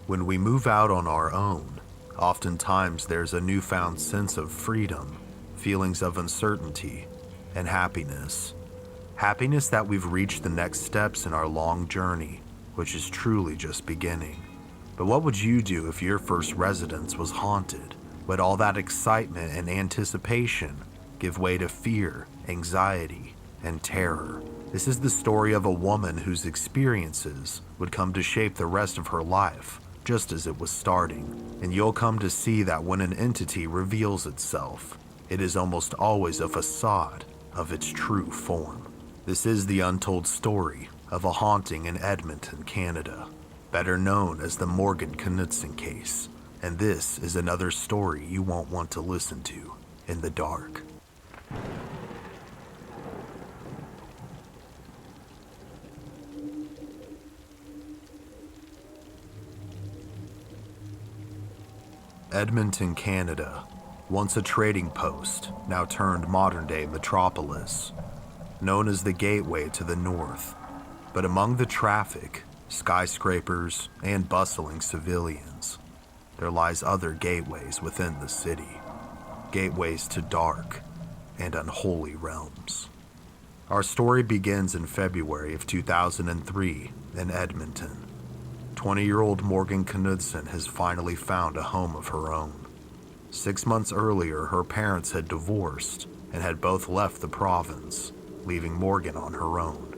When we move out on our own, oftentimes there's a newfound sense of freedom, feelings of uncertainty, and happiness. Happiness that we've reached the next steps in our long journey, which is truly just beginning. But what would you do if your first residence was haunted? Would all that excitement and anticipation give way to fear, anxiety, and terror? This is the story of a woman whose experiences would come to shape the rest of her life, just as it was starting. And you'll come to see that when an entity reveals itself, it is almost always a facade of its true form. This is the untold story of a haunting in Edmonton, Canada, better known as the Morgan Knudsen case. And this is another story you won't want to listen to in the dark. Edmonton, Canada, once a trading post, now turned modern-day metropolis, known as the gateway to the north. But among the traffic, skyscrapers, and bustling civilians, there lies other gateways within the city, gateways to dark and unholy realms. Our story begins in February of 2003 in Edmonton. 20-year-old Morgan Knudsen has finally found a home of her own. 6 months earlier, her parents had divorced and had both left the province, leaving Morgan on her own.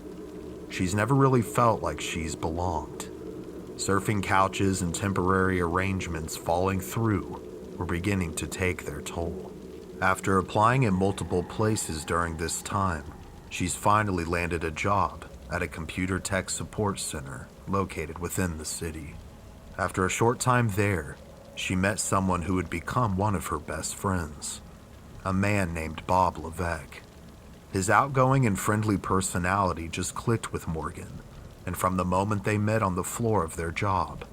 She's never really felt like she's belonged. Surfing couches and temporary arrangements falling through were beginning to take their toll. After applying in multiple places during this time, she's finally landed a job at a computer tech support center located within the city. After a short time there, she met someone who would become one of her best friends, a man named Bob Levesque. His outgoing and friendly personality just clicked with Morgan, and from the moment they met on the floor of their job,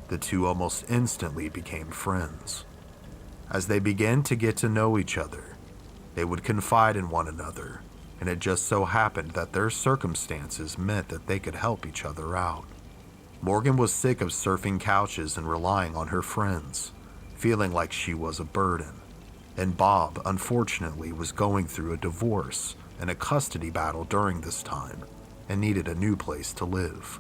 the two almost instantly became friends. As they began to get to know each other, they would confide in one another, and it just so happened that their circumstances meant that they could help each other out. Morgan was sick of surfing couches and relying on her friends, feeling like she was a burden. And Bob, unfortunately, was going through a divorce and a custody battle during this time, and needed a new place to live.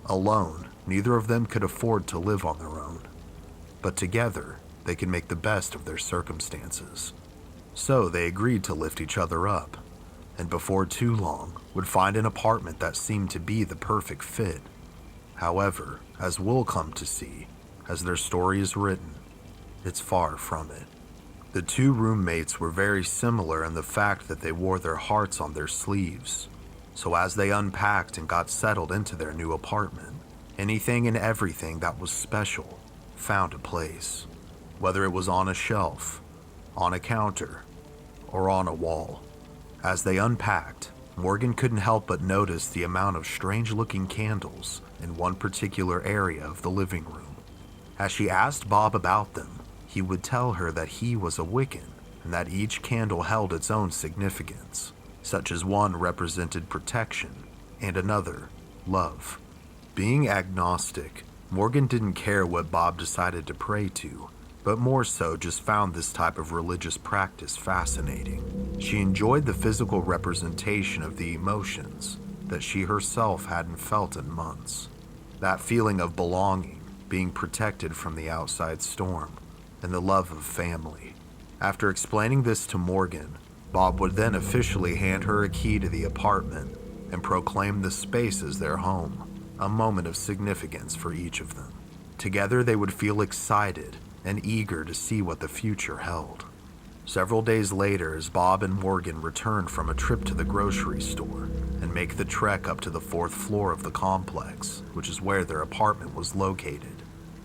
Alone, neither of them could afford to live on their own, but together, they could make the best of their circumstances. So they agreed to lift each other up, and before too long, would find an apartment that seemed to be the perfect fit. However, as we'll come to see, as their story is written, it's far from it. The two roommates were very similar in the fact that they wore their hearts on their sleeves. So as they unpacked and got settled into their new apartment, anything and everything that was special found a place. Whether it was on a shelf, on a counter, or on a wall. As they unpacked, Morgan couldn't help but notice the amount of strange-looking candles in one particular area of the living room. As she asked Bob about them, he would tell her that he was a Wiccan and that each candle held its own significance, such as one represented protection and another, love. Being agnostic, Morgan didn't care what Bob decided to pray to, but more so just found this type of religious practice fascinating. She enjoyed the physical representation of the emotions that she herself hadn't felt in months. That feeling of belonging, being protected from the outside storm, and the love of family. After explaining this to Morgan, Bob would then officially hand her a key to the apartment and proclaim the space as their home, a moment of significance for each of them. Together they would feel excited and eager to see what the future held. Several days later, as Bob and Morgan returned from a trip to the grocery store and make the trek up to the 4th floor of the complex, which is where their apartment was located,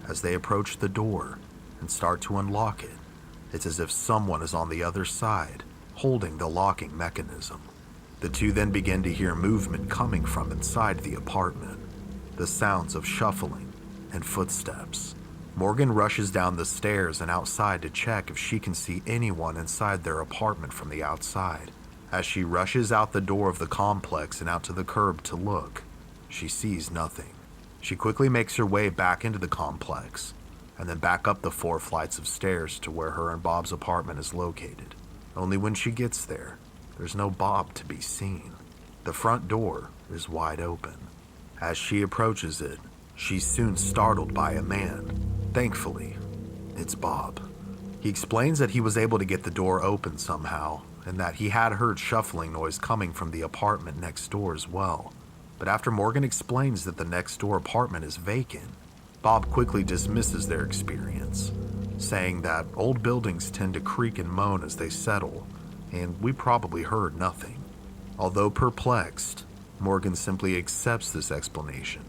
as they approach the door and start to unlock it, it's as if someone is on the other side, holding the locking mechanism. The two then begin to hear movement coming from inside the apartment, the sounds of shuffling and footsteps. Morgan rushes down the stairs and outside to check if she can see anyone inside their apartment from the outside. As she rushes out the door of the complex and out to the curb to look, she sees nothing. She quickly makes her way back into the complex, and then back up the 4 flights of stairs to where her and Bob's apartment is located. Only when she gets there, there's no Bob to be seen. The front door is wide open. As she approaches it, she's soon startled by a man. Thankfully, it's Bob. He explains that he was able to get the door open somehow, and that he had heard shuffling noise coming from the apartment next door as well. But after Morgan explains that the next door apartment is vacant, Bob quickly dismisses their experience, saying that old buildings tend to creak and moan as they settle, and we probably heard nothing. Although perplexed, Morgan simply accepts this explanation,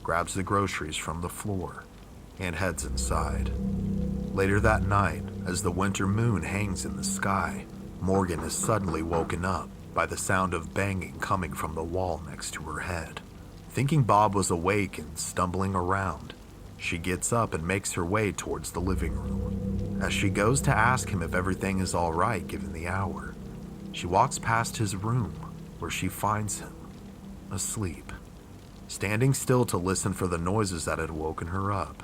grabs the groceries from the floor, and heads inside. Later that night, as the winter moon hangs in the sky, Morgan is suddenly woken up by the sound of banging coming from the wall next to her head. Thinking Bob was awake and stumbling around, she gets up and makes her way towards the living room. As she goes to ask him if everything is all right given the hour, she walks past his room where she finds him asleep, standing still to listen for the noises that had woken her up.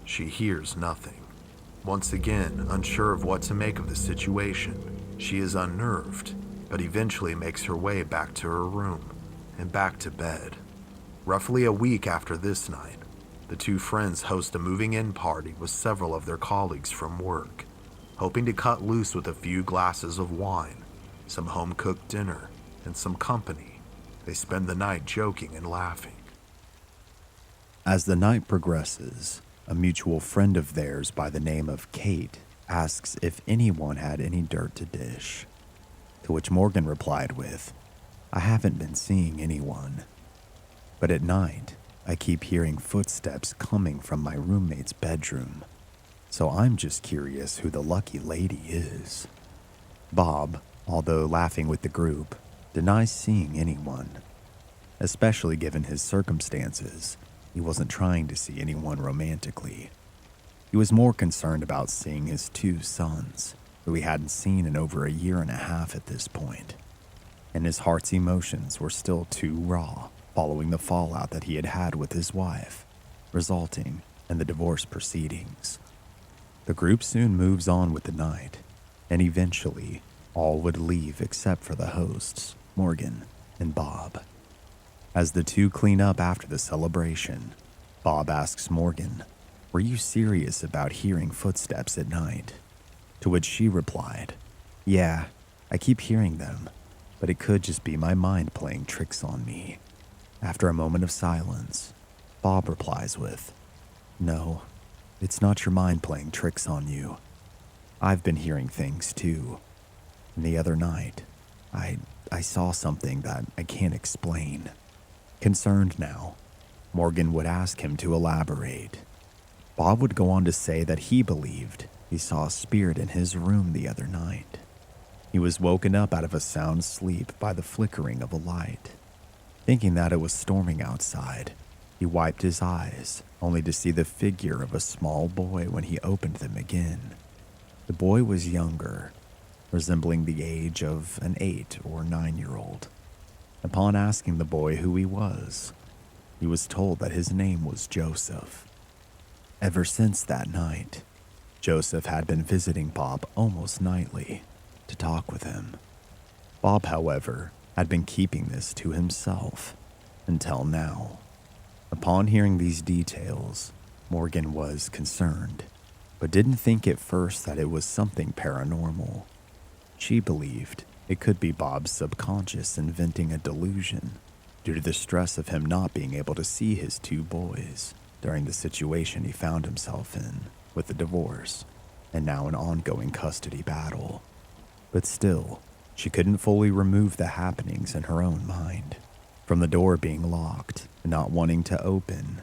She hears nothing. Once again, unsure of what to make of the situation, she is unnerved, but eventually makes her way back to her room and back to bed. Roughly a week after this night, the 2 friends host a moving-in party with several of their colleagues from work, hoping to cut loose with a few glasses of wine, some home-cooked dinner, and some company. They spend the night joking and laughing. As the night progresses, a mutual friend of theirs by the name of Kate asks if anyone had any dirt to dish, to which Morgan replied with, "I haven't been seeing anyone. But at night, I keep hearing footsteps coming from my roommate's bedroom, so I'm just curious who the lucky lady is." Bob, although laughing with the group, denies seeing anyone, especially given his circumstances. He wasn't trying to see anyone romantically. He was more concerned about seeing his 2 sons, who he hadn't seen in over a year and a half at this point, and his heart's emotions were still too raw following the fallout that he had had with his wife, resulting in the divorce proceedings. The group soon moves on with the night, and eventually all would leave except for the hosts, Morgan and Bob. As the 2 clean up after the celebration, Bob asks Morgan, "Were you serious about hearing footsteps at night?" To which she replied, "Yeah, I keep hearing them, but it could just be my mind playing tricks on me." After a moment of silence, Bob replies with, "No, it's not your mind playing tricks on you. I've been hearing things too. And the other night, I saw something that I can't explain." Concerned now, Morgan would ask him to elaborate. Bob would go on to say that he believed he saw a spirit in his room the other night. He was woken up out of a sound sleep by the flickering of a light. Thinking that it was storming outside, he wiped his eyes, only to see the figure of a small boy when he opened them again. The boy was younger, resembling the age of an 8 or 9-year-old. Upon asking the boy who he was told that his name was Joseph. Ever since that night, Joseph had been visiting Bob almost nightly to talk with him. Bob, however, had been keeping this to himself until now. Upon hearing these details, Morgan was concerned, but didn't think at first that it was something paranormal. She believed it could be Bob's subconscious inventing a delusion due to the stress of him not being able to see his 2 boys during the situation he found himself in with the divorce and now an ongoing custody battle. But still, she couldn't fully remove the happenings in her own mind. From the door being locked and not wanting to open,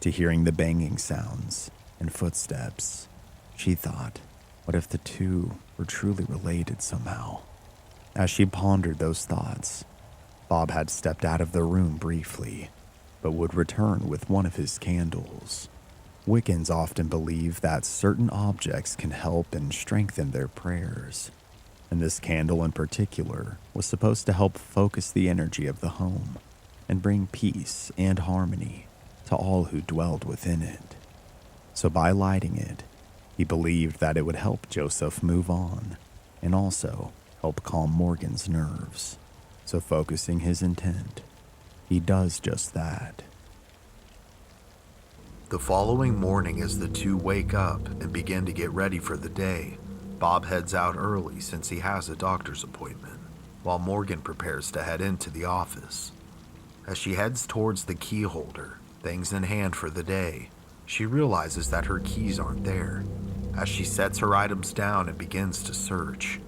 to hearing the banging sounds and footsteps, she thought, what if the 2 were truly related somehow? As she pondered those thoughts, Bob had stepped out of the room briefly, but would return with one of his candles. Wiccans often believe that certain objects can help and strengthen their prayers, and this candle in particular was supposed to help focus the energy of the home and bring peace and harmony to all who dwelled within it. So by lighting it, he believed that it would help Joseph move on and also help calm Morgan's nerves. So focusing his intent, he does just that. The following morning, as the two wake up and begin to get ready for the day, Bob heads out early since he has a doctor's appointment, while Morgan prepares to head into the office. As she heads towards the key holder, things in hand for the day, she realizes that her keys aren't there. As she sets her items down and begins to search,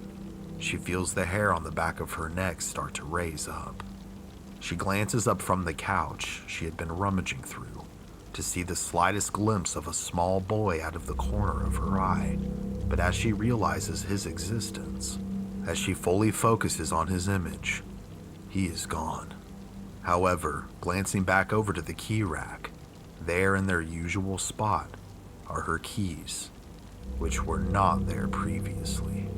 she feels the hair on the back of her neck start to raise up. She glances up from the couch she had been rummaging through to see the slightest glimpse of a small boy out of the corner of her eye. But as she realizes his existence, as she fully focuses on his image, he is gone. However, glancing back over to the key rack, there in their usual spot are her keys, which were not there previously.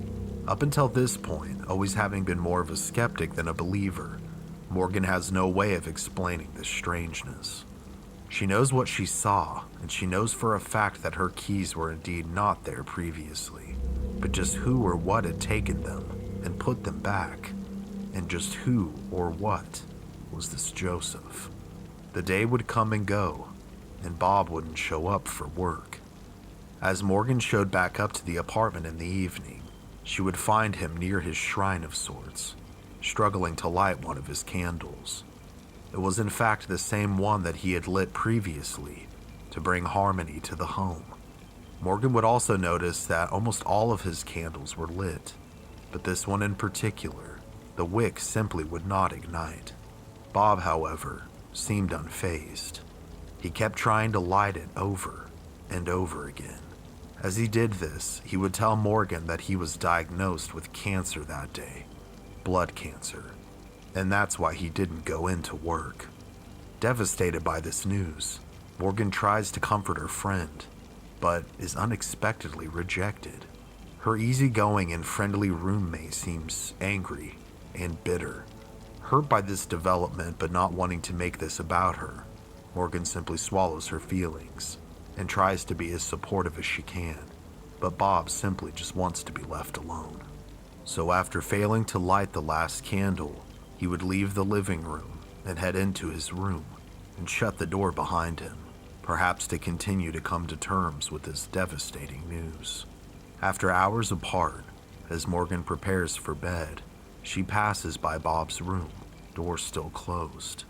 Up until this point, always having been more of a skeptic than a believer, Morgan has no way of explaining this strangeness. She knows what she saw, and she knows for a fact that her keys were indeed not there previously, but just who or what had taken them and put them back, and just who or what was this Joseph. The day would come and go, and Bob wouldn't show up for work. As Morgan showed back up to the apartment in the evening, she would find him near his shrine of sorts, struggling to light one of his candles. It was in fact the same one that he had lit previously to bring harmony to the home. Morgan would also notice that almost all of his candles were lit, but this one in particular, the wick simply would not ignite. Bob, however, seemed unfazed. He kept trying to light it over and over again. As he did this, he would tell Morgan that he was diagnosed with cancer that day, blood cancer, and that's why he didn't go into work. Devastated by this news, Morgan tries to comfort her friend, but is unexpectedly rejected. Her easygoing and friendly roommate seems angry and bitter. Hurt by this development but not wanting to make this about her, Morgan simply swallows her feelings and tries to be as supportive as she can, but Bob simply just wants to be left alone. So after failing to light the last candle, he would leave the living room and head into his room and shut the door behind him, perhaps to continue to come to terms with this devastating news. After hours apart, as Morgan prepares for bed, she passes by Bob's room, door still closed,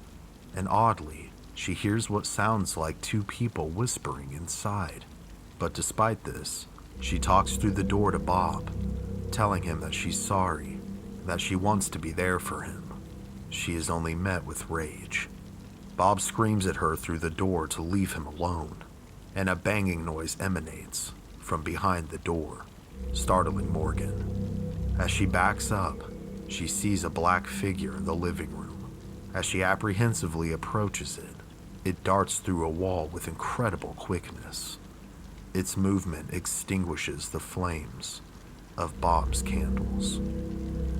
and oddly, she hears what sounds like two people whispering inside. But despite this, she talks through the door to Bob, telling him that she's sorry, that she wants to be there for him. She is only met with rage. Bob screams at her through the door to leave him alone, and a banging noise emanates from behind the door, startling Morgan. As she backs up, she sees a black figure in the living room. As she apprehensively approaches it, it darts through a wall with incredible quickness. Its movement extinguishes the flames of Bob's candles.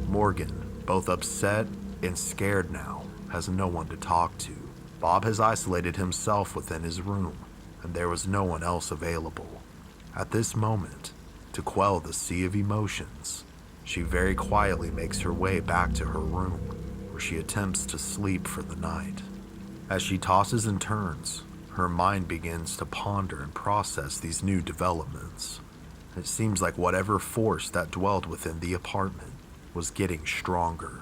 Morgan, both upset and scared now, has no one to talk to. Bob has isolated himself within his room, and there was no one else available. At this moment, to quell the sea of emotions, she very quietly makes her way back to her room, where she attempts to sleep for the night. As she tosses and turns, her mind begins to ponder and process these new developments. It seems like whatever force that dwelled within the apartment was getting stronger.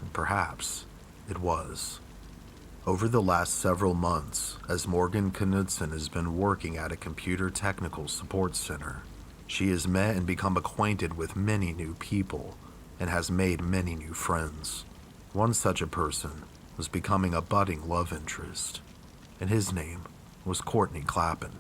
And perhaps it was. Over the last several months, as Morgan Knudsen has been working at a computer technical support center, she has met and become acquainted with many new people and has made many new friends. One such a person was becoming a budding love interest, and his name was Courtney Clappin.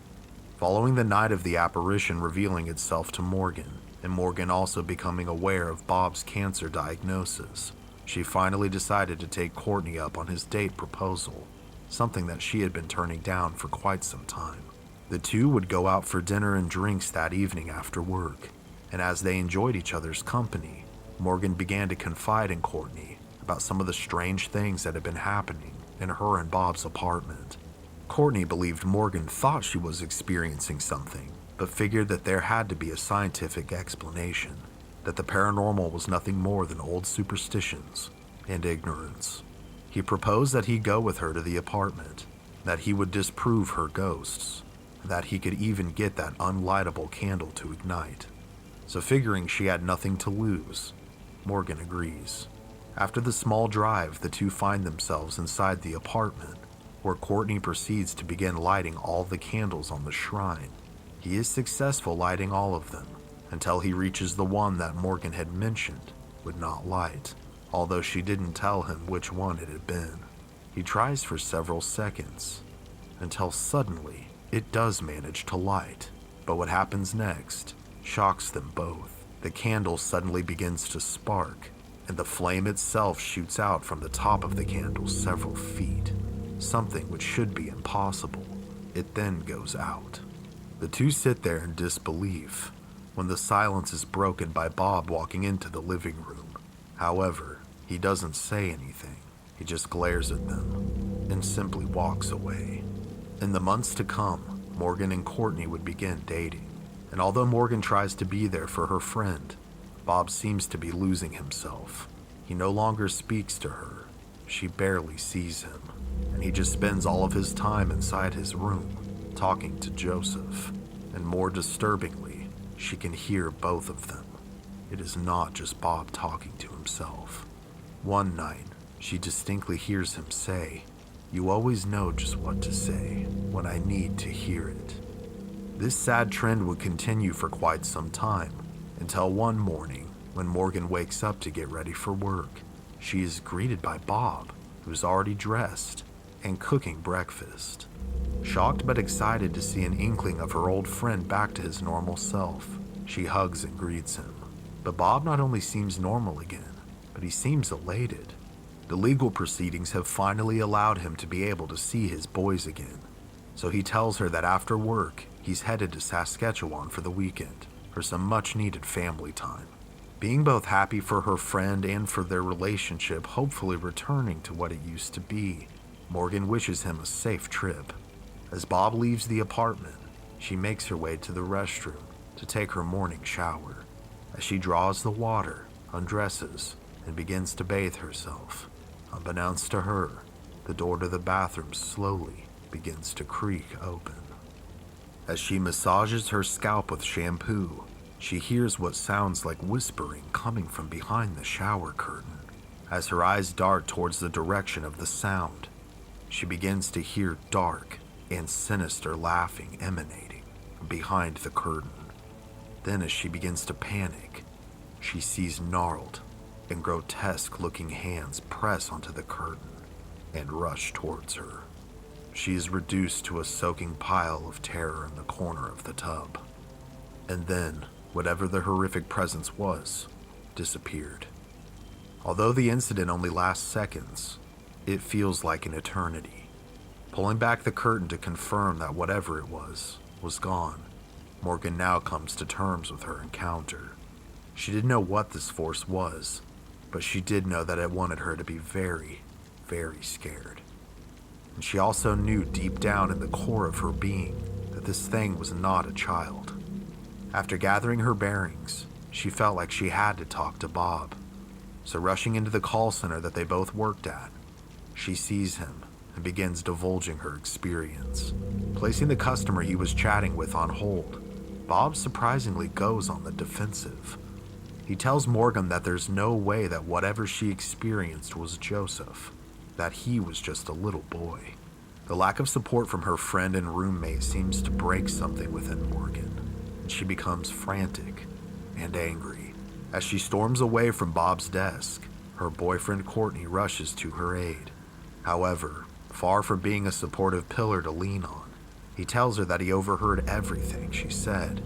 Following the night of the apparition revealing itself to Morgan, and Morgan also becoming aware of Bob's cancer diagnosis, she finally decided to take Courtney up on his date proposal, something that she had been turning down for quite some time. The two would go out for dinner and drinks that evening after work, and as they enjoyed each other's company, Morgan began to confide in Courtney about some of the strange things that had been happening in her and Bob's apartment. Courtney believed Morgan thought she was experiencing something, but figured that there had to be a scientific explanation, that the paranormal was nothing more than old superstitions and ignorance. He proposed that he go with her to the apartment, that he would disprove her ghosts, that he could even get that unlightable candle to ignite. So figuring she had nothing to lose, Morgan agrees. After the small drive, the two find themselves inside the apartment, where Courtney proceeds to begin lighting all the candles on the shrine. He is successful lighting all of them, until he reaches the one that Morgan had mentioned would not light, although she didn't tell him which one it had been. He tries for several seconds, until suddenly it does manage to light. But what happens next shocks them both. The candle suddenly begins to spark, and the flame itself shoots out from the top of the candle several feet, something which should be impossible. It then goes out. The two sit there in disbelief when the silence is broken by Bob walking into the living room. However, he doesn't say anything. He just glares at them and simply walks away. In the months to come, Morgan and Courtney would begin dating. And although Morgan tries to be there for her friend, Bob seems to be losing himself. He no longer speaks to her. She barely sees him, and he just spends all of his time inside his room, talking to Joseph. And more disturbingly, she can hear both of them. It is not just Bob talking to himself. One night, she distinctly hears him say, "You always know just what to say when I need to hear it." This sad trend would continue for quite some time, until one morning, when Morgan wakes up to get ready for work, she is greeted by Bob, who's already dressed and cooking breakfast. Shocked but excited to see an inkling of her old friend back to his normal self, she hugs and greets him. But Bob not only seems normal again, but he seems elated. The legal proceedings have finally allowed him to be able to see his boys again, so he tells her that after work, he's headed to Saskatchewan for the weekend for some much-needed family time. Being both happy for her friend and for their relationship hopefully returning to what it used to be, Morgan wishes him a safe trip. As Bob leaves the apartment, she makes her way to the restroom to take her morning shower. As she draws the water, undresses, and begins to bathe herself, unbeknownst to her, the door to the bathroom slowly begins to creak open. As she massages her scalp with shampoo, she hears what sounds like whispering coming from behind the shower curtain. As her eyes dart towards the direction of the sound, she begins to hear dark and sinister laughing emanating from behind the curtain. Then as she begins to panic, she sees gnarled and grotesque-looking hands press onto the curtain and rush towards her. She is reduced to a soaking pile of terror in the corner of the tub. And then, whatever the horrific presence was, disappeared. Although the incident only lasts seconds, it feels like an eternity. Pulling back the curtain to confirm that whatever it was gone, Morgan now comes to terms with her encounter. She didn't know what this force was, but she did know that it wanted her to be very, very scared. And she also knew deep down in the core of her being that this thing was not a child. After gathering her bearings, she felt like she had to talk to Bob. So rushing into the call center that they both worked at, she sees him and begins divulging her experience. Placing the customer he was chatting with on hold, Bob surprisingly goes on the defensive. He tells Morgan that there's no way that whatever she experienced was Joseph, that he was just a little boy. The lack of support from her friend and roommate seems to break something within Morgan, and she becomes frantic and angry. As she storms away from Bob's desk, her boyfriend Courtney rushes to her aid. However, far from being a supportive pillar to lean on, he tells her that he overheard everything she said,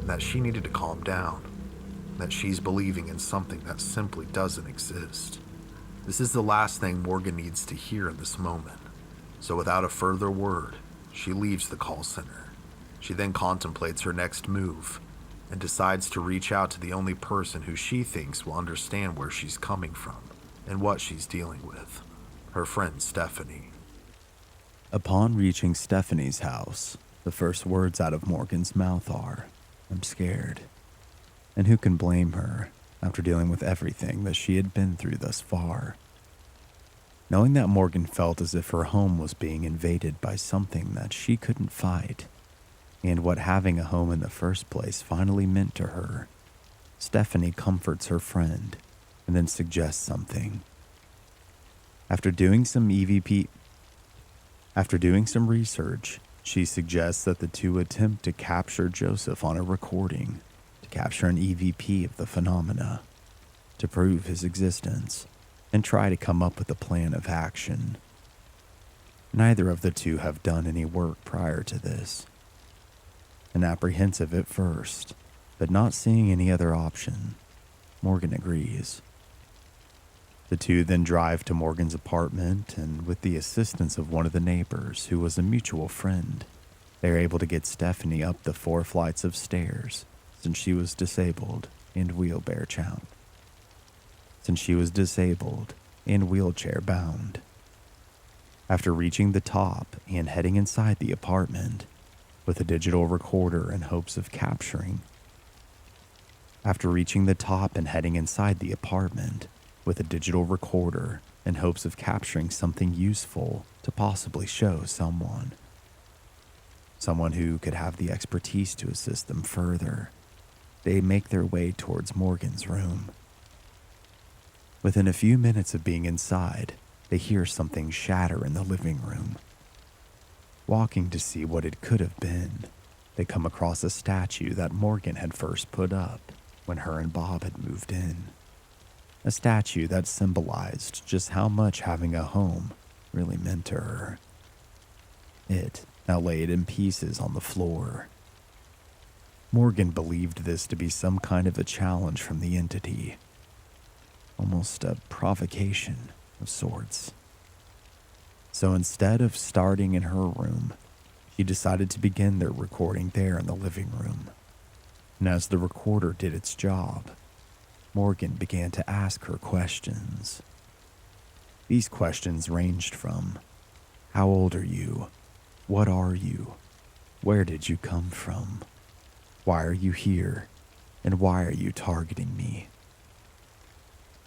and that she needed to calm down, that she's believing in something that simply doesn't exist. This is the last thing Morgan needs to hear in this moment, so without a further word, she leaves the call center. She then contemplates her next move, and decides to reach out to the only person who she thinks will understand where she's coming from and what she's dealing with, her friend Stephanie. Upon reaching Stephanie's house, the first words out of Morgan's mouth are, "I'm scared." And who can blame her after dealing with everything that she had been through thus far? Knowing that Morgan felt as if her home was being invaded by something that she couldn't fight, and what having a home in the first place finally meant to her, Stephanie comforts her friend and then suggests something. After doing some research, she suggests that the two attempt to capture Joseph on a recording, to capture an EVP of the phenomena, to prove his existence, and try to come up with a plan of action. Neither of the two have done any work prior to this. And apprehensive at first, but not seeing any other option, Morgan agrees. The two then drive to Morgan's apartment, and with the assistance of one of the neighbors, who was a mutual friend, they are able to get Stephanie up the 4 flights of stairs, since she was disabled and wheelchair bound. After reaching the top and heading inside the apartment with a digital recorder in hopes of capturing something useful to possibly show someone who could have the expertise to assist them further, they make their way towards Morgan's room. Within a few minutes of being inside, they hear something shatter in the living room. Walking to see what it could have been, they come across a statue that Morgan had first put up when her and Bob had moved in. A statue that symbolized just how much having a home really meant to her. It now laid in pieces on the floor. Morgan believed this to be some kind of a challenge from the entity, almost a provocation of sorts. So instead of starting in her room, she decided to begin their recording there in the living room. And as the recorder did its job, Morgan began to ask her questions. These questions ranged from, how old are you? What are you? Where did you come from? Why are you here? And why are you targeting me?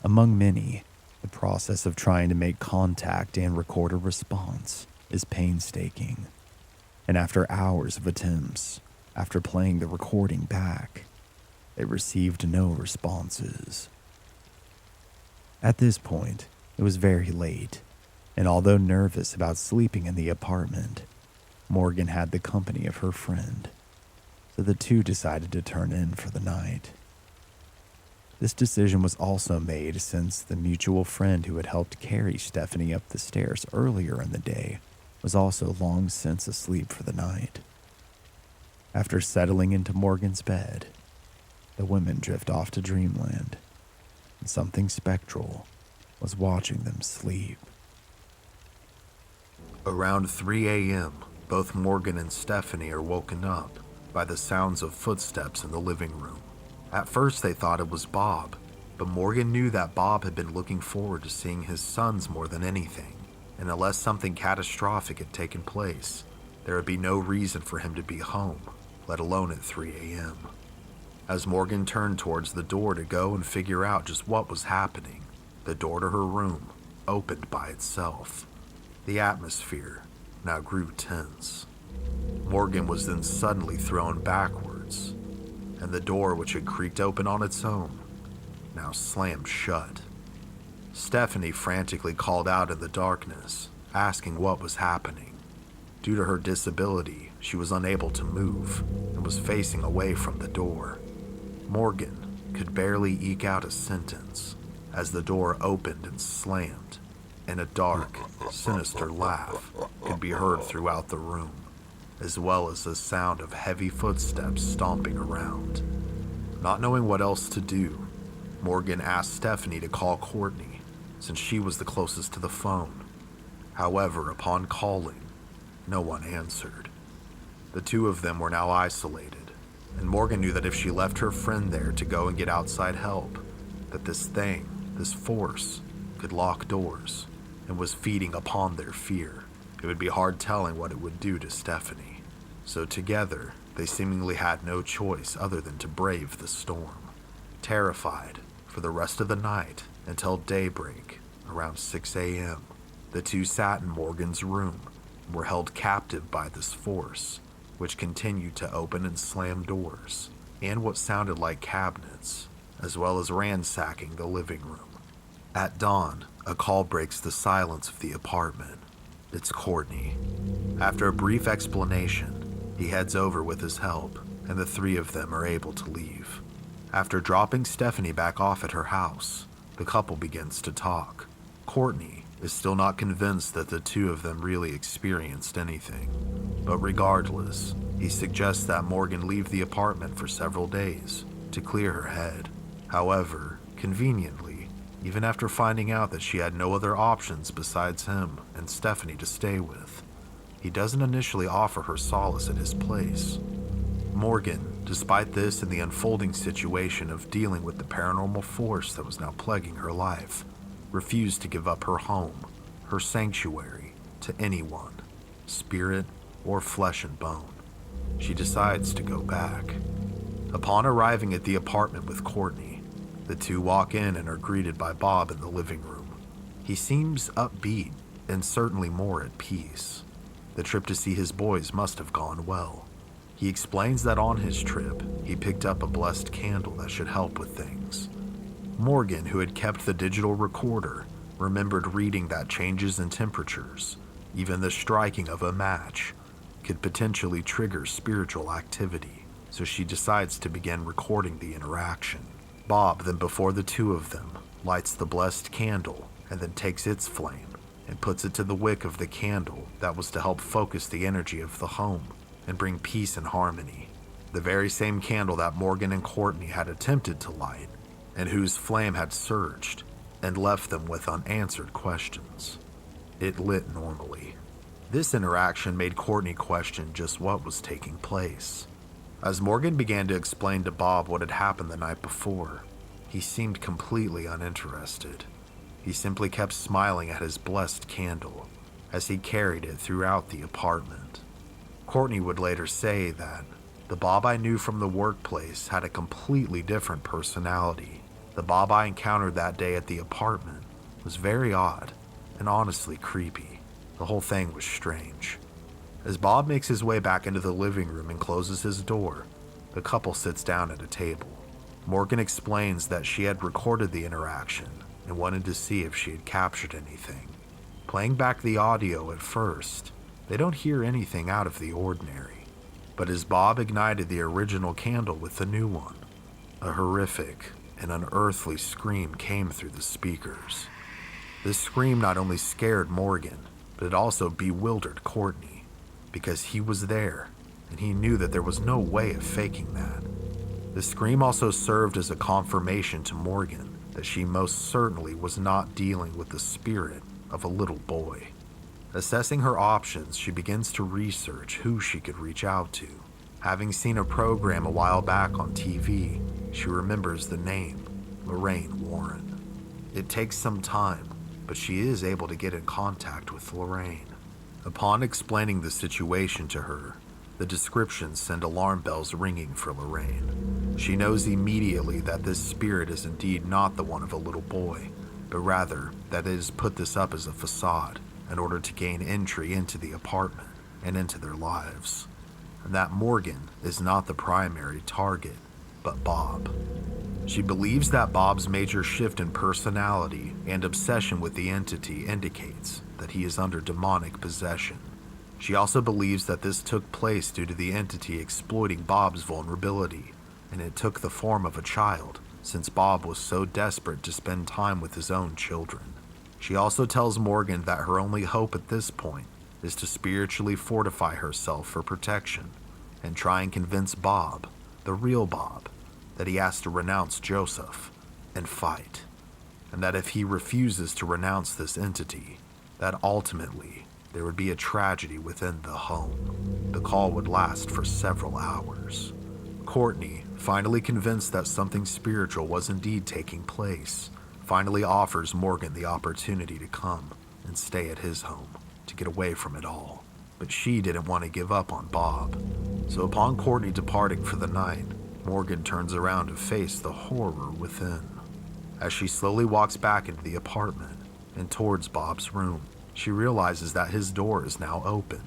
Among many, the process of trying to make contact and record a response is painstaking. And after hours of attempts, after playing the recording back, they received no responses. At this point, it was very late, and although nervous about sleeping in the apartment, Morgan had the company of her friend, so the two decided to turn in for the night. This decision was also made since the mutual friend who had helped carry Stephanie up the stairs earlier in the day was also long since asleep for the night. After settling into Morgan's bed, the women drift off to dreamland, and something spectral was watching them sleep. Around 3 a.m., both Morgan and Stephanie are woken up by the sounds of footsteps in the living room. At first they thought it was Bob, but Morgan knew that Bob had been looking forward to seeing his sons more than anything, and unless something catastrophic had taken place, there would be no reason for him to be home, let alone at 3 a.m. As Morgan turned towards the door to go and figure out just what was happening, the door to her room opened by itself. The atmosphere now grew tense. Morgan was then suddenly thrown backwards, and the door, which had creaked open on its own, now slammed shut. Stephanie frantically called out in the darkness, asking what was happening. Due to her disability, she was unable to move and was facing away from the door. Morgan could barely eke out a sentence as the door opened and slammed, and a dark, sinister laugh could be heard throughout the room, as well as the sound of heavy footsteps stomping around. Not knowing what else to do, Morgan asked Stephanie to call Courtney, since she was the closest to the phone. However, upon calling, no one answered. The two of them were now isolated, and Morgan knew that if she left her friend there to go and get outside help, that this force, could lock doors and was feeding upon their fear It would be hard telling what it would do to Stephanie. So together, they seemingly had no choice other than to brave the storm. Terrified, for the rest of the night until daybreak, around 6 a.m., the two sat in Morgan's room and were held captive by this force, which continued to open and slam doors and what sounded like cabinets, as well as ransacking the living room. At dawn, a call breaks the silence of the apartment. It's Courtney. After a brief explanation, he heads over with his help, and the three of them are able to leave. After dropping Stephanie back off at her house, the couple begins to talk. Courtney is still not convinced that the two of them really experienced anything, but regardless, he suggests that Morgan leave the apartment for several days to clear her head. However, conveniently, even after finding out that she had no other options besides him and Stephanie to stay with, he doesn't initially offer her solace at his place. Morgan, despite this and the unfolding situation of dealing with the paranormal force that was now plaguing her life, refused to give up her home, her sanctuary, to anyone, spirit or flesh and bone. She decides to go back. Upon arriving at the apartment with Courtney, the two walk in and are greeted by Bob in the living room. He seems upbeat and certainly more at peace. The trip to see his boys must have gone well. He explains that on his trip, he picked up a blessed candle that should help with things. Morgan, who had kept the digital recorder, remembered reading that changes in temperatures, even the striking of a match, could potentially trigger spiritual activity, so she decides to begin recording the interaction. Bob, then before the two of them, lights the blessed candle and then takes its flame and puts it to the wick of the candle that was to help focus the energy of the home and bring peace and harmony. The very same candle that Morgan and Courtney had attempted to light and whose flame had surged and left them with unanswered questions. It lit normally. This interaction made Courtney question just what was taking place. As Morgan began to explain to Bob what had happened the night before, he seemed completely uninterested. He simply kept smiling at his blessed candle as he carried it throughout the apartment. Courtney would later say that the Bob I knew from the workplace had a completely different personality. The Bob I encountered that day at the apartment was very odd and honestly creepy. The whole thing was strange. As Bob makes his way back into the living room and closes his door, the couple sits down at a table. Morgan explains that she had recorded the interaction and wanted to see if she had captured anything. Playing back the audio at first, they don't hear anything out of the ordinary. But as Bob ignited the original candle with the new one, a horrific and unearthly scream came through the speakers. This scream not only scared Morgan, but it also bewildered Courtney, because he was there, and he knew that there was no way of faking that. The scream also served as a confirmation to Morgan that she most certainly was not dealing with the spirit of a little boy. Assessing her options, she begins to research who she could reach out to. Having seen a program a while back on TV, she remembers the name, Lorraine Warren. It takes some time, but she is able to get in contact with Lorraine. Upon explaining the situation to her, the descriptions send alarm bells ringing for Lorraine. She knows immediately that this spirit is indeed not the one of a little boy, but rather that it has put this up as a facade in order to gain entry into the apartment and into their lives, and that Morgan is not the primary target, but Bob. She believes that Bob's major shift in personality and obsession with the entity indicates that he is under demonic possession. She also believes that this took place due to the entity exploiting Bob's vulnerability, and it took the form of a child, since Bob was so desperate to spend time with his own children. She also tells Morgan that her only hope at this point is to spiritually fortify herself for protection and try and convince Bob, the real Bob, that he has to renounce Joseph and fight, and that if he refuses to renounce this entity, that ultimately there would be a tragedy within the home. The call would last for several hours. Courtney, finally convinced that something spiritual was indeed taking place, finally offers Morgan the opportunity to come and stay at his home. to get away from it all. But she didn't want to give up on Bob. So upon Courtney departing for the night, Morgan turns around to face the horror within. As she slowly walks back into the apartment and towards Bob's room, she realizes that his door is now open,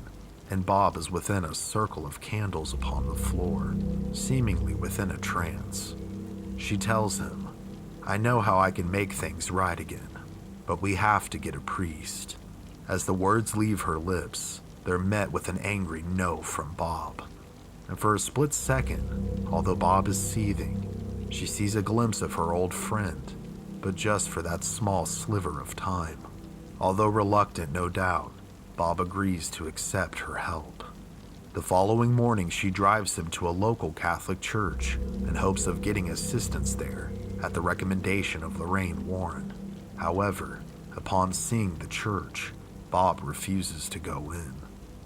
and Bob is within a circle of candles upon the floor, seemingly within a trance. She tells him, "I know how I can make things right again, but we have to get a priest." As the words leave her lips, they're met with an angry no from Bob. And for a split second, although Bob is seething, she sees a glimpse of her old friend, but just for that small sliver of time. Although reluctant, no doubt, Bob agrees to accept her help. The following morning, she drives him to a local Catholic church in hopes of getting assistance there at the recommendation of Lorraine Warren. However, upon seeing the church, Bob refuses to go in.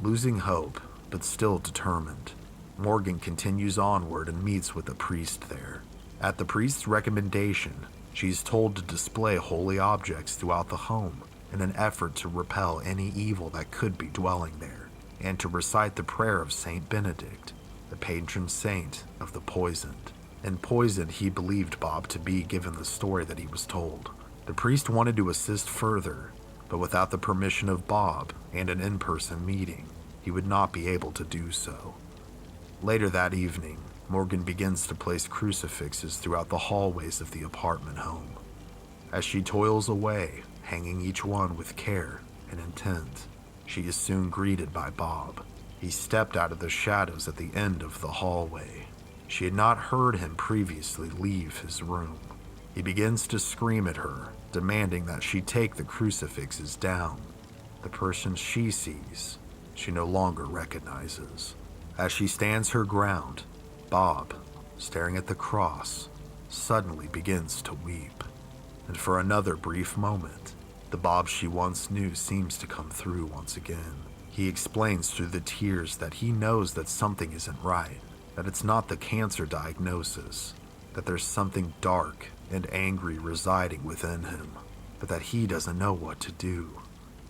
Losing hope, but still determined, Morgan continues onward and meets with a priest there. At the priest's recommendation, she's told to display holy objects throughout the home in an effort to repel any evil that could be dwelling there, and to recite the prayer of Saint Benedict, the patron saint of the poisoned. And poisoned he believed Bob to be, given the story that he was told. The priest wanted to assist further, but without the permission of Bob and an in-person meeting, he would not be able to do so. Later that evening, Morgan begins to place crucifixes throughout the hallways of the apartment home. As she toils away, hanging each one with care and intent, she is soon greeted by Bob. He stepped out of the shadows at the end of the hallway. She had not heard him previously leave his room. He begins to scream at her, demanding that she take the crucifixes down. The person she sees, she no longer recognizes. As she stands her ground, Bob, staring at the cross, suddenly begins to weep. And for another brief moment, the Bob she once knew seems to come through once again. He explains through the tears that he knows that something isn't right, that it's not the cancer diagnosis, that there's something dark and angry residing within him, but that he doesn't know what to do.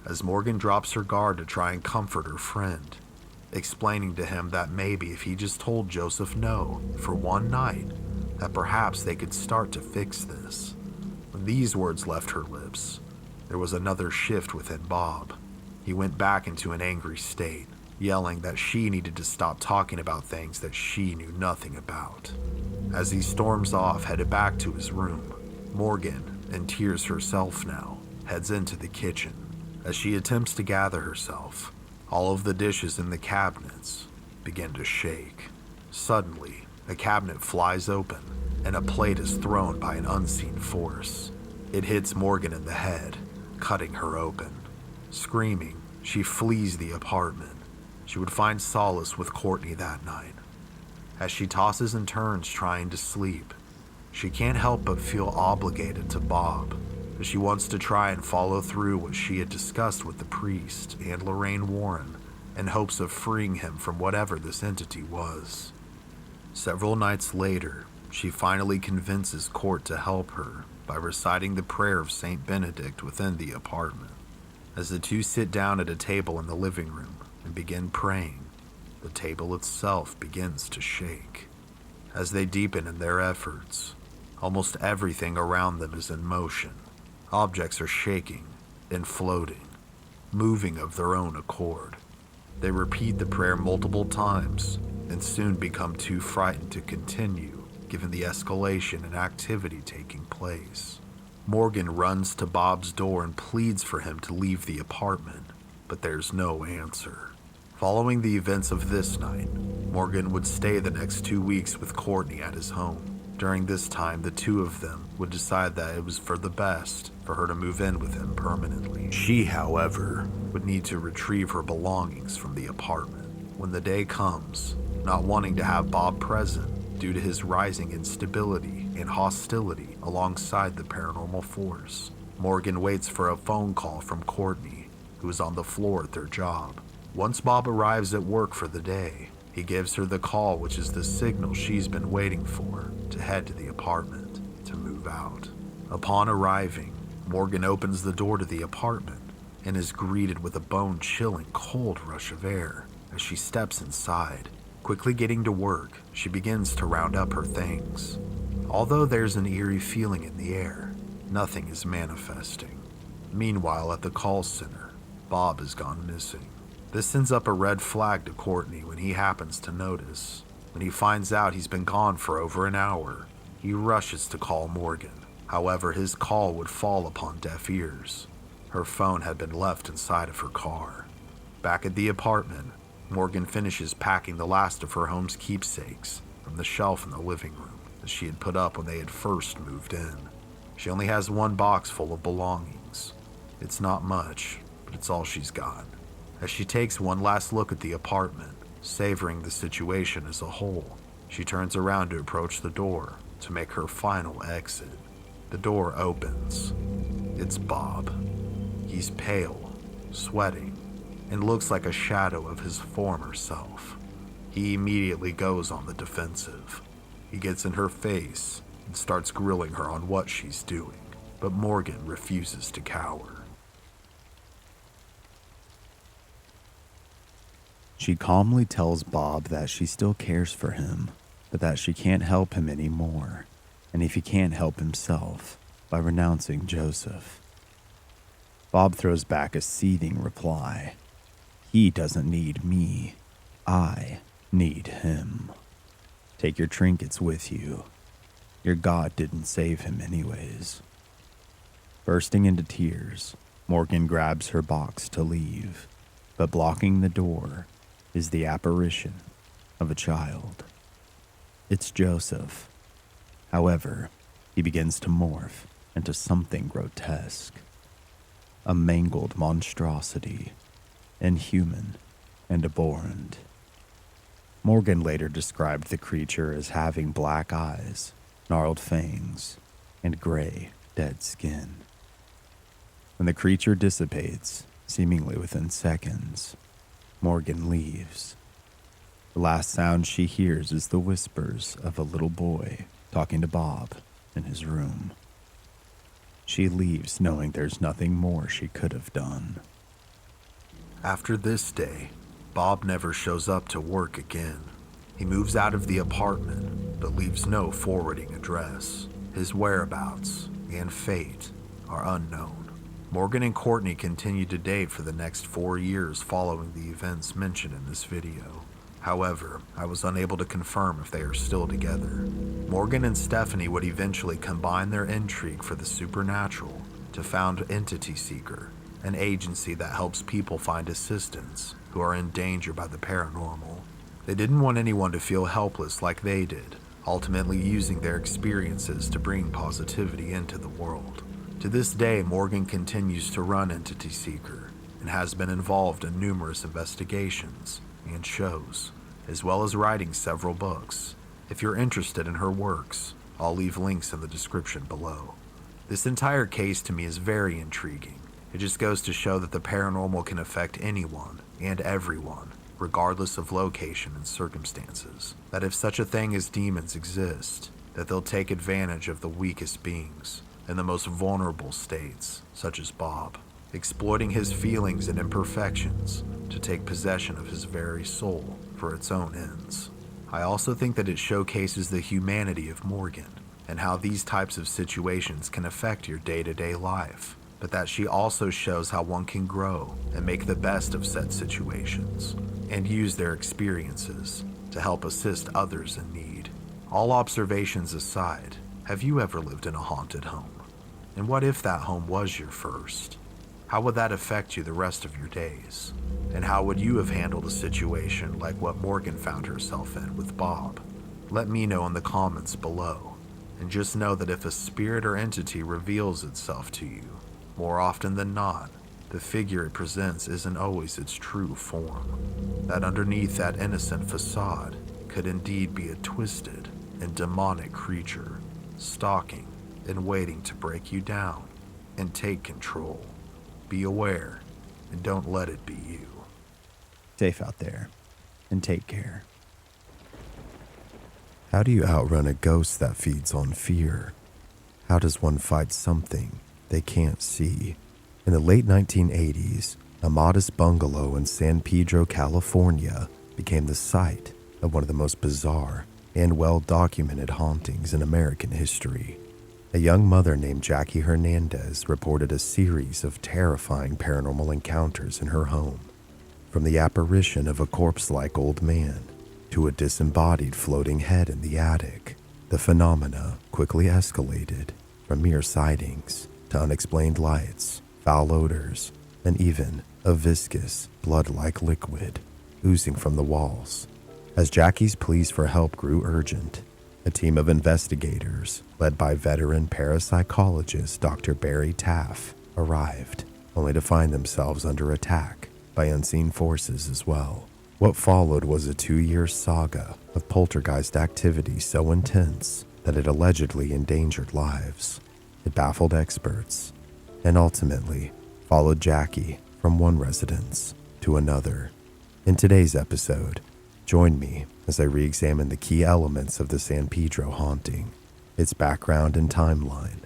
As Morgan drops her guard to try and comfort her friend, explaining to him that maybe if he just told Joseph no for one night, that perhaps they could start to fix this. When these words left her lips, there was another shift within Bob. He went back into an angry state, yelling that she needed to stop talking about things that she knew nothing about. As he storms off, headed back to his room, Morgan, in tears herself now, heads into the kitchen. As she attempts to gather herself, all of the dishes in the cabinets begin to shake. Suddenly, a cabinet flies open, and a plate is thrown by an unseen force. It hits Morgan in the head, cutting her open. Screaming, she flees the apartment. She would find solace with Courtney that night. As she tosses and turns trying to sleep, she can't help but feel obligated to Bob, as she wants to try and follow through what she had discussed with the priest and Lorraine Warren in hopes of freeing him from whatever this entity was. Several nights later, she finally convinces Court to help her by reciting the prayer of Saint Benedict within the apartment. As the two sit down at a table in the living room and begin praying, the table itself begins to shake. As they deepen in their efforts, almost everything around them is in motion. Objects are shaking and floating, moving of their own accord. They repeat the prayer multiple times and soon become too frightened to continue, given the escalation and activity taking place. Morgan runs to Bob's door and pleads for him to leave the apartment, but there's no answer. Following the events of this night, Morgan would stay the next 2 weeks with Courtney at his home. During this time, the two of them would decide that it was for the best for her to move in with him permanently. She, however, would need to retrieve her belongings from the apartment. When the day comes, not wanting to have Bob present due to his rising instability and hostility alongside the paranormal force, Morgan waits for a phone call from Courtney, who is on the floor at their job. Once Bob arrives at work for the day, he gives her the call, which is the signal she's been waiting for to head to the apartment to move out. Upon arriving, Morgan opens the door to the apartment and is greeted with a bone-chilling cold rush of air as she steps inside. Quickly getting to work, she begins to round up her things. Although there's an eerie feeling in the air, nothing is manifesting. Meanwhile, at the call center, Bob has gone missing. This sends up a red flag to Courtney when he happens to notice. When he finds out he's been gone for over an hour, he rushes to call Morgan. However, his call would fall upon deaf ears. Her phone had been left inside of her car. Back at the apartment, Morgan finishes packing the last of her home's keepsakes from the shelf in the living room that she had put up when they had first moved in. She only has one box full of belongings. It's not much, but it's all she's got. As she takes one last look at the apartment, savoring the situation as a whole, she turns around to approach the door to make her final exit. The door opens. It's Bob. He's pale, sweating, and looks like a shadow of his former self. He immediately goes on the defensive. He gets in her face and starts grilling her on what she's doing, but Morgan refuses to cower. She calmly tells Bob that she still cares for him, but that she can't help him anymore, and if he can't help himself, by renouncing Joseph. Bob throws back a seething reply. He doesn't need me. I need him. Take your trinkets with you. Your God didn't save him anyways. Bursting into tears, Morgan grabs her box to leave, but blocking the door is the apparition of a child. It's Joseph. However, he begins to morph into something grotesque. A mangled monstrosity, inhuman and abhorrent. Morgan later described the creature as having black eyes, gnarled fangs, and gray, dead skin. When the creature dissipates, seemingly within seconds, Morgan leaves. The last sound she hears is the whispers of a little boy talking to Bob in his room. She leaves knowing there's nothing more she could have done. After this day, Bob never shows up to work again. He moves out of the apartment, but leaves no forwarding address. His whereabouts and fate are unknown. Morgan and Courtney continued to date for the next 4 years following the events mentioned in this video. However, I was unable to confirm if they are still together. Morgan and Stephanie would eventually combine their intrigue for the supernatural to found Entity Seeker, an agency that helps people find assistance who are in danger by the paranormal. They didn't want anyone to feel helpless like they did, ultimately using their experiences to bring positivity into the world. To this day, Morgan continues to run Entity Seeker and has been involved in numerous investigations and shows, as well as writing several books. If you're interested in her works, I'll leave links in the description below. This entire case to me is very intriguing. It just goes to show that the paranormal can affect anyone and everyone, regardless of location and circumstances. That if such a thing as demons exist, that they'll take advantage of the weakest beings in the most vulnerable states, such as Bob, exploiting his feelings and imperfections to take possession of his very soul for its own ends. I also think that it showcases the humanity of Morgan and how these types of situations can affect your day-to-day life, but that she also shows how one can grow and make the best of said situations and use their experiences to help assist others in need. All observations aside, have you ever lived in a haunted home? And what if that home was your first? How would that affect you the rest of your days? And how would you have handled a situation like what Morgan found herself in with Bob? Let me know in the comments below. And just know that if a spirit or entity reveals itself to you, more often than not, the figure it presents isn't always its true form. That underneath that innocent facade could indeed be a twisted and demonic creature, stalking and waiting to break you down and take control. Be aware and don't let it be you. Safe out there, and take care. How do you outrun a ghost that feeds on fear? How does one fight something they can't see In the late 1980s, a modest bungalow in San Pedro, California, became the site of one of the most bizarre and well-documented hauntings in American history. A young mother named Jackie Hernandez reported a series of terrifying paranormal encounters in her home, from the apparition of a corpse-like old man to a disembodied floating head in the attic. The phenomena quickly escalated from mere sightings to unexplained lights, foul odors, and even a viscous, blood-like liquid oozing from the walls. As Jackie's pleas for help grew urgent, a team of investigators, led by veteran parapsychologist Dr. Barry Taff, arrived, only to find themselves under attack by unseen forces as well. What followed was a 2-year saga of poltergeist activity so intense that it allegedly endangered lives. It baffled experts, and ultimately followed Jackie from one residence to another. In today's episode, join me as I re-examine the key elements of the San Pedro haunting, its background and timeline,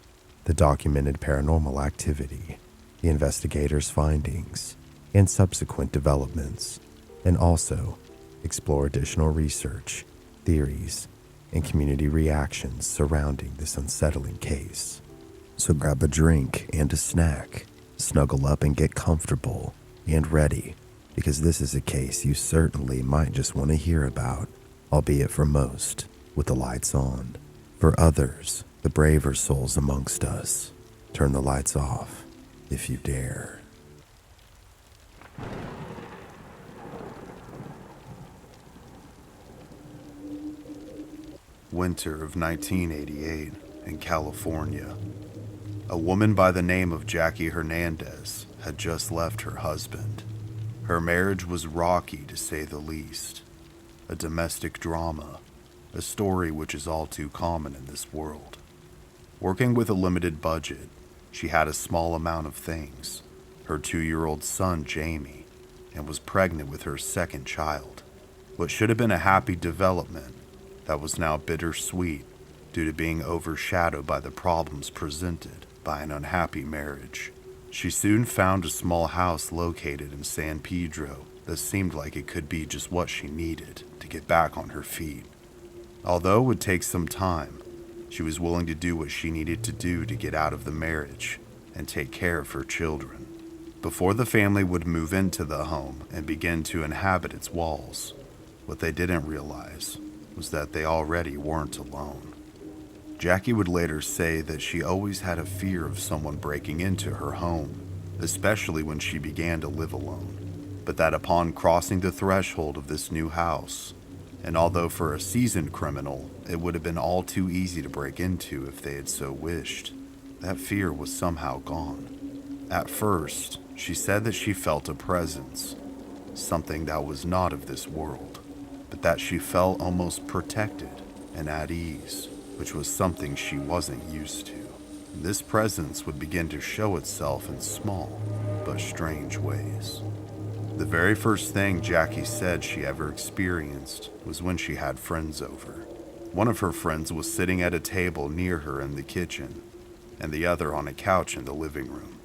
the documented paranormal activity, the investigators' findings, and subsequent developments, and also explore additional research, theories, and community reactions surrounding this unsettling case. So grab a drink and a snack, snuggle up and get comfortable and ready, because this is a case you certainly might just want to hear about, albeit for most, with the lights on. For others, the braver souls amongst us, turn the lights off if you dare. Winter of 1988 in California. A woman by the name of Jackie Hernandez had just left her husband. Her marriage was rocky, to say the least. A domestic drama, a story which is all too common in this world. Working with a limited budget, she had a small amount of things, her 2-year-old son Jamie, and was pregnant with her second child. What should have been a happy development that was now bittersweet due to being overshadowed by the problems presented by an unhappy marriage. She soon found a small house located in San Pedro that seemed like it could be just what she needed to get back on her feet. Although it would take some time, she was willing to do what she needed to do to get out of the marriage and take care of her children. Before the family would move into the home and begin to inhabit its walls, what they didn't realize was that they already weren't alone. Jackie would later say that she always had a fear of someone breaking into her home, especially when she began to live alone, but that upon crossing the threshold of this new house, and although for a seasoned criminal it would have been all too easy to break into if they had so wished, that fear was somehow gone. At first, she said that she felt a presence, something that was not of this world, but that she felt almost protected and at ease, which was something she wasn't used to. This presence would begin to show itself in small but strange ways. The very first thing Jackie said she ever experienced was when she had friends over. One of her friends was sitting at a table near her in the kitchen, and the other on a couch in the living room.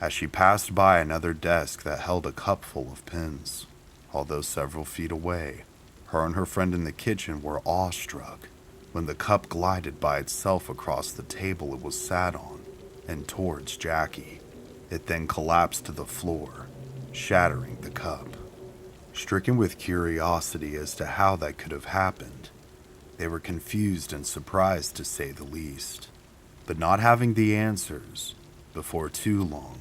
As she passed by another desk that held a cup full of pins, although several feet away, her and her friend in the kitchen were awestruck when the cup glided by itself across the table it was sat on and towards Jackie. It then collapsed to the floor, shattering the cup. Stricken with curiosity as to how that could have happened, they were confused and surprised, to say the least. But not having the answers, before too long,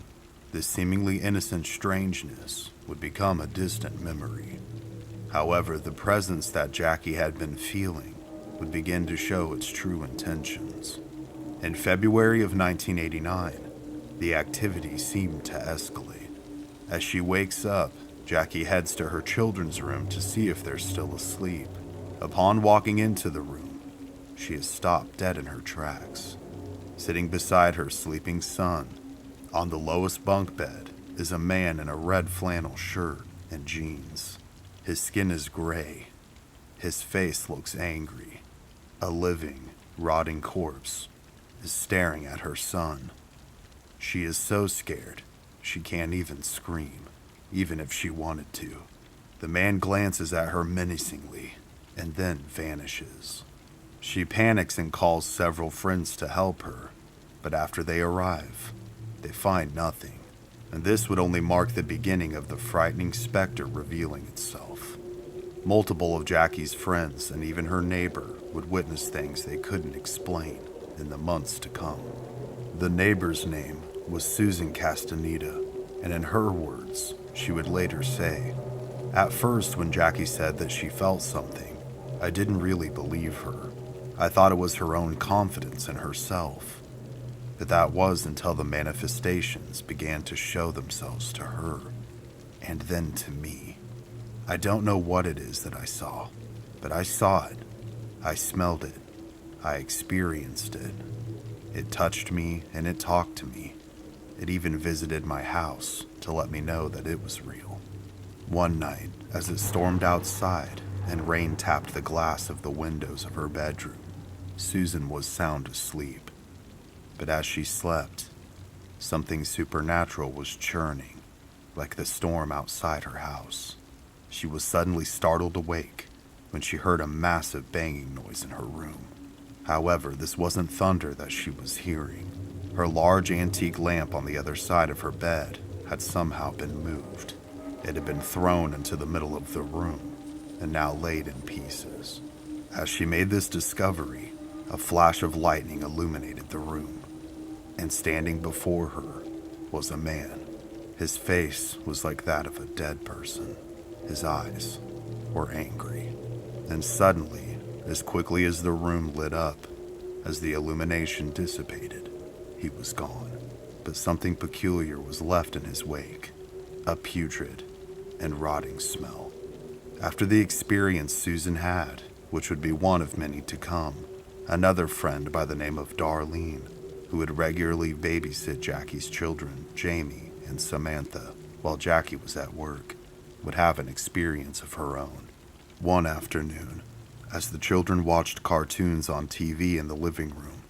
this seemingly innocent strangeness would become a distant memory. However, the presence that Jackie had been feeling would begin to show its true intentions. In February of 1989, the activity seemed to escalate. As she wakes up, Jackie heads to her children's room to see if they're still asleep. Upon walking into the room, she is stopped dead in her tracks. Sitting beside her sleeping son, on the lowest bunk bed, is a man in a red flannel shirt and jeans. His skin is gray. His face looks angry. A living, rotting corpse is staring at her son. She is so scared, she can't even scream, even if she wanted to. The man glances at her menacingly and then vanishes. She panics and calls several friends to help her, but after they arrive, they find nothing, and this would only mark the beginning of the frightening specter revealing itself. Multiple of Jackie's friends and even her neighbor would witness things they couldn't explain in the months to come. The neighbor's name was Susan Castaneda, and in her words, she would later say, "At first, when Jackie said that she felt something, I didn't really believe her. I thought it was her own confidence in herself. But that was until the manifestations began to show themselves to her, and then to me. I don't know what it is that I saw, but I saw it. I smelled it. I experienced it. It touched me and it talked to me. It even visited my house to let me know that it was real. One night, as it stormed outside and rain tapped the glass of the windows of her bedroom, Susan was sound asleep. But as she slept, something supernatural was churning, like the storm outside her house. She was suddenly startled awake when she heard a massive banging noise in her room. However, this wasn't thunder that she was hearing. Her large antique lamp on the other side of her bed had somehow been moved. It had been thrown into the middle of the room and now laid in pieces. As she made this discovery, a flash of lightning illuminated the room, and standing before her was a man. His face was like that of a dead person. His eyes were angry. And suddenly, as quickly as the room lit up, as the illumination dissipated, he was gone. But something peculiar was left in his wake, a putrid and rotting smell. After the experience Susan had, which would be one of many to come, another friend by the name of Darlene, who would regularly babysit Jackie's children, Jamie and Samantha, while Jackie was at work, would have an experience of her own. One afternoon, as the children watched cartoons on TV in the living room,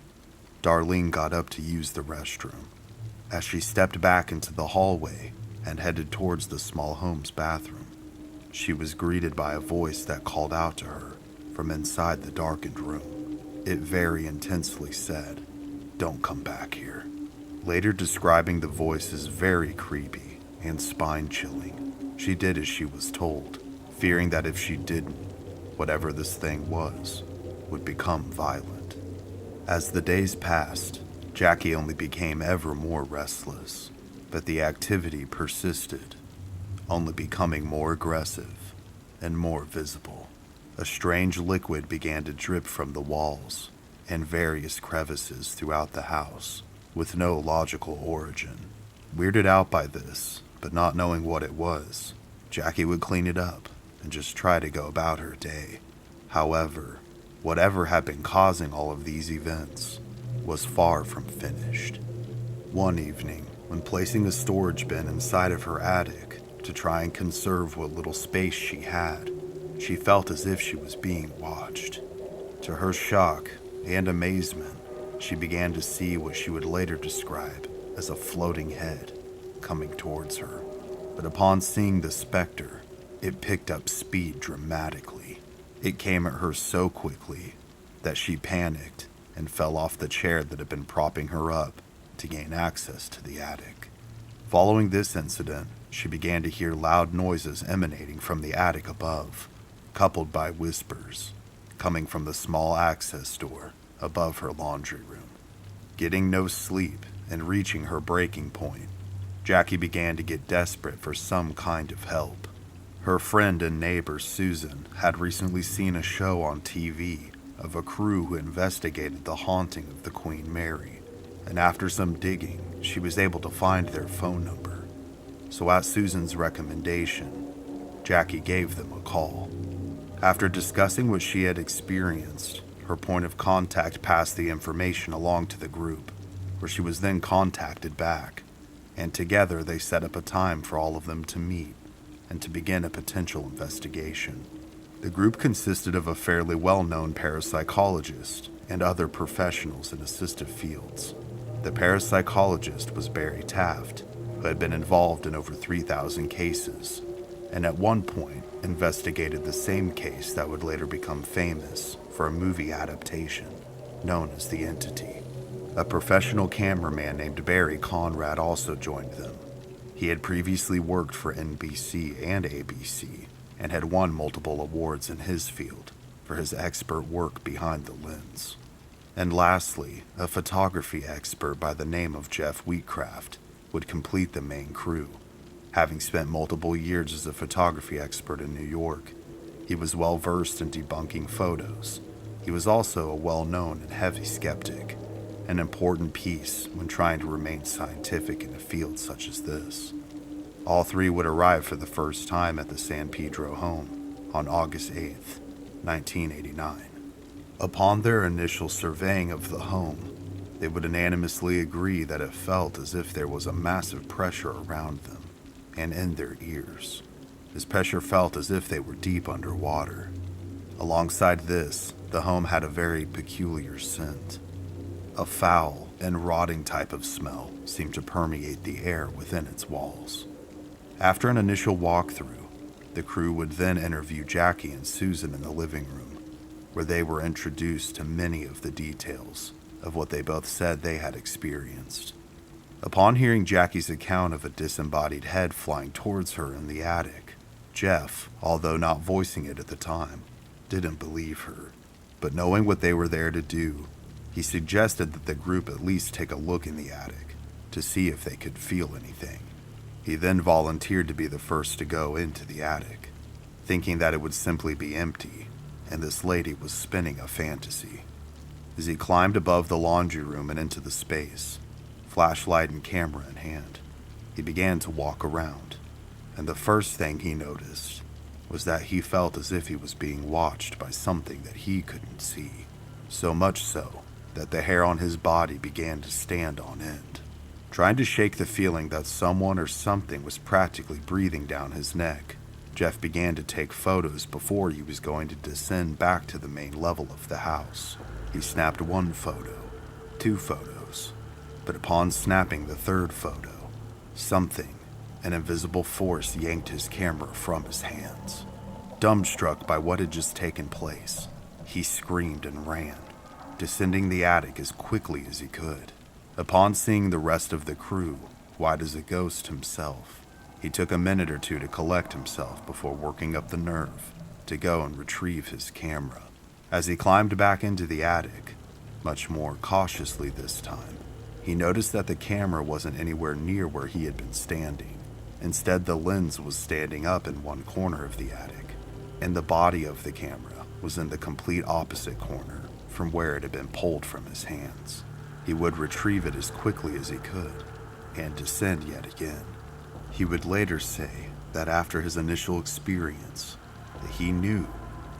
Darlene got up to use the restroom. As she stepped back into the hallway and headed towards the small home's bathroom, she was greeted by a voice that called out to her from inside the darkened room. It very intensely said, "Don't come back here." Later describing the voice as very creepy and spine-chilling, she did as she was told, fearing that if she didn't, whatever this thing was, would become violent. As the days passed, Jackie only became ever more restless, but the activity persisted, only becoming more aggressive and more visible. A strange liquid began to drip from the walls and various crevices throughout the house, with no logical origin. Weirded out by this, but not knowing what it was, Jackie would clean it up and just try to go about her day. However, whatever had been causing all of these events was far from finished. One evening, when placing a storage bin inside of her attic to try and conserve what little space she had, she felt as if she was being watched. To her shock and amazement, she began to see what she would later describe as a floating head coming towards her. But upon seeing the specter, it picked up speed dramatically. It came at her so quickly that she panicked and fell off the chair that had been propping her up to gain access to the attic. Following this incident, she began to hear loud noises emanating from the attic above, coupled by whispers coming from the small access door above her laundry room. Getting no sleep and reaching her breaking point, Jackie began to get desperate for some kind of help. Her friend and neighbor Susan had recently seen a show on TV of a crew who investigated the haunting of the Queen Mary, and after some digging, she was able to find their phone number. So at Susan's recommendation, Jackie gave them a call. After discussing what she had experienced, her point of contact passed the information along to the group, where she was then contacted back, and together they set up a time for all of them to meet and to begin a potential investigation. The group consisted of a fairly well-known parapsychologist and other professionals in assistive fields. The parapsychologist was Barry Taft, who had been involved in over 3,000 cases, and at one point investigated the same case that would later become famous for a movie adaptation known as The Entity. A professional cameraman named Barry Conrad also joined them. He had previously worked for NBC and ABC and had won multiple awards in his field for his expert work behind the lens. And lastly, a photography expert by the name of Jeff Wheatcraft would complete the main crew. Having spent multiple years as a photography expert in New York, he was well versed in debunking photos. He was also a well-known and heavy skeptic, an important piece when trying to remain scientific in a field such as this. All three would arrive for the first time at the San Pedro home on August 8th, 1989. Upon their initial surveying of the home, they would unanimously agree that it felt as if there was a massive pressure around them and in their ears. This pressure felt as if they were deep underwater. Alongside this, the home had a very peculiar scent. A foul and rotting type of smell seemed to permeate the air within its walls. After an initial walkthrough, the crew would then interview Jackie and Susan in the living room, where they were introduced to many of the details of what they both said they had experienced. Upon hearing Jackie's account of a disembodied head flying towards her in the attic, Jeff, although not voicing it at the time, didn't believe her. But knowing what they were there to do, he suggested that the group at least take a look in the attic to see if they could feel anything. He then volunteered to be the first to go into the attic, thinking that it would simply be empty and this lady was spinning a fantasy. As he climbed above the laundry room and into the space, flashlight and camera in hand, he began to walk around, and the first thing he noticed was that he felt as if he was being watched by something that he couldn't see, so much so that the hair on his body began to stand on end. Trying to shake the feeling that someone or something was practically breathing down his neck, Jeff began to take photos before he was going to descend back to the main level of the house. He snapped one photo, 2 photos, but upon snapping the 3rd photo, something, an invisible force, yanked his camera from his hands. Dumbstruck by what had just taken place, he screamed and ran, descending the attic as quickly as he could. Upon seeing the rest of the crew, white as a ghost himself, he took a minute or two to collect himself before working up the nerve to go and retrieve his camera. As he climbed back into the attic, much more cautiously this time, he noticed that the camera wasn't anywhere near where he had been standing. Instead, the lens was standing up in one corner of the attic, and the body of the camera was in the complete opposite corner from where it had been pulled from his hands. He would retrieve it as quickly as he could and descend yet again. He would later say that after his initial experience, that he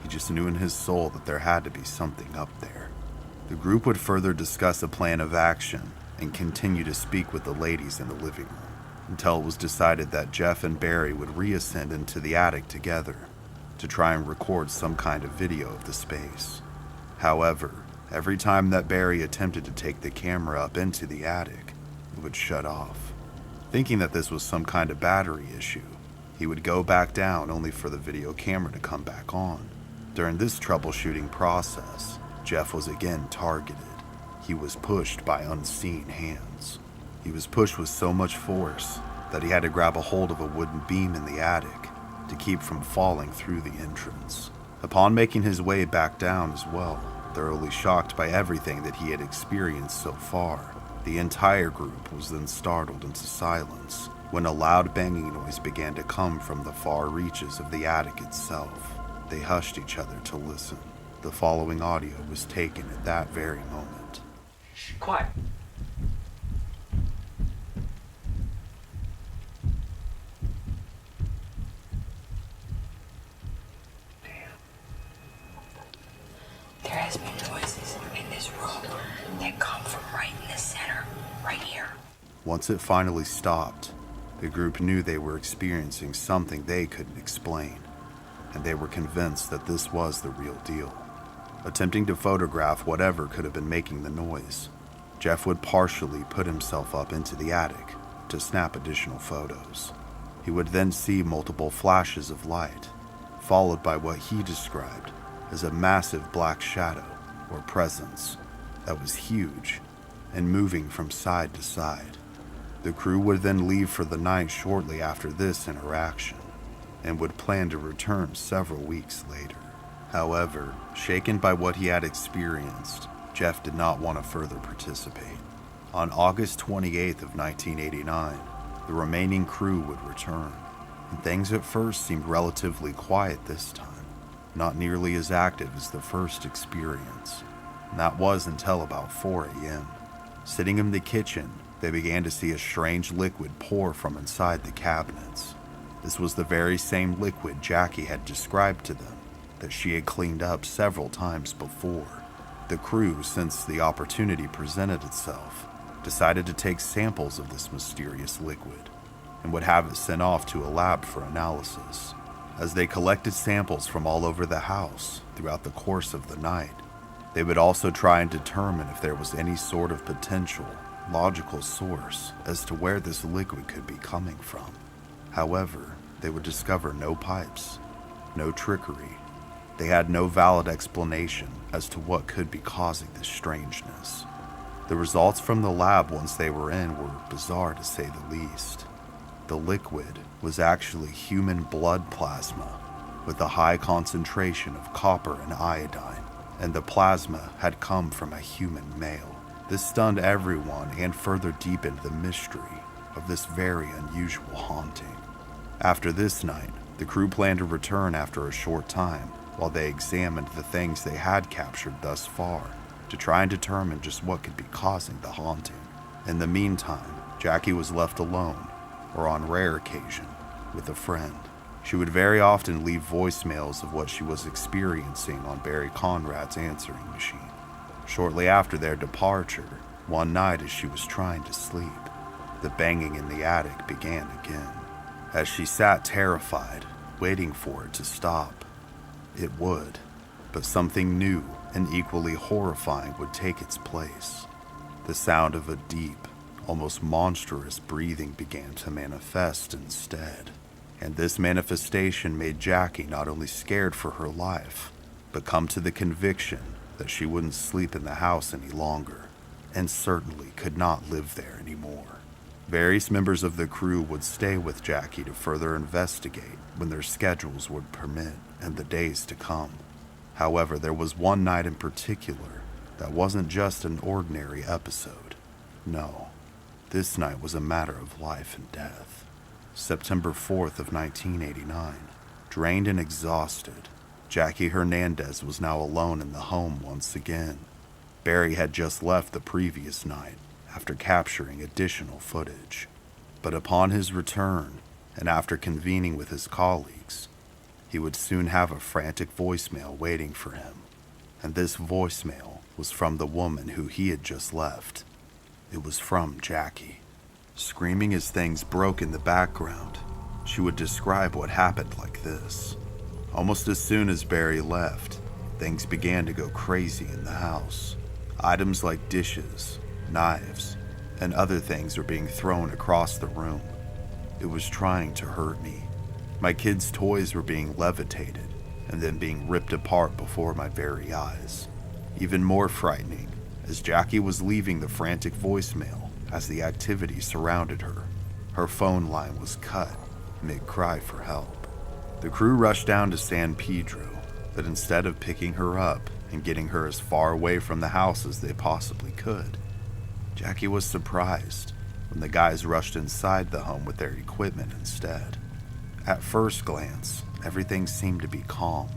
just knew in his soul that there had to be something up there. The group would further discuss a plan of action and continue to speak with the ladies in the living room until it was decided that Jeff and Barry would reascend into the attic together to try and record some kind of video of the space. However, every time that Barry attempted to take the camera up into the attic, it would shut off. Thinking that this was some kind of battery issue, he would go back down only for the video camera to come back on. During this troubleshooting process, Jeff was again targeted. He was pushed by unseen hands. He was pushed with so much force that he had to grab a hold of a wooden beam in the attic to keep from falling through the entrance. Upon making his way back down as well, thoroughly shocked by everything that he had experienced so far, the entire group was then startled into silence when a loud banging noise began to come from the far reaches of the attic itself. They hushed each other to listen. The following audio was taken at that very moment. Shh, quiet. There has been noises in this room that come from right in the center, right here. Once it finally stopped, the group knew they were experiencing something they couldn't explain, and they were convinced that this was the real deal. Attempting to photograph whatever could have been making the noise, Jeff would partially put himself up into the attic to snap additional photos. He would then see multiple flashes of light, followed by what he described as a massive black shadow or presence that was huge and moving from side to side. The crew would then leave for the night shortly after this interaction and would plan to return several weeks later. However, shaken by what he had experienced, Jeff did not want to further participate. On August 28th of 1989, the remaining crew would return, and things at first seemed relatively quiet this time, not nearly as active as the first experience. And that was until about 4 a.m. Sitting in the kitchen, they began to see a strange liquid pour from inside the cabinets. This was the very same liquid Jackie had described to them that she had cleaned up several times before. The crew, since the opportunity presented itself, decided to take samples of this mysterious liquid and would have it sent off to a lab for analysis. As they collected samples from all over the house throughout the course of the night, they would also try and determine if there was any sort of potential, logical source as to where this liquid could be coming from. However, they would discover no pipes, no trickery. They had no valid explanation as to what could be causing this strangeness. The results from the lab once they were in were bizarre to say the least. The liquid was actually human blood plasma with a high concentration of copper and iodine, and the plasma had come from a human male. This stunned everyone and further deepened the mystery of this very unusual haunting. After this night, the crew planned to return after a short time while they examined the things they had captured thus far to try and determine just what could be causing the haunting. In the meantime, Jackie was left alone, or on rare occasion, with a friend. She would very often leave voicemails of what she was experiencing on Barry Conrad's answering machine. Shortly after their departure, one night as she was trying to sleep, the banging in the attic began again. As she sat terrified, waiting for it to stop, it would, but something new and equally horrifying would take its place. The sound of a deep, almost monstrous breathing began to manifest instead, and this manifestation made Jackie not only scared for her life, but come to the conviction that she wouldn't sleep in the house any longer, and certainly could not live there anymore. Various members of the crew would stay with Jackie to further investigate when their schedules would permit and the days to come. However, there was one night in particular that wasn't just an ordinary episode. No, this night was a matter of life and death. September 4th of 1989, drained and exhausted, Jackie Hernandez was now alone in the home once again. Barry had just left the previous night after capturing additional footage. But upon his return, and after convening with his colleagues, he would soon have a frantic voicemail waiting for him. And this voicemail was from the woman who he had just left. It was from Jackie. Screaming as things broke in the background, she would describe what happened like this. Almost as soon as Barry left, things began to go crazy in the house. Items like dishes, knives, and other things were being thrown across the room. It was trying to hurt me. My kids' toys were being levitated and then being ripped apart before my very eyes. Even more frightening, as Jackie was leaving the frantic voicemail as the activity surrounded her, her phone line was cut mid-cry for help. The crew rushed down to San Pedro, but instead of picking her up and getting her as far away from the house as they possibly could, Jackie was surprised when the guys rushed inside the home with their equipment instead. At first glance, everything seemed to be calm,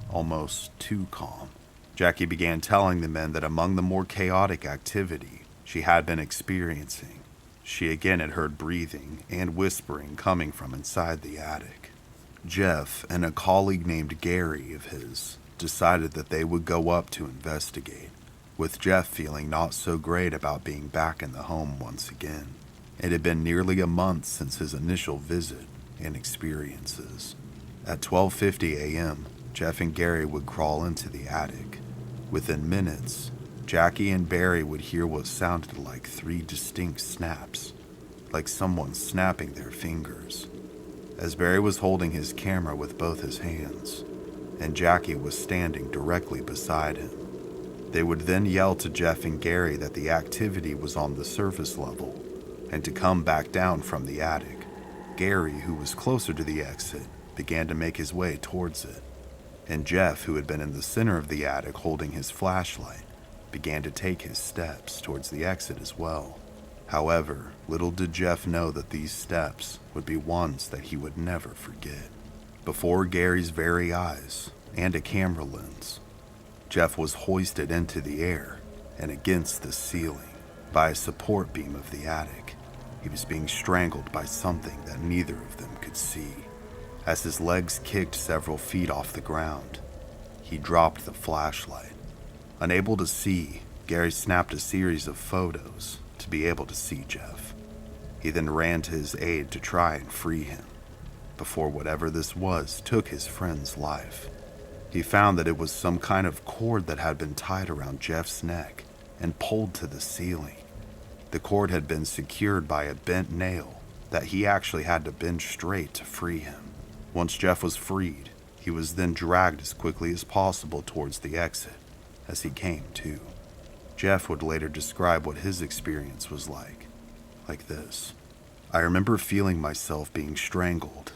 almost too calm. Jackie began telling the men that among the more chaotic activity she had been experiencing, she again had heard breathing and whispering coming from inside the attic. Jeff and a colleague named Gary of his decided that they would go up to investigate, with Jeff feeling not so great about being back in the home once again. It had been nearly a month since his initial visit and experiences. At 12:50 a.m., Jeff and Gary would crawl into the attic. Within minutes, Jackie and Barry would hear what sounded like 3 distinct snaps, like someone snapping their fingers. As Barry was holding his camera with both his hands, and Jackie was standing directly beside him. They would then yell to Jeff and Gary that the activity was on the surface level, and to come back down from the attic. Gary, who was closer to the exit, began to make his way towards it, and Jeff, who had been in the center of the attic holding his flashlight, began to take his steps towards the exit as well. However, little did Jeff know that these steps would be ones that he would never forget. Before Gary's very eyes and a camera lens, Jeff was hoisted into the air and against the ceiling by a support beam of the attic. He was being strangled by something that neither of them could see. As his legs kicked several feet off the ground, he dropped the flashlight. Unable to see, Gary snapped a series of photos to be able to see Jeff. He then ran to his aid to try and free him, before whatever this was took his friend's life. He found that it was some kind of cord that had been tied around Jeff's neck and pulled to the ceiling. The cord had been secured by a bent nail that he actually had to bend straight to free him. Once Jeff was freed, he was then dragged as quickly as possible towards the exit as he came to. Jeff would later describe what his experience was like this. I remember feeling myself being strangled,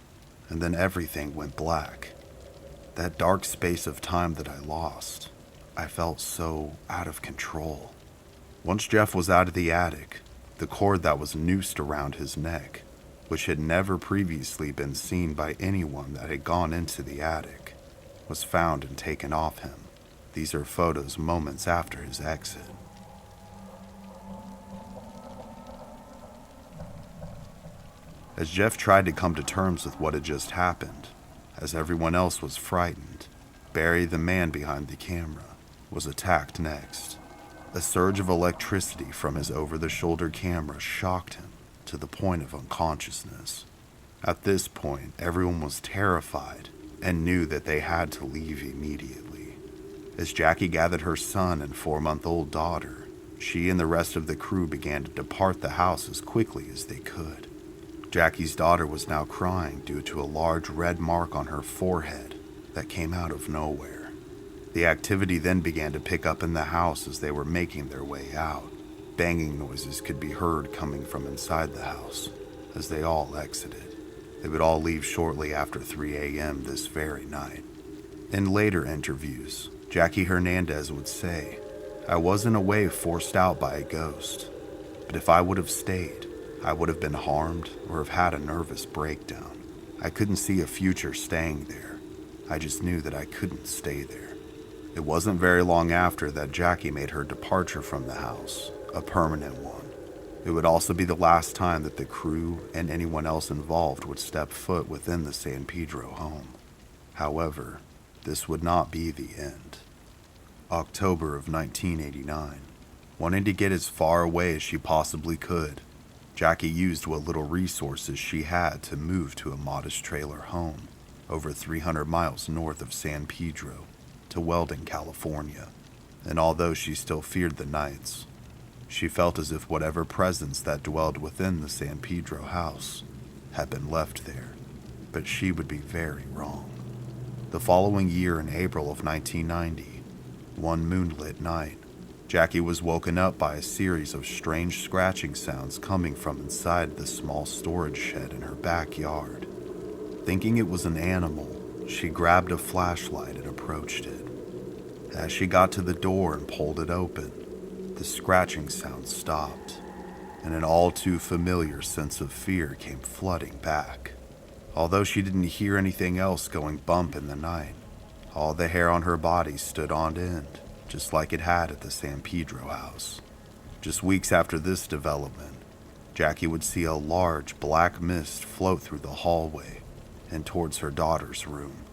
and then everything went black. That dark space of time that I lost, I felt so out of control. Once Jeff was out of the attic, the cord that was noosed around his neck, which had never previously been seen by anyone that had gone into the attic, was found and taken off him. These are photos moments after his exit. As Jeff tried to come to terms with what had just happened, as everyone else was frightened, Barry, the man behind the camera, was attacked next. A surge of electricity from his over-the-shoulder camera shocked him to the point of unconsciousness. At this point, everyone was terrified and knew that they had to leave immediately. As Jackie gathered her son and 4-month-old daughter, she and the rest of the crew began to depart the house as quickly as they could. Jackie's daughter was now crying due to a large red mark on her forehead that came out of nowhere. The activity then began to pick up in the house as they were making their way out. Banging noises could be heard coming from inside the house as they all exited. They would all leave shortly after 3 a.m. this very night. In later interviews, Jackie Hernandez would say, "I wasn't away forced out by a ghost, but if I would have stayed, I would have been harmed or have had a nervous breakdown. I couldn't see a future staying there. I just knew that I couldn't stay there." It wasn't very long after that Jackie made her departure from the house, a permanent one. It would also be the last time that the crew and anyone else involved would step foot within the San Pedro home. However, this would not be the end. October of 1989. Wanting to get as far away as she possibly could, Jackie used what little resources she had to move to a modest trailer home over 300 miles north of San Pedro to Weldon, California. And although she still feared the nights, she felt as if whatever presence that dwelled within the San Pedro house had been left there. But she would be very wrong. The following year, in April of 1990, one moonlit night, Jackie was woken up by a series of strange scratching sounds coming from inside the small storage shed in her backyard. Thinking it was an animal, she grabbed a flashlight and approached it. As she got to the door and pulled it open, the scratching sound stopped, and an all too familiar sense of fear came flooding back. Although she didn't hear anything else going bump in the night, all the hair on her body stood on end, just like it had at the San Pedro house. Just weeks after this development, Jackie would see a large black mist float through the hallway and towards her daughter's room.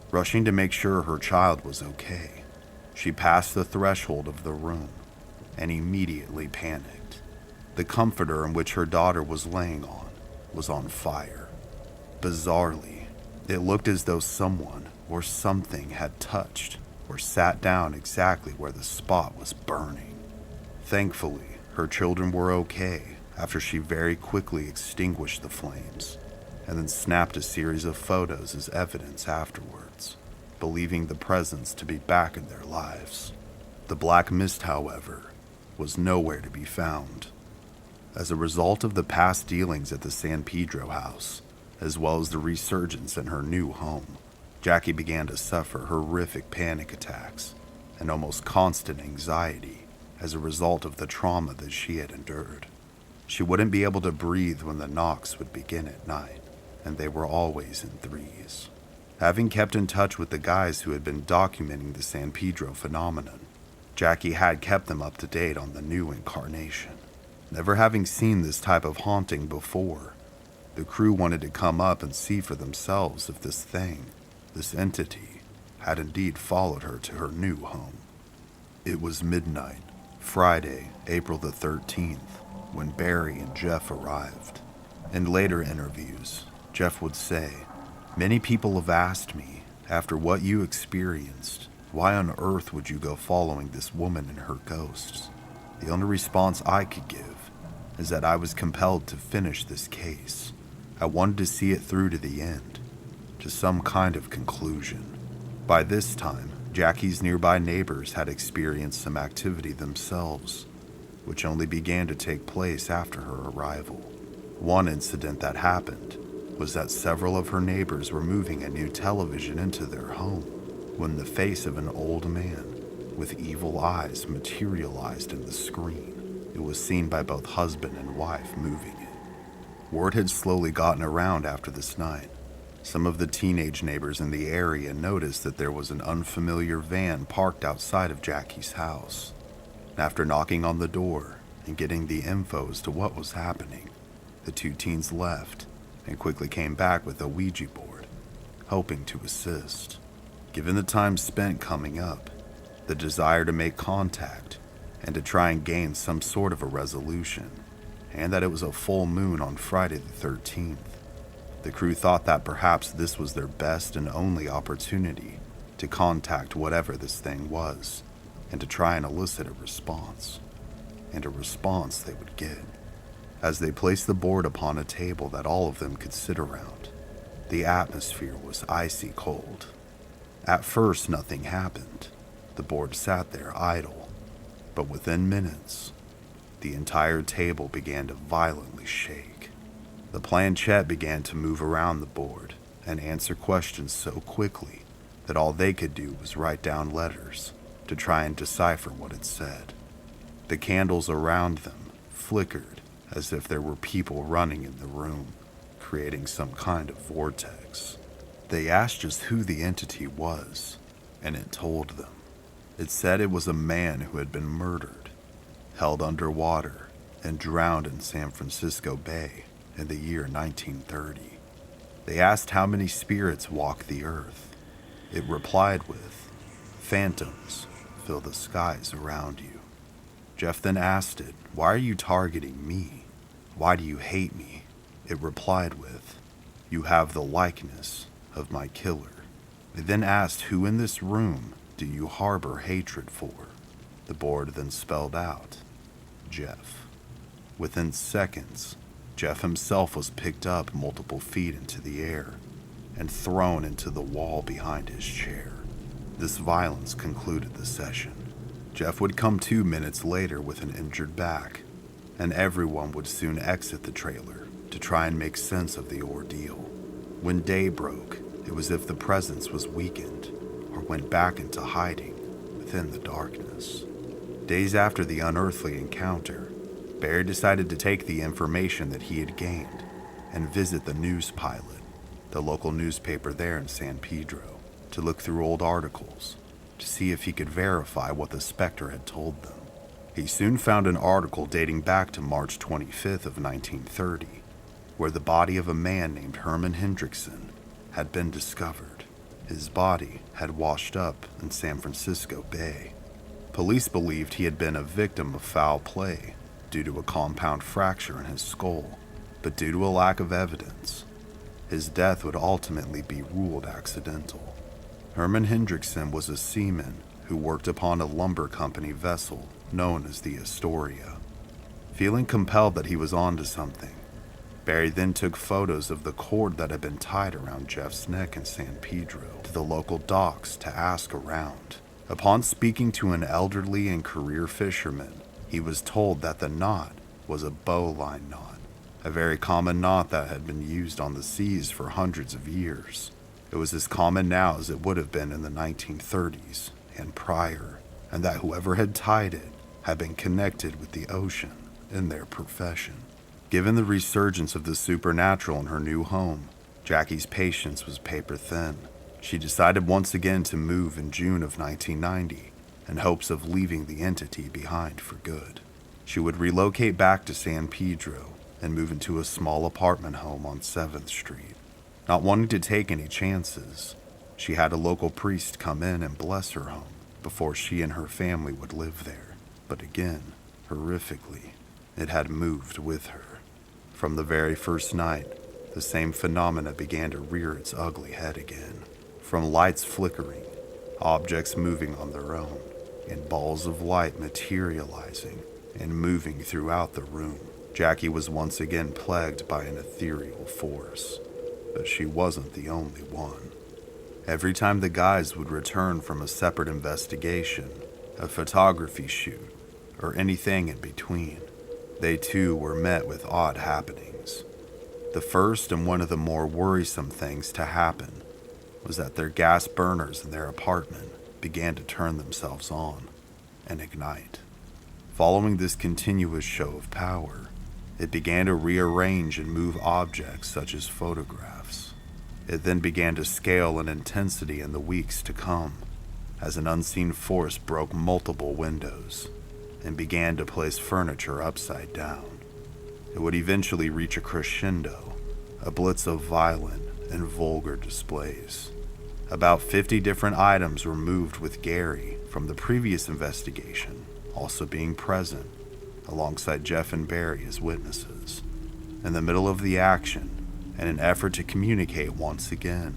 Rushing to make sure her child was okay, she passed the threshold of the room and immediately panicked. The comforter in which her daughter was laying on was on fire. Bizarrely, it looked as though someone or something had touched or sat down exactly where the spot was burning. Thankfully, her children were okay after she very quickly extinguished the flames and then snapped a series of photos as evidence afterwards, believing the presence to be back in their lives. The black mist, however, was nowhere to be found. As a result of the past dealings at the San Pedro house, as well as the resurgence in her new home, Jackie began to suffer horrific panic attacks and almost constant anxiety as a result of the trauma that she had endured. She wouldn't be able to breathe when the knocks would begin at night, and they were always in threes. Having kept in touch with the guys who had been documenting the San Pedro phenomenon, Jackie had kept them up to date on the new incarnation. Never having seen this type of haunting before, the crew wanted to come up and see for themselves if this thing, this entity, had indeed followed her to her new home. It was midnight, Friday, April the 13th, when Barry and Jeff arrived. In later interviews, Jeff would say, "Many people have asked me, after what you experienced, why on earth would you go following this woman and her ghosts? The only response I could give is that I was compelled to finish this case. I wanted to see it through to the end, to some kind of conclusion." By this time, Jackie's nearby neighbors had experienced some activity themselves, which only began to take place after her arrival. One incident that happened was that several of her neighbors were moving a new television into their home when the face of an old man with evil eyes materialized in the screen. It was seen by both husband and wife moving it. Word had slowly gotten around after this night. Some of the teenage neighbors in the area noticed that there was an unfamiliar van parked outside of Jackie's house. After knocking on the door and getting the info as to what was happening, the two teens left and quickly came back with a Ouija board, hoping to assist. Given the time spent coming up, the desire to make contact and to try and gain some sort of a resolution, and that it was a full moon on Friday the 13th, the crew thought that perhaps this was their best and only opportunity to contact whatever this thing was and to try and elicit a response. And a response they would get. As they placed the board upon a table that all of them could sit around, the atmosphere was icy cold. At first, nothing happened. The board sat there idle, but within minutes, the entire table began to violently shake. The planchette began to move around the board and answer questions so quickly that all they could do was write down letters to try and decipher what it said. The candles around them flickered as if there were people running in the room, creating some kind of vortex. They asked just who the entity was, and it told them. It said it was a man who had been murdered, held underwater, and drowned in San Francisco Bay in the year 1930. They asked how many spirits walk the earth. It replied with, "Phantoms fill the skies around you." Jeff then asked it, "Why are you targeting me? Why do you hate me?" It replied with, "You have the likeness of my killer." They then asked, "Who in this room do you harbor hatred for?" The board then spelled out, "Jeff." Within seconds, Jeff himself was picked up multiple feet into the air and thrown into the wall behind his chair. This violence concluded the session. Jeff would come 2 minutes later with an injured back, and everyone would soon exit the trailer to try and make sense of the ordeal. When day broke, it was as if the presence was weakened or went back into hiding within the darkness. Days after the unearthly encounter, Barry decided to take the information that he had gained and visit the News Pilot, the local newspaper there in San Pedro, to look through old articles to see if he could verify what the specter had told them. He soon found an article dating back to March 25th of 1930, where the body of a man named Herman Hendrickson had been discovered. His body had washed up in San Francisco Bay. Police believed he had been a victim of foul play due to a compound fracture in his skull, but due to a lack of evidence, his death would ultimately be ruled accidental. Herman Hendrickson was a seaman who worked upon a lumber company vessel known as the Astoria. Feeling compelled that he was onto something, Barry then took photos of the cord that had been tied around Jeff's neck in San Pedro to the local docks to ask around. Upon speaking to an elderly and career fisherman, he was told that the knot was a bowline knot, a very common knot that had been used on the seas for hundreds of years. It was as common now as it would have been in the 1930s and prior, and that whoever had tied it had been connected with the ocean in their profession. Given the resurgence of the supernatural in her new home, Jackie's patience was paper thin. She decided once again to move in June of 1990 in hopes of leaving the entity behind for good. She would relocate back to San Pedro and move into a small apartment home on 7th Street. Not wanting to take any chances, she had a local priest come in and bless her home before she and her family would live there. But again, horrifically, it had moved with her. From the very first night, the same phenomena began to rear its ugly head again. From lights flickering, objects moving on their own, and balls of light materializing and moving throughout the room, Jackie was once again plagued by an ethereal force. But she wasn't the only one. Every time the guys would return from a separate investigation, a photography shoot, or anything in between, they too were met with odd happenings. The first and one of the more worrisome things to happen was that their gas burners in their apartment began to turn themselves on and ignite. Following this continuous show of power, it began to rearrange and move objects such as photographs. It then began to scale in intensity in the weeks to come, as an unseen force broke multiple windows and began to place furniture upside down. It would eventually reach a crescendo, a blitz of violent and vulgar displays. About 50 different items were moved with Gary from the previous investigation also being present, alongside Jeff and Barry as witnesses. In the middle of the action, in an effort to communicate once again,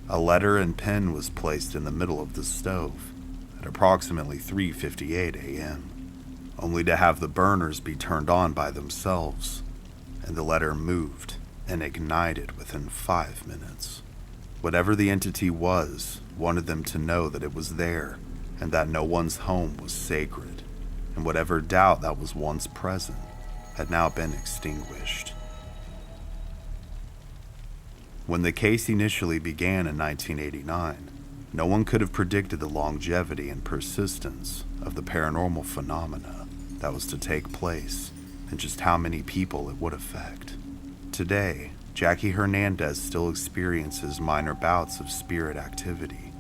a letter and pen was placed in the middle of the stove at approximately 3:58 a.m., only to have the burners be turned on by themselves, and the letter moved and ignited within 5 minutes. Whatever the entity was, wanted them to know that it was there and that no one's home was sacred, and whatever doubt that was once present had now been extinguished. When the case initially began in 1989, no one could have predicted the longevity and persistence of the paranormal phenomena that was to take place and just how many people it would affect. Today, Jackie Hernandez still experiences minor bouts of spirit activity,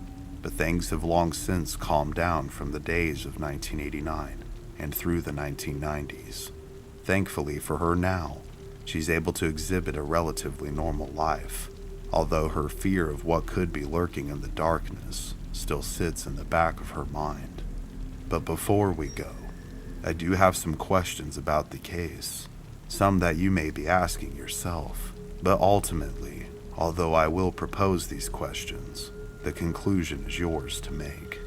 but things have long since calmed down from the days of 1989 and through the 1990s. Thankfully for her now, she's able to exhibit a relatively normal life, although her fear of what could be lurking in the darkness still sits in the back of her mind. But before we go, I do have some questions about the case, some that you may be asking yourself. But ultimately, although I will propose these questions, the conclusion is yours to make.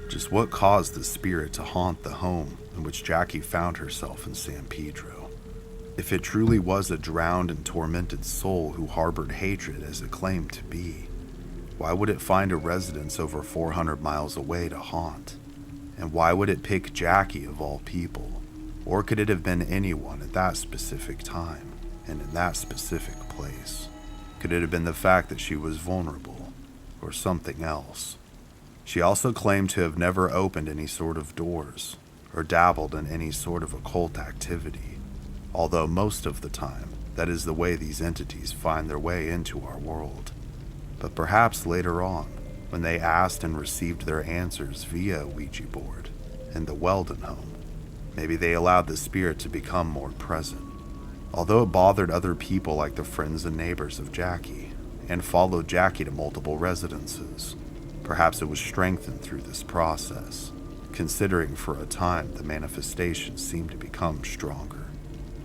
Just what caused the spirit to haunt the home in which Jackie found herself in San Pedro? If it truly was a drowned and tormented soul who harbored hatred as it claimed to be, why would it find a residence over 400 miles away to haunt? And why would it pick Jackie of all people? Or could it have been anyone at that specific time and in that specific place? Could it have been the fact that she was vulnerable, or something else? She also claimed to have never opened any sort of doors, or dabbled in any sort of occult activity, although most of the time, that is the way these entities find their way into our world. But perhaps later on, when they asked and received their answers via a Ouija board in the Weldon home, maybe they allowed the spirit to become more present. Although it bothered other people like the friends and neighbors of Jackie, and followed Jackie to multiple residences, perhaps it was strengthened through this process, considering for a time the manifestations seemed to become stronger.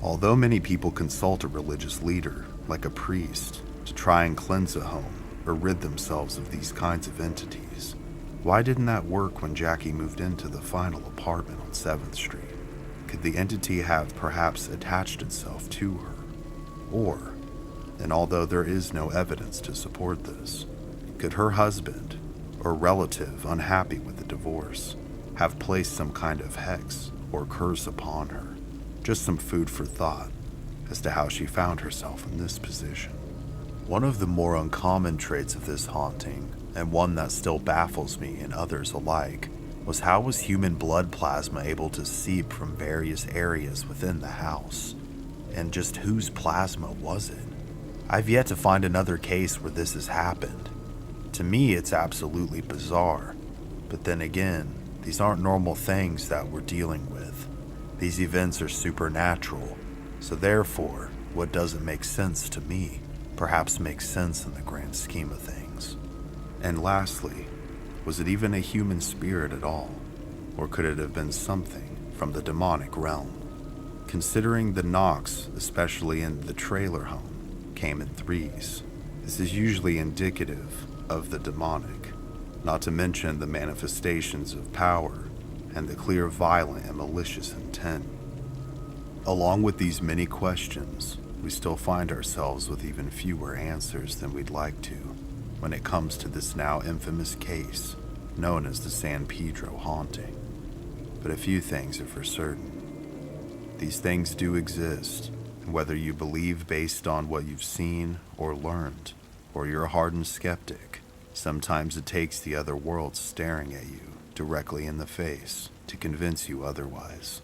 Although many people consult a religious leader, like a priest, to try and cleanse a home or rid themselves of these kinds of entities, why didn't that work when Jackie moved into the final apartment on 7th Street? could the entity have perhaps attached itself to her? Or, and although there is no evidence to support this, could her husband or relative unhappy with the divorce have placed some kind of hex or curse upon her? Just some food for thought as to how she found herself in this position. One of the more uncommon traits of this haunting, and one that still baffles me and others alike, was how was human blood plasma able to seep from various areas within the house? And just whose plasma was it? I've yet to find another case where this has happened. To me, it's absolutely bizarre. But then again, these aren't normal things that we're dealing with. These events are supernatural, so therefore, what doesn't make sense to me perhaps makes sense in the grand scheme of things. And lastly, was it even a human spirit at all? Or could it have been something from the demonic realm? Considering the knocks, especially in the trailer home, came in threes, this is usually indicative of the demonic, not to mention the manifestations of power and the clear violent and malicious intent. Along with these many questions, we still find ourselves with even fewer answers than we'd like to when it comes to this now infamous case known as the San Pedro haunting. But a few things are for certain. These things do exist, and whether you believe based on what you've seen or learned, or you're a hardened skeptic, sometimes it takes the other world staring at you directly in the face to convince you otherwise.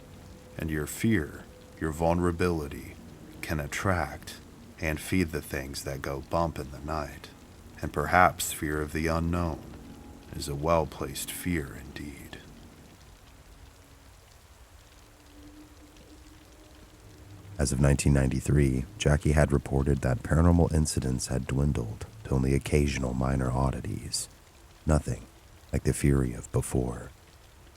And your fear, your vulnerability, can attract and feed the things that go bump in the night. And perhaps fear of the unknown is a well-placed fear indeed. As of 1993, Jackie had reported that paranormal incidents had dwindled to only occasional minor oddities. Nothing like the fury of before,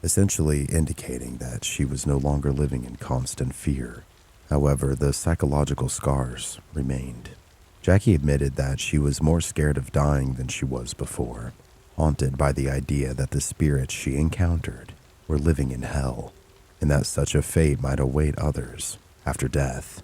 essentially indicating that she was no longer living in constant fear. However, the psychological scars remained. Jackie admitted that she was more scared of dying than she was before, haunted by the idea that the spirits she encountered were living in hell, and that such a fate might await others after death.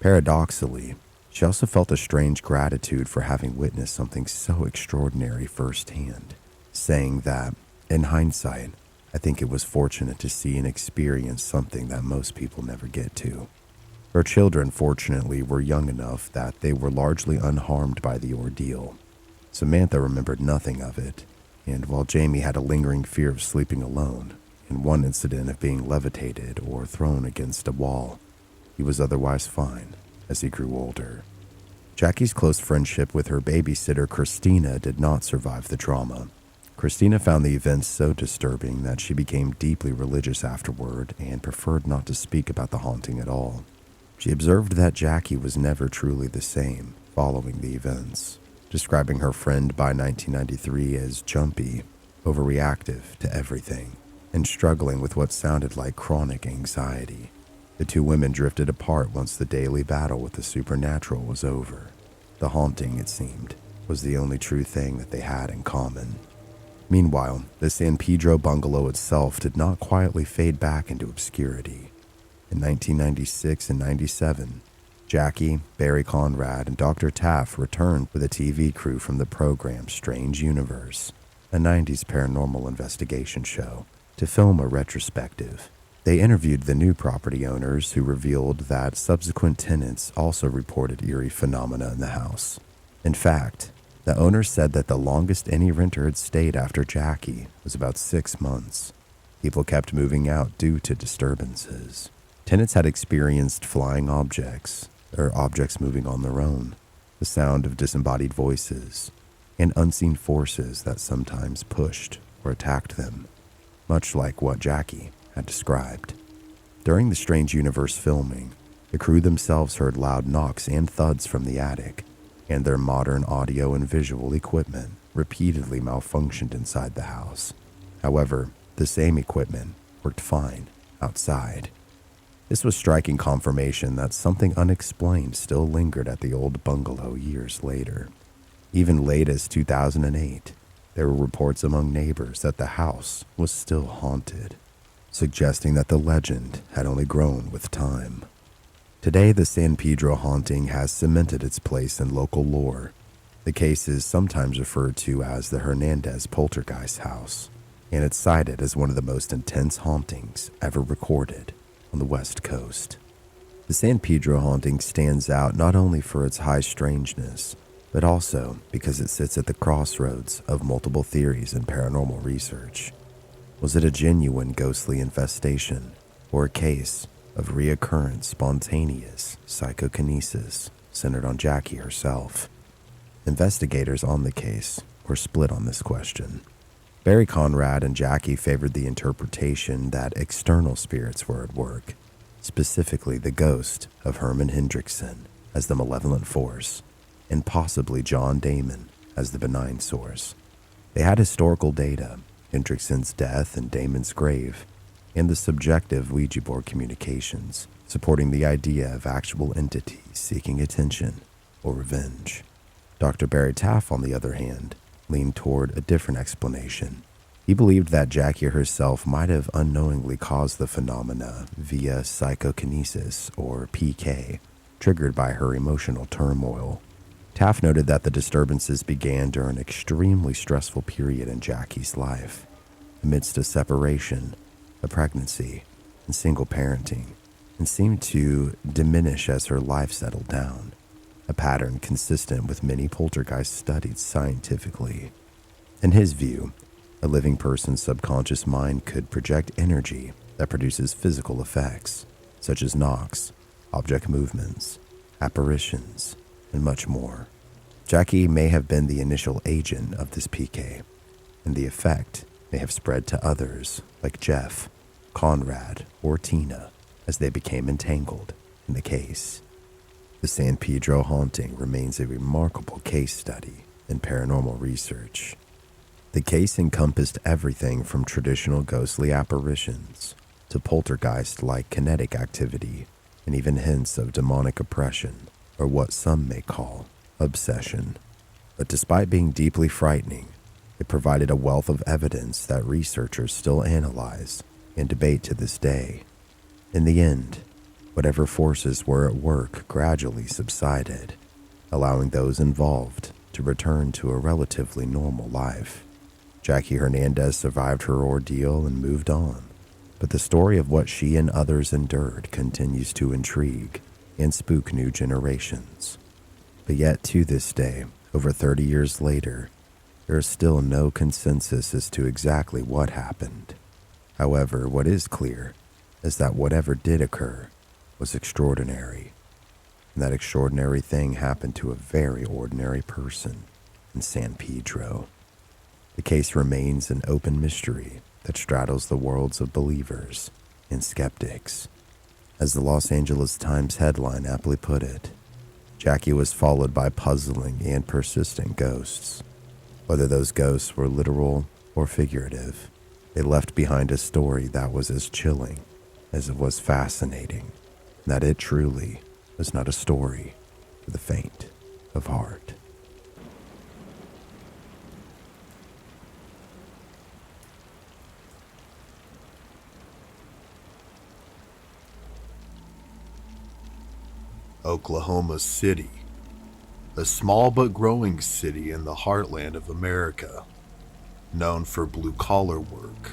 Paradoxically, she also felt a strange gratitude for having witnessed something so extraordinary firsthand, saying that, in hindsight, I think it was fortunate to see and experience something that most people never get to. Her children, fortunately, were young enough that they were largely unharmed by the ordeal. Samantha remembered nothing of it, and while Jamie had a lingering fear of sleeping alone, and one incident of being levitated or thrown against a wall, he was otherwise fine as he grew older. Jackie's close friendship with her babysitter Christina did not survive the trauma. Christina found the events so disturbing that she became deeply religious afterward and preferred not to speak about the haunting at all. She observed that Jackie was never truly the same following the events, describing her friend by 1993 as jumpy, overreactive to everything, and struggling with what sounded like chronic anxiety. The two women drifted apart once the daily battle with the supernatural was over. The haunting, it seemed, was the only true thing that they had in common. Meanwhile, the San Pedro bungalow itself did not quietly fade back into obscurity. In 1996 and 97, Jackie, Barry Conrad, and Dr. Taff returned with a TV crew from the program Strange Universe, a 90s paranormal investigation show, to film a retrospective. They interviewed the new property owners, who revealed that subsequent tenants also reported eerie phenomena in the house. In fact, the owners said that the longest any renter had stayed after Jackie was about 6 months. People kept moving out due to disturbances. Tenants had experienced flying objects, or objects moving on their own, the sound of disembodied voices, and unseen forces that sometimes pushed or attacked them, much like what Jackie had described. During the Strange Universe filming, the crew themselves heard loud knocks and thuds from the attic, and their modern audio and visual equipment repeatedly malfunctioned inside the house. However, the same equipment worked fine outside. This was striking confirmation that something unexplained still lingered at the old bungalow years later. Even late as 2008, there were reports among neighbors that the house was still haunted. suggesting that the legend had only grown with time. Today, the San Pedro haunting has cemented its place in local lore. The case is sometimes referred to as the Hernandez poltergeist house, and it's cited as one of the most intense hauntings ever recorded on the West Coast. The San Pedro haunting stands out not only for its high strangeness, but also because it sits at the crossroads of multiple theories in paranormal research. Was it a genuine ghostly infestation, or a case of reoccurrent spontaneous psychokinesis centered on Jackie herself? Investigators on the case were split on this question. Barry Conrad and Jackie favored the interpretation that external spirits were at work, specifically the ghost of Herman Hendrickson as the malevolent force, and possibly John Damon as the benign source. They had historical data, Hendrickson's death and Damon's grave, and the subjective Ouija board communications, supporting the idea of actual entities seeking attention or revenge. Dr. Barry Taff, on the other hand, leaned toward a different explanation. He believed that Jackie herself might have unknowingly caused the phenomena via psychokinesis, or PK, triggered by her emotional turmoil. Taff noted that the disturbances began during an extremely stressful period in Jackie's life, amidst a separation, a pregnancy, and single parenting, and seemed to diminish as her life settled down, a pattern consistent with many poltergeists studied scientifically. In his view, a living person's subconscious mind could project energy that produces physical effects, such as knocks, object movements, apparitions, and much more. Jackie may have been the initial agent of this PK, and the effect may have spread to others like Jeff, Conrad, or Tina as they became entangled in the case. The San Pedro haunting remains a remarkable case study in paranormal research. The case encompassed everything from traditional ghostly apparitions to poltergeist-like kinetic activity, and even hints of demonic oppression, or what some may call obsession. But despite being deeply frightening, it provided a wealth of evidence that researchers still analyze and debate to this day. In the end, whatever forces were at work gradually subsided, allowing those involved to return to a relatively normal life. Jackie Hernandez survived her ordeal and moved on, but the story of what she and others endured continues to intrigue and spook new generations. But yet to this day, over 30 years later, there is still no consensus as to exactly what happened. However, what is clear is that whatever did occur was extraordinary, and that extraordinary thing happened to a very ordinary person in San Pedro. The case remains an open mystery that straddles the worlds of believers and skeptics. As the Los Angeles Times headline aptly put it, Jackie was followed by puzzling and persistent ghosts. Whether those ghosts were literal or figurative, they left behind a story that was as chilling as it was fascinating, and that it truly was not a story for the faint of heart. Oklahoma City, a small but growing city in the heartland of America, known for blue-collar work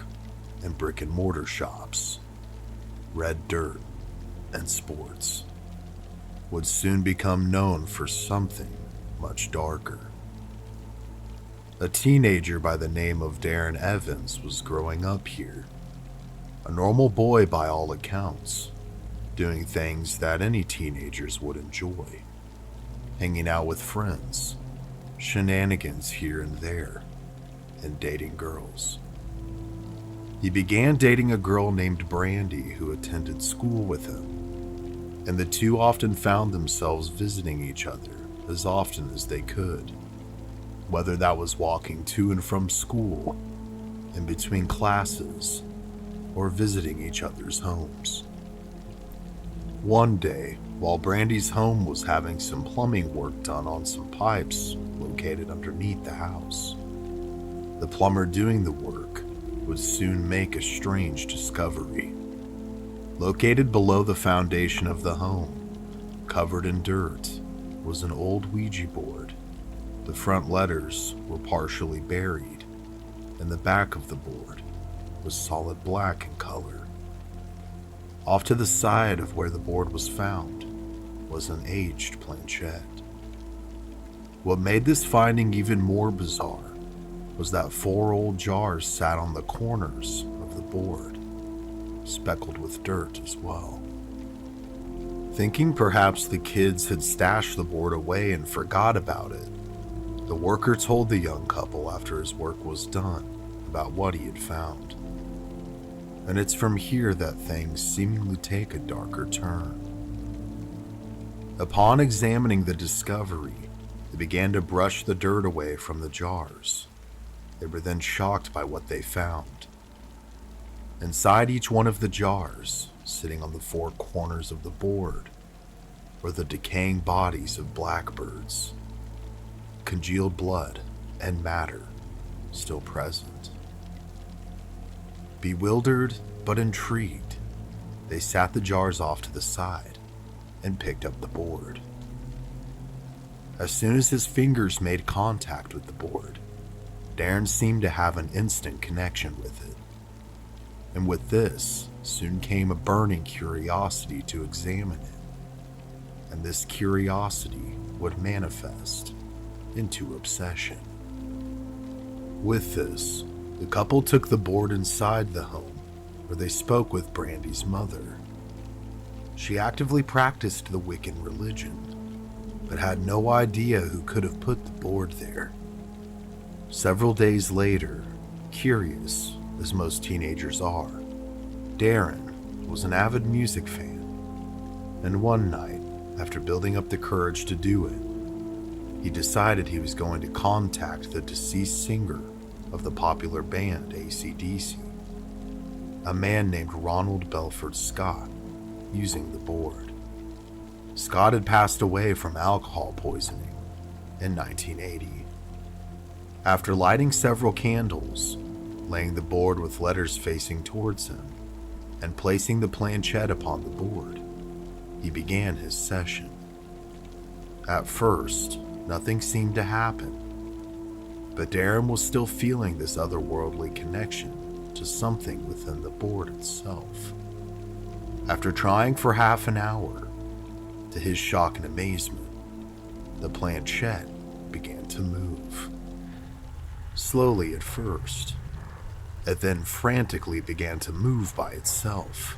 and brick-and-mortar shops, red dirt, and sports, would soon become known for something much darker. A teenager by the name of Darren Evans was growing up here, a normal boy by all accounts, doing things that any teenagers would enjoy, hanging out with friends, shenanigans here and there, and dating girls. He began dating a girl named Brandy who attended school with him, and the two often found themselves visiting each other as often as they could, whether that was walking to and from school, in between classes, or visiting each other's homes. One day, while Brandy's home was having some plumbing work done on some pipes located underneath the house, the plumber doing the work would soon make a strange discovery. Located below the foundation of the home, covered in dirt, was an old Ouija board. The front letters were partially buried, and the back of the board was solid black in color. Off to the side of where the board was found was an aged planchette. What made this finding even more bizarre was that 4 old jars sat on the corners of the board, speckled with dirt as well. Thinking perhaps the kids had stashed the board away and forgot about it, the worker told the young couple after his work was done about what he had found. And it's from here that things seemingly take a darker turn. Upon examining the discovery, they began to brush the dirt away from the jars. They were then shocked by what they found. Inside each one of the jars, sitting on the 4 corners of the board, were the decaying bodies of blackbirds, congealed blood and matter still present. Bewildered but intrigued, they sat the jars off to the side and picked up the board. As soon as his fingers made contact with the board, Darren seemed to have an instant connection with it. And with this soon came a burning curiosity to examine it. And this curiosity would manifest into obsession. With this, the couple took the board inside the home, where they spoke with Brandy's mother. She actively practiced the Wiccan religion, but had no idea who could have put the board there. Several days later, curious as most teenagers are, Darren was an avid music fan, and one night, after building up the courage to do it, he decided he was going to contact the deceased singer of the popular band AC/DC, a man named Ronald Belford Scott, using the board. Scott had passed away from alcohol poisoning in 1980. After lighting several candles, laying the board with letters facing towards him, and placing the planchette upon the board, he began his session. At first, nothing seemed to happen, but Darren was still feeling this otherworldly connection to something within the board itself. After trying for half an hour, to his shock and amazement, the planchette began to move. Slowly at first, it then frantically began to move by itself,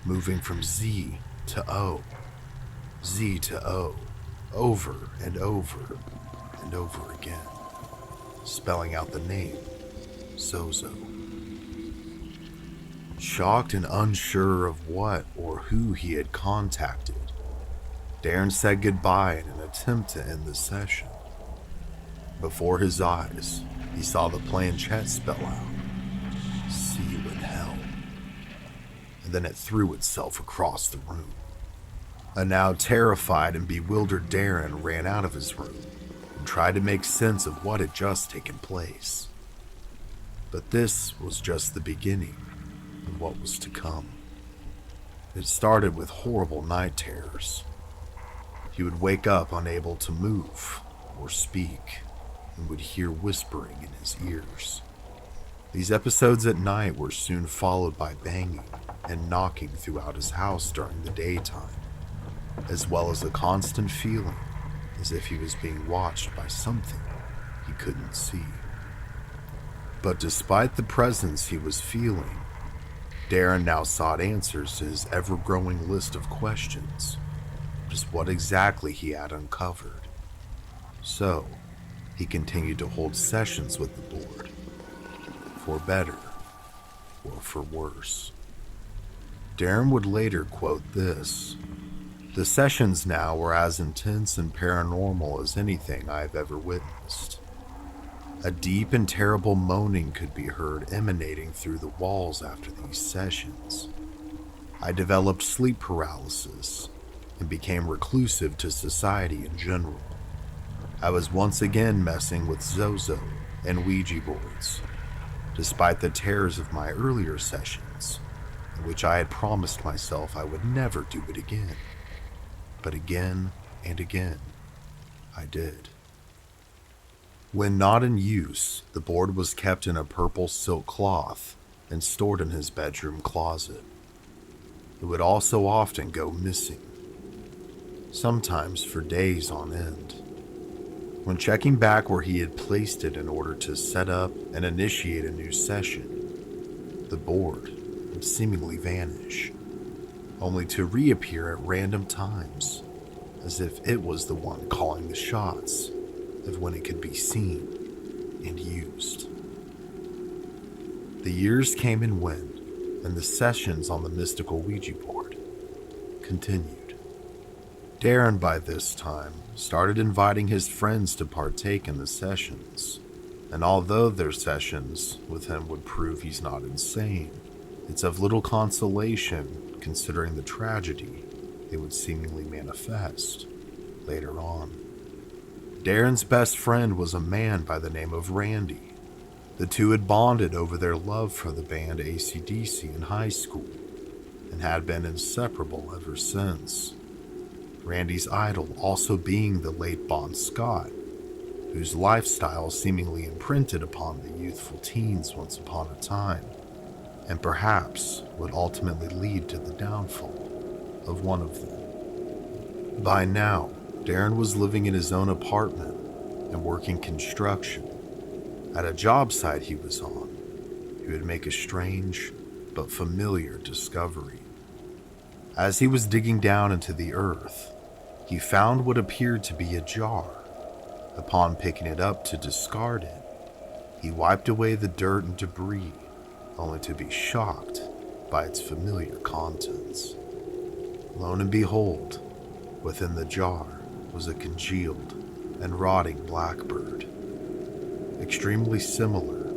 moving from Z to O, Z to O, over and over and over again, spelling out the name Zozo. Shocked and unsure of what or who he had contacted, Darren said goodbye in an attempt to end the session. Before his eyes, he saw the planchette spell out, "See you in hell," and then it threw itself across the room. A now terrified and bewildered Darren ran out of his room and tried to make sense of what had just taken place. But this was just the beginning of what was to come. It started with horrible night terrors. He would wake up unable to move or speak, and would hear whispering in his ears. These episodes at night were soon followed by banging and knocking throughout his house during the daytime, as well as a constant feeling as if he was being watched by something he couldn't see. But despite the presence he was feeling, Darren now sought answers to his ever-growing list of questions, just what exactly he had uncovered. So, he continued to hold sessions with the board, for better or for worse. Darren would later quote this: "The sessions now were as intense and paranormal as anything I have ever witnessed. A deep and terrible moaning could be heard emanating through the walls after these sessions. I developed sleep paralysis and became reclusive to society in general. I was once again messing with zozo and Ouija boards, despite the terrors of my earlier sessions, in which I had promised myself I would never do it again. But again and again, I did. When not in use, the board was kept in a purple silk cloth and stored in his bedroom closet. It would also often go missing, sometimes for days on end. When checking back where he had placed it in order to set up and initiate a new session, the board would seemingly vanish, only to reappear at random times, as if it was the one calling the shots of when it could be seen and used. The years came and went, and the sessions on the mystical Ouija board continued. Darren, by this time, started inviting his friends to partake in the sessions, and although their sessions with him would prove he's not insane, it's of little consolation considering the tragedy they would seemingly manifest later on. Darren's best friend was a man by the name of Randy. The two had bonded over their love for the band AC/DC in high school and had been inseparable ever since. Randy's idol also being the late Bon Scott, whose lifestyle seemingly imprinted upon the youthful teens once upon a time, and perhaps would ultimately lead to the downfall of one of them. By now, Darren was living in his own apartment and working construction. At a job site he was on, he would make a strange but familiar discovery. As he was digging down into the earth, he found what appeared to be a jar. Upon picking it up to discard it, he wiped away the dirt and debris, only to be shocked by its familiar contents. Lo and behold, within the jar was a congealed and rotting blackbird, extremely similar,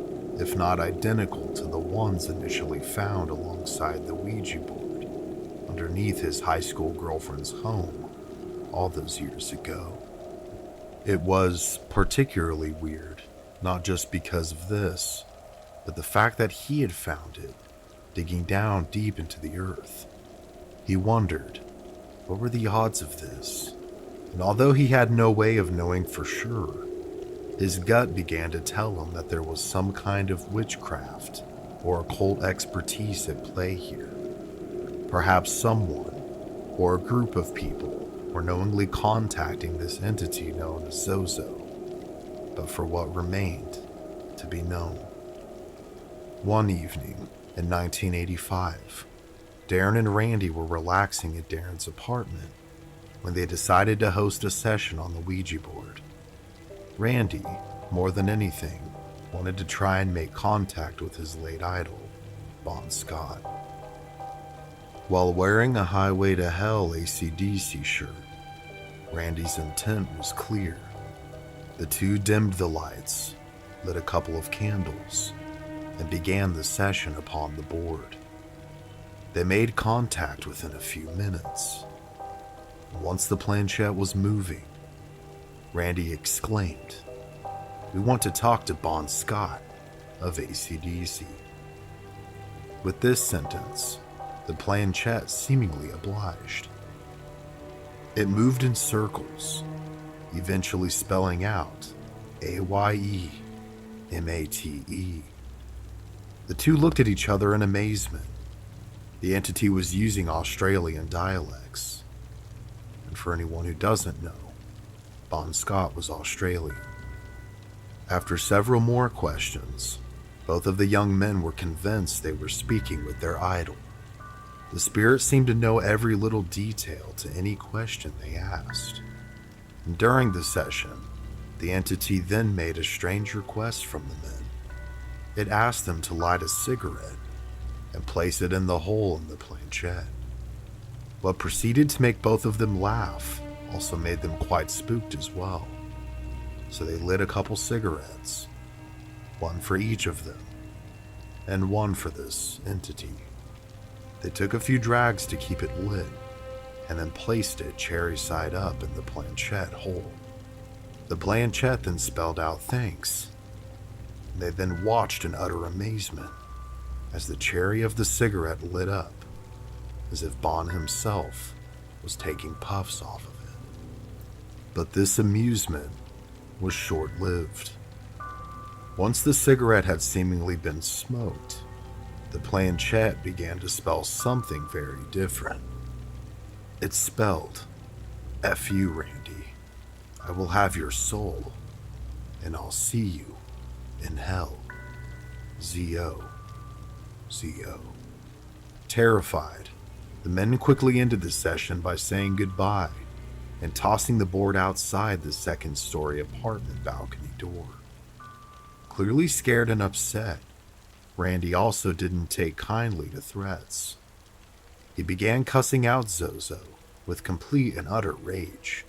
if not identical, to the ones initially found alongside the Ouija board underneath his high school girlfriend's home all those years ago. It was particularly weird, not just because of this, but the fact that he had found it digging down deep into the earth. He wondered, what were the odds of this? And although he had no way of knowing for sure, his gut began to tell him that there was some kind of witchcraft or occult expertise at play here. Perhaps someone or a group of people were knowingly contacting this entity known as Zozo, but for what remained to be known. One evening in 1985, Darren and Randy were relaxing at Darren's apartment when they decided to host a session on the Ouija board. Randy, more than anything, wanted to try and make contact with his late idol, Bon Scott. While wearing a Highway to Hell AC/DC shirt, Randy's intent was clear. The two dimmed the lights, lit a couple of candles, and began the session upon the board. They made contact within a few minutes. Once the planchette was moving, Randy exclaimed, "We want to talk to Bon Scott of AC/DC." With this sentence, the planchette seemingly obliged. It moved in circles, eventually spelling out AYEMATE. The two looked at each other in amazement. The entity was using Australian dialects. And for anyone who doesn't know, Bon Scott was Australian. After several more questions, both of the young men were convinced they were speaking with their idol. The spirit seemed to know every little detail to any question they asked. And during the session, the entity then made a strange request from the men. It asked them to light a cigarette and place it in the hole in the planchette. What proceeded to make both of them laugh also made them quite spooked as well. So they lit a couple cigarettes, one for each of them, and one for this entity. They took a few drags to keep it lit, and then placed it cherry side up in the planchette hole. The planchette then spelled out thanks. and they then watched in utter amazement as the cherry of the cigarette lit up, as if Bond himself was taking puffs off of it. But this amusement was short-lived. Once the cigarette had seemingly been smoked, the planchette began to spell something very different. It spelled, "F you, Randy. I will have your soul, and I'll see you in hell. Z-O. Z-O." Terrified, the men quickly ended the session by saying goodbye and tossing the board outside the second-story apartment balcony door. Clearly scared and upset, Randy also didn't take kindly to threats. He began cussing out Zozo with complete and utter rage.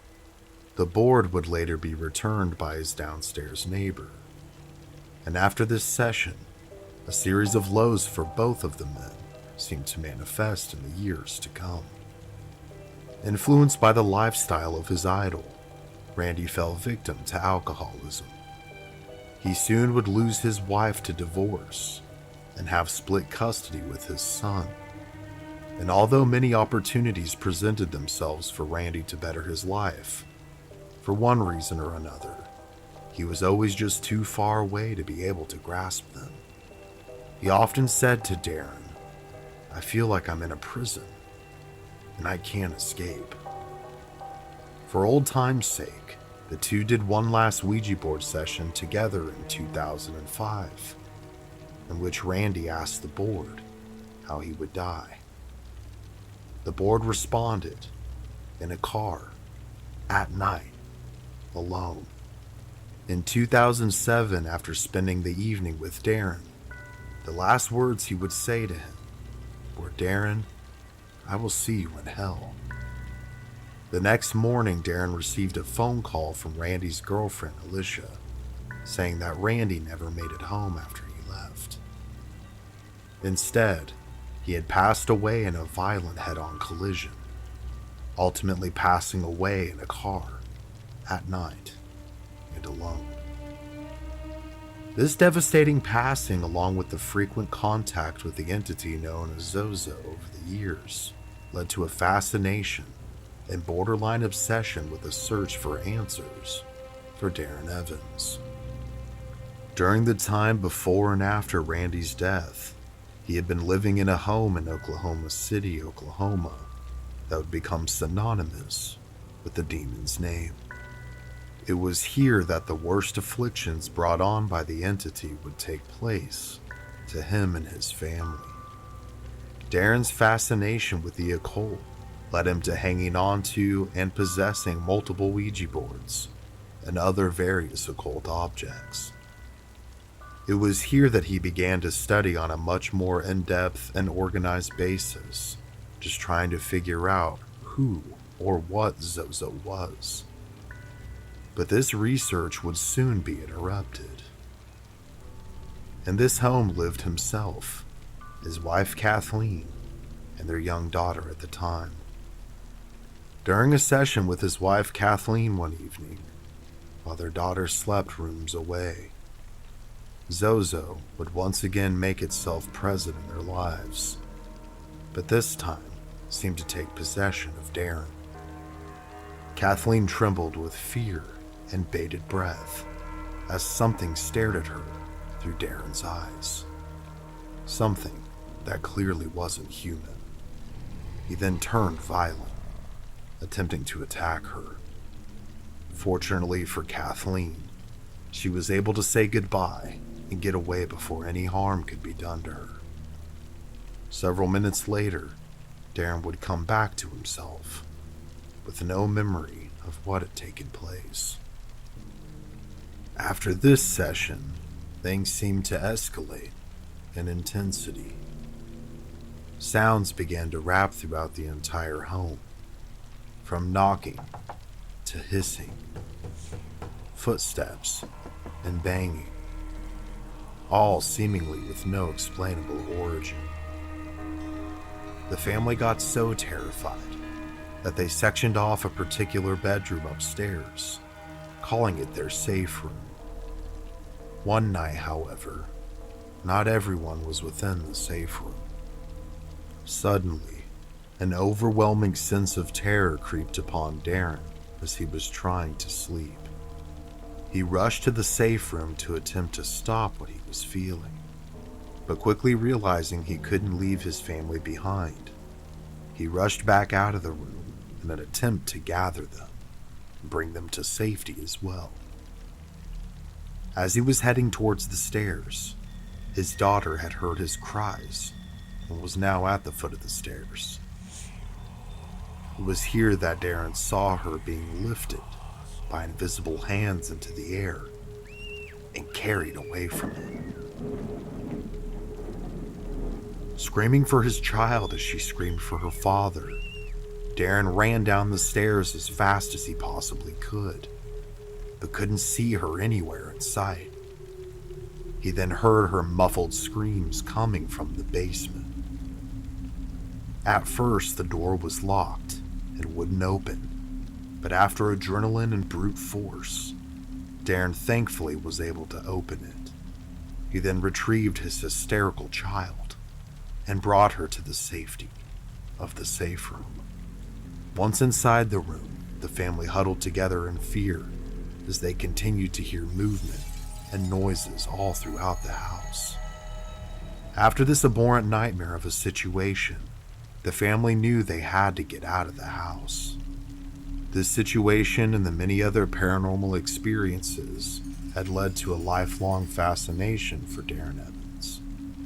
The board would later be returned by his downstairs neighbor. And after this session, a series of lows for both of the men seemed to manifest in the years to come. Influenced by the lifestyle of his idol, Randy fell victim to alcoholism. He soon would lose his wife to divorce and have split custody with his son. And although many opportunities presented themselves for Randy to better his life, for one reason or another, he was always just too far away to be able to grasp them. He often said to Darren, "I feel like I'm in a prison, and I can't escape." For old time's sake, the two did one last Ouija board session together in 2005, in which Randy asked the board how he would die. The board responded, in a car, at night, alone. In 2007, after spending the evening with Darren, the last words he would say to him were, "Darren, I will see you in hell." The next morning, Darren received a phone call from Randy's girlfriend, Alicia, saying that Randy never made it home after he left. Instead, he had passed away in a violent head-on collision, ultimately passing away in a car at night and alone. This devastating passing, along with the frequent contact with the entity known as Zozo over the years, led to a fascination and borderline obsession with a search for answers for Darren Evans. During the time before and after Randy's death, he had been living in a home in Oklahoma City, Oklahoma, that would become synonymous with the demon's name. It was here that the worst afflictions brought on by the entity would take place to him and his family. Darren's fascination with the occult led him to hanging on to and possessing multiple Ouija boards and other various occult objects. It was here that he began to study on a much more in-depth and organized basis, just trying to figure out who or what Zozo was. But this research would soon be interrupted. In this home lived himself, his wife Kathleen, and their young daughter at the time. During a session with his wife Kathleen one evening, while their daughter slept rooms away, Zozo would once again make itself present in their lives, but this time seemed to take possession of Darren. Kathleen trembled with fear and bated breath as something stared at her through Darren's eyes. Something that clearly wasn't human. He then turned violent, attempting to attack her. Fortunately for Kathleen, she was able to say goodbye and get away before any harm could be done to her. Several minutes later, Darren would come back to himself, with no memory of what had taken place. After this session, things seemed to escalate in intensity. Sounds began to wrap throughout the entire home, from knocking to hissing, footsteps and banging, all seemingly with no explainable origin. The family got so terrified that they sectioned off a particular bedroom upstairs, calling it their safe room. One night, however, not everyone was within the safe room. Suddenly, an overwhelming sense of terror creeped upon Darren as he was trying to sleep. He rushed to the safe room to attempt to stop what he was feeling, but quickly realizing he couldn't leave his family behind, he rushed back out of the room in an attempt to gather them and bring them to safety as well. As he was heading towards the stairs, his daughter had heard his cries and was now at the foot of the stairs. It was here that Darren saw her being lifted by invisible hands into the air and carried away from him. Screaming for his child as she screamed for her father, Darren ran down the stairs as fast as he possibly could, but couldn't see her anywhere in sight. He then heard her muffled screams coming from the basement. At first, the door was locked and wouldn't open, but after adrenaline and brute force, Darren thankfully was able to open it. He then retrieved his hysterical child and brought her to the safety of the safe room. Once inside the room, the family huddled together in fear as they continued to hear movement and noises all throughout the house. After this abhorrent nightmare of a situation, the family knew they had to get out of the house. This situation and the many other paranormal experiences had led to a lifelong fascination for Darren Ammons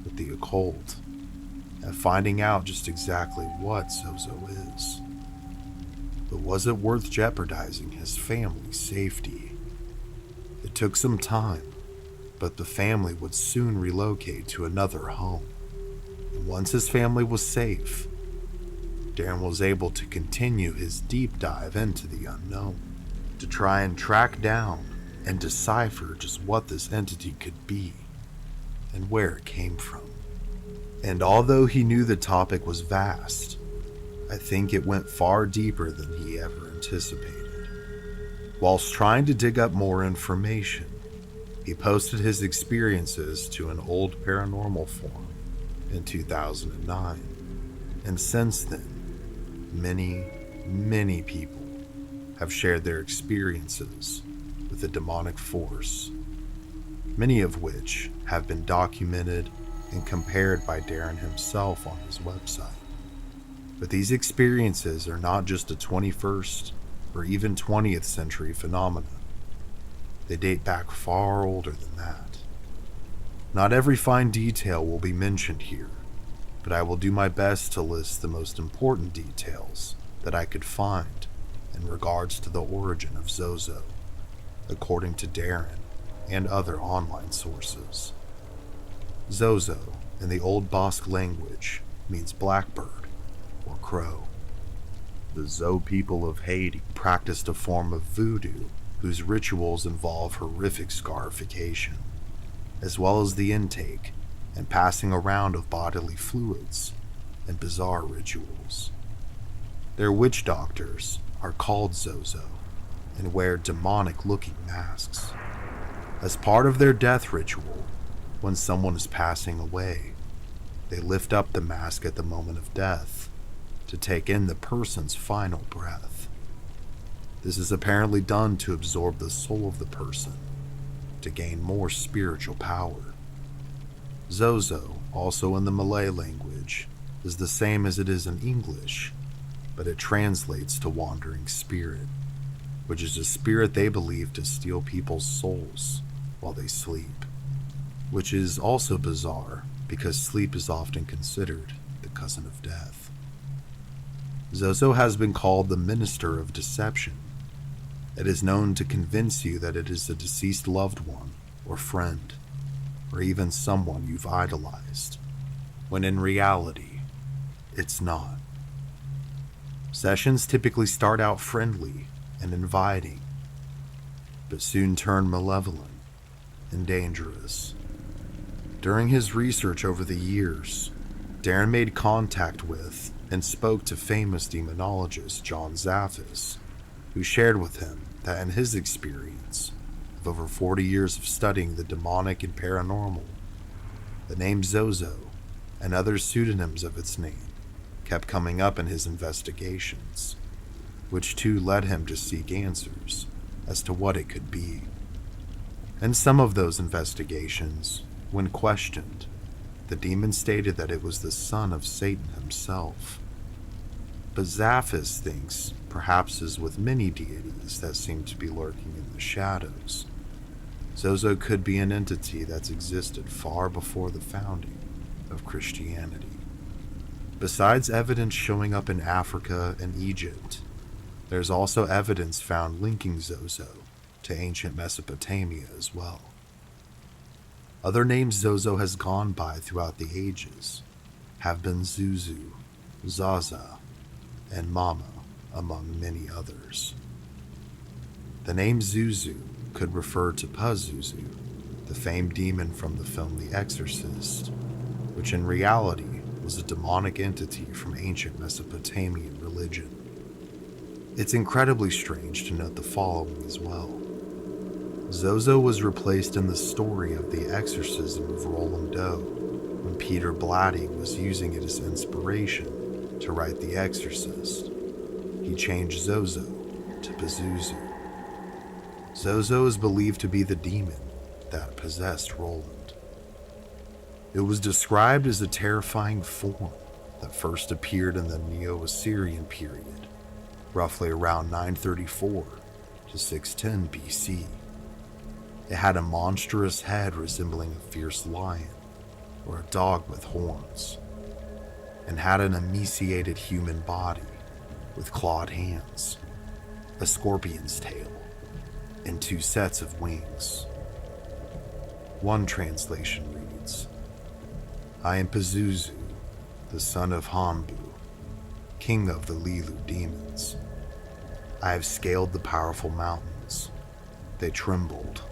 with the occult and finding out just exactly what zozo is. But was it worth jeopardizing his family's safety? It took some time, but the family would soon relocate to another home. And once his family was safe, Darren was able to continue his deep dive into the unknown to try and track down and decipher just what this entity could be and where it came from. And although he knew the topic was vast, I think it went far deeper than he ever anticipated. Whilst trying to dig up more information, he posted his experiences to an old paranormal forum in 2009, and since then, many people have shared their experiences with a demonic force, many of which have been documented and compared by Darren himself on his website. But these experiences are not just a 21st or even 20th century phenomenon. They date back far older than that. Not every fine detail will be mentioned here, but I will do my best to list the most important details that I could find in regards to the origin of zozo, according to Darren and other online sources. Zozo, in the Old Basque language, means blackbird or crow. The Zo people of Haiti practiced a form of voodoo whose rituals involve horrific scarification, as well as the intake and passing around of bodily fluids and bizarre rituals. Their witch doctors are called zozo and wear demonic-looking masks. As part of their death ritual, when someone is passing away, they lift up the mask at the moment of death to take in the person's final breath. This is apparently done to absorb the soul of the person to gain more spiritual power. Zozo, also in the Malay language, is the same as it is in English, but it translates to wandering spirit, which is a spirit they believe to steal people's souls while they sleep, which is also bizarre because sleep is often considered the cousin of death. Zozo has been called the minister of deception. It is known to convince you that it is a deceased loved one or friend, or even someone you've idolized, when in reality, it's not. Sessions typically start out friendly and inviting, but soon turn malevolent and dangerous. During his research over the years, Darren made contact with and spoke to famous demonologist John Zaffis, who shared with him that in his experience, of over 40 years of studying the demonic and paranormal, the name Zozo and other pseudonyms of its name kept coming up in his investigations, which too led him to seek answers as to what it could be. In some of those investigations, when questioned, the demon stated that it was the son of Satan himself. But Zaphis thinks, perhaps as with many deities that seem to be lurking in the shadows, Zozo could be an entity that's existed far before the founding of Christianity. Besides evidence showing up in Africa and Egypt, there's also evidence found linking Zozo to ancient Mesopotamia as well. Other names Zozo has gone by throughout the ages have been Zuzu, Zaza, and Mama, among many others. The name Zuzu could refer to Pazuzu, the famed demon from the film The Exorcist, which in reality was a demonic entity from ancient Mesopotamian religion. It's incredibly strange to note the following as well. Zozo was replaced in the story of the exorcism of Roland Doe when Peter Blatty was using it as inspiration to write The Exorcist. He changed Zozo to Pazuzu. Zozo is believed to be the demon that possessed Roland. It was described as a terrifying form that first appeared in the Neo-Assyrian period, roughly around 934 to 610 BC. It had a monstrous head resembling a fierce lion or a dog with horns, and had an emaciated human body with clawed hands, a scorpion's tail, and 2 sets of wings. One translation reads, "I am Pazuzu, the son of Hambu, king of the Lilu demons. I have scaled the powerful mountains. They trembled.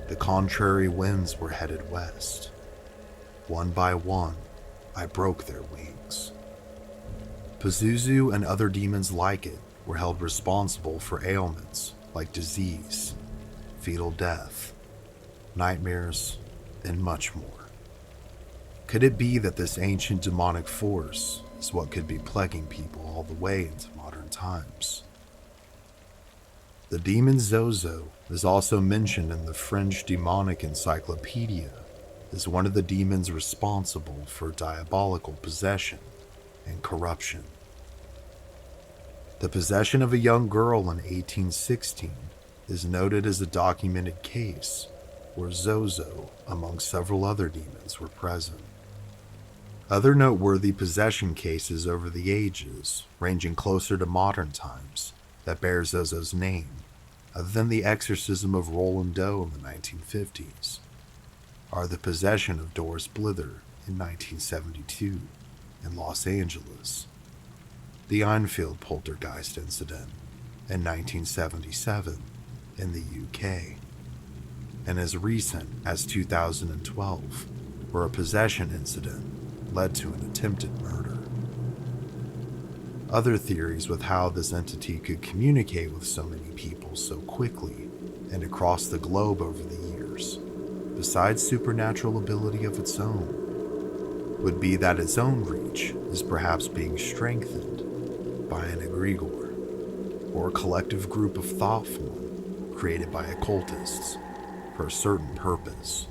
The contrary winds were headed west. One by one, I broke their wings." Pazuzu and other demons like it were held responsible for ailments like disease, fetal death, nightmares, and much more. Could it be that this ancient demonic force is what could be plaguing people all the way into modern times? The demon Zozo is also mentioned in the French demonic encyclopedia as one of the demons responsible for diabolical possession and corruption. The possession of a young girl in 1816 is noted as a documented case where Zozo, among several other demons, were present. Other noteworthy possession cases over the ages, ranging closer to modern times, that bear Zozo's name, other than the exorcism of Roland Doe in the 1950s, are the possession of Doris Blither in 1972 in Los Angeles, the Enfield poltergeist incident in 1977 in the UK, and as recent as 2012, where a possession incident led to an attempted murder. Other theories with how this entity could communicate with so many people so quickly and across the globe over the years, besides supernatural ability of its own, would be that its own reach is perhaps being strengthened by an egregore, or a collective group of thought form created by occultists for a certain purpose.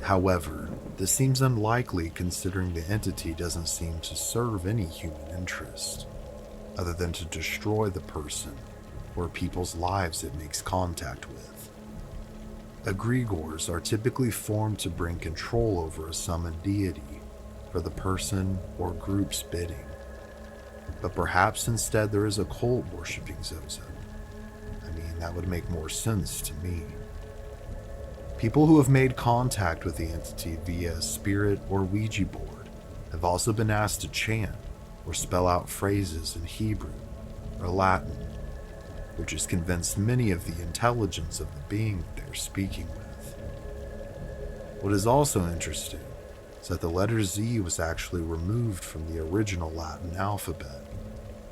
However, this seems unlikely considering the entity doesn't seem to serve any human interest, other than to destroy the person or people's lives it makes contact with. Egregores are typically formed to bring control over a summoned deity for the person or group's bidding. But perhaps instead there is a cult worshipping Zozo. I mean, that would make more sense to me. People who have made contact with the entity via a spirit or Ouija board have also been asked to chant or spell out phrases in Hebrew or Latin, which has convinced many of the intelligence of the being that they're speaking with. What is also interesting is that the letter Z was actually removed from the original Latin alphabet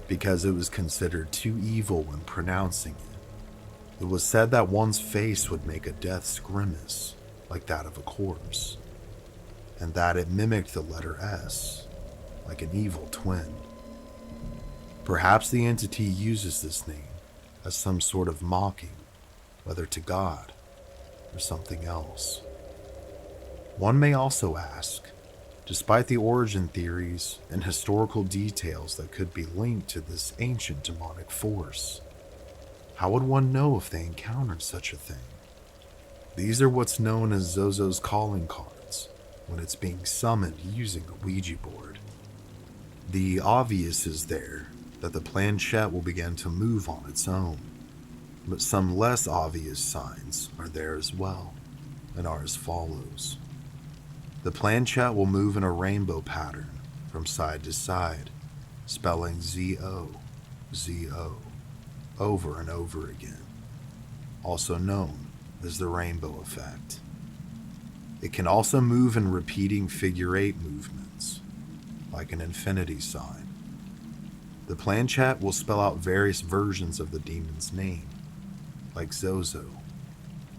because it was considered too evil when pronouncing it. It was said that one's face would make a death's grimace, like that of a corpse, and that it mimicked the letter S, like an evil twin. Perhaps the entity uses this name as some sort of mocking, whether to God or something else. One may also ask, despite the origin theories and historical details that could be linked to this ancient demonic force, how would one know if they encountered such a thing? These are what's known as Zozo's calling cards when it's being summoned using a Ouija board. The obvious is there that the planchette will begin to move on its own, but some less obvious signs are there as well, and are as follows. The planchette will move in a rainbow pattern from side to side, spelling ZO, ZO, over and over again, also known as the rainbow effect. It can also move in repeating figure 8 movements, like an infinity sign. The planchette will spell out various versions of the demon's name, like Zozo,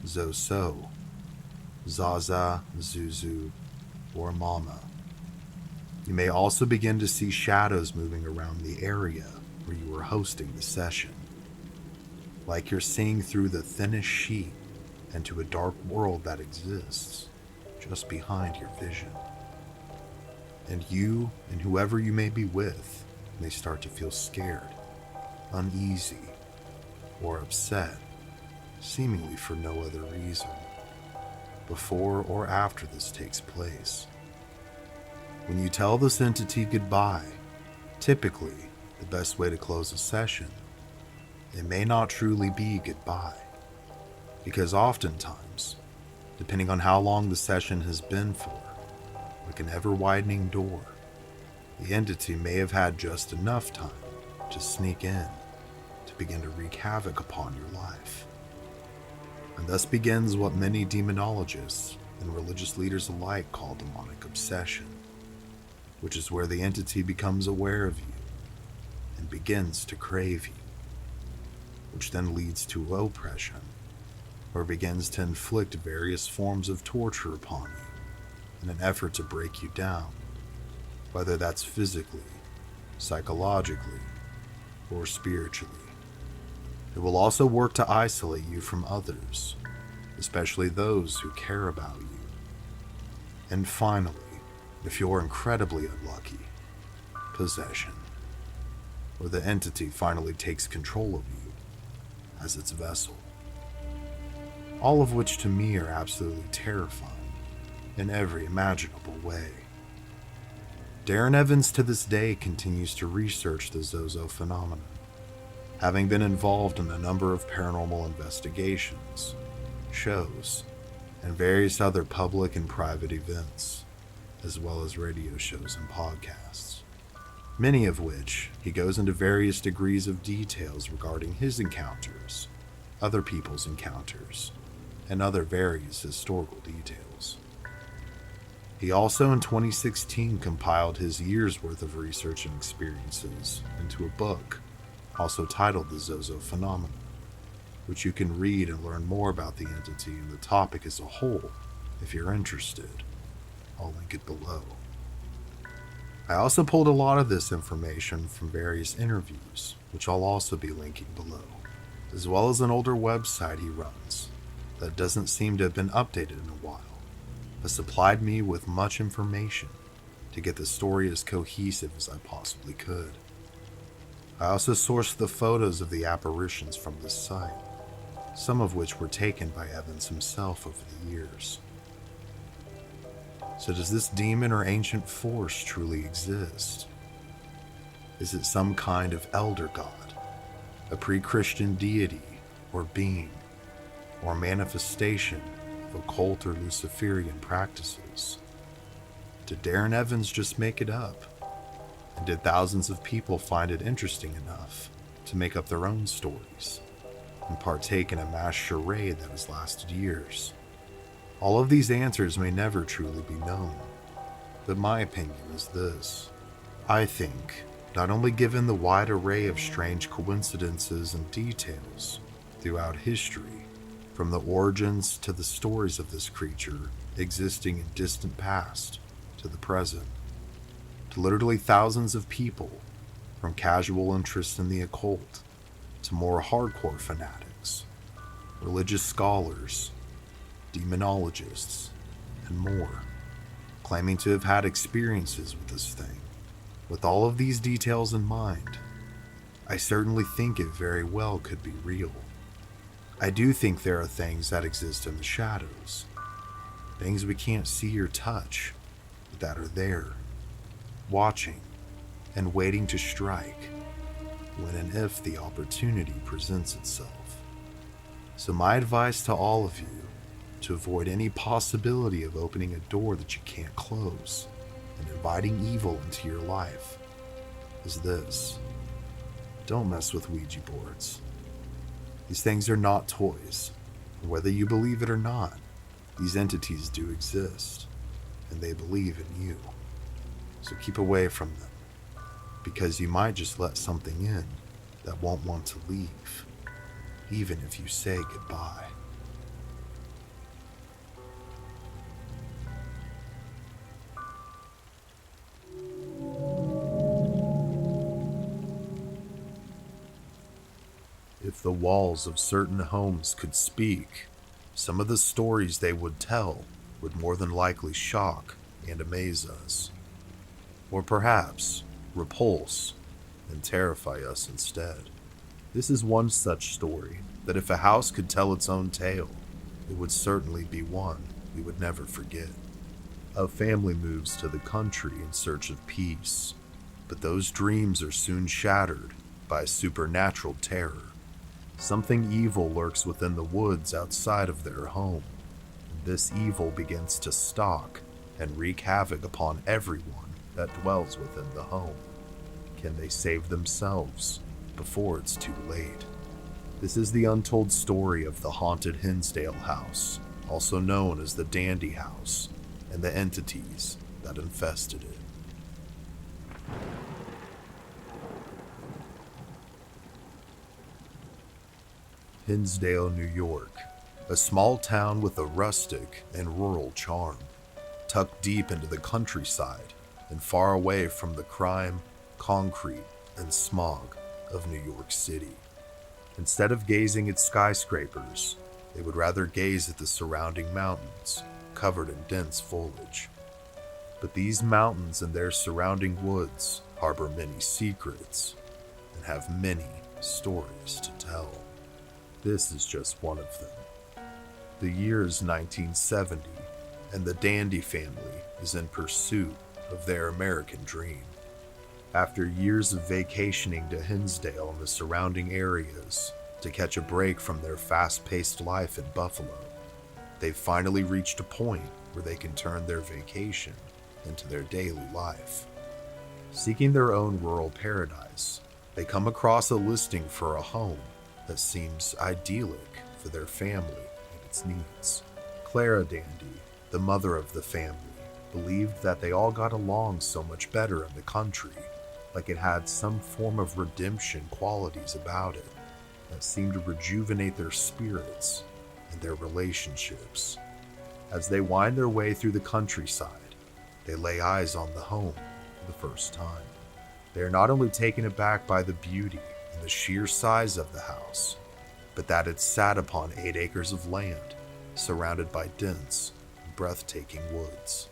Zoso, Zaza, Zuzu, or Mama. You may also begin to see shadows moving around the area where you are hosting the session, like you're seeing through the thinnest sheet into a dark world that exists just behind your vision. And you and whoever you may be with may start to feel scared, uneasy, or upset, seemingly for no other reason, before or after this takes place. When you tell this entity goodbye, typically the best way to close a session, it may not truly be goodbye, because oftentimes, depending on how long the session has been for, like an ever-widening door, the entity may have had just enough time to sneak in to begin to wreak havoc upon your life. And thus begins what many demonologists and religious leaders alike call demonic obsession, which is where the entity becomes aware of you and begins to crave you, which then leads to oppression, or begins to inflict various forms of torture upon you in an effort to break you down, whether that's physically, psychologically, or spiritually. It will also work to isolate you from others, especially those who care about you. And finally, if you're incredibly unlucky, possession, where the entity finally takes control of you as its vessel. All of which to me are absolutely terrifying in every imaginable way. Darren Evans to this day continues to research the Zozo phenomenon, having been involved in a number of paranormal investigations, shows, and various other public and private events, as well as radio shows and podcasts, many of which he goes into various degrees of details regarding his encounters, other people's encounters, and other various historical details. He also in 2016 compiled his year's worth of research and experiences into a book, also titled The Zozo Phenomenon, which you can read and learn more about the entity and the topic as a whole if you're interested. I'll link it below. I also pulled a lot of this information from various interviews, which I'll also be linking below, as well as an older website he runs that doesn't seem to have been updated in a while, but supplied me with much information to get the story as cohesive as I possibly could. I also sourced the photos of the apparitions from this site, some of which were taken by Evans himself over the years. So does this demon or ancient force truly exist? Is it some kind of elder god, a pre-Christian deity or being, or manifestation of occult or Luciferian practices? Did Darren Evans just make it up? And did thousands of people find it interesting enough to make up their own stories and partake in a mass charade that has lasted years? All of these answers may never truly be known, but my opinion is this. I think, not only given the wide array of strange coincidences and details throughout history, from the origins to the stories of this creature existing in distant past to the present, to literally thousands of people, from casual interest in the occult to more hardcore fanatics, religious scholars, demonologists, and more, claiming to have had experiences with this thing. With all of these details in mind, I certainly think it very well could be real. I do think there are things that exist in the shadows, things we can't see or touch, but that are there, watching and waiting to strike when and if the opportunity presents itself. So my advice to all of you, to avoid any possibility of opening a door that you can't close and inviting evil into your life, is this: don't mess with Ouija boards. These things are not toys. Whether you believe it or not, these entities do exist, and they believe in you. So keep away from them, because you might just let something in that won't want to leave, even if you say goodbye. If the walls of certain homes could speak, some of the stories they would tell would more than likely shock and amaze us. Or perhaps repulse and terrify us instead. This is one such story that if a house could tell its own tale, it would certainly be one we would never forget. A family moves to the country in search of peace, but those dreams are soon shattered by a supernatural terror. Something evil lurks within the woods outside of their home, and this evil begins to stalk and wreak havoc upon everyone that dwells within the home. Can they save themselves before it's too late? This is the untold story of the haunted Hinsdale house, also known as the Dandy House, and the entities that infested it. Hinsdale, New York, a small town with a rustic and rural charm, tucked deep into the countryside and far away from the crime, concrete, and smog of New York City. Instead of gazing at skyscrapers, they would rather gaze at the surrounding mountains, covered in dense foliage. But these mountains and their surrounding woods harbor many secrets and have many stories to tell. This is just one of them. The year is 1970, and the Dandy family is in pursuit of their American dream. After years of vacationing to Hinsdale and the surrounding areas to catch a break from their fast-paced life in Buffalo, they've finally reached a point where they can turn their vacation into their daily life. Seeking their own rural paradise, they come across a listing for a home that seems idyllic for their family and its needs. Clara Dandy, the mother of the family, believed that they all got along so much better in the country, like it had some form of redemption qualities about it that seemed to rejuvenate their spirits and their relationships. As they wind their way through the countryside, they lay eyes on the home for the first time. They are not only taken aback by the beauty and the sheer size of the house, but that it sat upon 8 acres of land, surrounded by dense and breathtaking woods.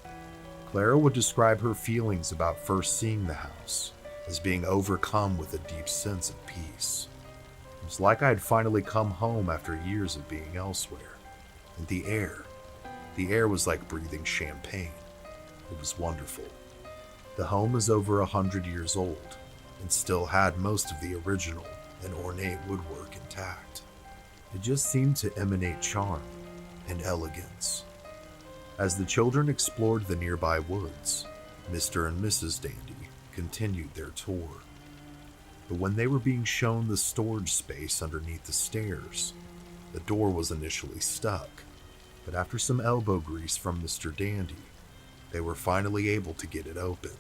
Clara would describe her feelings about first seeing the house as being overcome with a deep sense of peace. It was like I had finally come home after years of being elsewhere. And the air was like breathing champagne. It was wonderful. The home is over 100 years old and still had most of the original and ornate woodwork intact. It just seemed to emanate charm and elegance. As the children explored the nearby woods, Mr. and Mrs. Dandy continued their tour. But when they were being shown the storage space underneath the stairs, the door was initially stuck. But after some elbow grease from Mr. Dandy, they were finally able to get it open.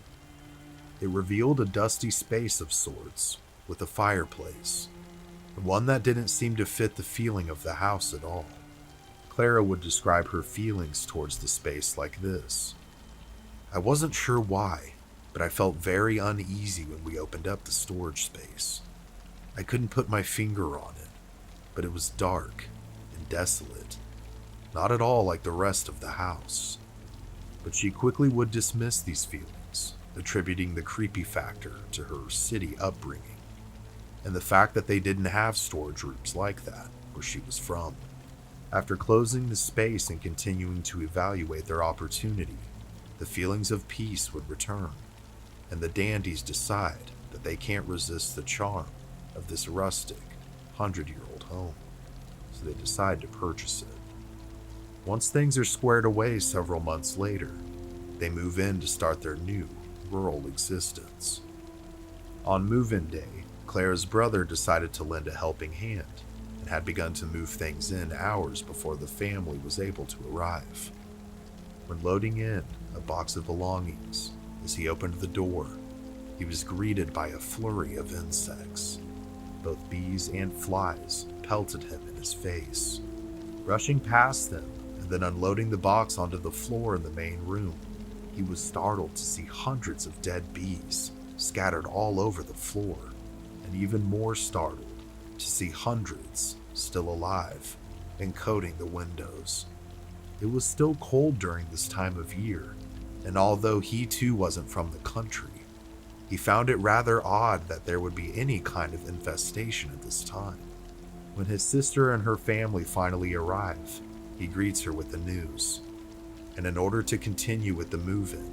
It revealed a dusty space of sorts with a fireplace, and one that didn't seem to fit the feeling of the house at all. Clara would describe her feelings towards the space like this. I wasn't sure why, but I felt very uneasy when we opened up the storage space. I couldn't put my finger on it, but it was dark and desolate, not at all like the rest of the house. But she quickly would dismiss these feelings, attributing the creepy factor to her city upbringing, and the fact that they didn't have storage rooms like that where she was from. After closing the space and continuing to evaluate their opportunity, the feelings of peace would return, and the dandies decide that they can't resist the charm of this rustic, 100-year-old home, so they decide to purchase it. Once things are squared away several months later, they move in to start their new, rural existence. On move-in day, Clara's brother decided to lend a helping hand and had begun to move things in hours before the family was able to arrive. When loading in a box of belongings, as he opened the door, he was greeted by a flurry of insects. Both bees and flies pelted him in his face. Rushing past them and then unloading the box onto the floor in the main room, he was startled to see hundreds of dead bees scattered all over the floor, and even more startled to see hundreds still alive and coating the windows. It was still cold during this time of year, and although he too wasn't from the country, he found it rather odd that there would be any kind of infestation at this time. When his sister and her family finally arrive, he greets her with the news, and in order to continue with the move-in,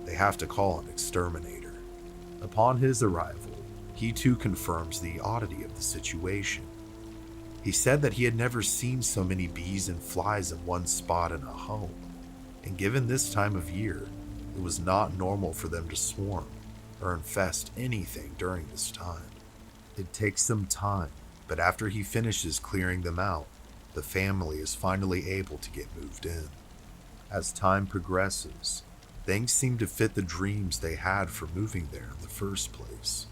they have to call an exterminator. Upon his arrival, he too confirms the oddity of the situation. He said that he had never seen so many bees and flies in one spot in a home, and given this time of year, it was not normal for them to swarm or infest anything during this time. It takes some time, but after he finishes clearing them out, the family is finally able to get moved in. As time progresses, things seem to fit the dreams they had for moving there in the first place.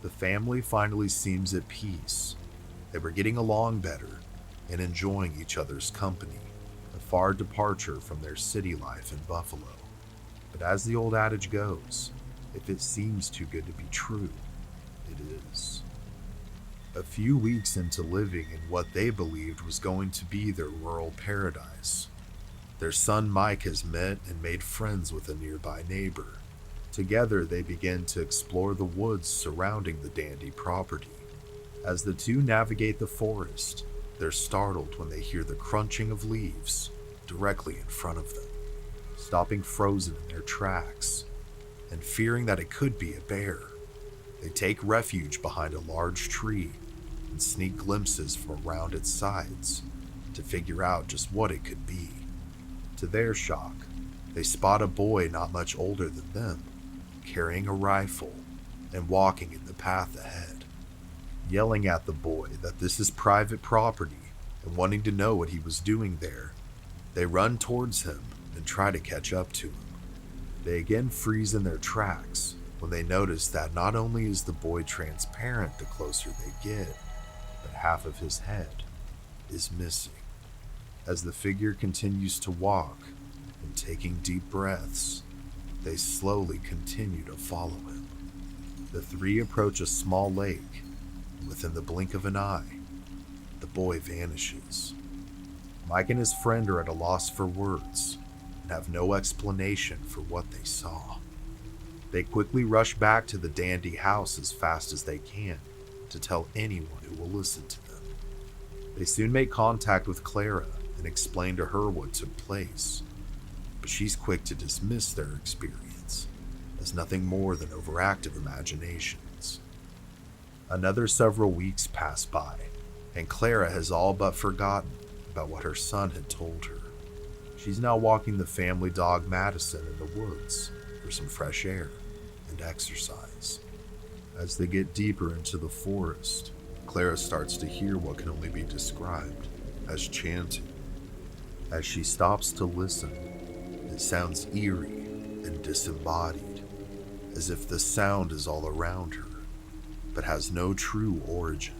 The family finally seems at peace. They were getting along better and enjoying each other's company, a far departure from their city life in Buffalo. But as the old adage goes, if it seems too good to be true, it is. A few weeks into living in what they believed was going to be their rural paradise, their son Mike has met and made friends with a nearby neighbor. Together, they begin to explore the woods surrounding the dandy property. As the two navigate the forest, they're startled when they hear the crunching of leaves directly in front of them, stopping frozen in their tracks, and fearing that it could be a bear. They take refuge behind a large tree and sneak glimpses from around its sides to figure out just what it could be. To their shock, they spot a boy not much older than them, carrying a rifle and walking in the path ahead. Yelling at the boy that this is private property and wanting to know what he was doing there, they run towards him and try to catch up to him. They again freeze in their tracks when they notice that not only is the boy transparent the closer they get, but half of his head is missing. As the figure continues to walk and taking deep breaths, they slowly continue to follow him. The three approach a small lake, and within the blink of an eye, the boy vanishes. Mike and his friend are at a loss for words and have no explanation for what they saw. They quickly rush back to the dandy house as fast as they can to tell anyone who will listen to them. They soon make contact with Clara and explain to her what took place, but she's quick to dismiss their experience as nothing more than overactive imaginations. Another several weeks pass by, and Clara has all but forgotten about what her son had told her. She's now walking the family dog Madison in the woods for some fresh air and exercise. As they get deeper into the forest, Clara starts to hear what can only be described as chanting. As she stops to listen, it sounds eerie and disembodied, as if the sound is all around her, but has no true origin.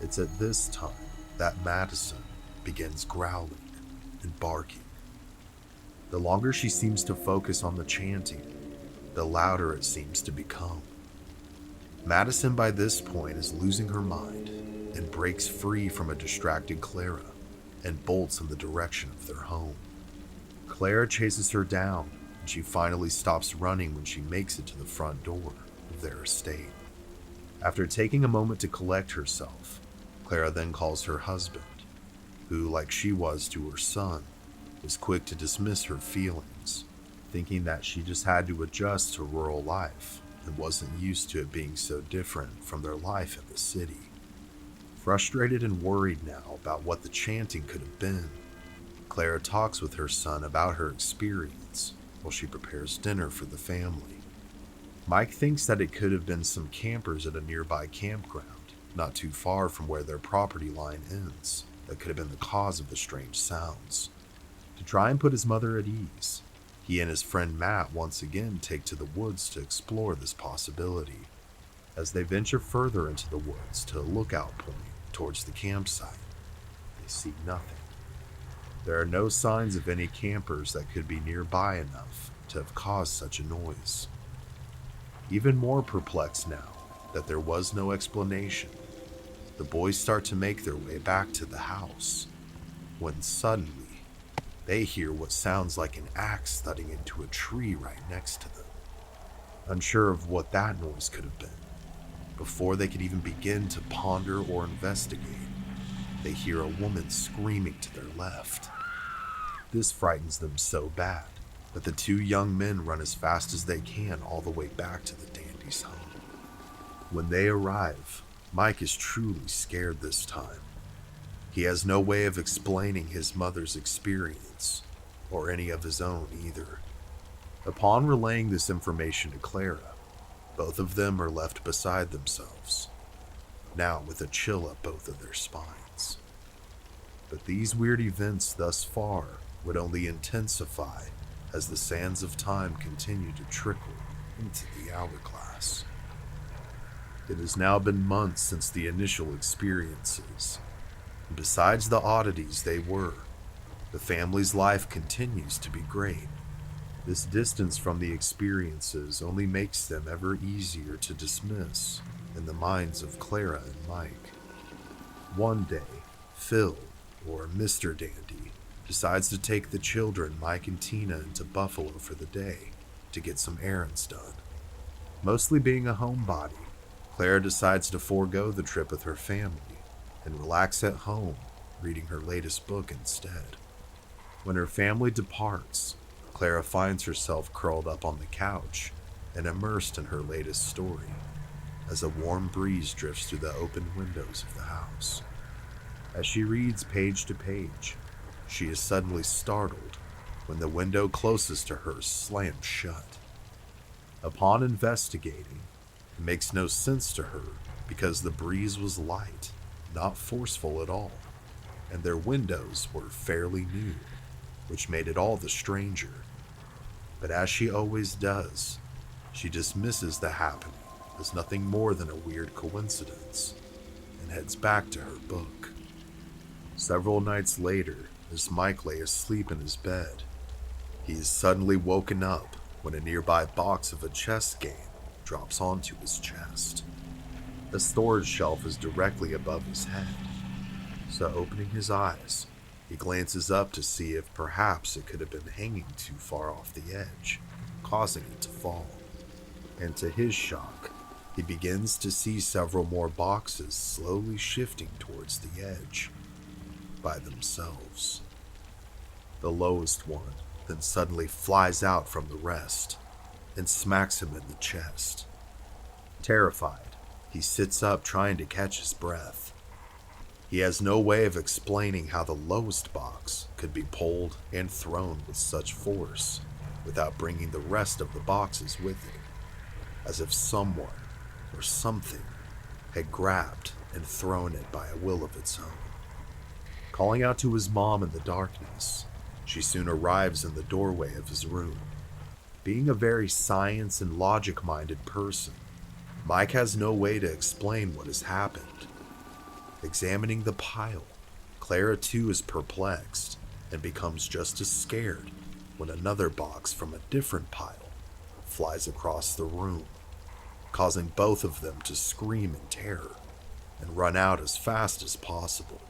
It's at this time that Madison begins growling and barking. The longer she seems to focus on the chanting, the louder it seems to become. Madison by this point is losing her mind and breaks free from a distracted Clara and bolts in the direction of their home. Clara chases her down, and she finally stops running when she makes it to the front door of their estate. After taking a moment to collect herself, Clara then calls her husband, who, like she was to her son, is quick to dismiss her feelings, thinking that she just had to adjust to rural life and wasn't used to it being so different from their life in the city. Frustrated and worried now about what the chanting could have been, Clara talks with her son about her experience while she prepares dinner for the family. Mike thinks that it could have been some campers at a nearby campground, not too far from where their property line ends, that could have been the cause of the strange sounds. To try and put his mother at ease, he and his friend Matt once again take to the woods to explore this possibility. As they venture further into the woods to a lookout point towards the campsite, they see nothing. There are no signs of any campers that could be nearby enough to have caused such a noise. Even more perplexed now that there was no explanation, the boys start to make their way back to the house, when suddenly they hear what sounds like an axe thudding into a tree right next to them. Unsure of what that noise could have been, before they could even begin to ponder or investigate, they hear a woman screaming to their left. This frightens them so bad that the two young men run as fast as they can all the way back to the dandy's home. When they arrive, Mike is truly scared this time. He has no way of explaining his mother's experience, or any of his own either. Upon relaying this information to Clara, both of them are left beside themselves, now with a chill up both of their spines. But these weird events thus far would only intensify as the sands of time continue to trickle into the hourglass. It has now been months since the initial experiences. Besides the oddities they were, the family's life continues to be great. This distance from the experiences only makes them ever easier to dismiss in the minds of Clara and Mike. One day, Phil, or Mr. Dandy, decides to take the children Mike and Tina into Buffalo for the day to get some errands done. Mostly being a homebody, Clara decides to forego the trip with her family and relax at home, reading her latest book instead. When her family departs, Clara finds herself curled up on the couch and immersed in her latest story, as a warm breeze drifts through the open windows of the house. As she reads page to page, she is suddenly startled when the window closest to her slams shut. Upon investigating, it makes no sense to her because the breeze was light, not forceful at all, and their windows were fairly new, which made it all the stranger. But as she always does, she dismisses the happening as nothing more than a weird coincidence and heads back to her book. Several nights later, as Mike lay asleep in his bed, he is suddenly woken up when a nearby box of a chess game drops onto his chest. A storage shelf is directly above his head, so opening his eyes, he glances up to see if perhaps it could have been hanging too far off the edge, causing it to fall. And to his shock, he begins to see several more boxes slowly shifting towards the edge by themselves. The lowest one then suddenly flies out from the rest and smacks him in the chest. Terrified, he sits up trying to catch his breath. He has no way of explaining how the lowest box could be pulled and thrown with such force without bringing the rest of the boxes with it, as if someone or something had grabbed and thrown it by a will of its own. Calling out to his mom in the darkness, she soon arrives in the doorway of his room. Being a very science and logic-minded person, Mike has no way to explain what has happened. Examining the pile, Clara too is perplexed and becomes just as scared when another box from a different pile flies across the room, causing both of them to scream in terror and run out as fast as possible.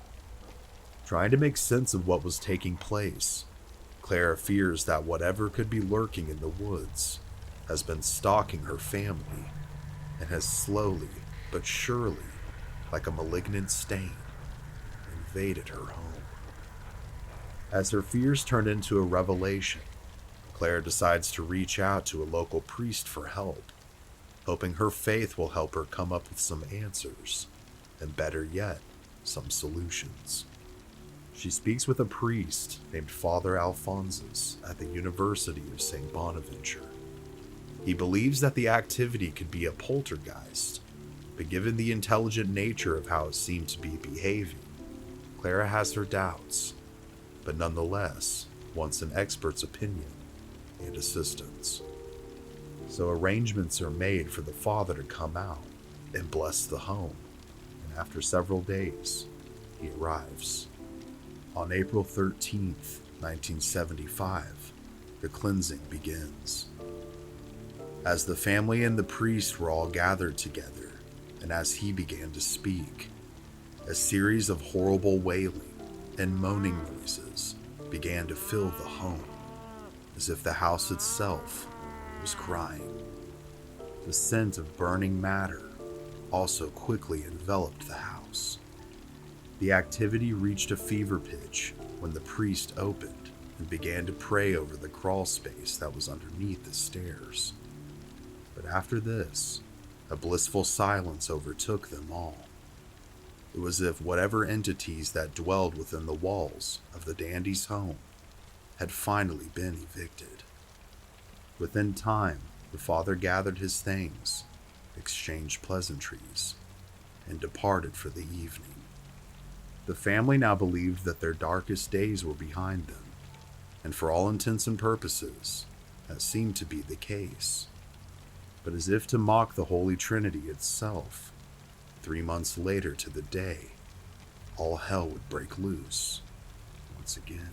Trying to make sense of what was taking place, Clara fears that whatever could be lurking in the woods has been stalking her family and has slowly but surely, like a malignant stain, invaded her home. As her fears turn into a revelation, Clara decides to reach out to a local priest for help, hoping her faith will help her come up with some answers, and better yet, some solutions. She speaks with a priest named Father Alphonsus at the University of St. Bonaventure. He believes that the activity could be a poltergeist, but given the intelligent nature of how it seemed to be behaving, Clara has her doubts, but nonetheless wants an expert's opinion and assistance. So arrangements are made for the father to come out and bless the home, and after several days, he arrives. On April 13th, 1975, the cleansing begins. As the family and the priest were all gathered together, and as he began to speak, a series of horrible wailing and moaning noises began to fill the home, as if the house itself was crying. The scent of burning matter also quickly enveloped the house. The activity reached a fever pitch when the priest opened and began to pray over the crawl space that was underneath the stairs. But after this, a blissful silence overtook them all. It was as if whatever entities that dwelled within the walls of the dandy's home had finally been evicted. Within time, the father gathered his things, exchanged pleasantries, and departed for the evening. The family now believed that their darkest days were behind them, and for all intents and purposes, that seemed to be the case. But as if to mock the Holy Trinity itself, 3 months later to the day, all hell would break loose once again.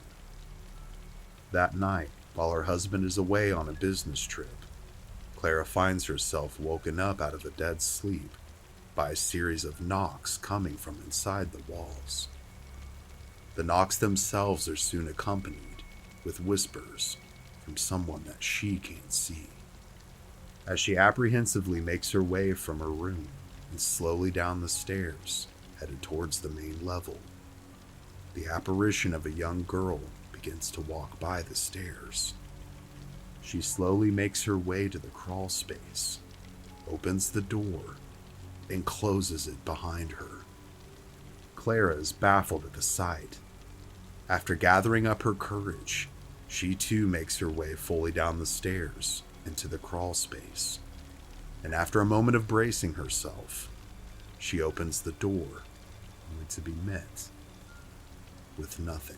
That night, while her husband is away on a business trip, Clara finds herself woken up out of a dead sleep by a series of knocks coming from inside the walls. The knocks themselves are soon accompanied with whispers from someone that she can't see. As she apprehensively makes her way from her room and slowly down the stairs, headed towards the main level, the apparition of a young girl begins to walk by the stairs. She slowly makes her way to the crawl space, opens the door, and closes it behind her. Clara is baffled at the sight. After gathering up her courage, she too makes her way fully down the stairs into the crawl space, and after a moment of bracing herself, she opens the door, only to be met with nothing.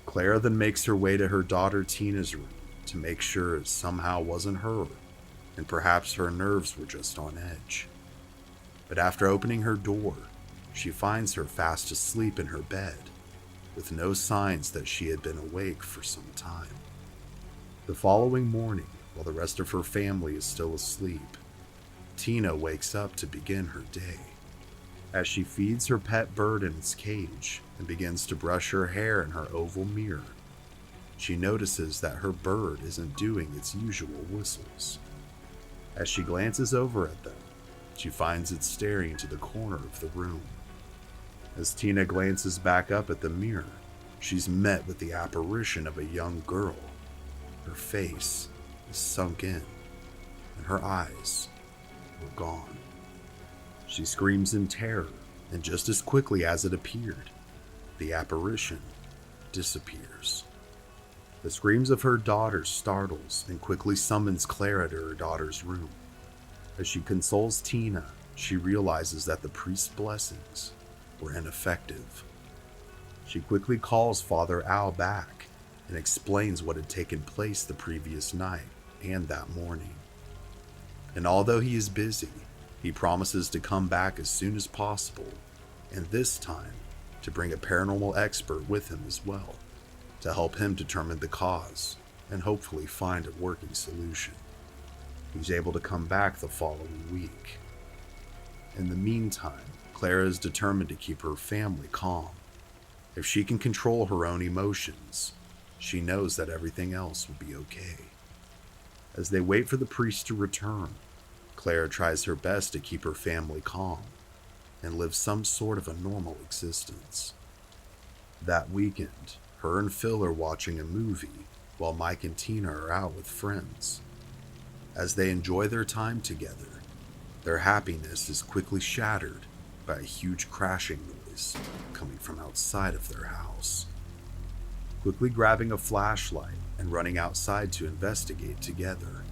Clara then makes her way to her daughter Tina's room to make sure it somehow wasn't her, and perhaps her nerves were just on edge. But after opening her door, she finds her fast asleep in her bed, with no signs that she had been awake for some time. The following morning, while the rest of her family is still asleep, Tina wakes up to begin her day. As she feeds her pet bird in its cage and begins to brush her hair in her oval mirror, she notices that her bird isn't doing its usual whistles. As she glances over at them, she finds it staring into the corner of the room. As Tina glances back up at the mirror, she's met with the apparition of a young girl. Her face is sunk in, and her eyes were gone. She screams in terror, and just as quickly as it appeared, the apparition disappears. The screams of her daughter startles and quickly summons Clara to her daughter's room. As she consoles Tina, she realizes that the priest's blessings were ineffective. She quickly calls Father Al back and explains what had taken place the previous night and that morning. And although he is busy, he promises to come back as soon as possible and this time to bring a paranormal expert with him as well, to help him determine the cause and hopefully find a working solution. He's able to come back the following week. In the meantime, Clara is determined to keep her family calm. If she can control her own emotions, she knows that everything else will be okay. As they wait for the priest to return, Clara tries her best to keep her family calm and live some sort of a normal existence. That weekend, her and Phil are watching a movie while Mike and Tina are out with friends. As they enjoy their time together, their happiness is quickly shattered by a huge crashing noise coming from outside of their house. Quickly grabbing a flashlight and running outside to investigate together,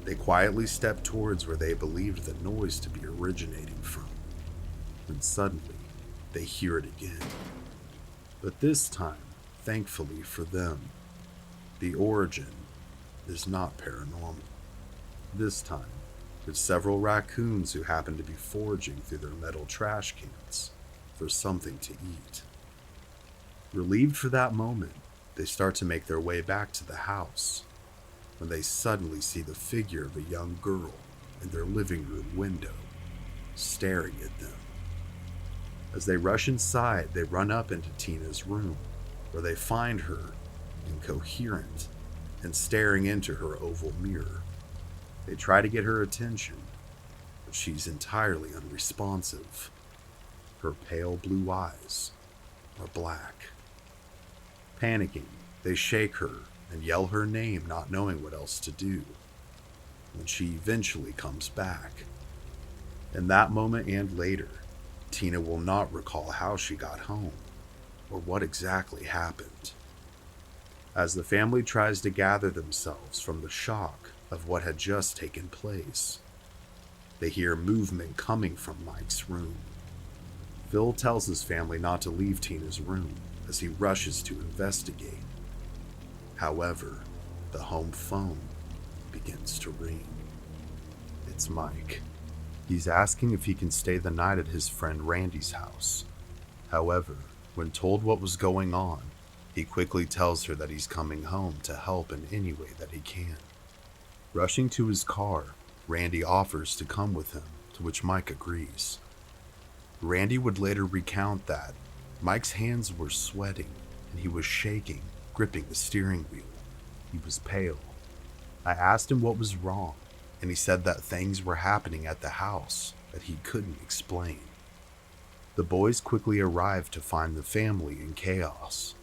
they quietly step towards where they believed the noise to be originating from. When suddenly, they hear it again. But this time, thankfully for them, the origin is not paranormal. This time, it's several raccoons who happen to be foraging through their metal trash cans for something to eat. Relieved for that moment, they start to make their way back to the house when they suddenly see the figure of a young girl in their living room window, staring at them. As they rush inside, they run up into Tina's room, where they find her incoherent and staring into her oval mirror. They try to get her attention, but she's entirely unresponsive. Her pale blue eyes are black. Panicking, they shake her and yell her name, not knowing what else to do, when she eventually comes back. In that moment and later, Tina will not recall how she got home or what exactly happened. As the family tries to gather themselves from the shock of what had just taken place, they hear movement coming from Mike's room. Phil tells his family not to leave Tina's room as he rushes to investigate. However, the home phone begins to ring. It's Mike. He's asking if he can stay the night at his friend Randy's house. However, when told what was going on, he quickly tells her that he's coming home to help in any way that he can. Rushing to his car, Randy offers to come with him, to which Mike agrees. Randy would later recount that Mike's hands were sweating and he was shaking, gripping the steering wheel. He was pale. I asked him what was wrong, and he said that things were happening at the house that he couldn't explain. The boys quickly arrived to find the family in chaos.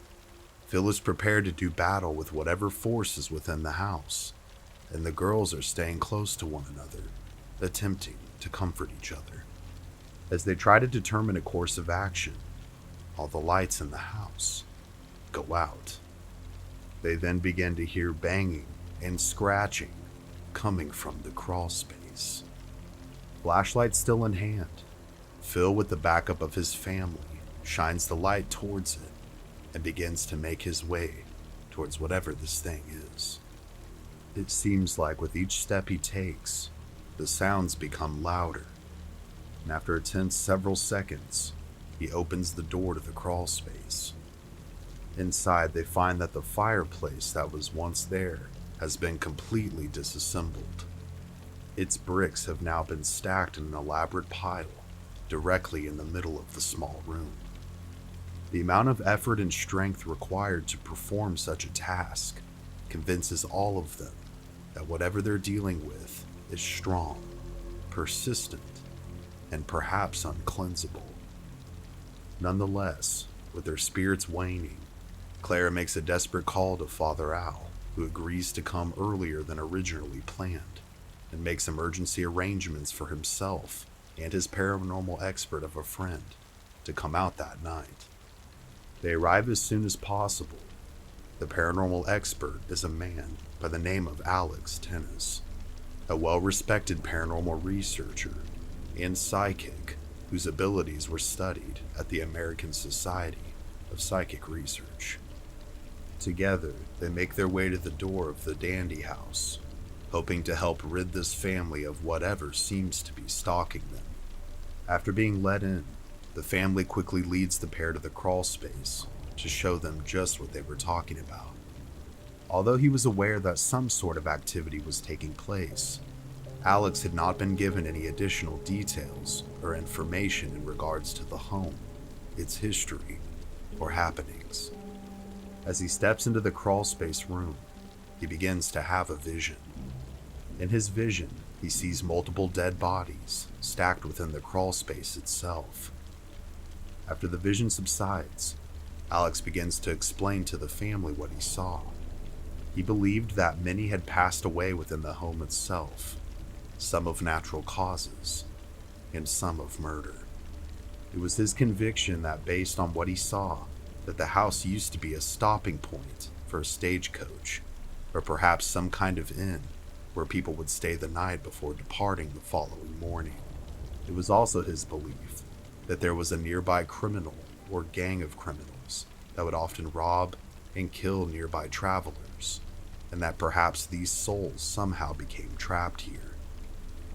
Phil is prepared to do battle with whatever force is within the house, and the girls are staying close to one another, attempting to comfort each other. As they try to determine a course of action, all the lights in the house go out. They then begin to hear banging and scratching coming from the crawl space. Flashlight still in hand, Phil, with the backup of his family, shines the light towards it and begins to make his way towards whatever this thing is. It seems like with each step he takes, the sounds become louder, and after a tense several seconds, he opens the door to the crawl space. Inside, they find that the fireplace that was once there has been completely disassembled. Its bricks have now been stacked in an elaborate pile directly in the middle of the small room. The amount of effort and strength required to perform such a task convinces all of them that whatever they're dealing with is strong, persistent, and perhaps uncleansable. Nonetheless, with their spirits waning, Clara makes a desperate call to Father Al, who agrees to come earlier than originally planned and makes emergency arrangements for himself and his paranormal expert of a friend to come out that night. They arrive as soon as possible. The paranormal expert is a man by the name of Alex Tennis, a well-respected paranormal researcher and psychic whose abilities were studied at the American Society of Psychic Research. Together, they make their way to the door of the Dandy House, hoping to help rid this family of whatever seems to be stalking them. After being let in, The family quickly leads the pair to the crawl space to show them just what they were talking about. Although he was aware that some sort of activity was taking place, Alex had not been given any additional details or information in regards to the home, its history, or happenings. As he steps into the crawlspace room, he begins to have a vision. In his vision, he sees multiple dead bodies stacked within the crawlspace itself. After the vision subsides, Alex begins to explain to the family what he saw. He believed that many had passed away within the home itself, some of natural causes, and some of murder. It was his conviction that based on what he saw, that the house used to be a stopping point for a stagecoach, or perhaps some kind of inn where people would stay the night before departing the following morning. It was also his belief that there was a nearby criminal or gang of criminals that would often rob and kill nearby travelers, and that perhaps these souls somehow became trapped here.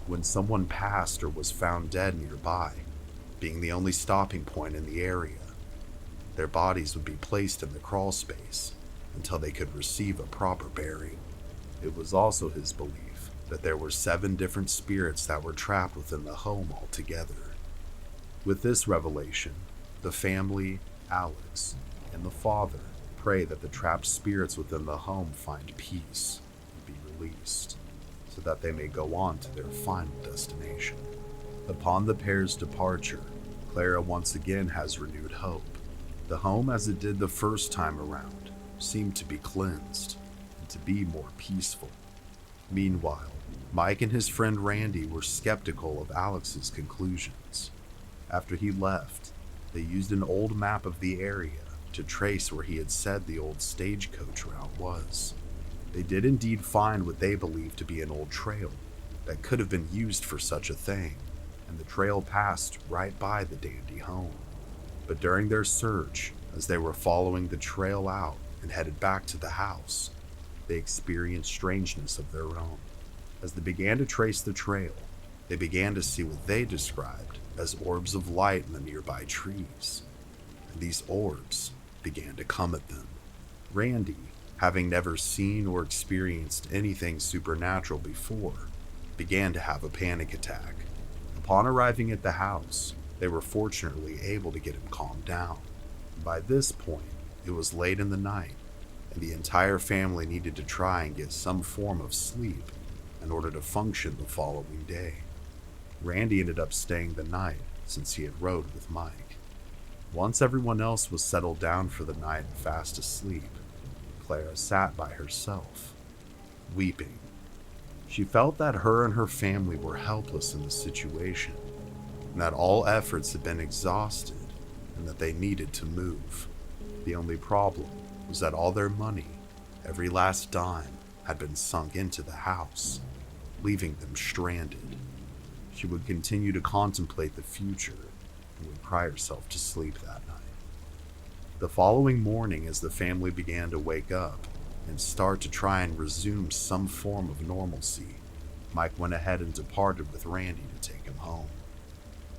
When someone passed or was found dead nearby, being the only stopping point in the area, their bodies would be placed in the crawl space until they could receive a proper burial. It was also his belief that there were 7 different spirits that were trapped within the home altogether. With this revelation, the family, Alex, and the father pray that the trapped spirits within the home find peace and be released, so that they may go on to their final destination. Upon the pair's departure, Clara once again has renewed hope. The home, as it did the first time around, seemed to be cleansed and to be more peaceful. Meanwhile, Mike and his friend Randy were skeptical of Alex's conclusions. After he left, they used an old map of the area to trace where he had said the old stagecoach route was. They did indeed find what they believed to be an old trail that could have been used for such a thing, and the trail passed right by the dandy home. But during their search, as they were following the trail out and headed back to the house, they experienced strangeness of their own. As they began to trace the trail, they began to see what they described as orbs of light in the nearby trees, and these orbs began to come at them. Randy, having never seen or experienced anything supernatural before, began to have a panic attack. Upon arriving at the house, they were fortunately able to get him calmed down. By this point, it was late in the night, and the entire family needed to try and get some form of sleep in order to function the following day. Randy ended up staying the night since he had rode with Mike. Once everyone else was settled down for the night and fast asleep, Clara sat by herself, weeping. She felt that her and her family were helpless in the situation, and that all efforts had been exhausted, and that they needed to move. The only problem was that all their money, every last dime, had been sunk into the house, leaving them stranded. She would continue to contemplate the future and would cry herself to sleep that night. The following morning, as the family began to wake up and start to try and resume some form of normalcy, Mike went ahead and departed with Randy to take him home.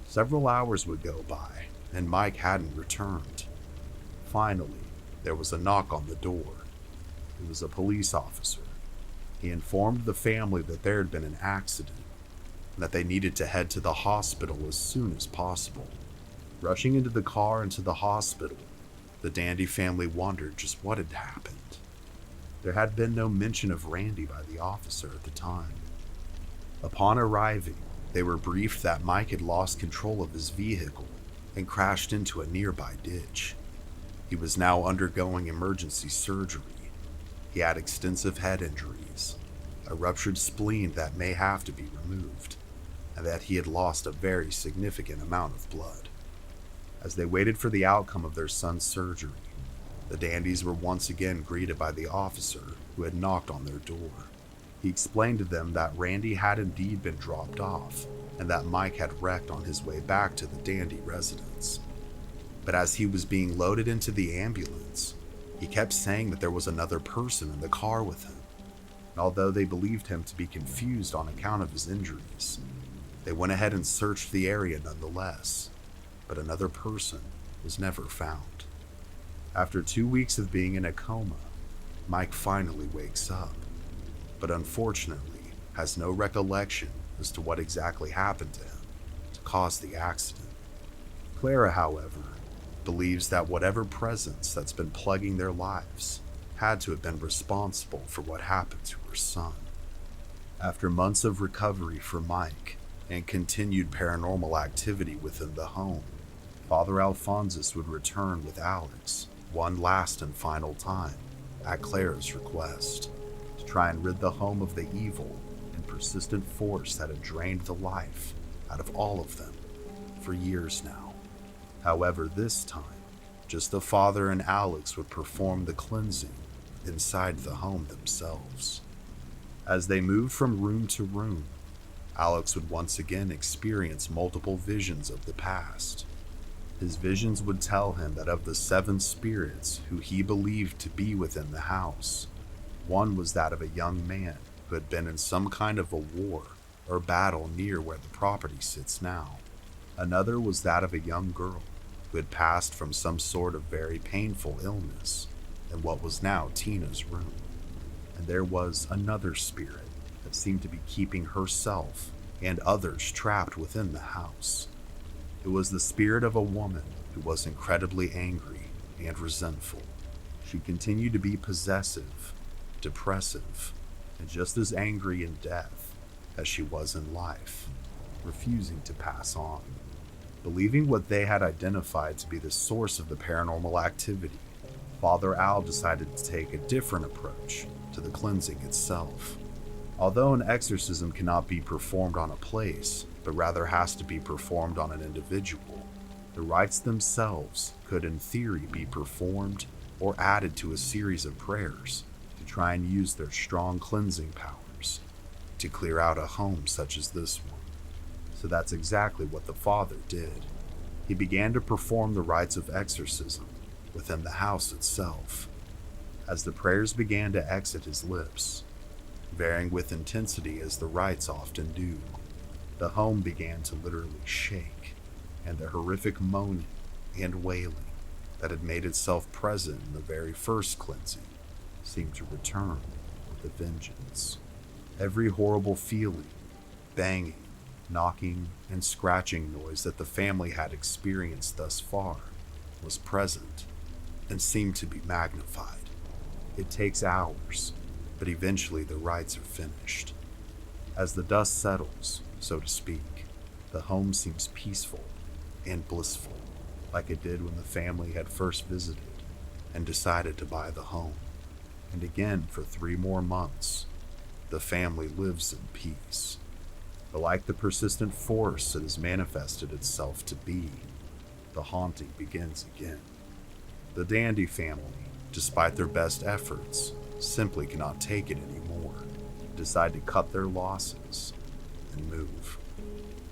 Several hours would go by, and Mike hadn't returned. Finally, there was a knock on the door. It was a police officer. He informed the family that there had been an accident, and that they needed to head to the hospital as soon as possible. Rushing into the car and to the hospital, the Dandy family wondered just what had happened. There had been no mention of Randy by the officer at the time. Upon arriving, they were briefed that Mike had lost control of his vehicle and crashed into a nearby ditch. He was now undergoing emergency surgery. He had extensive head injuries, a ruptured spleen that may have to be removed, and that he had lost a very significant amount of blood. As they waited for the outcome of their son's surgery, the Dandies were once again greeted by the officer who had knocked on their door. He explained to them that Randy had indeed been dropped off, and that Mike had wrecked on his way back to the Dandy residence. But as he was being loaded into the ambulance, he kept saying that there was another person in the car with him. And although they believed him to be confused on account of his injuries, they went ahead and searched the area nonetheless. but another person was never found. After 2 weeks of being in a coma, Mike finally wakes up, but unfortunately has no recollection as to what exactly happened to him to cause the accident. Clara, however, believes that whatever presence that's been plaguing their lives had to have been responsible for what happened to her son. After months of recovery for Mike and continued paranormal activity within the home, Father Alphonsus would return with Alex one last and final time, at Clara's request, to try and rid the home of the evil and persistent force that had drained the life out of all of them for years now. However, this time, just the father and Alex would perform the cleansing inside the home themselves. As they moved from room to room, Alex would once again experience multiple visions of the past. His visions would tell him that of the 7 spirits who he believed to be within the house, one was that of a young man who had been in some kind of a war or battle near where the property sits now. Another was that of a young girl who had passed from some sort of very painful illness in what was now Tina's room. And there was another spirit that seemed to be keeping herself and others trapped within the house. It was the spirit of a woman who was incredibly angry and resentful. She continued to be possessive, depressive, and just as angry in death as she was in life, refusing to pass on. Believing what they had identified to be the source of the paranormal activity, Father Al decided to take a different approach to the cleansing itself. Although an exorcism cannot be performed on a place, but rather has to be performed on an individual, the rites themselves could in theory be performed or added to a series of prayers to try and use their strong cleansing powers to clear out a home such as this one. So that's exactly what the father did. He began to perform the rites of exorcism within the house itself. As the prayers began to exit his lips, varying with intensity as the rites often do, the home began to literally shake, and the horrific moaning and wailing that had made itself present in the very first cleansing seemed to return with a vengeance. Every horrible feeling, banging, knocking, and scratching noise that the family had experienced thus far was present and seemed to be magnified. It takes hours, but eventually the rites are finished. As the dust settles, so to speak, the home seems peaceful and blissful, like it did when the family had first visited and decided to buy the home. And again, for 3 more months, the family lives in peace. But like the persistent force that has manifested itself to be, the haunting begins again. The Dandy family, despite their best efforts, simply cannot take it anymore, decide to cut their losses and move.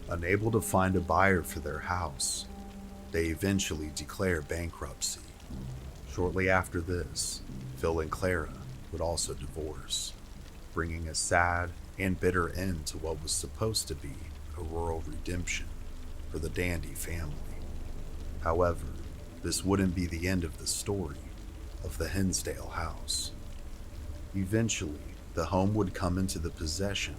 Unable to find a buyer for their house, they eventually declare bankruptcy. Shortly after this, Phil and Clara would also divorce, bringing a sad and bitter end to what was supposed to be a rural redemption for the Dandy family. However, this wouldn't be the end of the story of the Hinsdale house. Eventually, the home would come into the possession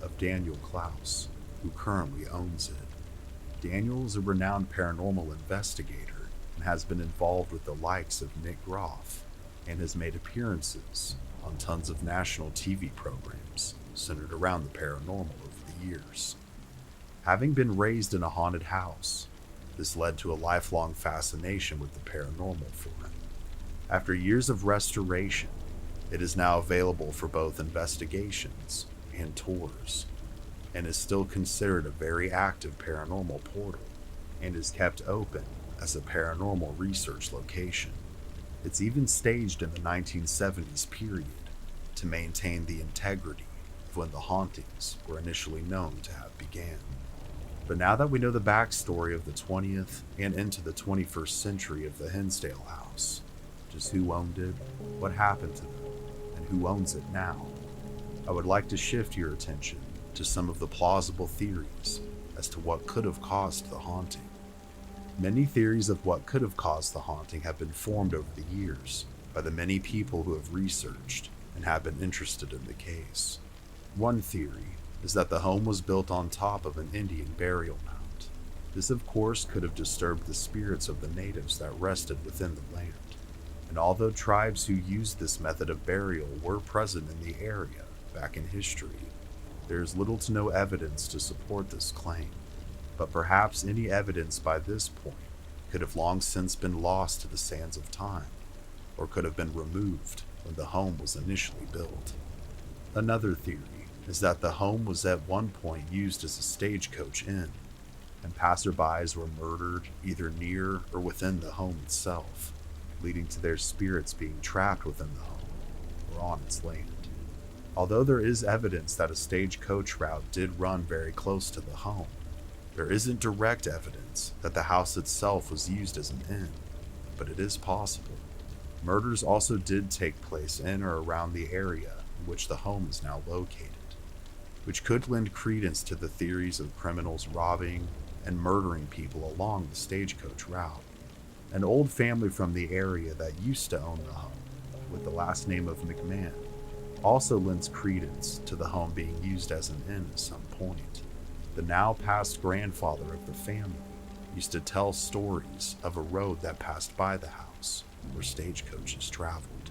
of Daniel Klaus, who currently owns it. Daniel is a renowned paranormal investigator and has been involved with the likes of Nick Groff and has made appearances on tons of national TV programs centered around the paranormal over the years. Having been raised in a haunted house, this led to a lifelong fascination with the paranormal for him. After years of restoration, it is now available for both investigations and tours, and is still considered a very active paranormal portal, and is kept open as a paranormal research location. It's even staged in the 1970s period to maintain the integrity of when the hauntings were initially known to have began. But now that we know the backstory of the 20th and into the 21st century of the Hinsdale house, just who owned it, what happened to them, and who owns it now, I would like to shift your attention to some of the plausible theories as to what could have caused the haunting. Many theories of what could have caused the haunting have been formed over the years by the many people who have researched and have been interested in the case. One theory is that the home was built on top of an Indian burial mound. This, of course, could have disturbed the spirits of the natives that rested within the land. And although tribes who used this method of burial were present in the area back in history, there is little to no evidence to support this claim. But perhaps any evidence by this point could have long since been lost to the sands of time, or could have been removed when the home was initially built. Another theory is that the home was at one point used as a stagecoach inn, and passerbys were murdered either near or within the home itself, leading to their spirits being trapped within the home or on its land. Although there is evidence that a stagecoach route did run very close to the home, there isn't direct evidence that the house itself was used as an inn, but it is possible. Murders also did take place in or around the area in which the home is now located, which could lend credence to the theories of criminals robbing and murdering people along the stagecoach route. An old family from the area that used to own the home, with the last name of McMahon, also lends credence to the home being used as an inn at some point. The now past grandfather of the family used to tell stories of a road that passed by the house where stagecoaches traveled.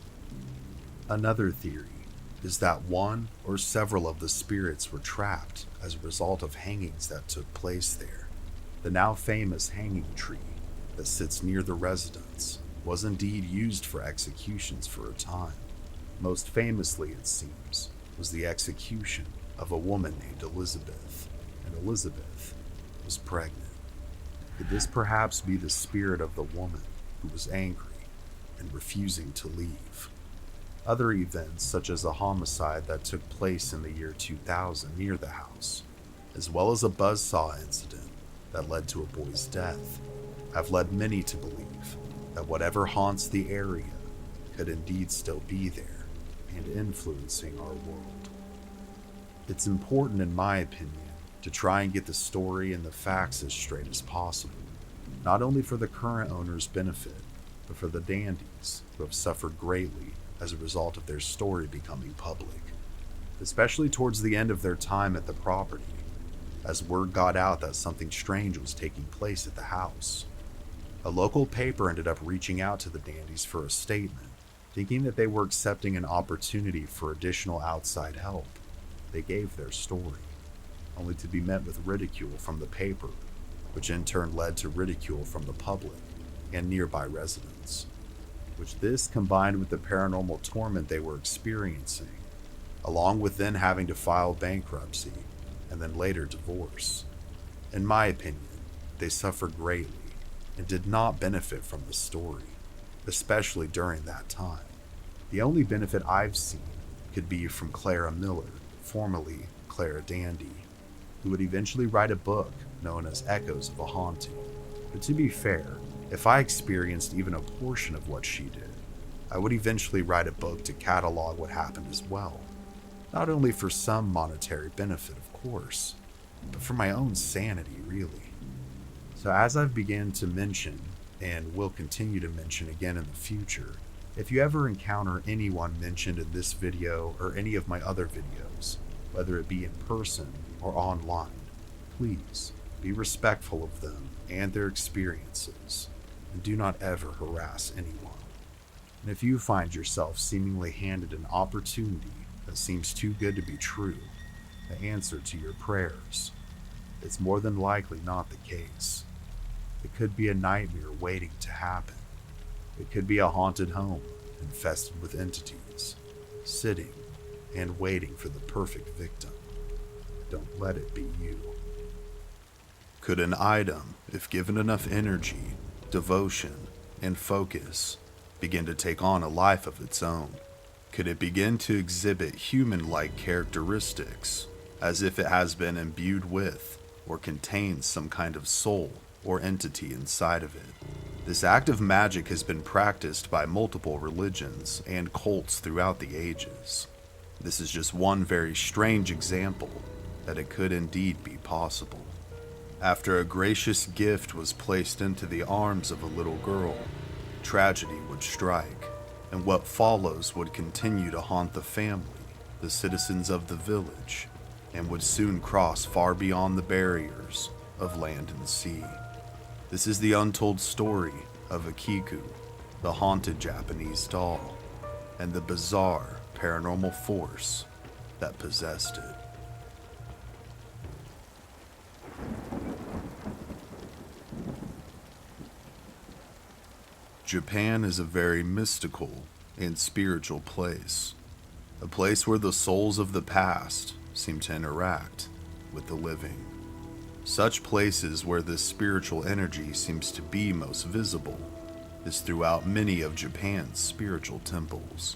Another theory is that one or several of the spirits were trapped as a result of hangings that took place there. The now famous hanging tree that sits near the residence was indeed used for executions for a time. Most famously, it seems, was the execution of a woman named Elizabeth, and Elizabeth was pregnant. Could this perhaps be the spirit of the woman who was angry and refusing to leave? Other events, such as a homicide that took place in the year 2000 near the house, as well as a buzzsaw incident that led to a boy's death, have led many to believe that whatever haunts the area could indeed still be there and influencing our world. It's important, in my opinion, to try and get the story and the facts as straight as possible, not only for the current owner's benefit, but for the dandies who have suffered greatly as a result of their story becoming public, especially towards the end of their time at the property, as word got out that something strange was taking place at the house. A local paper ended up reaching out to the dandies for a statement, thinking that they were accepting an opportunity for additional outside help. They gave their story, only to be met with ridicule from the paper, which in turn led to ridicule from the public and nearby residents, which this combined with the paranormal torment they were experiencing, along with then having to file bankruptcy and then later divorce. In my opinion, they suffered greatly and did not benefit from the story, especially during that time. The only benefit I've seen could be from Clara Miller, formerly Clara Dandy, who would eventually write a book known as Echoes of a Haunting. But to be fair, if I experienced even a portion of what she did, I would eventually write a book to catalog what happened as well. Not only for some monetary benefit, of course, but for my own sanity, really. So as I've begun to mention, and will continue to mention again in the future, if you ever encounter anyone mentioned in this video or any of my other videos, whether it be in person or online, please be respectful of them and their experiences, and do not ever harass anyone. And if you find yourself seemingly handed an opportunity that seems too good to be true, the answer to your prayers, it's more than likely not the case. It could be a nightmare waiting to happen. It could be a haunted home infested with entities, sitting and waiting for the perfect victim. Don't let it be you. Could an item, if given enough energy, devotion, and focus, begin to take on a life of its own? Could it begin to exhibit human-like characteristics, as if it has been imbued with or contains some kind of soul or entity inside of it? This act of magic has been practiced by multiple religions and cults throughout the ages. This is just one very strange example that it could indeed be possible. After a gracious gift was placed into the arms of a little girl, tragedy would strike, and what follows would continue to haunt the family, the citizens of the village, and would soon cross far beyond the barriers of land and sea. This is the untold story of Okiku, the haunted Japanese doll, and the bizarre paranormal force that possessed it. Japan is a very mystical and spiritual place, a place where the souls of the past seem to interact with the living. Such places where this spiritual energy seems to be most visible is throughout many of Japan's spiritual temples.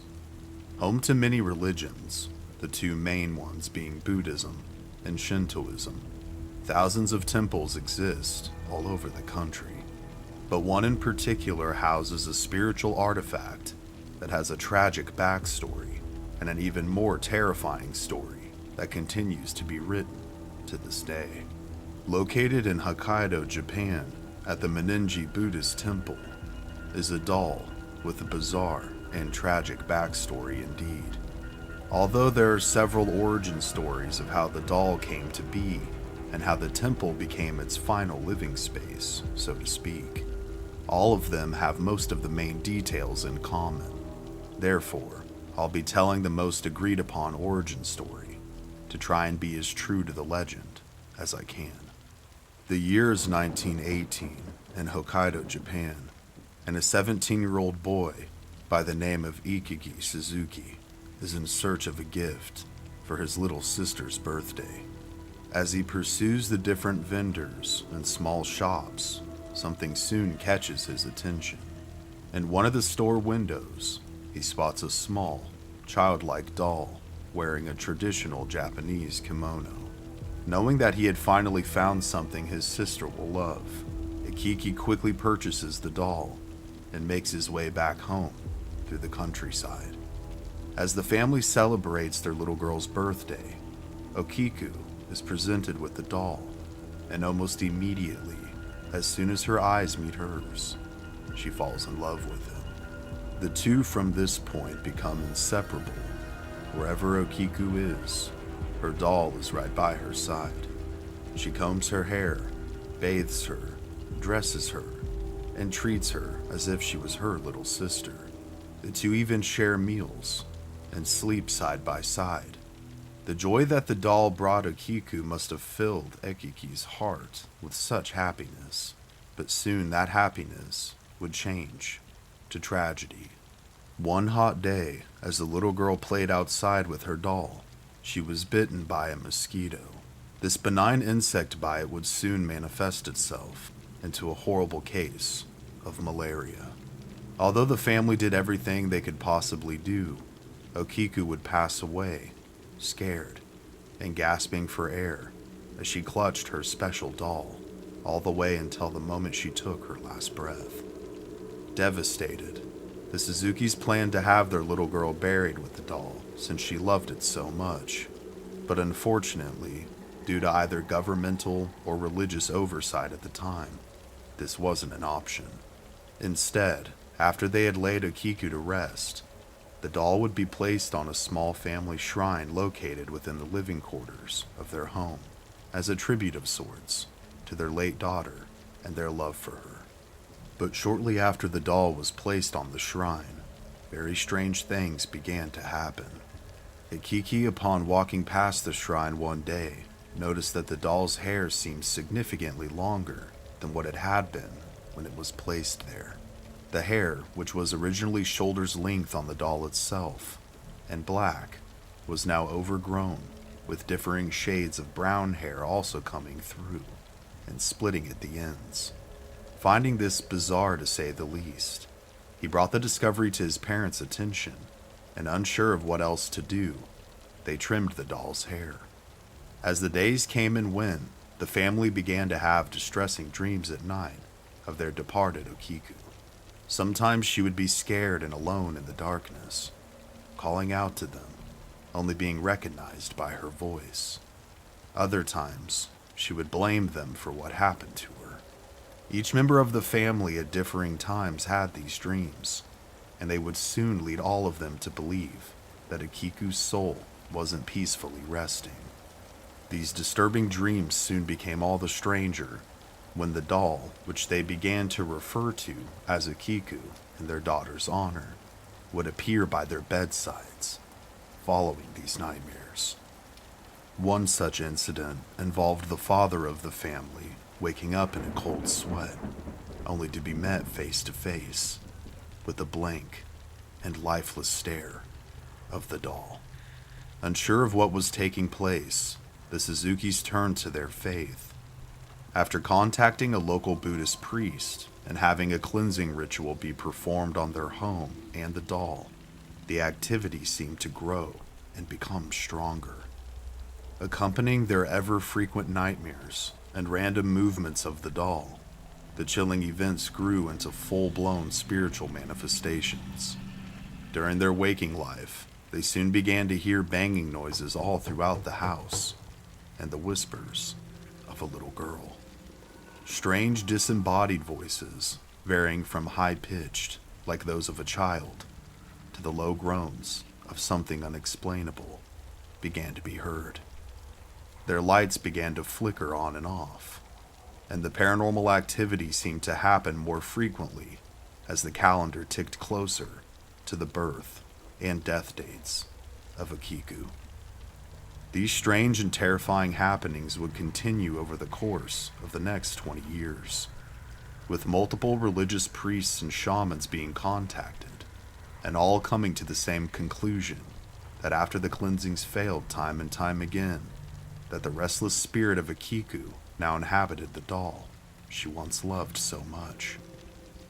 Home to many religions, the two main ones being Buddhism and Shintoism, thousands of temples exist all over the country. But one in particular houses a spiritual artifact that has a tragic backstory and an even more terrifying story that continues to be written to this day. Located in Hokkaido, Japan, at the Meninji Buddhist Temple, is a doll with a bizarre and tragic backstory indeed. Although there are several origin stories of how the doll came to be and how the temple became its final living space, so to speak, all of them have most of the main details in common. Therefore, I'll be telling the most agreed upon origin story to try and be as true to the legend as I can. The year is 1918 in Hokkaido, Japan, and a 17-year-old boy by the name of Ikiki Suzuki is in search of a gift for his little sister's birthday. As he pursues the different vendors and small shops, something soon catches his attention. In one of the store windows, he spots a small, childlike doll wearing a traditional Japanese kimono. Knowing that he had finally found something his sister will love, Ikiki quickly purchases the doll and makes his way back home through the countryside. As the family celebrates their little girl's birthday, Okiku is presented with the doll, and almost immediately, as soon as her eyes meet hers, she falls in love with him. The two from this point become inseparable. Wherever Okiku is, her doll is right by her side. She combs her hair, bathes her, dresses her, and treats her as if she was her little sister. The two even share meals and sleep side by side. The joy that the doll brought Okiku must have filled Ekiki's heart with such happiness, but soon that happiness would change to tragedy. One hot day, as the little girl played outside with her doll, she was bitten by a mosquito. This benign insect bite would soon manifest itself into a horrible case of malaria. Although the family did everything they could possibly do, Okiku would pass away, scared and gasping for air as she clutched her special doll, all the way until the moment she took her last breath. Devastated, the Suzukis planned to have their little girl buried with the doll since she loved it so much, but unfortunately, due to either governmental or religious oversight at the time, this wasn't an option. Instead, after they had laid Okiku to rest, the doll would be placed on a small family shrine located within the living quarters of their home, as a tribute of sorts to their late daughter and their love for her. But shortly after the doll was placed on the shrine, very strange things began to happen. Ikiki, upon walking past the shrine one day, noticed that the doll's hair seemed significantly longer than what it had been when it was placed there. The hair, which was originally shoulder's length on the doll itself, and black, was now overgrown, with differing shades of brown hair also coming through and splitting at the ends. Finding this bizarre to say the least, he brought the discovery to his parents' attention, and unsure of what else to do, they trimmed the doll's hair. As the days came and went, the family began to have distressing dreams at night of their departed Okiku. Sometimes she would be scared and alone in the darkness, calling out to them, only being recognized by her voice. Other times, she would blame them for what happened to her. Each member of the family at differing times had these dreams, and they would soon lead all of them to believe that Okiku's soul wasn't peacefully resting. These disturbing dreams soon became all the stranger when the doll, which they began to refer to as Okiku in their daughter's honor, would appear by their bedsides, following these nightmares. One such incident involved the father of the family waking up in a cold sweat, only to be met face to face with the blank and lifeless stare of the doll. Unsure of what was taking place, the Suzukis turned to their faith. After contacting a local Buddhist priest and having a cleansing ritual be performed on their home and the doll, the activity seemed to grow and become stronger. Accompanying their ever-frequent nightmares and random movements of the doll, the chilling events grew into full-blown spiritual manifestations. During their waking life, they soon began to hear banging noises all throughout the house and the whispers of a little girl. Strange disembodied voices, varying from high-pitched, like those of a child, to the low groans of something unexplainable, began to be heard. Their lights began to flicker on and off, and the paranormal activity seemed to happen more frequently as the calendar ticked closer to the birth and death dates of Okiku. These strange and terrifying happenings would continue over the course of the next 20 years, with multiple religious priests and shamans being contacted, and all coming to the same conclusion that after the cleansings failed time and time again, that the restless spirit of Okiku now inhabited the doll she once loved so much.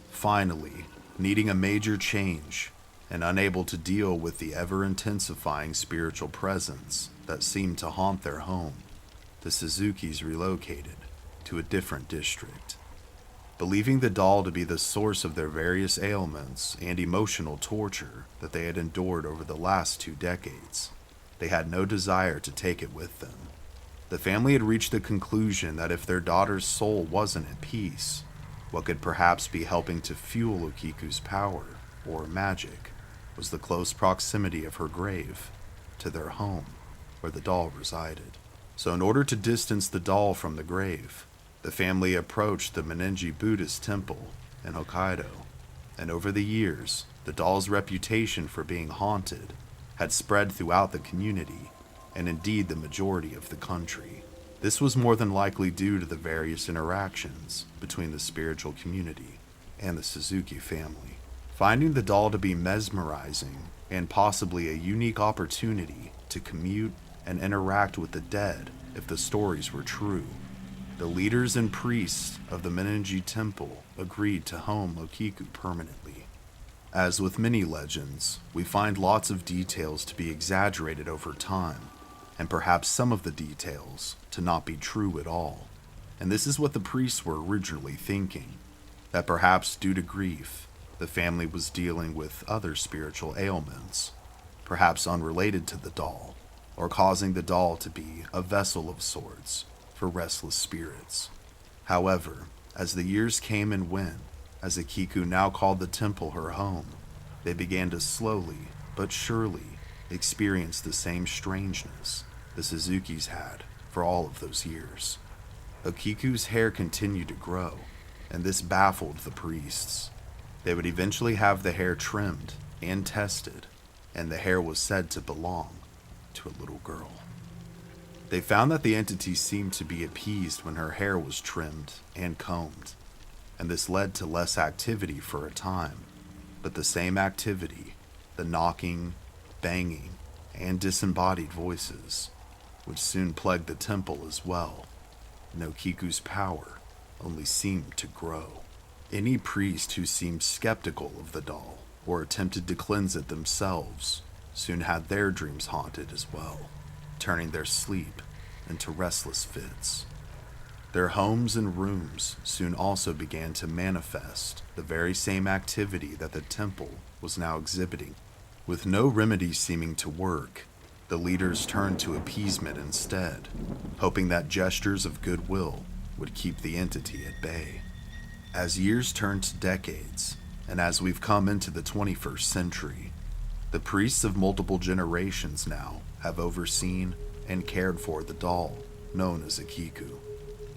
Finally, needing a major change and unable to deal with the ever-intensifying spiritual presence that seemed to haunt their home, the Suzukis relocated to a different district. Believing the doll to be the source of their various ailments and emotional torture that they had endured over the last 2 decades, they had no desire to take it with them. The family had reached the conclusion that if their daughter's soul wasn't at peace, what could perhaps be helping to fuel Okiku's power, or magic, was the close proximity of her grave to their home, where the doll resided. So in order to distance the doll from the grave, the family approached the Meninji Buddhist temple in Hokkaido, and over the years, the doll's reputation for being haunted had spread throughout the community, and indeed the majority of the country. This was more than likely due to the various interactions between the spiritual community and the Suzuki family. Finding the doll to be mesmerizing and possibly a unique opportunity to commute and interact with the dead if the stories were true, the leaders and priests of the Meninji temple agreed to home Okiku permanently. As with many legends, we find lots of details to be exaggerated over time, and perhaps some of the details to not be true at all. And this is what the priests were originally thinking, that perhaps due to grief, the family was dealing with other spiritual ailments, perhaps unrelated to the doll, or causing the doll to be a vessel of sorts for restless spirits. However, as the years came and went, as Okiku now called the temple her home, they began to slowly but surely experience the same strangeness the Suzukis had for all of those years. Okiku's hair continued to grow, and this baffled the priests. They would eventually have the hair trimmed and tested, and the hair was said to belong to a little girl. They found that the entity seemed to be appeased when her hair was trimmed and combed, and this led to less activity for a time, but the same activity, the knocking, banging, and disembodied voices, would soon plague the temple as well, and Okiku's power only seemed to grow. Any priest who seemed skeptical of the doll or attempted to cleanse it themselves soon had their dreams haunted as well, turning their sleep into restless fits. Their homes and rooms soon also began to manifest the very same activity that the temple was now exhibiting. With no remedy seeming to work, The leaders turned to appeasement instead, hoping that gestures of goodwill would keep the entity at bay. As years turned to decades, and as we've come into the 21st century, the priests of multiple generations now have overseen and cared for the doll known as Okiku.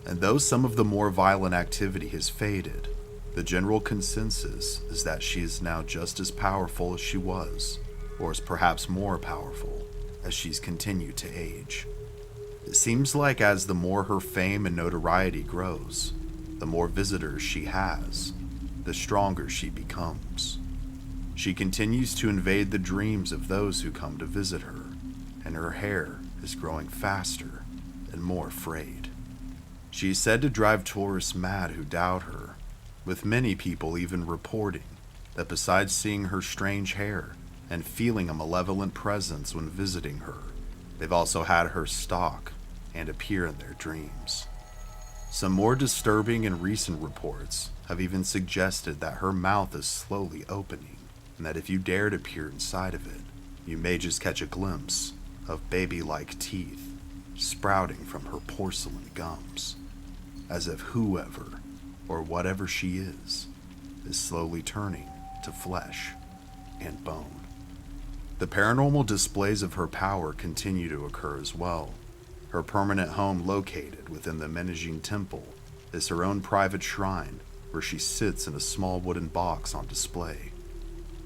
And though some of the more violent activity has faded, the general consensus is that she is now just as powerful as she was, or is perhaps more powerful, as she's continued to age. It seems like as the more her fame and notoriety grows, the more visitors she has, the stronger she becomes. She continues to invade the dreams of those who come to visit her, and her hair is growing faster and more afraid. She is said to drive tourists mad who doubt her, with many people even reporting that besides seeing her strange hair and feeling a malevolent presence when visiting her, they've also had her stalk and appear in their dreams. Some more disturbing and recent reports have even suggested that her mouth is slowly opening, and that if you dare to peer inside of it, you may just catch a glimpse of baby-like teeth sprouting from her porcelain gums, as if whoever or whatever she is slowly turning to flesh and bone. The paranormal displays of her power continue to occur as well. Her permanent home, located within the Menaging Temple, is her own private shrine where she sits in a small wooden box on display.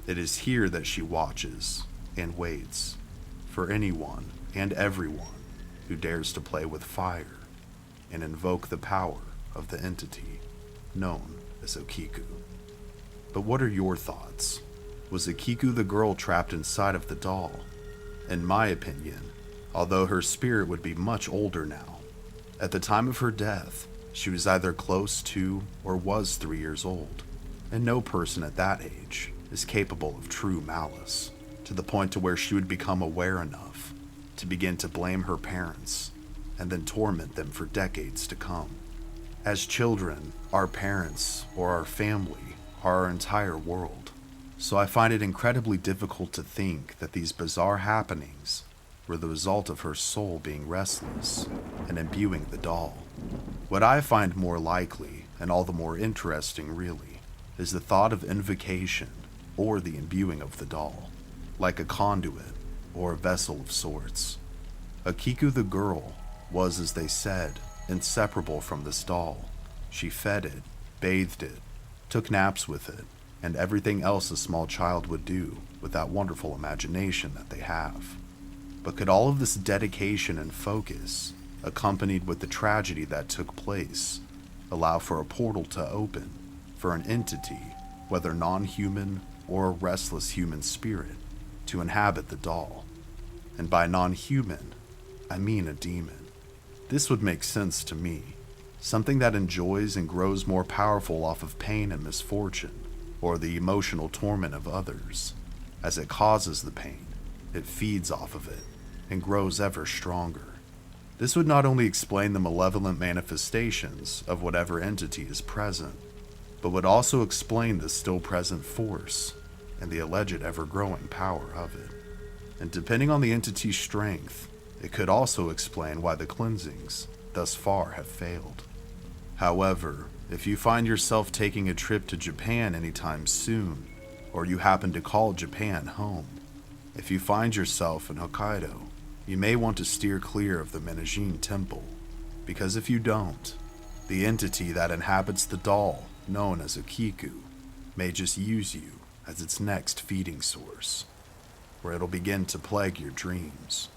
It is here that she watches and waits for anyone and everyone who dares to play with fire and invoke the power of the entity known as Okiku. But what are your thoughts? Was Okiku the girl trapped inside of the doll? In my opinion, although her spirit would be much older now, at the time of her death, she was either close to or was 3 years old, and no person at that age is capable of true malice, to the point to where she would become aware enough to begin to blame her parents and then torment them for decades to come. As children, our parents or our family are our entire world, so I find it incredibly difficult to think that these bizarre happenings were the result of her soul being restless and imbuing the doll. What I find more likely, and all the more interesting really, is the thought of invocation or the imbuing of the doll, like a conduit or a vessel of sorts. Okiku the girl was, as they said, inseparable from this doll. She fed it, bathed it, took naps with it, and everything else a small child would do with that wonderful imagination that they have. But could all of this dedication and focus, accompanied with the tragedy that took place, allow for a portal to open for an entity, whether non-human or a restless human spirit, to inhabit the doll? And by non-human, I mean a demon. This would make sense to me. Something that enjoys and grows more powerful off of pain and misfortune, or the emotional torment of others. As it causes the pain, it feeds off of it and grows ever stronger. This would not only explain the malevolent manifestations of whatever entity is present, but would also explain the still present force and the alleged ever-growing power of it. And depending on the entity's strength, it could also explain why the cleansings thus far have failed. However, if you find yourself taking a trip to Japan anytime soon, or you happen to call Japan home, if you find yourself in Hokkaido, you may want to steer clear of the Menaging Temple, because if you don't, the entity that inhabits the doll, known as Okiku, may just use you as its next feeding source, where it'll begin to plague your dreams,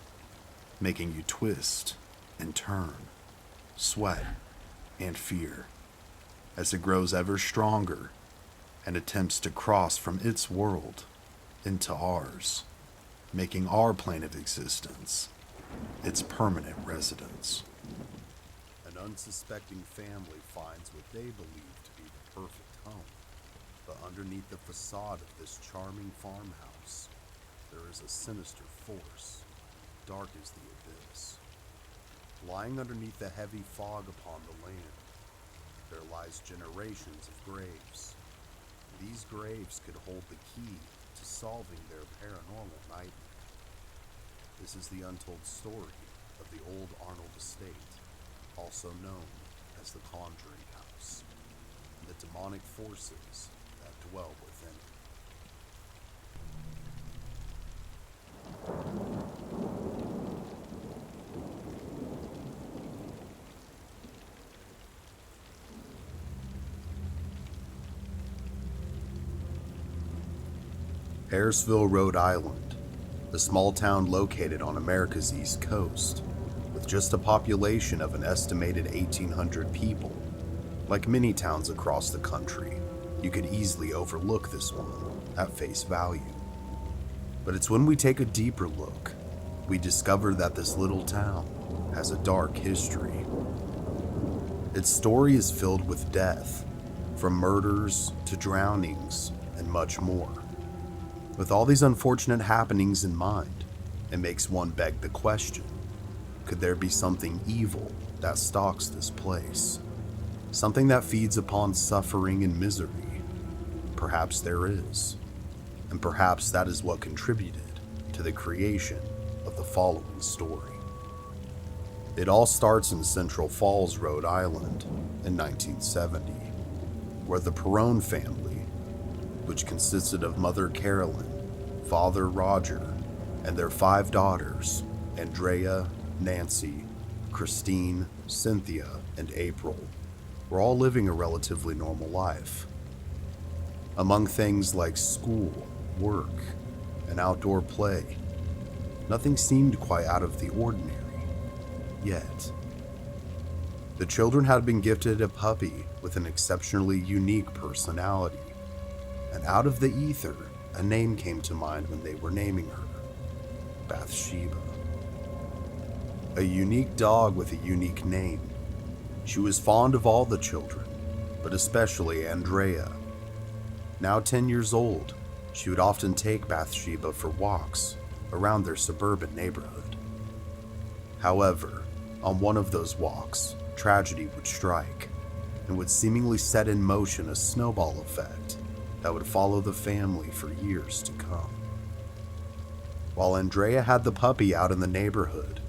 making you twist and turn, sweat and fear, as it grows ever stronger and attempts to cross from its world into ours, making our plane of existence its permanent residence. An unsuspecting family finds what they believe to be the perfect home, but underneath the facade of this charming farmhouse, there is a sinister force, dark as the abyss. Lying underneath the heavy fog upon the land, there lies generations of graves. These graves could hold the key to solving their paranormal nightmare. This is the untold story of the old Arnold estate, also known as the Conjuring House, and the demonic forces that dwell within it. Harrisville, Rhode Island, a small town located on America's East Coast, with just a population of an estimated 1,800 people. Like many towns across the country, you could easily overlook this one at face value. But it's when we take a deeper look, we discover that this little town has a dark history. Its story is filled with death, from murders to drownings and much more. With all these unfortunate happenings in mind, it makes one beg the question, could there be something evil that stalks this place? Something that feeds upon suffering and misery? Perhaps there is. And perhaps that is what contributed to the creation of the following story. It all starts in Central Falls, Rhode Island in 1970, where the Perron family, which consisted of Mother Carolyn, Father Roger, and their 5 daughters, Andrea, Nancy, Christine, Cynthia, and April, were all living a relatively normal life. Among things like school, work, and outdoor play, nothing seemed quite out of the ordinary, yet. The children had been gifted a puppy with an exceptionally unique personality, and out of the ether, a name came to mind when they were naming her, Bathsheba. A unique dog with a unique name. She was fond of all the children, but especially Andrea. Now 10 years old, she would often take Bathsheba for walks around their suburban neighborhood. However, on one of those walks, tragedy would strike and would seemingly set in motion a snowball effect that would follow the family for years to come. While Andrea had the puppy out in the neighborhood,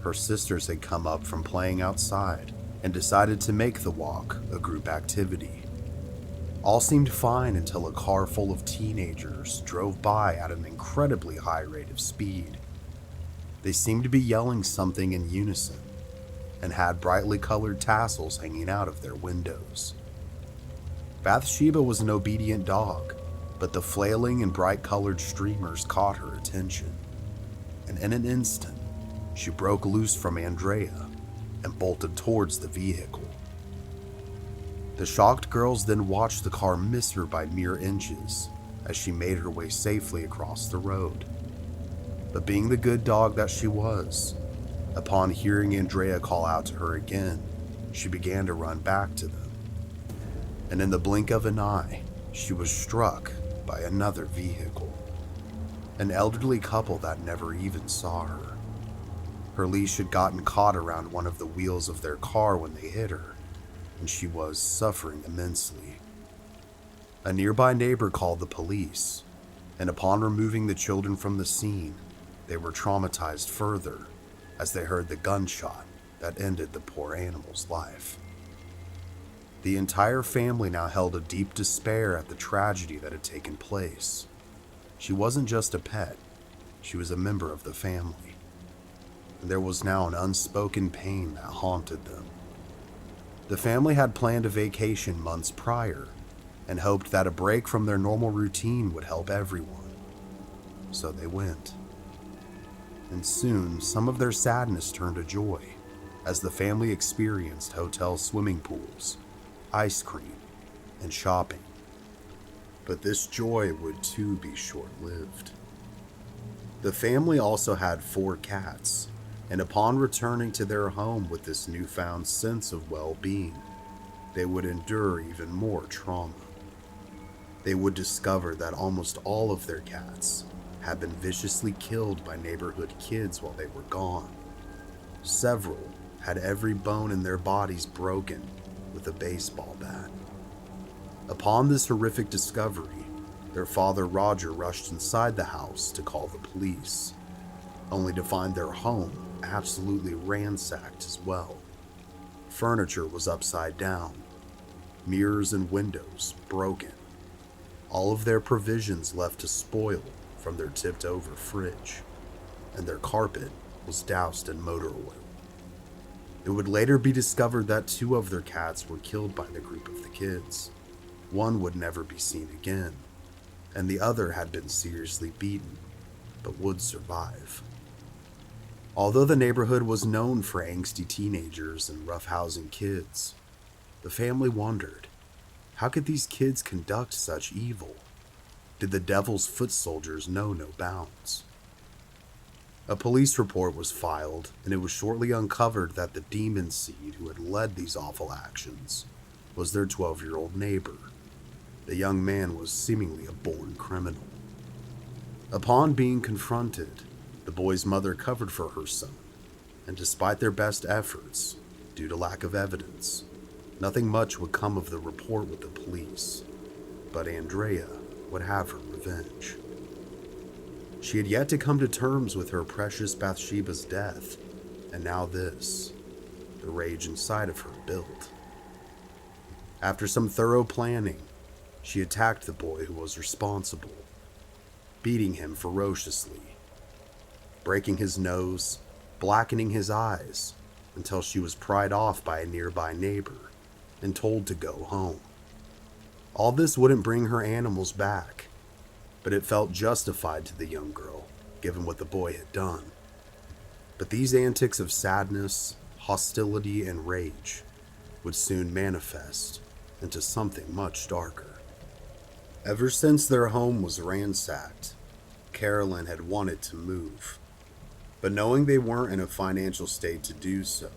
her sisters had come up from playing outside and decided to make the walk a group activity. All seemed fine until a car full of teenagers drove by at an incredibly high rate of speed. They seemed to be yelling something in unison and had brightly colored tassels hanging out of their windows. Bathsheba was an obedient dog, but the flailing and bright-colored streamers caught her attention. And in an instant, she broke loose from Andrea and bolted towards the vehicle. The shocked girls then watched the car miss her by mere inches as she made her way safely across the road. But being the good dog that she was, upon hearing Andrea call out to her again, she began to run back to them. And in the blink of an eye, she was struck by another vehicle. An elderly couple that never even saw her. Her leash had gotten caught around one of the wheels of their car when they hit her, and she was suffering immensely. A nearby neighbor called the police, and upon removing the children from the scene, they were traumatized further as they heard the gunshot that ended the poor animal's life. The entire family now held a deep despair at the tragedy that had taken place. She wasn't just a pet, she was a member of the family. And there was now an unspoken pain that haunted them. The family had planned a vacation months prior and hoped that a break from their normal routine would help everyone. So they went. And soon, some of their sadness turned to joy as the family experienced hotel swimming pools, ice cream, and shopping. But this joy would too be short-lived. The family also had 4 cats, and upon returning to their home with this newfound sense of well-being, they would endure even more trauma. They would discover that almost all of their cats had been viciously killed by neighborhood kids while they were gone. Several had every bone in their bodies broken with a baseball bat. Upon this horrific discovery, their father Roger rushed inside the house to call the police. only to find their home absolutely ransacked as well. Furniture was upside down, mirrors and windows broken, all of their provisions left to spoil from their tipped-over fridge, and their carpet was doused in motor oil. It would later be discovered that 2 of their cats were killed by the group of the kids. One would never be seen again, and the other had been seriously beaten, but would survive. Although the neighborhood was known for angsty teenagers and roughhousing kids, the family wondered, how could these kids conduct such evil? Did the devil's foot soldiers know no bounds? A police report was filed, and it was shortly uncovered that the demon seed who had led these awful actions was their 12-year-old neighbor. The young man was seemingly a born criminal. Upon being confronted, the boy's mother covered for her son, and despite their best efforts, due to lack of evidence, nothing much would come of the report with the police. But Andrea would have her revenge. She had yet to come to terms with her precious Bathsheba's death, and now this, the rage inside of her built. After some thorough planning, she attacked the boy who was responsible, beating him ferociously, breaking his nose, blackening his eyes, until she was pried off by a nearby neighbor and told to go home. All this wouldn't bring her animals back, but it felt justified to the young girl, given what the boy had done. But these antics of sadness, hostility, and rage would soon manifest into something much darker. Ever since their home was ransacked, Carolyn had wanted to move, but knowing they weren't in a financial state to do so,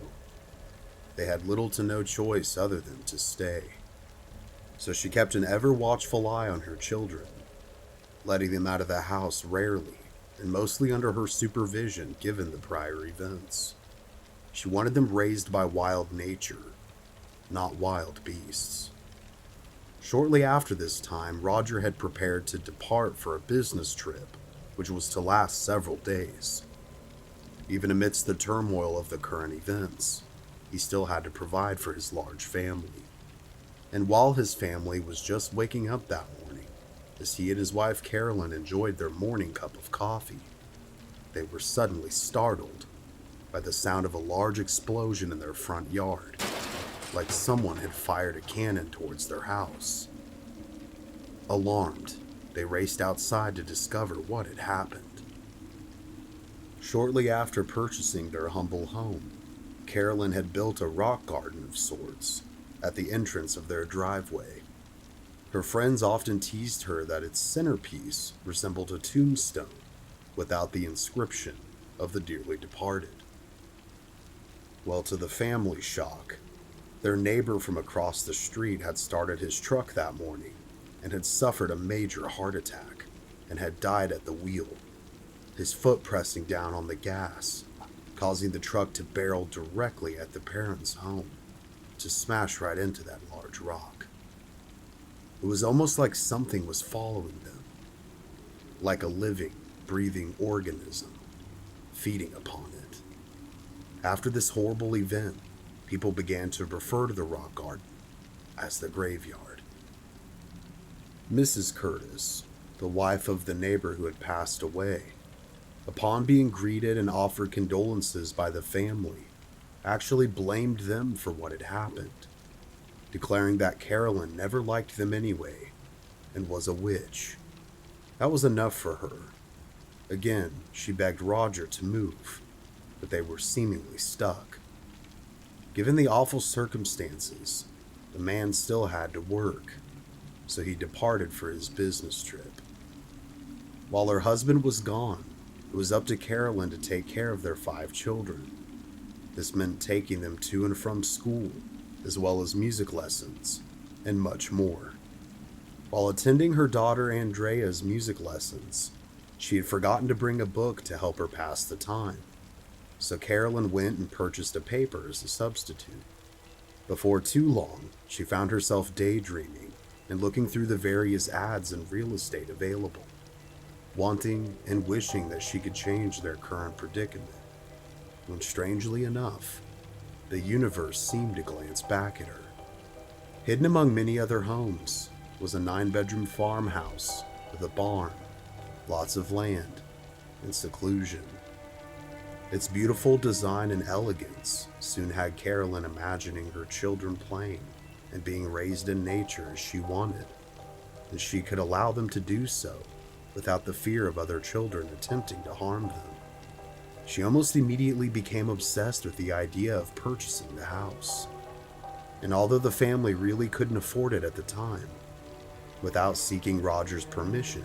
they had little to no choice other than to stay. So she kept an ever-watchful eye on her children, letting them out of the house rarely, and mostly under her supervision given the prior events. She wanted them raised by wild nature, not wild beasts. Shortly after this time, Roger had prepared to depart for a business trip, which was to last several days. Even amidst the turmoil of the current events, he still had to provide for his large family. And while his family was just waking up that morning, as he and his wife Carolyn enjoyed their morning cup of coffee, they were suddenly startled by the sound of a large explosion in their front yard, like someone had fired a cannon towards their house. Alarmed, they raced outside to discover what had happened. Shortly after purchasing their humble home, Carolyn had built a rock garden of sorts at the entrance of their driveway. Her friends often teased her that its centerpiece resembled a tombstone without the inscription of the dearly departed. Well, to the family's shock, their neighbor from across the street had started his truck that morning and had suffered a major heart attack and had died at the wheel, his foot pressing down on the gas, causing the truck to barrel directly at the parents' home, to smash right into that large rock. It was almost like something was following them, like a living, breathing organism, feeding upon it. After this horrible event, people began to refer to the rock garden as the graveyard. Mrs. Curtis, the wife of the neighbor who had passed away, upon being greeted and offered condolences by the family, actually blamed them for what had happened, declaring that Carolyn never liked them anyway and was a witch. That was enough for her. Again, she begged Roger to move, but they were seemingly stuck. Given the awful circumstances, the man still had to work, so he departed for his business trip. While her husband was gone, it was up to Carolyn to take care of their 5 children. This meant taking them to and from school, as well as music lessons, and much more. While attending her daughter Andrea's music lessons, she had forgotten to bring a book to help her pass the time, so Carolyn went and purchased a paper as a substitute. Before too long, she found herself daydreaming and looking through the various ads and real estate available. wanting and wishing that she could change their current predicament, when strangely enough, the universe seemed to glance back at her. Hidden among many other homes was a 9-bedroom farmhouse with a barn, lots of land, and seclusion. Its beautiful design and elegance soon had Carolyn imagining her children playing and being raised in nature as she wanted, and she could allow them to do so without the fear of other children attempting to harm them. She almost immediately became obsessed with the idea of purchasing the house. And although the family really couldn't afford it at the time, without seeking Roger's permission,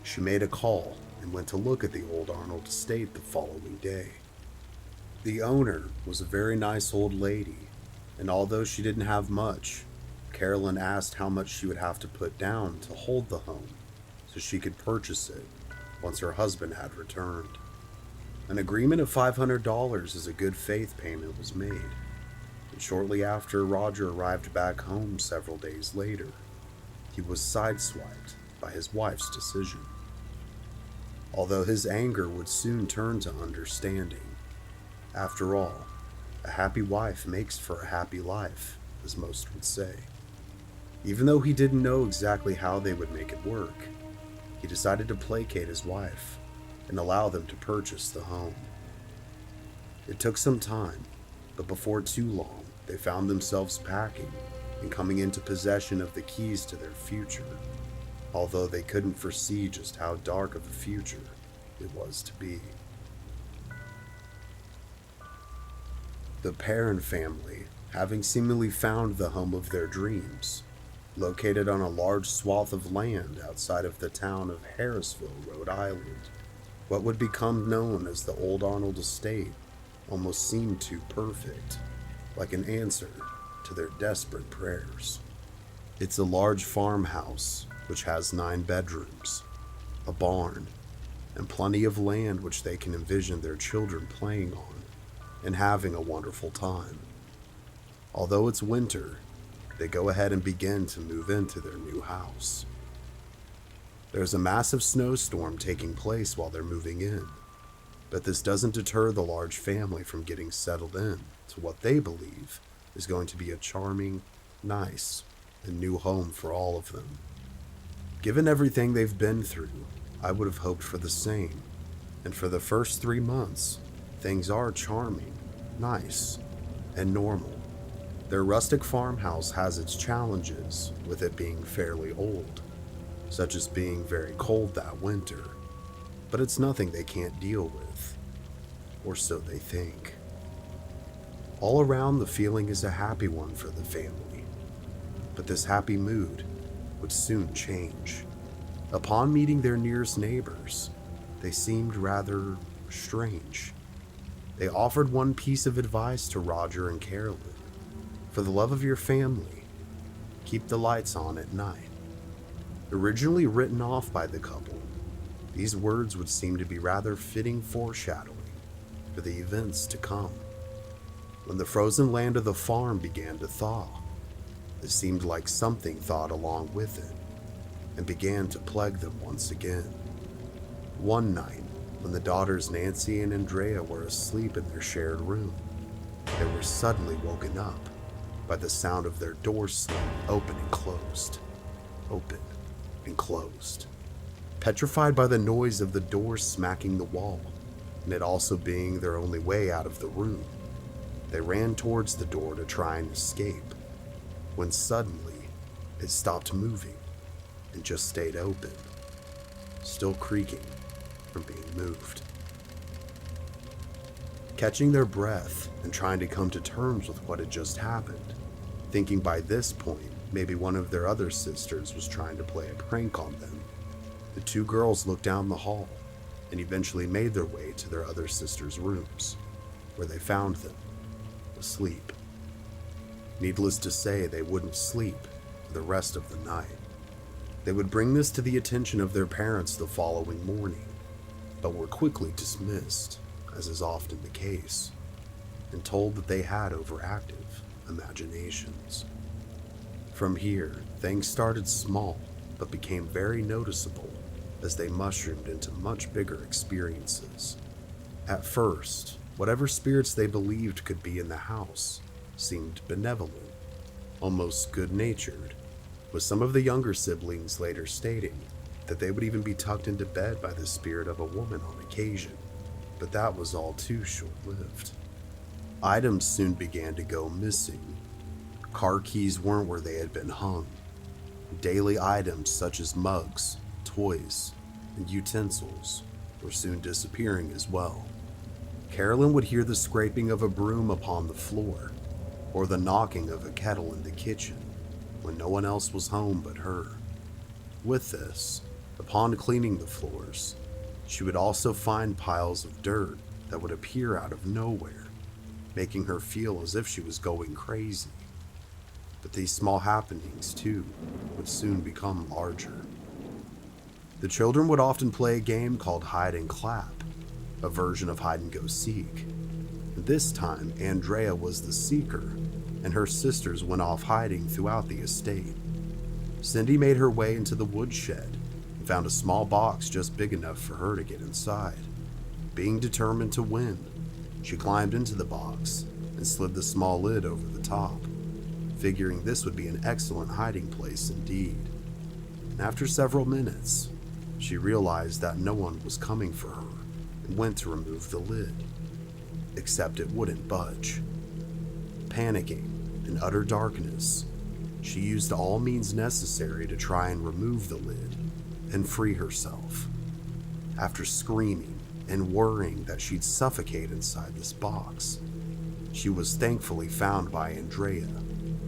she made a call and went to look at the old Arnold estate the following day. The owner was a very nice old lady, and although she didn't have much, Carolyn asked how much she would have to put down to hold the home so she could purchase it once her husband had returned. An agreement of $500 as a good faith payment was made, and shortly after Roger arrived back home several days later, he was sideswiped by his wife's decision. Although his anger would soon turn to understanding. After all, a happy wife makes for a happy life, as most would say. Even though he didn't know exactly how they would make it work, he decided to placate his wife and allow them to purchase the home. It took some time, but before too long, they found themselves packing and coming into possession of the keys to their future, although they couldn't foresee just how dark of a future it was to be. The Perrin family, having seemingly found the home of their dreams, located on a large swath of land outside of the town of Harrisville, Rhode Island, what would become known as the Old Arnold Estate almost seemed too perfect, like an answer to their desperate prayers. It's a large farmhouse which has 9 bedrooms, a barn, and plenty of land which they can envision their children playing on and having a wonderful time. Although it's winter, they go ahead and begin to move into their new house. There's a massive snowstorm taking place while they're moving in, but this doesn't deter the large family from getting settled in to what they believe is going to be a charming, nice, and new home for all of them. Given everything they've been through, I would have hoped for the same, and for the first 3 months, things are charming, nice, and normal. Their rustic farmhouse has its challenges, with it being fairly old, such as being very cold that winter, but it's nothing they can't deal with, or so they think. All around, the feeling is a happy one for the family, but this happy mood would soon change. Upon meeting their nearest neighbors, they seemed rather strange. They offered one piece of advice to Roger and Carolyn. For the love of your family, keep the lights on at night. Originally written off by the couple, these words would seem to be rather fitting foreshadowing for the events to come. When the frozen land of the farm began to thaw, it seemed like something thawed along with it and began to plague them once again. One night, when the daughters Nancy and Andrea were asleep in their shared room, they were suddenly woken up by the sound of their door slam open and closed, open and closed. Petrified by the noise of the door smacking the wall, and it also being their only way out of the room, they ran towards the door to try and escape, when suddenly it stopped moving and just stayed open, still creaking from being moved. Catching their breath and trying to come to terms with what had just happened, thinking by this point maybe one of their other sisters was trying to play a prank on them, the 2 girls looked down the hall and eventually made their way to their other sisters' rooms, where they found them asleep. Needless to say, they wouldn't sleep for the rest of the night. They would bring this to the attention of their parents the following morning, but were quickly dismissed, as is often the case, and told that they had overactive imaginations. From here, things started small, but became very noticeable as they mushroomed into much bigger experiences. At first, whatever spirits they believed could be in the house seemed benevolent, almost good-natured, with some of the younger siblings later stating that they would even be tucked into bed by the spirit of a woman on occasion, but that was all too short-lived. Items soon began to go missing. Car keys weren't where they had been hung. Daily items such as mugs, toys, and utensils were soon disappearing as well. Carolyn would hear the scraping of a broom upon the floor, or the knocking of a kettle in the kitchen when no one else was home but her. With this, upon cleaning the floors, she would also find piles of dirt that would appear out of nowhere, making her feel as if she was going crazy. But these small happenings, too, would soon become larger. The children would often play a game called hide and clap, a version of hide and go seek. This time, Andrea was the seeker, and her sisters went off hiding throughout the estate. Cindy made her way into the woodshed and found a small box just big enough for her to get inside. Being determined to win, she climbed into the box and slid the small lid over the top, figuring this would be an excellent hiding place indeed. And after several minutes, she realized that no one was coming for her and went to remove the lid, except it wouldn't budge. Panicking in utter darkness, she used all means necessary to try and remove the lid and free herself. After screaming and worrying that she'd suffocate inside this box, she was thankfully found by Andrea,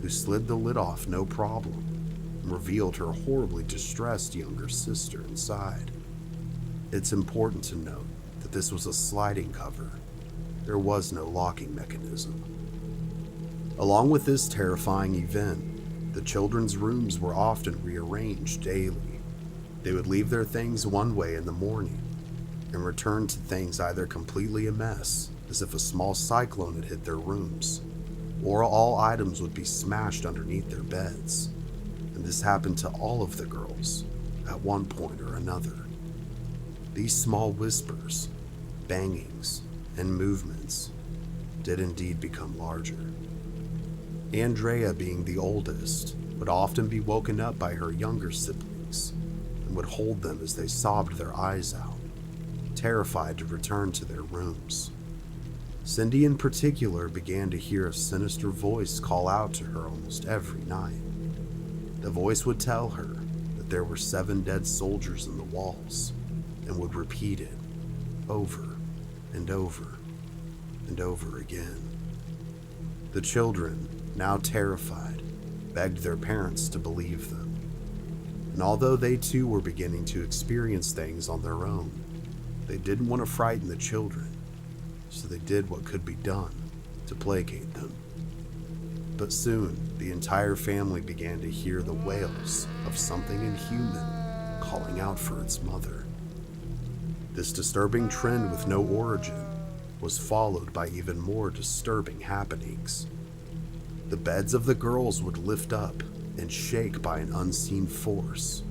who slid the lid off no problem and revealed her horribly distressed younger sister inside. It's important to note that this was a sliding cover. There was no locking mechanism. Along with this terrifying event, the children's rooms were often rearranged daily. They would leave their things one way in the morning and return to things either completely a mess, as if a small cyclone had hit their rooms, or all items would be smashed underneath their beds. And this happened to all of the girls at one point or another. These small whispers, bangings, and movements did indeed become larger. Andrea, being the oldest, would often be woken up by her younger siblings and would hold them as they sobbed their eyes out, terrified to return to their rooms. Cindy in particular began to hear a sinister voice call out to her almost every night. The voice would tell her that there were 7 dead soldiers in the walls and would repeat it over and over and over again. The children, now terrified, begged their parents to believe them. And although they too were beginning to experience things on their own, they didn't want to frighten the children, so they did what could be done to placate them. But soon, the entire family began to hear the wails of something inhuman calling out for its mother. This disturbing trend with no origin was followed by even more disturbing happenings. The beds of the girls would lift up and shake by an unseen force,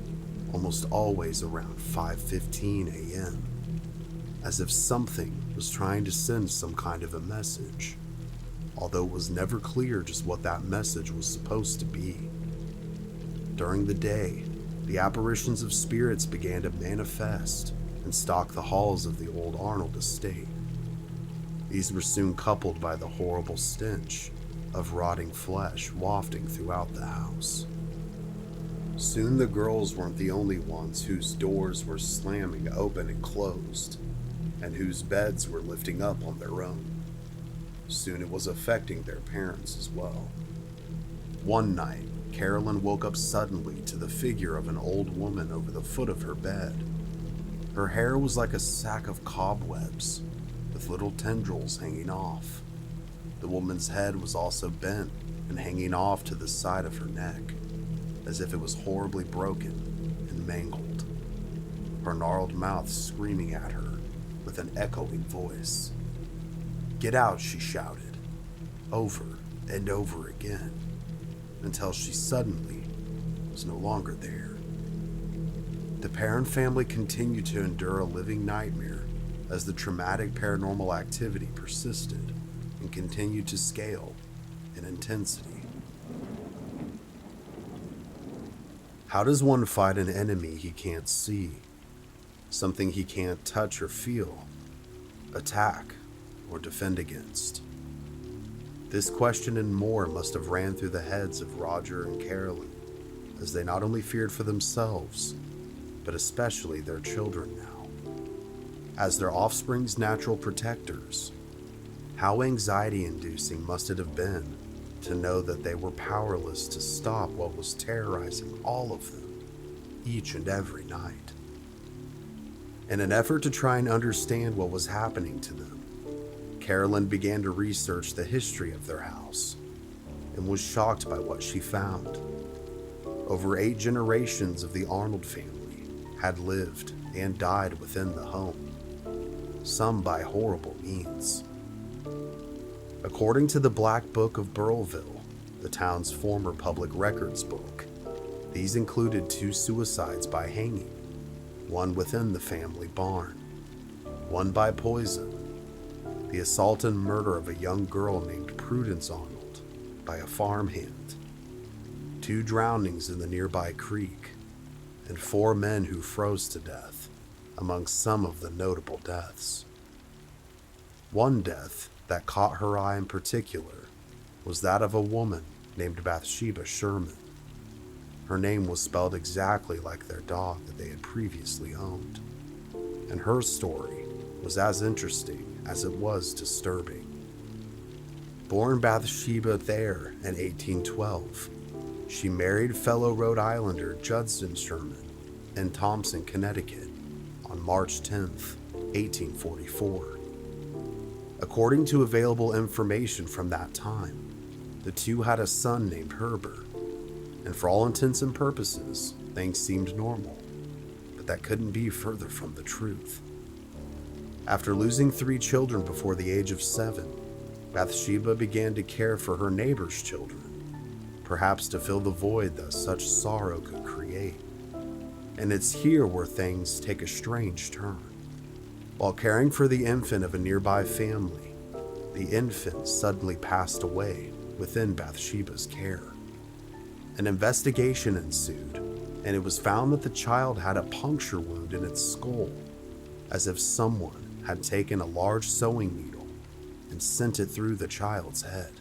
almost always around 5:15 a.m., as if something was trying to send some kind of a message, although it was never clear just what that message was supposed to be. During the day, the apparitions of spirits began to manifest and stalk the halls of the old Arnold estate. These were soon coupled by the horrible stench of rotting flesh wafting throughout the house. Soon the girls weren't the only ones whose doors were slamming open and closed, and whose beds were lifting up on their own. Soon it was affecting their parents as well. One night, Carolyn woke up suddenly to the figure of an old woman over the foot of her bed. Her hair was like a sack of cobwebs, with little tendrils hanging off. The woman's head was also bent and hanging off to the side of her neck, as if it was horribly broken and mangled. Her gnarled mouth screaming at her with an echoing voice. "Get out," she shouted, over and over again, until she suddenly was no longer there. The Perrin family continued to endure a living nightmare as the traumatic paranormal activity persisted and continued to scale in intensity. How does one fight an enemy he can't see? Something he can't touch or feel, attack, or defend against? This question and more must have ran through the heads of Roger and Carolyn, as they not only feared for themselves, but especially their children now. As their offspring's natural protectors, how anxiety-inducing must it have been to know that they were powerless to stop what was terrorizing all of them each and every night. In an effort to try and understand what was happening to them, Carolyn began to research the history of their house and was shocked by what she found. Over 8 generations of the Arnold family had lived and died within the home, some by horrible means. According to the Black Book of Burrillville, the town's former public records book, these included 2 suicides by hanging, one within the family barn, one by poison, the assault and murder of a young girl named Prudence Arnold by a farmhand, 2 drownings in the nearby creek, and 4 men who froze to death, among some of the notable deaths. One death that caught her eye in particular was that of a woman named Bathsheba Sherman. Her name was spelled exactly like their dog that they had previously owned, and her story was as interesting as it was disturbing. Born Bathsheba Thayer in 1812, she married fellow Rhode Islander Judson Sherman in Thompson, Connecticut on March 10, 1844. According to available information from that time, the two had a son named Herbert, and for all intents and purposes, things seemed normal, but that couldn't be further from the truth. After losing 3 children before the age of 7, Bathsheba began to care for her neighbor's children, perhaps to fill the void that such sorrow could create. And it's here where things take a strange turn. While caring for the infant of a nearby family, the infant suddenly passed away within Bathsheba's care. An investigation ensued, and it was found that the child had a puncture wound in its skull, as if someone had taken a large sewing needle and sent it through the child's head.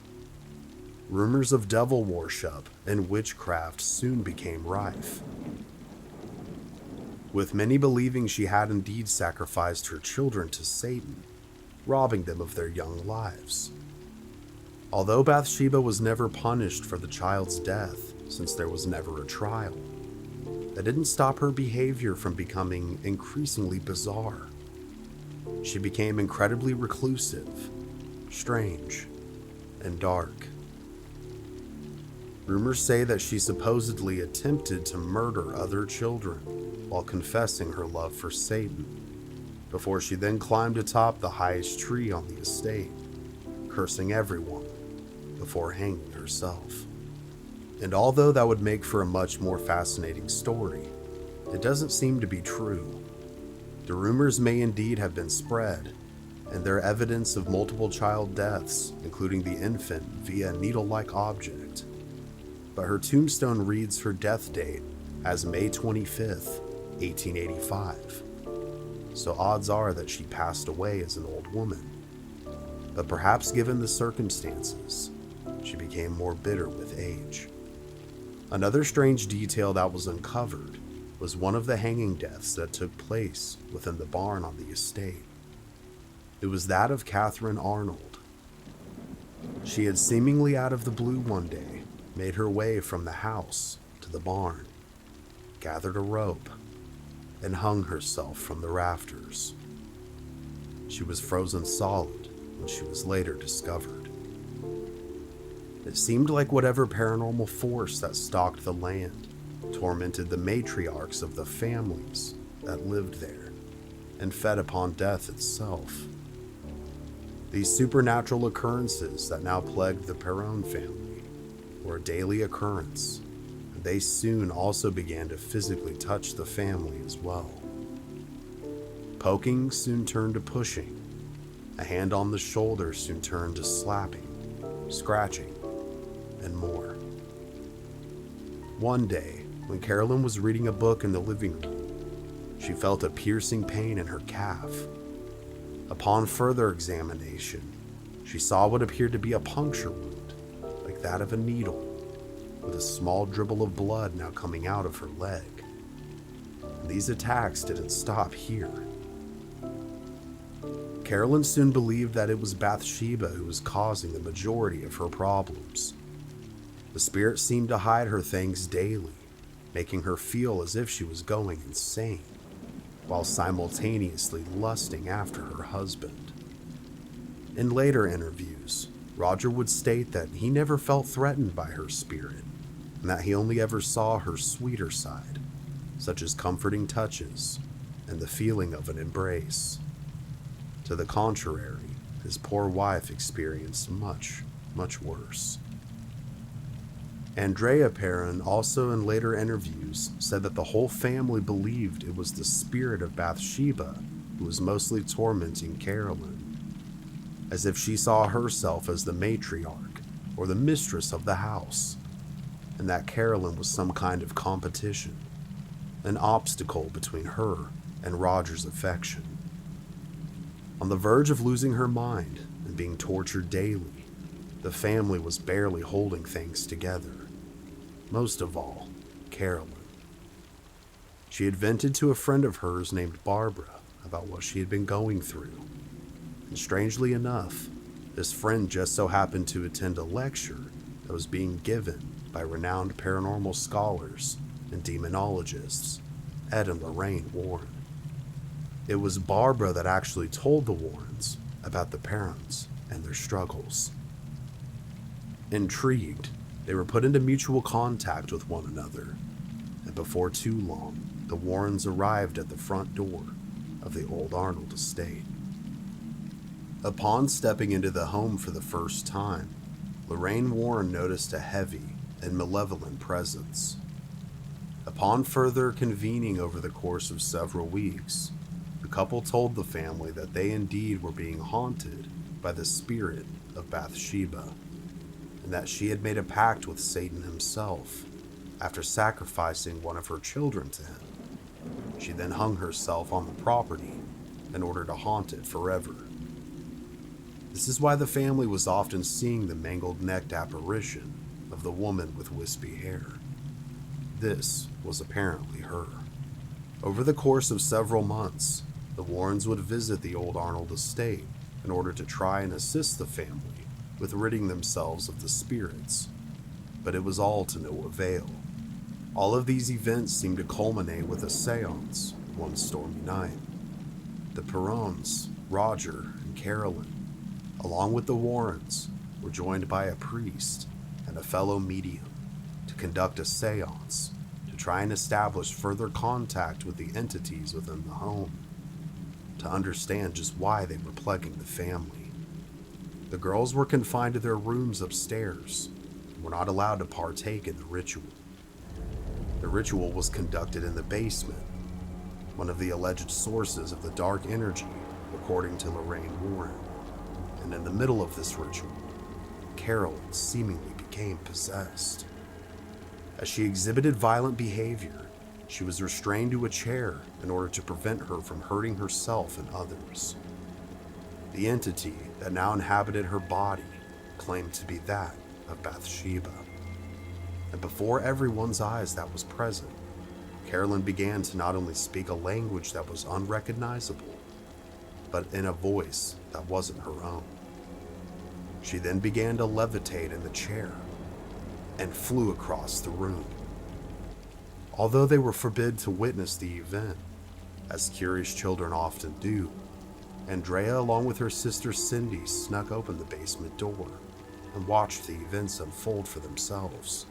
Rumors of devil worship and witchcraft soon became rife, with many believing she had indeed sacrificed her children to Satan, robbing them of their young lives. Although Bathsheba was never punished for the child's death, since there was never a trial, that didn't stop her behavior from becoming increasingly bizarre. She became incredibly reclusive, strange, and dark. Rumors say that she supposedly attempted to murder other children while confessing her love for Satan, before she then climbed atop the highest tree on the estate, cursing everyone before hanging herself. And although that would make for a much more fascinating story, it doesn't seem to be true. The rumors may indeed have been spread, and they're evidence of multiple child deaths, including the infant via a needle-like object. But her tombstone reads her death date as May 25th, 1885. So odds are that she passed away as an old woman. But perhaps given the circumstances, she became more bitter with age. Another strange detail that was uncovered was one of the hanging deaths that took place within the barn on the estate. It was that of Catherine Arnold. She had seemingly out of the blue one day made her way from the house to the barn, gathered a rope, and hung herself from the rafters. She was frozen solid when she was later discovered. It seemed like whatever paranormal force that stalked the land tormented the matriarchs of the families that lived there and fed upon death itself. These supernatural occurrences that now plagued the Perron family were a daily occurrence, and they soon also began to physically touch the family as well. Poking soon turned to pushing. A hand on the shoulder soon turned to slapping, scratching, and more. One day, when Carolyn was reading a book in the living room, she felt a piercing pain in her calf. Upon further examination, she saw what appeared to be a puncture wound, like that of a needle, with a small dribble of blood now coming out of her leg. And these attacks didn't stop here. Carolyn soon believed that it was Bathsheba who was causing the majority of her problems. The spirit seemed to hide her things daily, making her feel as if she was going insane, while simultaneously lusting after her husband. In later interviews, Roger would state that he never felt threatened by her spirit, and that he only ever saw her sweeter side, such as comforting touches and the feeling of an embrace. To the contrary, his poor wife experienced much, much worse. Andrea Perrin also in later interviews said that the whole family believed it was the spirit of Bathsheba who was mostly tormenting Carolyn, as if she saw herself as the matriarch or the mistress of the house, and that Carolyn was some kind of competition, an obstacle between her and Roger's affection. On the verge of losing her mind and being tortured daily, the family was barely holding things together. Most of all, Carolyn. She had vented to a friend of hers named Barbara about what she had been going through. And strangely enough, this friend just so happened to attend a lecture that was being given by renowned paranormal scholars and demonologists, Ed and Lorraine Warren. It was Barbara that actually told the Warrens about the Perrins and their struggles. Intrigued, they were put into mutual contact with one another, and before too long, the Warrens arrived at the front door of the old Arnold estate. Upon stepping into the home for the first time, Lorraine Warren noticed a heavy and malevolent presence. Upon further convening over the course of several weeks, the couple told the family that they indeed were being haunted by the spirit of Bathsheba, and that she had made a pact with Satan himself after sacrificing one of her children to him. She then hung herself on the property in order to haunt it forever. This is why the family was often seeing the mangled-necked apparition of the woman with wispy hair. This was apparently her. Over the course of several months, the Warrens would visit the old Arnold estate in order to try and assist the family with ridding themselves of the spirits, but it was all to no avail. All of these events seemed to culminate with a seance one stormy night. The Perrons, Roger, and Carolyn, along with the Warrens, were joined by a priest and a fellow medium to conduct a seance to try and establish further contact with the entities within the home, to understand just why they were plaguing the family. The girls were confined to their rooms upstairs and were not allowed to partake in the ritual. The ritual was conducted in the basement, one of the alleged sources of the dark energy, according to Lorraine Warren. And in the middle of this ritual, Carolyn seemingly became possessed. As she exhibited violent behavior, she was restrained to a chair in order to prevent her from hurting herself and others. The entity that now inhabited her body claimed to be that of Bathsheba. And before everyone's eyes that was present, Carolyn began to not only speak a language that was unrecognizable, but in a voice that wasn't her own. She then began to levitate in the chair and flew across the room. Although they were forbid to witness the event, as curious children often do, Andrea, along with her sister Cindy, snuck open the basement door and watched the events unfold for themselves.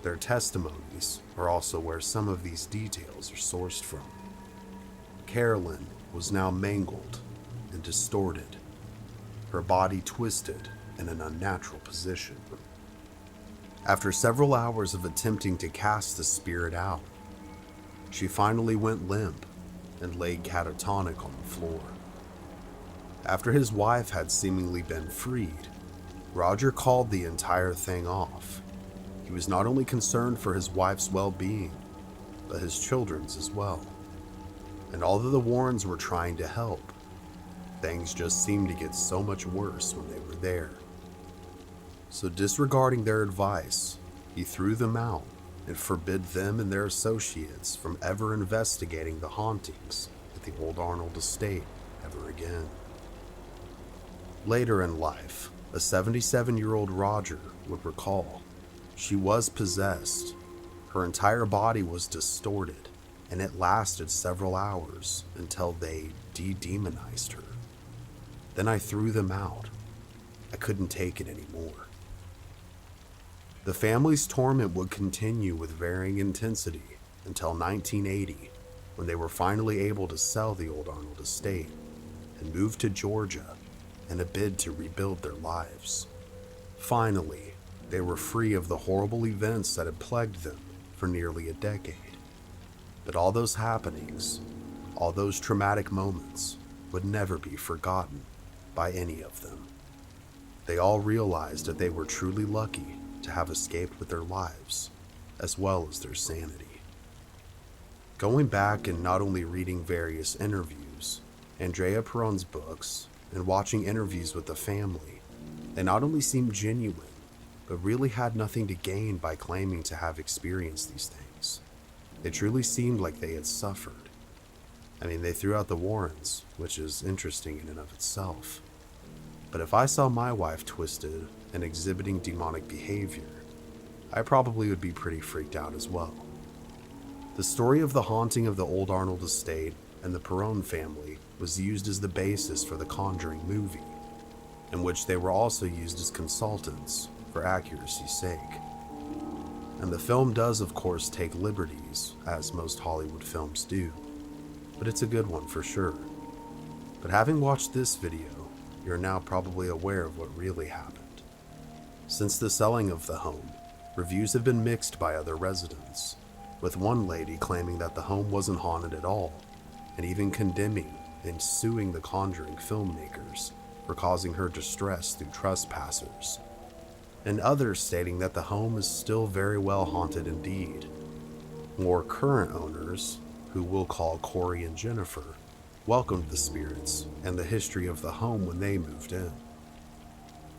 Their testimonies are also where some of these details are sourced from. Carolyn was now mangled and distorted, her body twisted in an unnatural position. After several hours of attempting to cast the spirit out, she finally went limp and lay catatonic on the floor. After his wife had seemingly been freed, Roger called the entire thing off. He was not only concerned for his wife's well-being, but his children's as well. And although the Warrens were trying to help, things just seemed to get so much worse when they were there. So disregarding their advice, he threw them out and forbid them and their associates from ever investigating the hauntings at the Old Arnold estate ever again. Later in life, a 77-year-old Roger would recall she was possessed. Her entire body was distorted, and it lasted several hours until they de-demonized her. Then I threw them out. I couldn't take it anymore. The family's torment would continue with varying intensity until 1980, when they were finally able to sell the Old Arnold estate and move to Georgia in a bid to rebuild their lives. Finally, they were free of the horrible events that had plagued them for nearly a decade. But all those happenings, all those traumatic moments, would never be forgotten by any of them. They all realized that they were truly lucky to have escaped with their lives, as well as their sanity. Going back and not only reading various interviews, Andrea Perron's books, and watching interviews with the family, they not only seemed genuine, but really had nothing to gain by claiming to have experienced these things. They truly seemed like they had suffered. I mean, they threw out the Warrens, which is interesting in and of itself. But if I saw my wife twisted and exhibiting demonic behavior, I probably would be pretty freaked out as well. The story of the haunting of the Old Arnold estate and the Perron family was used as the basis for the Conjuring movie, in which they were also used as consultants for accuracy's sake. And the film does, of course, take liberties, as most Hollywood films do, but it's a good one for sure. But having watched this video, you're now probably aware of what really happened. Since the selling of the home, reviews have been mixed by other residents, with one lady claiming that the home wasn't haunted at all, and even condemning and suing the Conjuring filmmakers for causing her distress through trespassers, and others stating that the home is still very well haunted indeed. More current owners, who we'll call Corey and Jennifer, welcomed the spirits and the history of the home when they moved in.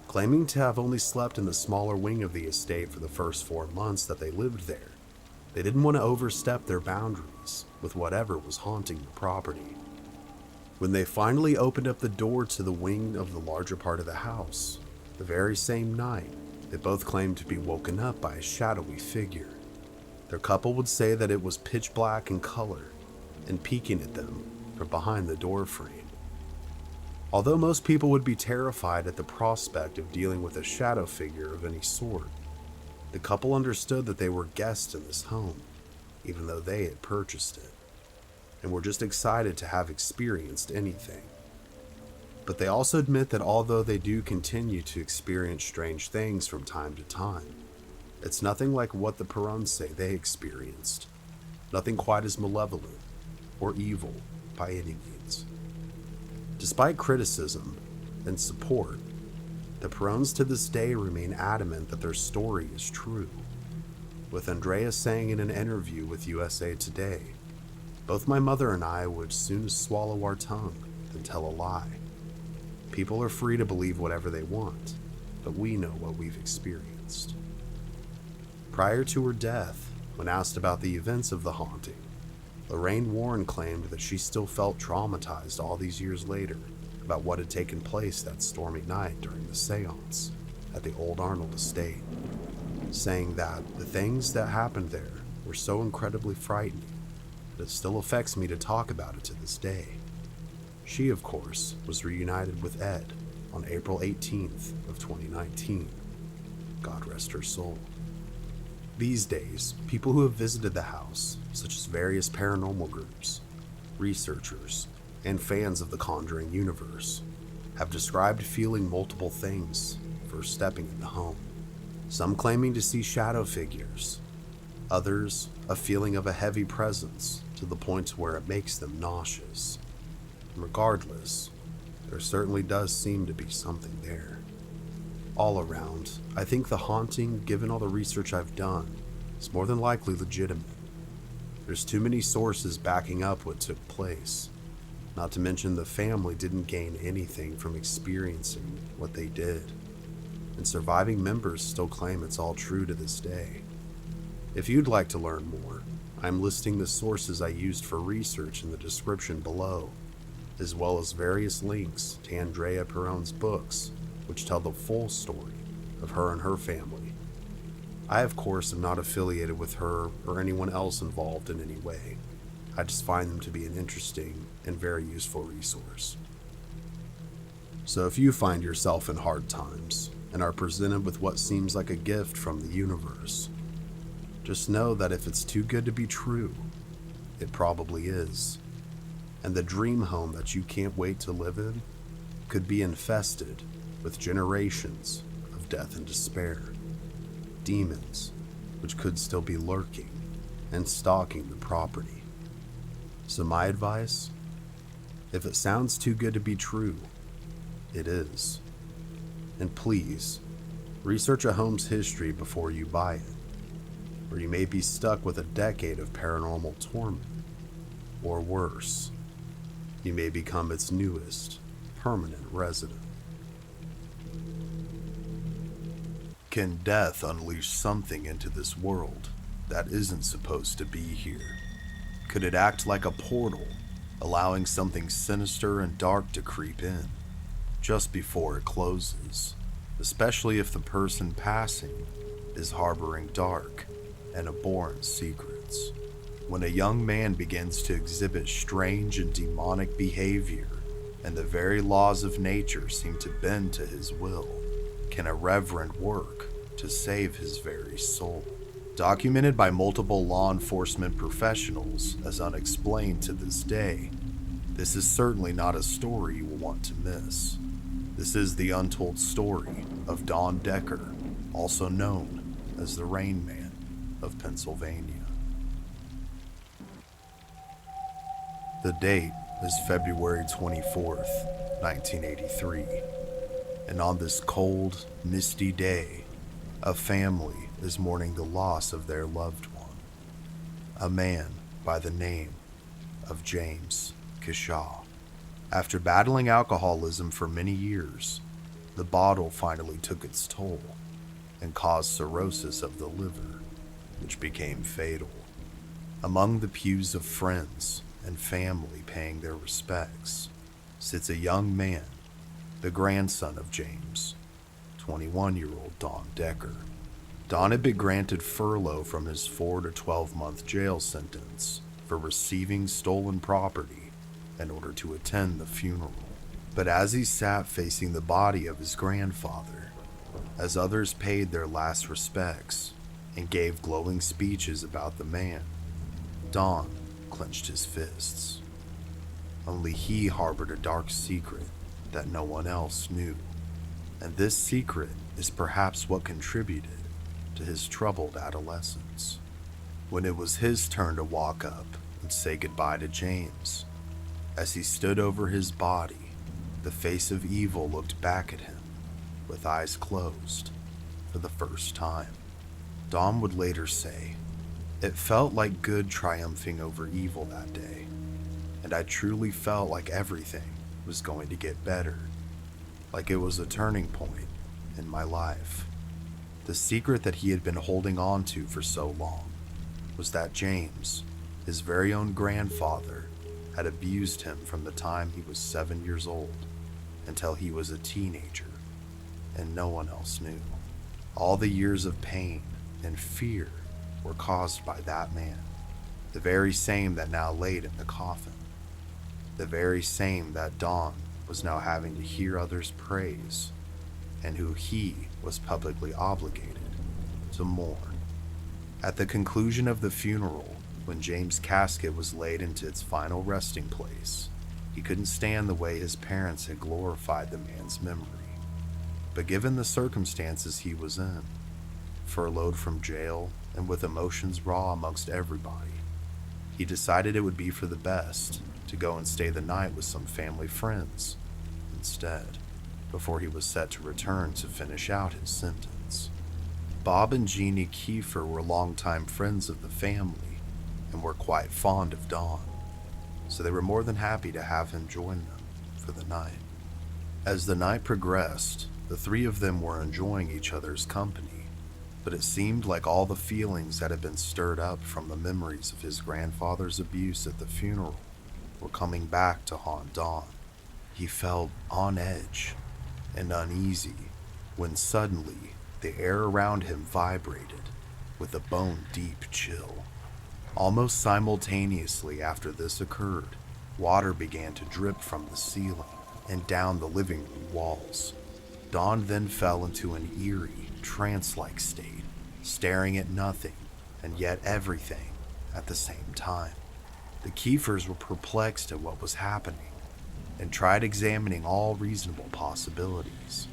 Claiming to have only slept in the smaller wing of the estate for the first 4 months that they lived there, they didn't want to overstep their boundaries with whatever was haunting the property. When they finally opened up the door to the wing of the larger part of the house, the very same night, they both claimed to be woken up by a shadowy figure. Their couple would say that it was pitch black in color and peeking at them from behind the door frame. Although most people would be terrified at the prospect of dealing with a shadow figure of any sort, the couple understood that they were guests in this home, even though they had purchased it, and were just excited to have experienced anything. But they also admit that although they do continue to experience strange things from time to time, it's nothing like what the Perrons say they experienced. Nothing quite as malevolent or evil by any means. Despite criticism and support, the Perrons to this day remain adamant that their story is true, with Andrea saying in an interview with USA Today, "Both my mother and I would soon swallow our tongue than tell a lie. People are free to believe whatever they want, but we know what we've experienced." Prior to her death, when asked about the events of the haunting, Lorraine Warren claimed that she still felt traumatized all these years later about what had taken place that stormy night during the seance at the Old Arnold estate, saying that the things that happened there were so incredibly frightening that it still affects me to talk about it to this day. She, of course, was reunited with Ed on April 18th of 2019. God rest her soul. These days, people who have visited the house, such as various paranormal groups, researchers, and fans of the Conjuring universe, have described feeling multiple things first stepping in the home. some claiming to see shadow figures, others a feeling of a heavy presence to the point where it makes them nauseous. Regardless, there certainly does seem to be something there. All around, I think the haunting, given all the research I've done, is more than likely legitimate. There's too many sources backing up what took place. Not to mention the family didn't gain anything from experiencing what they did. And surviving members still claim it's all true to this day. If you'd like to learn more, I'm listing the sources I used for research in the description below, as well as various links to Andrea Perron's books, which tell the full story of her and her family. I, of course, am not affiliated with her or anyone else involved in any way. I just find them to be an interesting and very useful resource. So if you find yourself in hard times and are presented with what seems like a gift from the universe, just know that if it's too good to be true, it probably is. And the dream home that you can't wait to live in could be infested with generations of death and despair. Demons, which could still be lurking and stalking the property. So my advice? If it sounds too good to be true, it is. And please, research a home's history before you buy it, or you may be stuck with a decade of paranormal torment. Or worse, you may become its newest permanent resident. Can death unleash something into this world that isn't supposed to be here? Could it act like a portal, allowing something sinister and dark to creep in just before it closes, especially if the person passing is harboring dark and abhorrent secrets? When a young man begins to exhibit strange and demonic behavior, and the very laws of nature seem to bend to his will, can a reverend work to save his very soul? Documented by multiple law enforcement professionals as unexplained to this day, this is certainly not a story you will want to miss. This is the untold story of Don Decker, also known as the Rain Man of Pennsylvania. The date is February 24th, 1983, and on this cold, misty day, a family is mourning the loss of their loved one, a man by the name of James Kishaw. After battling alcoholism for many years, the bottle finally took its toll and caused cirrhosis of the liver, which became fatal. Among the pews of friends and family paying their respects sits a young man, the grandson of James, 21-year-old Don Decker. Don had been granted furlough from his 4 to 12-month jail sentence for receiving stolen property in order to attend the funeral. But as he sat facing the body of his grandfather, as others paid their last respects and gave glowing speeches about the man, Don clenched his fists. Only he harbored a dark secret that no one else knew, and this secret is perhaps what contributed to his troubled adolescence. When it was his turn to walk up and say goodbye to James, as he stood over his body, the face of evil looked back at him with eyes closed for the first time. Don would later say, "It felt like good triumphing over evil that day, and I truly felt like everything was going to get better, like it was a turning point in my life." The secret that he had been holding on to for so long was that James, his very own grandfather, had abused him from the time he was 7 years old until he was a teenager, and no one else knew. All the years of pain and fear were caused by that man, the very same that now laid in the coffin, the very same that Don was now having to hear others praise, and who he was publicly obligated to mourn. At the conclusion of the funeral, when James' casket was laid into its final resting place, he couldn't stand the way his parents had glorified the man's memory. But given the circumstances he was in, furloughed from jail, and with emotions raw amongst everybody, he decided it would be for the best to go and stay the night with some family friends instead, before he was set to return to finish out his sentence. Bob and Jeannie Kiefer were longtime friends of the family and were quite fond of Don, so they were more than happy to have him join them for the night. As the night progressed, the three of them were enjoying each other's company, but it seemed like all the feelings that had been stirred up from the memories of his grandfather's abuse at the funeral were coming back to haunt Don. He felt on edge and uneasy when suddenly the air around him vibrated with a bone-deep chill. Almost simultaneously after this occurred, water began to drip from the ceiling and down the living room walls. Don then fell into an eerie, trance-like state, staring at nothing and yet everything at the same time. The Kiefers were perplexed at what was happening and tried examining all reasonable possibilities.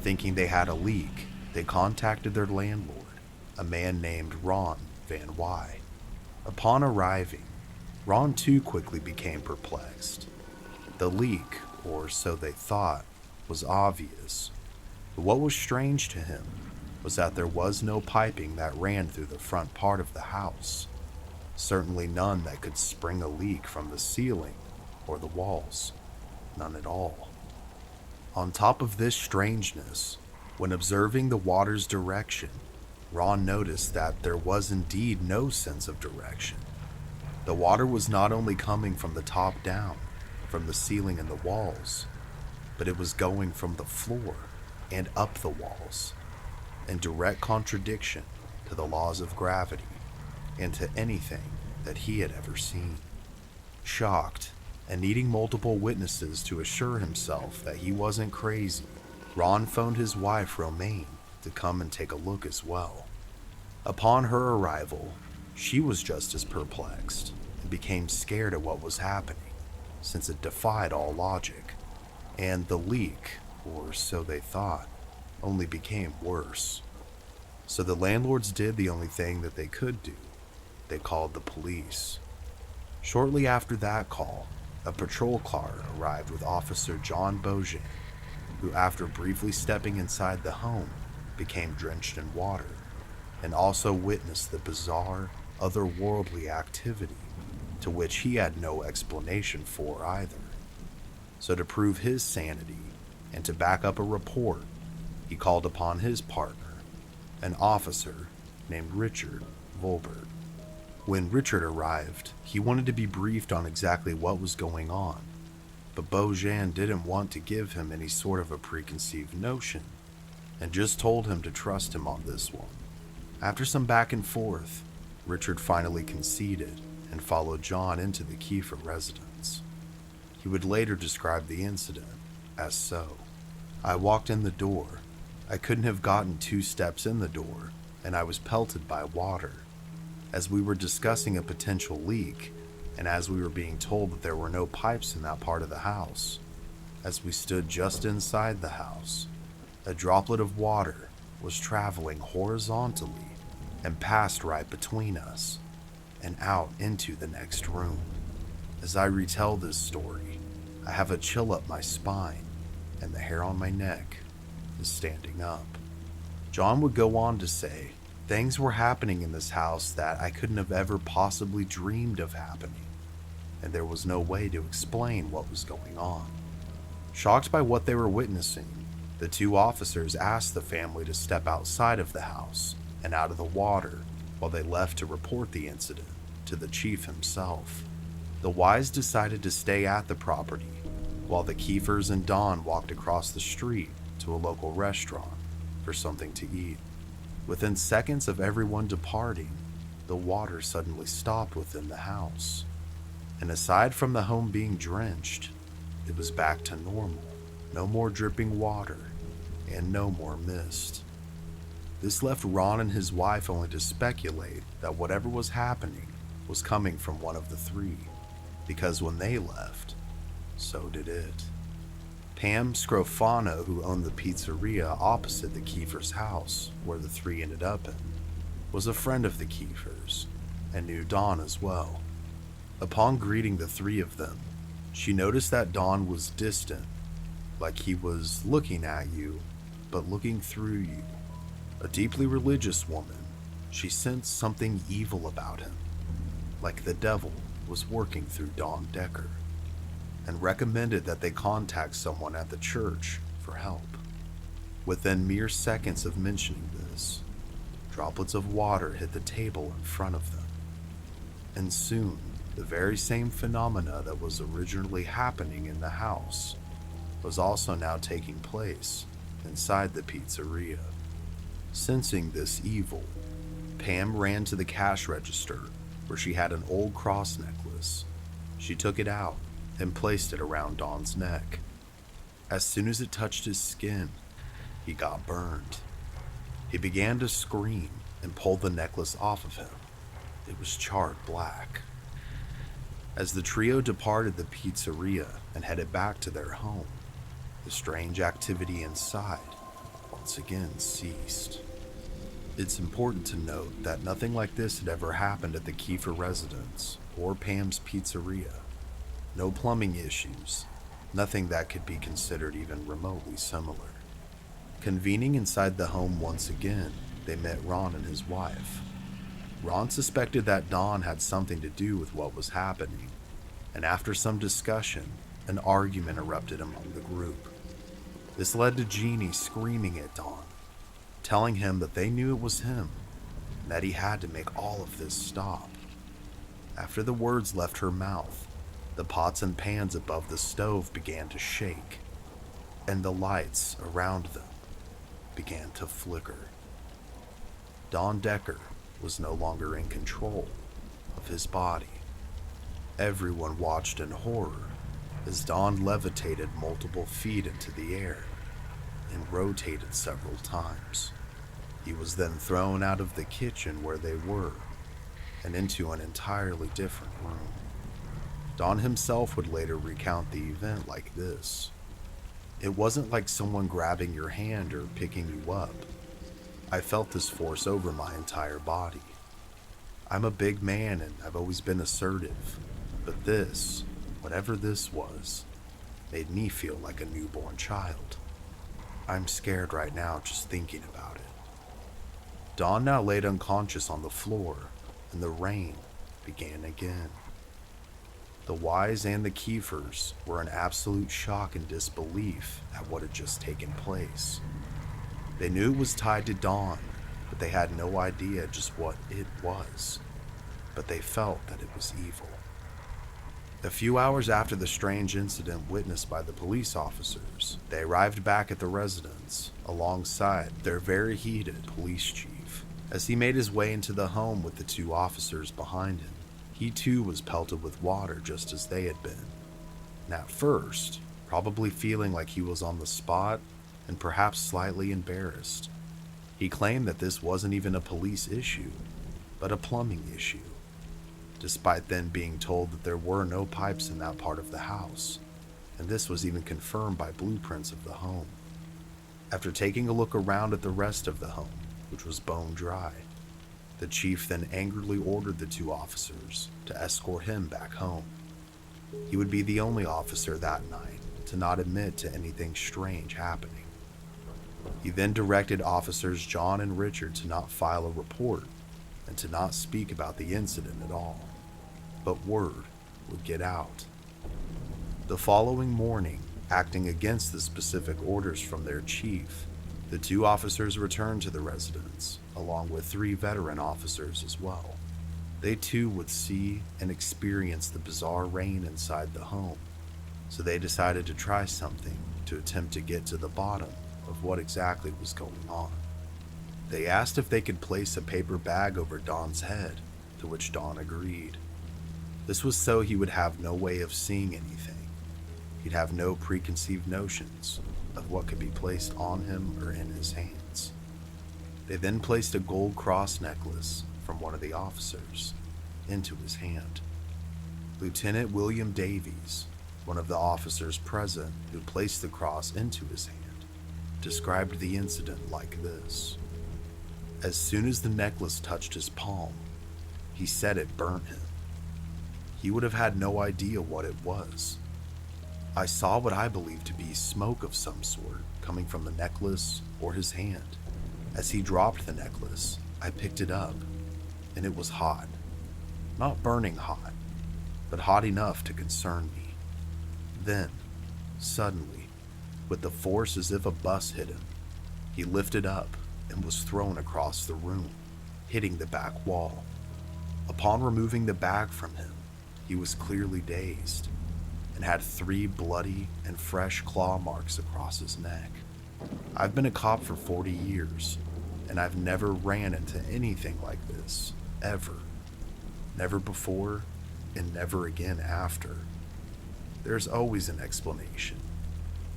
Thinking they had a leak, they contacted their landlord, a man named Ron Van Wy. Upon arriving, Ron too quickly became perplexed. The leak, or so they thought, was obvious, but what was strange to him was that there was no piping that ran through the front part of the house, certainly none that could spring a leak from the ceiling or the walls, none at all. On top of this strangeness, when observing the water's direction, Ron noticed that there was indeed no sense of direction. The water was not only coming from the top down, from the ceiling and the walls, but it was going from the floor and up the walls, in direct contradiction to the laws of gravity and to anything that he had ever seen. Shocked and needing multiple witnesses to assure himself that he wasn't crazy, Ron phoned his wife Romaine to come and take a look as well. Upon her arrival, she was just as perplexed and became scared at what was happening, since it defied all logic, and the leak, or so they thought, only became worse. So the landlords did the only thing that they could do. They called the police. Shortly after that call, a patrol car arrived with Officer John Beaujean, who after briefly stepping inside the home, became drenched in water, and also witnessed the bizarre, otherworldly activity to which he had no explanation for either. So to prove his sanity and to back up a report, he called upon his partner, an officer named Richard Volbert. When Richard arrived, he wanted to be briefed on exactly what was going on, but Beaujean didn't want to give him any sort of a preconceived notion, and just told him to trust him on this one. After some back and forth, Richard finally conceded and followed John into the Kiefer residence. He would later describe the incident as so. I walked in the door. I couldn't have gotten 2 steps in the door, and I was pelted by water. As we were discussing a potential leak, and as we were being told that there were no pipes in that part of the house, as we stood just inside the house, a droplet of water was traveling horizontally and passed right between us and out into the next room. As I retell this story, I have a chill up my spine and the hair on my neck is standing up. John would go on to say, things were happening in this house that I couldn't have ever possibly dreamed of happening, and there was no way to explain what was going on. Shocked by what they were witnessing, the 2 officers asked the family to step outside of the house and out of the water while they left to report the incident to the chief himself. The Wise decided to stay at the property while the Kiefers and Don walked across the street to a local restaurant for something to eat. Within seconds of everyone departing, the water suddenly stopped within the house. And aside from the home being drenched, it was back to normal. No more dripping water and no more mist. This left Ron and his wife only to speculate that whatever was happening was coming from one of the 3, because when they left, so did it. Pam Scrofano, who owned the pizzeria opposite the Kiefer's house, where the three ended up in, was a friend of the Kiefers and knew Don as well. Upon greeting the three of them, she noticed that Don was distant, like he was looking at you, but looking through you. A deeply religious woman, she sensed something evil about him, like the devil was working through Don Decker, and recommended that they contact someone at the church for help. Within mere seconds of mentioning this, droplets of water hit the table in front of them, and soon the very same phenomena that was originally happening in the house was also now taking place inside the pizzeria. Sensing this evil, Pam ran to the cash register where she had an old cross necklace. She took it out and placed it around Don's neck. As soon as it touched his skin, he got burned. He began to scream and pull the necklace off of him. It was charred black. As the trio departed the pizzeria and headed back to their home, the strange activity inside once again ceased. It's important to note that nothing like this had ever happened at the Kiefer residence or Pam's pizzeria. No plumbing issues, nothing that could be considered even remotely similar. Convening inside the home once again, they met Ron and his wife. Ron suspected that Don had something to do with what was happening, and after some discussion, an argument erupted among the group. This led to Jeannie screaming at Don, telling him that they knew it was him, and that he had to make all of this stop. After the words left her mouth, the pots and pans above the stove began to shake, and the lights around them began to flicker. Don Decker was no longer in control of his body. Everyone watched in horror as Don levitated multiple feet into the air and rotated several times. He was then thrown out of the kitchen where they were and into an entirely different room. Don himself would later recount the event like this. It wasn't like someone grabbing your hand or picking you up. I felt this force over my entire body. I'm a big man and I've always been assertive, but this, whatever this was, made me feel like a newborn child. I'm scared right now just thinking about it. Don now laid unconscious on the floor, and the rain began again. The Wise and the Kiefers were in absolute shock and disbelief at what had just taken place. They knew it was tied to Don, but they had no idea just what it was. But they felt that it was evil. A few hours after the strange incident witnessed by the police officers, they arrived back at the residence alongside their very heated police chief. As he made his way into the home with the two officers behind him, he too was pelted with water just as they had been. And at first, probably feeling like he was on the spot and perhaps slightly embarrassed, he claimed that this wasn't even a police issue, but a plumbing issue, despite then being told that there were no pipes in that part of the house, and this was even confirmed by blueprints of the home. After taking a look around at the rest of the home, which was bone dry, the chief then angrily ordered the two officers to escort him back home. He would be the only officer that night to not admit to anything strange happening. He then directed officers John and Richard to not file a report and to not speak about the incident at all, but word would get out. The following morning, acting against the specific orders from their chief, the two officers returned to the residence, along with 3 veteran officers as well. They too would see and experience the bizarre rain inside the home, so they decided to try something to attempt to get to the bottom of what exactly was going on. They asked if they could place a paper bag over Don's head, to which Don agreed. This was so he would have no way of seeing anything. He'd have no preconceived notions of what could be placed on him or in his hands. They then placed a gold cross necklace from one of the officers into his hand. Lieutenant William Davies one of the officers present who placed the cross into his hand, described the incident like this. As soon as the necklace touched his palm, he said it burnt him. He would have had no idea what it was. I saw what I believed to be smoke of some sort coming from the necklace or his hand. As he dropped the necklace, I picked it up, and it was hot. Not burning hot, but hot enough to concern me. Then, suddenly, with the force as if a bus hit him, he lifted up and was thrown across the room, hitting the back wall. Upon removing the bag from him, he was clearly dazed and had 3 bloody and fresh claw marks across his neck. I've been a cop for 40 years, and I've never ran into anything like this, ever. Never before, and never again after. There's always an explanation,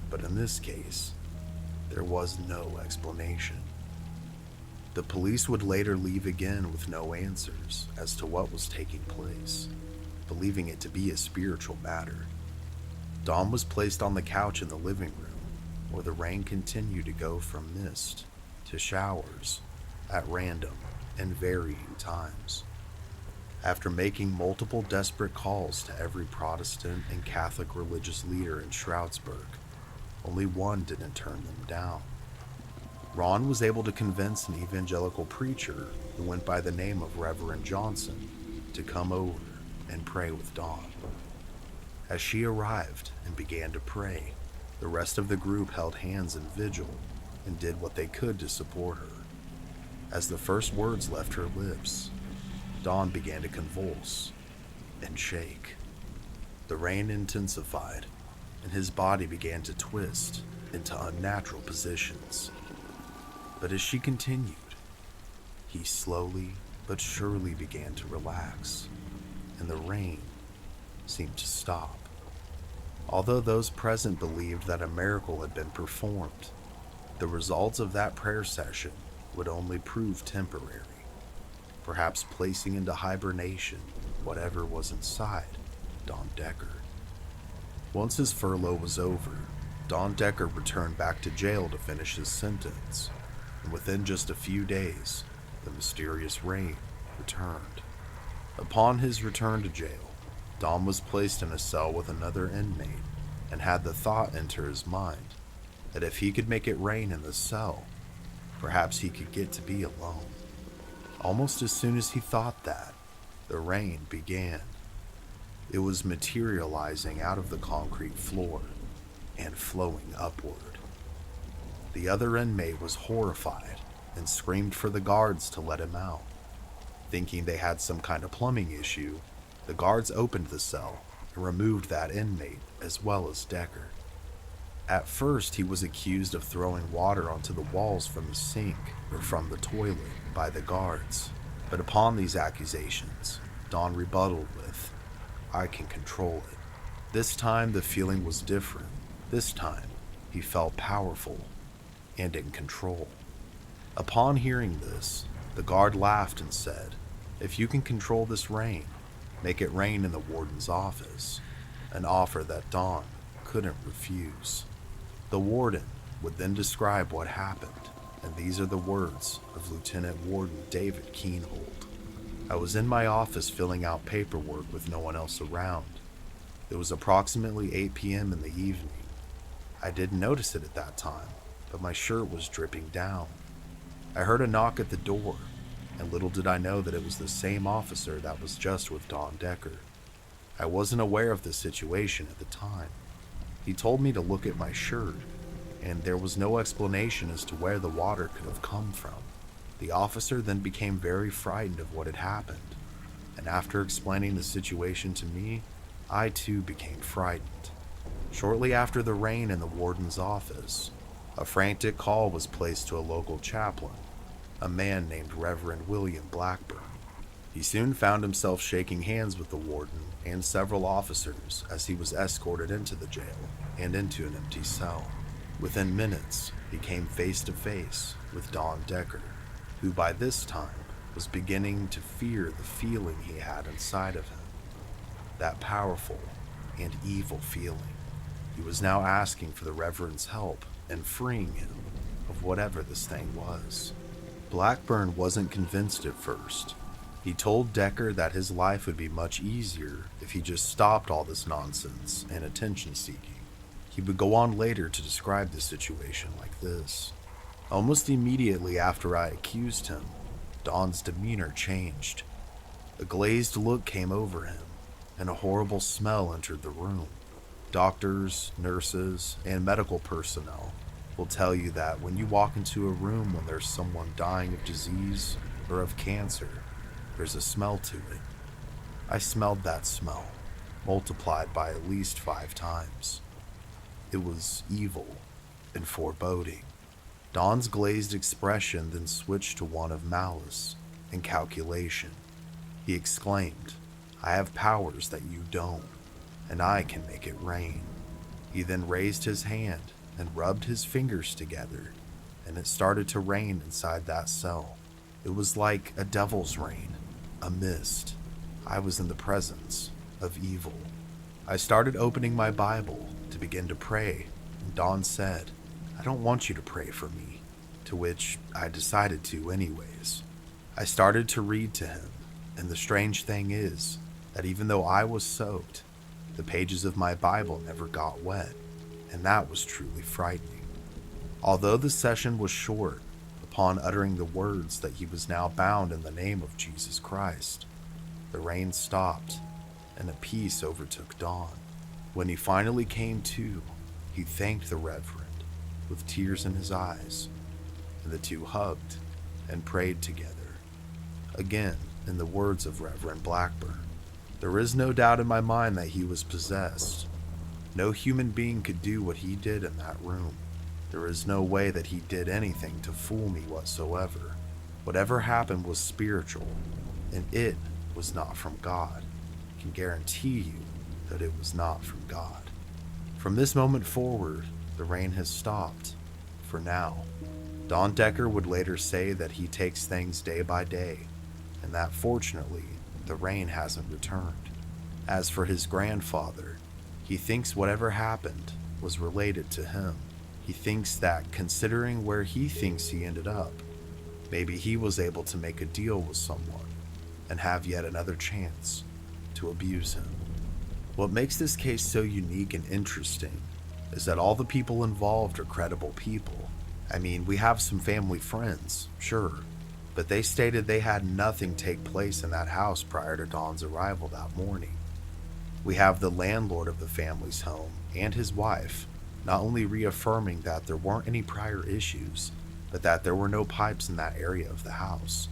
but in this case, there was no explanation. The police would later leave again with no answers as to what was taking place, believing it to be a spiritual matter. Dawn was placed on the couch in the living room, where the rain continued to go from mist to showers at random and varying times. After making multiple desperate calls to every Protestant and Catholic religious leader in Stroudsburg, only one didn't turn them down. Ron was able to convince an evangelical preacher who went by the name of Reverend Johnson to come over and pray with Dawn. As she arrived and began to pray, the rest of the group held hands in vigil and did what they could to support her. As the first words left her lips, Dawn began to convulse and shake. The rain intensified, and his body began to twist into unnatural positions. But as she continued, he slowly but surely began to relax, and the rain seemed to stop. Although those present believed that a miracle had been performed, the results of that prayer session would only prove temporary, perhaps placing into hibernation whatever was inside Don Decker. Once his furlough was over, Don Decker returned back to jail to finish his sentence, and within just a few days, the mysterious rain returned. Upon his return to jail, Don was placed in a cell with another inmate and had the thought enter his mind that if he could make it rain in the cell, perhaps he could get to be alone. Almost as soon as he thought that, the rain began. It was materializing out of the concrete floor and flowing upward. The other inmate was horrified and screamed for the guards to let him out. Thinking they had some kind of plumbing issue, the guards opened the cell and removed that inmate as well as Decker. At first, he was accused of throwing water onto the walls from the sink or from the toilet by the guards, but upon these accusations, Don rebutted with, "I can control it." This time, the feeling was different. This time, he felt powerful and in control. Upon hearing this, the guard laughed and said, "If you can control this rain, make it rain in the warden's office," an offer that Don couldn't refuse. The warden would then describe what happened, and these are the words of Lieutenant Warden David Keenhold. "I was in my office filling out paperwork with no one else around. It was approximately 8 p.m. in the evening. I didn't notice it at that time, but my shirt was dripping down. I heard a knock at the door, and little did I know that it was the same officer that was just with Don Decker. I wasn't aware of the situation at the time. He told me to look at my shirt, and there was no explanation as to where the water could have come from. The officer then became very frightened of what had happened, and after explaining the situation to me, I too became frightened. Shortly after the rain in the warden's office, a frantic call was placed to a local chaplain, a man named Reverend William Blackburn. He soon found himself shaking hands with the warden and several officers as he was escorted into the jail and into an empty cell. Within minutes, he came face to face with Don Decker, who by this time was beginning to fear the feeling he had inside of him. That powerful and evil feeling. He was now asking for the Reverend's help in freeing him of whatever this thing was. Blackburn wasn't convinced at first. He told Decker that his life would be much easier if he just stopped all this nonsense and attention seeking. He would go on later to describe the situation like this. Almost immediately after I accused him, Don's demeanor changed. A glazed look came over him, and a horrible smell entered the room. Doctors, nurses, and medical personnel will tell you that when you walk into a room when there's someone dying of disease or of cancer, there's a smell to it. I smelled that smell, multiplied by at least 5 times. It was evil and foreboding. Don's glazed expression then switched to one of malice and calculation. He exclaimed, "I have powers that you don't, and I can make it rain." He then raised his hand and rubbed his fingers together, and it started to rain inside that cell. It was like a devil's rain, a mist. I was in the presence of evil. I started opening my Bible to begin to pray, and Don said, "I don't want you to pray for me," to which I decided to anyways. I started to read to him, and the strange thing is that even though I was soaked, the pages of my Bible never got wet, and that was truly frightening. Although the session was short, upon uttering the words that he was now bound in the name of Jesus Christ, the rain stopped, and a peace overtook Don. When he finally came to, he thanked the Reverend with tears in his eyes, and the two hugged and prayed together. Again, in the words of Reverend Blackburn, "There is no doubt in my mind that he was possessed. No human being could do what he did in that room. There is no way that he did anything to fool me whatsoever. Whatever happened was spiritual, and it was not from God. I can guarantee you that it was not from God." From this moment forward, the rain has stopped, for now. Don Decker would later say that he takes things day by day, and that fortunately, the rain hasn't returned. As for his grandfather, he thinks whatever happened was related to him. He thinks that considering where he thinks he ended up, maybe he was able to make a deal with someone and have yet another chance to abuse him. What makes this case so unique and interesting is that all the people involved are credible people. I mean, we have some family friends, sure, but they stated they had nothing take place in that house prior to Don's arrival that morning. We have the landlord of the family's home and his wife not only reaffirming that there weren't any prior issues, but that there were no pipes in that area of the house.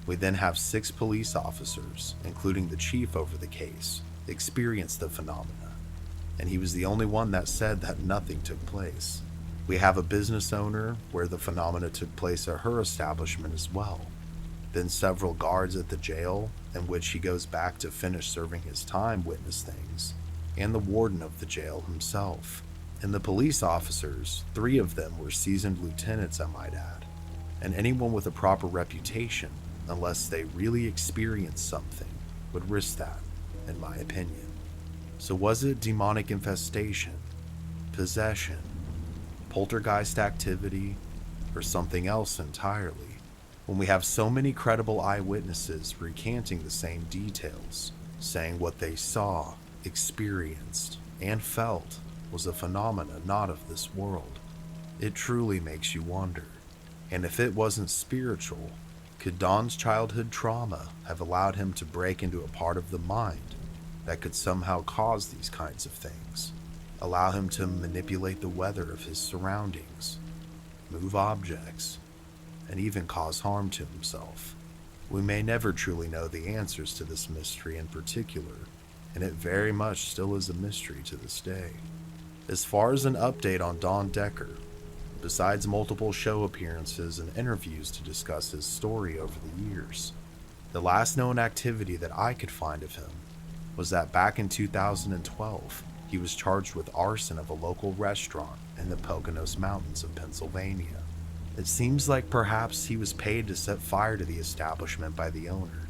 We then have 6 police officers, including the chief over the case, experience the phenomena, and he was the only one that said that nothing took place. We have a business owner where the phenomena took place at her establishment as well. Then several guards at the jail, in which he goes back to finish serving his time, witness things, and the warden of the jail himself. And the police officers, 3 of them were seasoned lieutenants, I might add, and anyone with a proper reputation, unless they really experienced something, would risk that, in my opinion. So was it demonic infestation, possession, poltergeist activity, or something else entirely? When we have so many credible eyewitnesses recanting the same details, saying what they saw, experienced, and felt was a phenomena not of this world, it truly makes you wonder. And if it wasn't spiritual, could Don's childhood trauma have allowed him to break into a part of the mind that could somehow cause these kinds of things? Allow him to manipulate the weather of his surroundings, move objects, and even cause harm to himself? We may never truly know the answers to this mystery in particular, and it very much still is a mystery to this day. As far as an update on Don Decker, besides multiple show appearances and interviews to discuss his story over the years, the last known activity that I could find of him was that back in 2012, he was charged with arson of a local restaurant in the Poconos Mountains of Pennsylvania. It seems like perhaps he was paid to set fire to the establishment by the owner,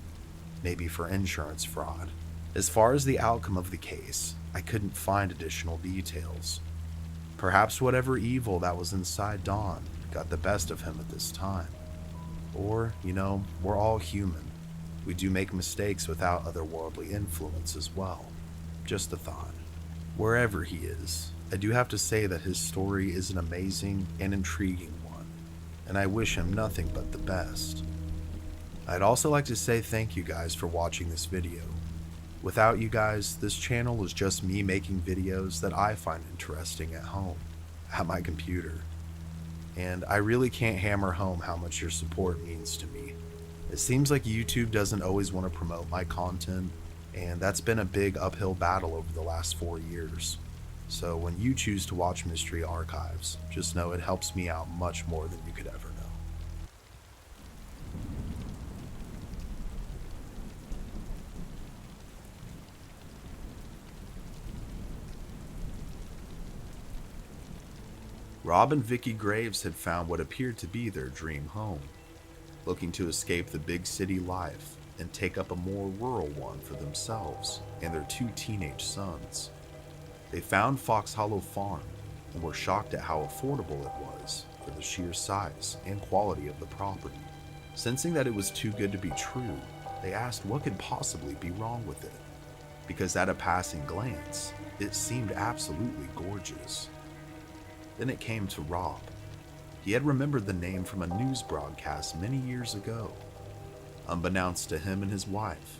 maybe for insurance fraud. As far as the outcome of the case, I couldn't find additional details. Perhaps whatever evil that was inside Don got the best of him at this time. Or, we're all human. We do make mistakes without otherworldly influence as well. Just a thought. Wherever he is, I do have to say that his story is an amazing and intriguing one, and I wish him nothing but the best. I'd also like to say thank you guys for watching this video. Without you guys, this channel is just me making videos that I find interesting at home, at my computer. And I really can't hammer home how much your support means to me. It seems like YouTube doesn't always want to promote my content, and that's been a big uphill battle over the last 4 years. So when you choose to watch Mystery Archives, just know it helps me out much more than you could ever know. Rob and Vicky Graves had found what appeared to be their dream home, looking to escape the big city life and take up a more rural one for themselves and their 2 teenage sons. They found Fox Hollow Farm and were shocked at how affordable it was for the sheer size and quality of the property. Sensing that it was too good to be true, they asked what could possibly be wrong with it, because at a passing glance, it seemed absolutely gorgeous. Then it came to Rob. He had remembered the name from a news broadcast many years ago. Unbeknownst to him and his wife,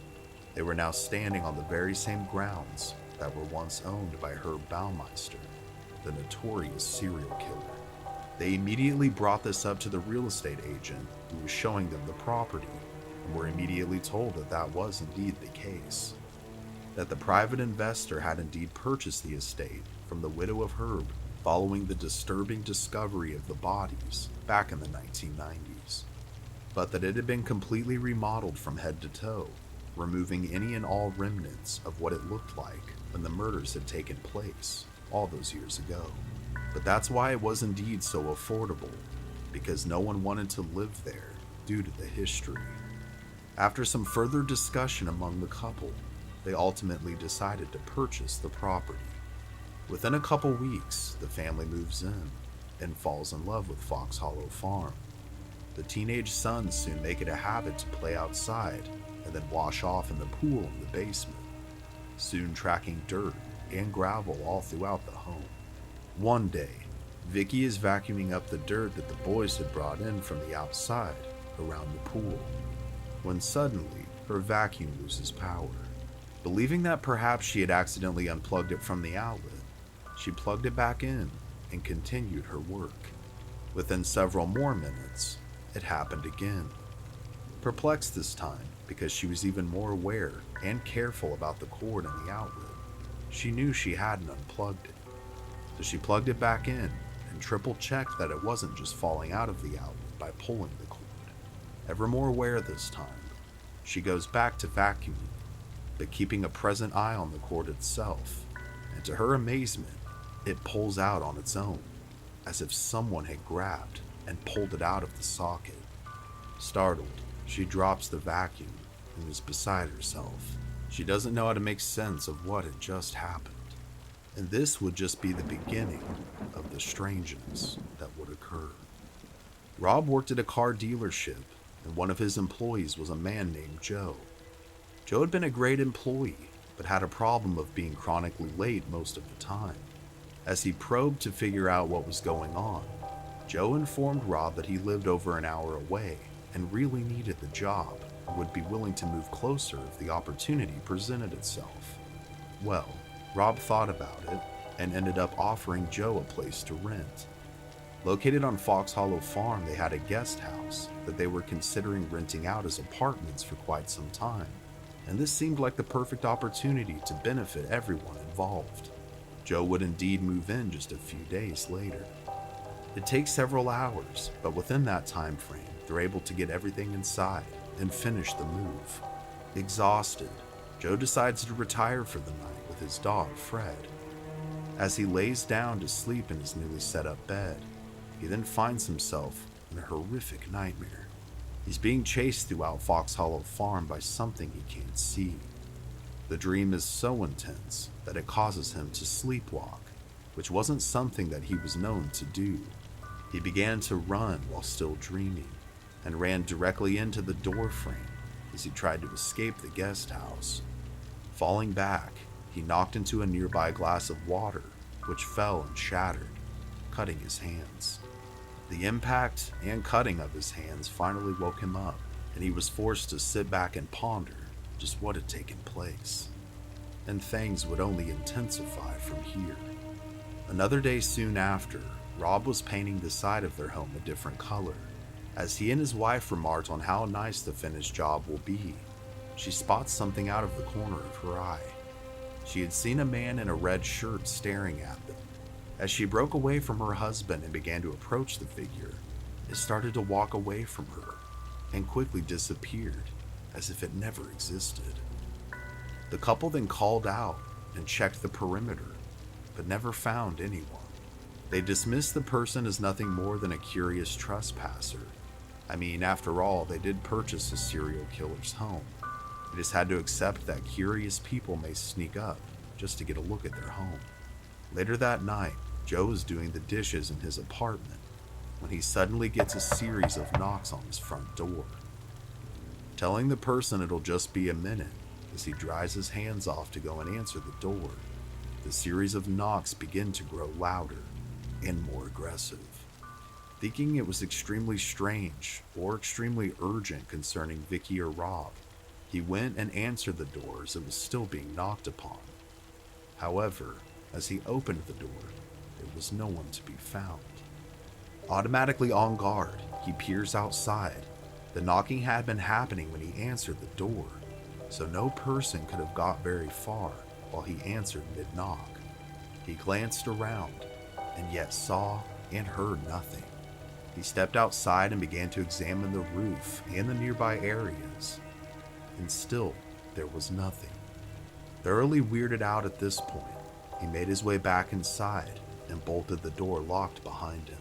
they were now standing on the very same grounds that were once owned by Herb Baumeister, the notorious serial killer. They immediately brought this up to the real estate agent who was showing them the property, and were immediately told that that was indeed the case. That the private investor had indeed purchased the estate from the widow of Herb following the disturbing discovery of the bodies back in the 1990s, but that it had been completely remodeled from head to toe, removing any and all remnants of what it looked like when the murders had taken place all those years ago. But that's why it was indeed so affordable, because no one wanted to live there due to the history. After some further discussion among the couple, they ultimately decided to purchase the property. Within a couple weeks, the family moves in and falls in love with Fox Hollow Farm. The teenage sons soon make it a habit to play outside and then wash off in the pool in the basement, soon tracking dirt and gravel all throughout the home. One day, Vicky is vacuuming up the dirt that the boys had brought in from the outside around the pool, when suddenly her vacuum loses power. Believing that perhaps she had accidentally unplugged it from the outlet, she plugged it back in and continued her work. Within several more minutes, it happened again. Perplexed this time because she was even more aware and careful about the cord and the outlet, she knew she hadn't unplugged it. So she plugged it back in and triple checked that it wasn't just falling out of the outlet by pulling the cord. Ever more aware this time, she goes back to vacuuming, but keeping a present eye on the cord itself, and to her amazement, it pulls out on its own, as if someone had grabbed and pulled it out of the socket. Startled, she drops the vacuum and is beside herself. She doesn't know how to make sense of what had just happened, and this would just be the beginning of the strangeness that would occur. Rob worked at a car dealership, and one of his employees was a man named Joe. Joe had been a great employee, but had a problem of being chronically late most of the time. As he probed to figure out what was going on, Joe informed Rob that he lived over an hour away and really needed the job and would be willing to move closer if the opportunity presented itself. Well, Rob thought about it and ended up offering Joe a place to rent. Located on Fox Hollow Farm, they had a guest house that they were considering renting out as apartments for quite some time, and this seemed like the perfect opportunity to benefit everyone involved. Joe would indeed move in just a few days later. It takes several hours, but within that time frame, they're able to get everything inside and finish the move. Exhausted, Joe decides to retire for the night with his dog, Fred. As he lays down to sleep in his newly set up bed, he then finds himself in a horrific nightmare. He's being chased throughout Fox Hollow Farm by something he can't see. The dream is so intense that it causes him to sleepwalk, which wasn't something that he was known to do. He began to run while still dreaming and ran directly into the door frame as he tried to escape the guest house. Falling back, he knocked into a nearby glass of water, which fell and shattered, cutting his hands. The impact and cutting of his hands finally woke him up, and he was forced to sit back and ponder just what had taken place. And things would only intensify from here. Another day soon after, Rob was painting the side of their home a different color. As he and his wife remarked on how nice the finished job will be, she spots something out of the corner of her eye. She had seen a man in a red shirt staring at them. As she broke away from her husband and began to approach the figure, it started to walk away from her and quickly disappeared as if it never existed. The couple then called out and checked the perimeter, but never found anyone. They dismissed the person as nothing more than a curious trespasser. I mean, after all, they did purchase a serial killer's home. They just had to accept that curious people may sneak up just to get a look at their home. Later that night, Joe was doing the dishes in his apartment when he suddenly gets a series of knocks on his front door. Telling the person it'll just be a minute, as he dries his hands off to go and answer the door, the series of knocks begin to grow louder and more aggressive. Thinking it was extremely strange or extremely urgent concerning Vicky or Rob, he went and answered the door as it was still being knocked upon. However, as he opened the door, there was no one to be found. Automatically on guard, he peers outside. The knocking had been happening when he answered the door, so no person could have got very far while he answered mid-knock. He glanced around, and yet saw and heard nothing. He stepped outside and began to examine the roof and the nearby areas, and still there was nothing. Thoroughly weirded out at this point, he made his way back inside and bolted the door locked behind him.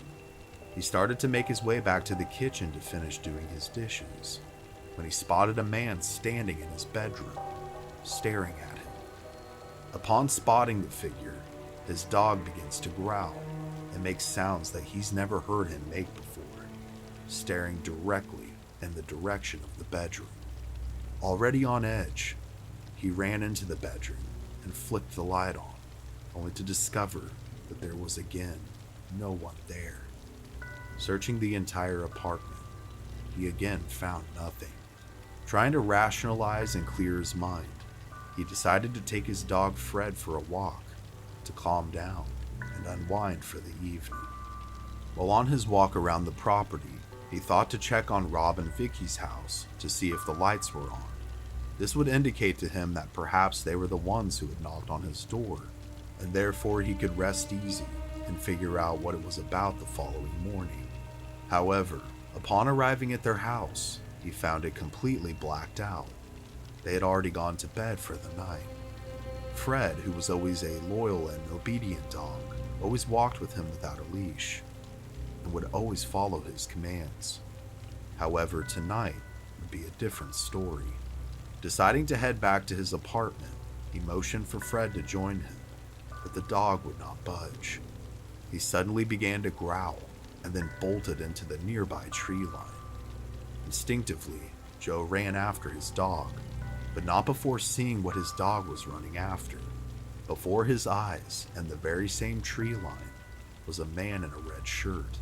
He started to make his way back to the kitchen to finish doing his dishes, when he spotted a man standing in his bedroom, staring at him. Upon spotting the figure, his dog begins to growl and make sounds that he's never heard him make before, staring directly in the direction of the bedroom. Already on edge, he ran into the bedroom and flicked the light on, only to discover that there was again no one there. Searching the entire apartment, he again found nothing. Trying to rationalize and clear his mind, he decided to take his dog Fred for a walk to calm down and unwind for the evening. While on his walk around the property, he thought to check on Rob and Vicky's house to see if the lights were on. This would indicate to him that perhaps they were the ones who had knocked on his door, and therefore he could rest easy and figure out what it was about the following morning. However, upon arriving at their house, he found it completely blacked out. They had already gone to bed for the night. Fred, who was always a loyal and obedient dog, always walked with him without a leash and would always follow his commands. However, tonight would be a different story. Deciding to head back to his apartment, he motioned for Fred to join him, but the dog would not budge. He suddenly began to growl and then bolted into the nearby tree line. Instinctively, Joe ran after his dog, but not before seeing what his dog was running after. Before his eyes and the very same tree line was a man in a red shirt.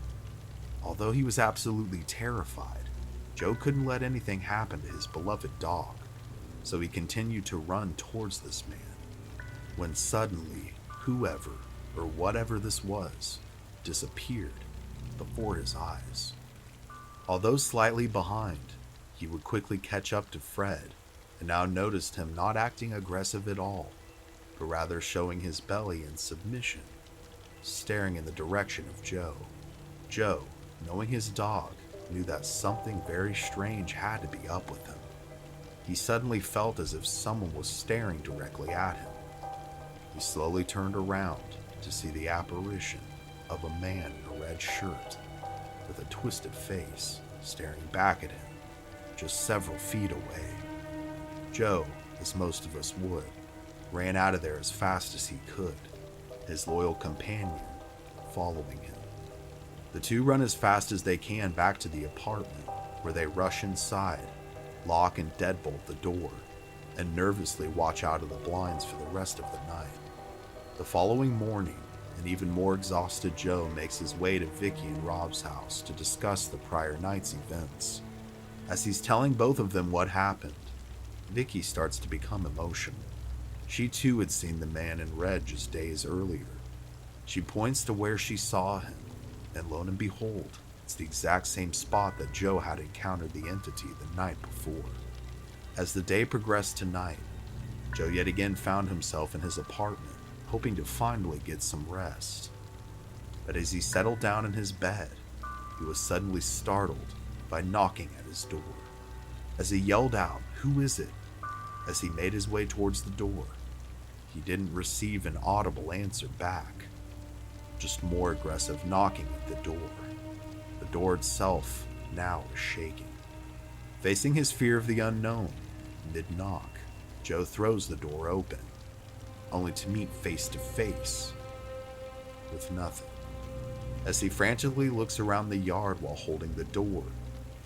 Although he was absolutely terrified, Joe couldn't let anything happen to his beloved dog, so he continued to run towards this man, when suddenly, whoever or whatever this was disappeared before his eyes. Although slightly behind, he would quickly catch up to Fred, and now noticed him not acting aggressive at all, but rather showing his belly in submission, staring in the direction of Joe. Joe, knowing his dog, knew that something very strange had to be up with him. He suddenly felt as if someone was staring directly at him. He slowly turned around to see the apparition of a man in a red shirt with a twisted face staring back at him just several feet away. Joe, as most of us would, ran out of there as fast as he could, his loyal companion following him. The two run as fast as they can back to the apartment, where they rush inside, lock and deadbolt the door, and nervously watch out of the blinds for the rest of the night. The following morning, an even more exhausted Joe makes his way to Vicky and Rob's house to discuss the prior night's events. As he's telling both of them what happened, Vicky starts to become emotional. She too had seen the man in red just days earlier. She points to where she saw him, and lo and behold, it's the exact same spot that Joe had encountered the entity the night before. As the day progressed to night, Joe yet again found himself in his apartment, hoping to finally get some rest. But as he settled down in his bed, he was suddenly startled by knocking at his door. As he yelled out, "Who is it?" as he made his way towards the door, he didn't receive an audible answer back, just more aggressive knocking at the door. The door itself now was shaking. Facing his fear of the unknown, mid-knock, Joe throws the door open, only to meet face to face with nothing. As he frantically looks around the yard while holding the door,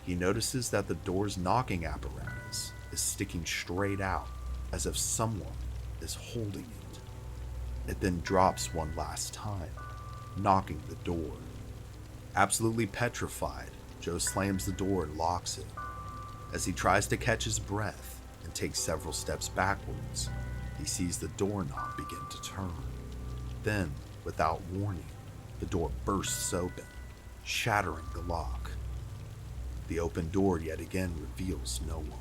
he notices that the door's knocking apparatus is sticking straight out, as if someone is holding it. It then drops one last time, knocking the door. Absolutely petrified, Joe slams the door and locks it. As he tries to catch his breath and take several steps backwards, he sees the doorknob begin to turn. Then, without warning, the door bursts open, shattering the lock. The open door yet again reveals no one.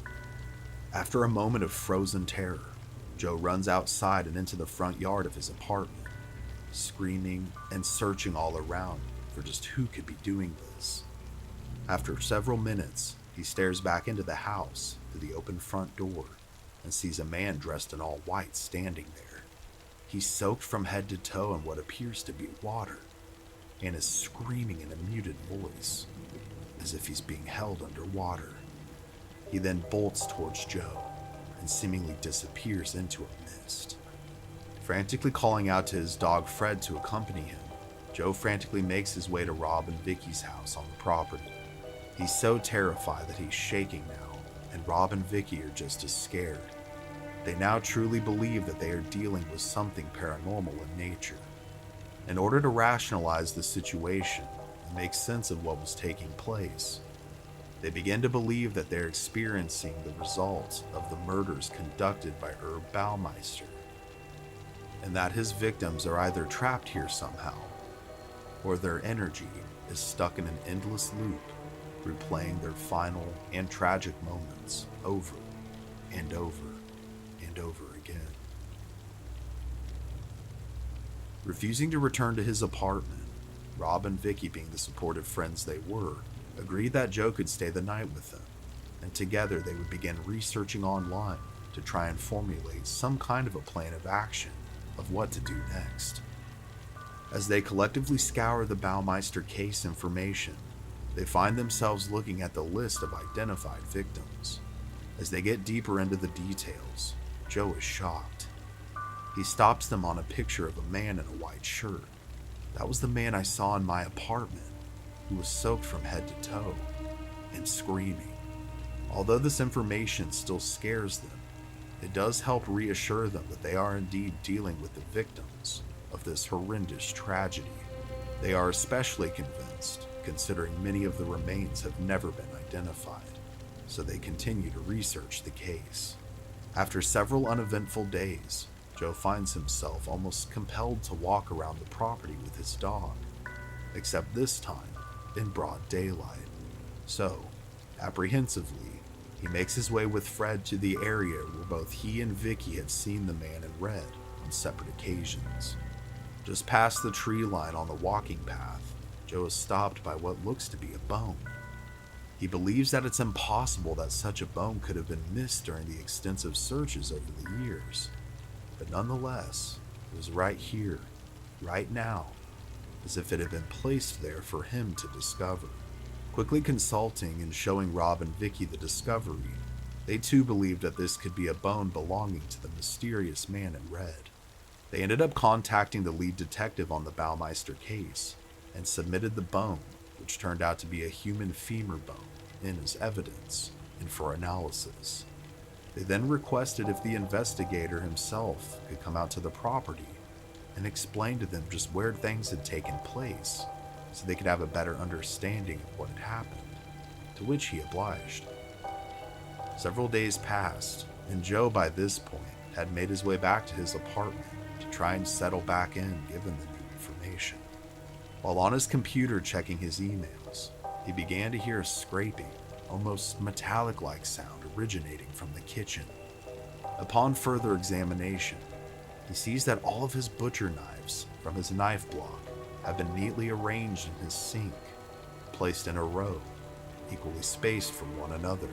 After a moment of frozen terror, Joe runs outside and into the front yard of his apartment, screaming and searching all around for just who could be doing this. After several minutes, he stares back into the house through the open front door and sees a man dressed in all white standing there. He's soaked from head to toe in what appears to be water and is screaming in a muted voice, as if he's being held underwater. He then bolts towards Joe and seemingly disappears into a mist. Frantically calling out to his dog Fred to accompany him, Joe frantically makes his way to Rob and Vicky's house on the property. He's so terrified that he's shaking now, and Rob and Vicky are just as scared. They now truly believe that they are dealing with something paranormal in nature. In order to rationalize the situation and make sense of what was taking place, they begin to believe that they're experiencing the results of the murders conducted by Herb Baumeister, and that his victims are either trapped here somehow, or their energy is stuck in an endless loop, replaying their final and tragic moments over and over and over again. Refusing to return to his apartment, Rob and Vicky, being the supportive friends they were, agreed that Joe could stay the night with them, and together they would begin researching online to try and formulate some kind of a plan of action of what to do next. As they collectively scour the Baumeister case information, they find themselves looking at the list of identified victims. As they get deeper into the details, Joe is shocked. He stops them on a picture of a man in a white shirt. That was the man I saw in my apartment, who was soaked from head to toe and screaming. Although this information still scares them, it does help reassure them that they are indeed dealing with the victims of this horrendous tragedy. They are especially convinced, considering many of the remains have never been identified, so they continue to research the case. After several uneventful days, Joe finds himself almost compelled to walk around the property with his dog, except this time in broad daylight. So, apprehensively, he makes his way with Fred to the area where both he and Vicky had seen the man in red on separate occasions. Just past the tree line on the walking path, Joe is stopped by what looks to be a bone. He believes that it's impossible that such a bone could have been missed during the extensive searches over the years. But nonetheless, it was right here, right now, as if it had been placed there for him to discover. Quickly consulting and showing Rob and Vicky the discovery, They too believed that this could be a bone belonging to the mysterious man in red. They ended up contacting the lead detective on the Baumeister case and submitted the bone, which turned out to be a human femur bone, in as evidence and for analysis. They then requested if the investigator himself could come out to the property and explain to them just where things had taken place so they could have a better understanding of what had happened, to which he obliged. Several days passed, and Joe by this point had made his way back to his apartment to try and settle back in given the new information. While on his computer checking his emails, he began to hear a scraping, almost metallic-like sound originating from the kitchen. Upon further examination, he sees that all of his butcher knives from his knife block have been neatly arranged in his sink, placed in a row, equally spaced from one another.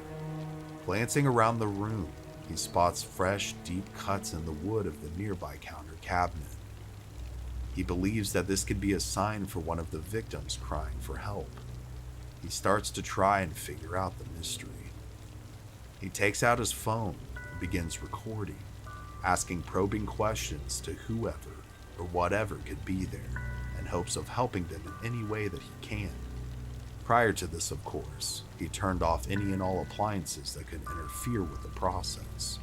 Glancing around the room, he spots fresh, deep cuts in the wood of the nearby counter cabinet. He believes that this could be a sign for one of the victims crying for help. He starts to try and figure out the mystery. He takes out his phone and begins recording, asking probing questions to whoever or whatever could be there, in hopes of helping them in any way that he can. Prior to this, of course, he turned off any and all appliances that could interfere with the process.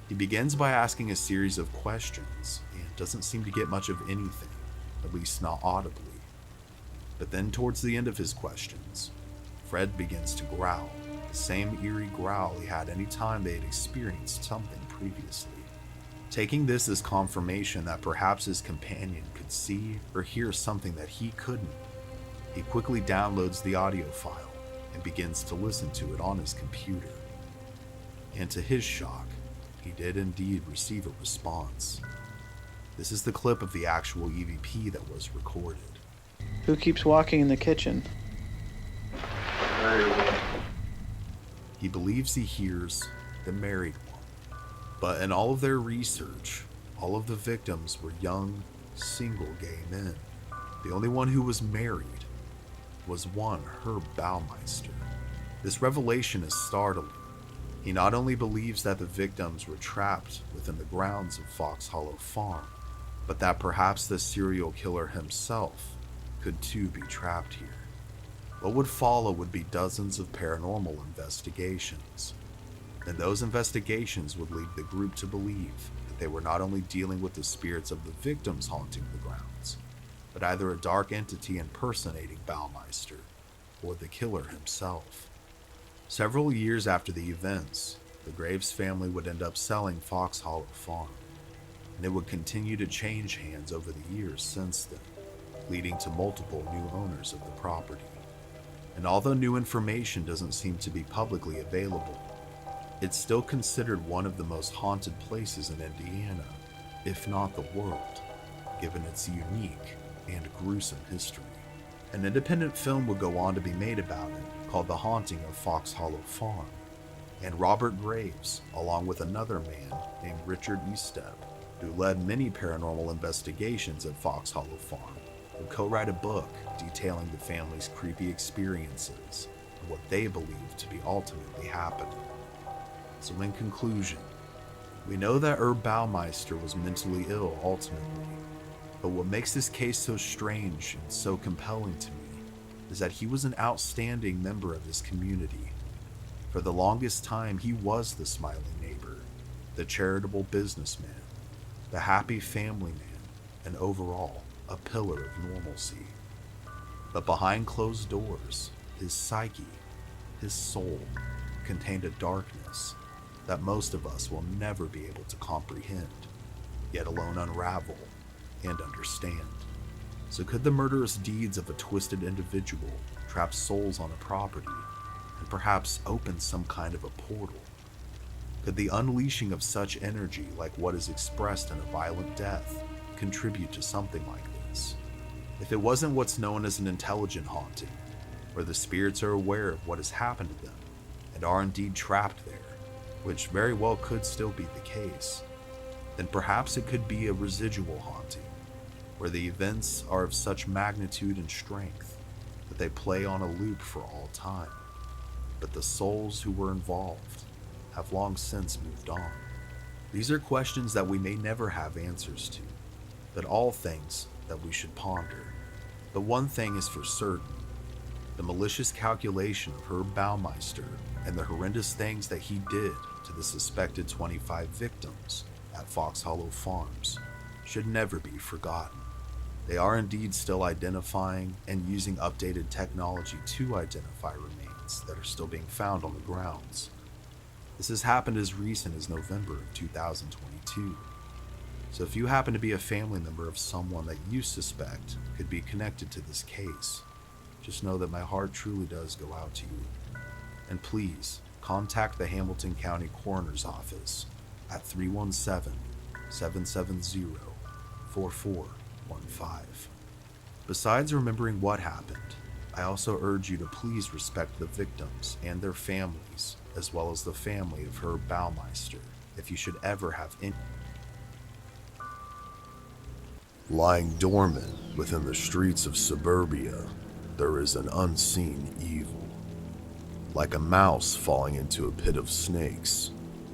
He begins by asking a series of questions and doesn't seem to get much of anything, at least not audibly. But then towards the end of his questions, Fred begins to growl, the same eerie growl he had any time they had experienced something previously. Taking this as confirmation that perhaps his companion could see or hear something that he couldn't, he quickly downloads the audio file and begins to listen to it on his computer. And to his shock, he did indeed receive a response. This is the clip of the actual EVP that was recorded. Who keeps walking in the kitchen? He believes he hears the married one. But in all of their research, all of the victims were young, single gay men. The only one who was married was one Herb Baumeister. This revelation is startling. He not only believes that the victims were trapped within the grounds of Fox Hollow Farm, but that perhaps the serial killer himself could too be trapped here. What would follow would be dozens of paranormal investigations, and those investigations would lead the group to believe that they were not only dealing with the spirits of the victims haunting the grounds, but either a dark entity impersonating Baumeister or the killer himself. Several years after the events, the Graves family would end up selling Fox Hollow Farm, and it would continue to change hands over the years since then, leading to multiple new owners of the property. And although new information doesn't seem to be publicly available, it's still considered one of the most haunted places in Indiana, if not the world, given its unique and gruesome history. An independent film would go on to be made about it, called The Haunting of Fox Hollow Farm, and Robert Graves, along with another man named Richard Estep, who led many paranormal investigations at Fox Hollow Farm, would co-write a book detailing the family's creepy experiences and what they believed to be ultimately happening. So in conclusion, we know that Herb Baumeister was mentally ill ultimately, but what makes this case so strange and so compelling to me is that he was an outstanding member of his community. For the longest time, he was the smiling neighbor, the charitable businessman, the happy family man, and overall, a pillar of normalcy. But behind closed doors, his psyche, his soul, contained a darkness that most of us will never be able to comprehend, yet alone unravel and understand. So could the murderous deeds of a twisted individual trap souls on a property and perhaps open some kind of a portal? Could the unleashing of such energy like what is expressed in a violent death contribute to something like this? If it wasn't what's known as an intelligent haunting, where the spirits are aware of what has happened to them and are indeed trapped there, which very well could still be the case, then perhaps it could be a residual haunting, where the events are of such magnitude and strength that they play on a loop for all time, but the souls who were involved have long since moved on. These are questions that we may never have answers to, but all things that we should ponder. The one thing is for certain: the malicious calculation of Herb Baumeister and the horrendous things that he did to the suspected 25 victims at Fox Hollow Farms should never be forgotten. They are indeed still identifying and using updated technology to identify remains that are still being found on the grounds. This has happened as recent as November of 2022. So if you happen to be a family member of someone that you suspect could be connected to this case, just know that my heart truly does go out to you. And please, contact the Hamilton County Coroner's Office at 317-770-4415. Besides remembering what happened, I also urge you to please respect the victims and their families, as well as the family of Herb Baumeister, if you should ever have any. Lying dormant within the streets of suburbia, there is an unseen evil. Like a mouse falling into a pit of snakes,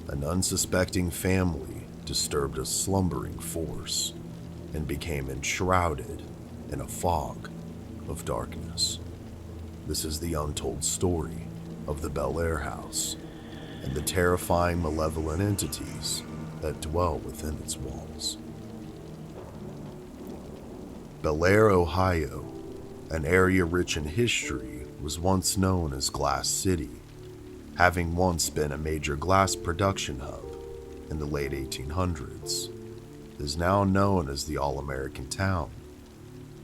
an unsuspecting family disturbed a slumbering force and became enshrouded in a fog of darkness. This is the untold story of the Bellaire house and the terrifying malevolent entities that dwell within its walls. Bellaire, Ohio, an area rich in history, was once known as Glass City, having once been a major glass production hub in the late 1800s. It is now known as the All-American Town,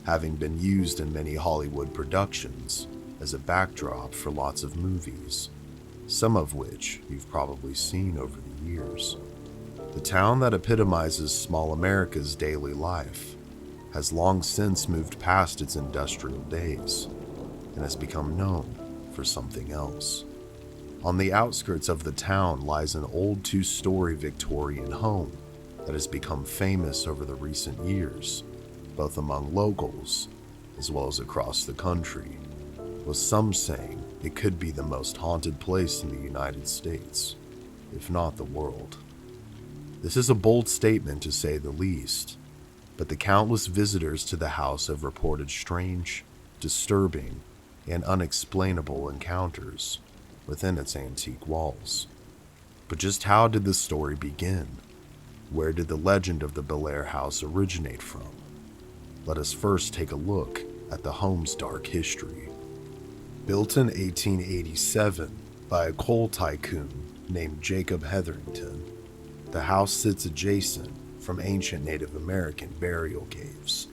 having been used in many Hollywood productions as a backdrop for lots of movies, some of which you've probably seen over the years. The town that epitomizes small America's daily life has long since moved past its industrial days and has become known for something else. On the outskirts of the town lies an old two-story Victorian home that has become famous over the recent years, both among locals as well as across the country, with some saying it could be the most haunted place in the United States, if not the world. This is a bold statement to say the least, but the countless visitors to the house have reported strange, disturbing, and unexplainable encounters within its antique walls. But just how did the story begin? Where did the legend of the Bellaire house originate from? Let us first take a look at the home's dark history. Built in 1887 by a coal tycoon named Jacob Hetherington, the house sits adjacent from ancient Native American burial caves.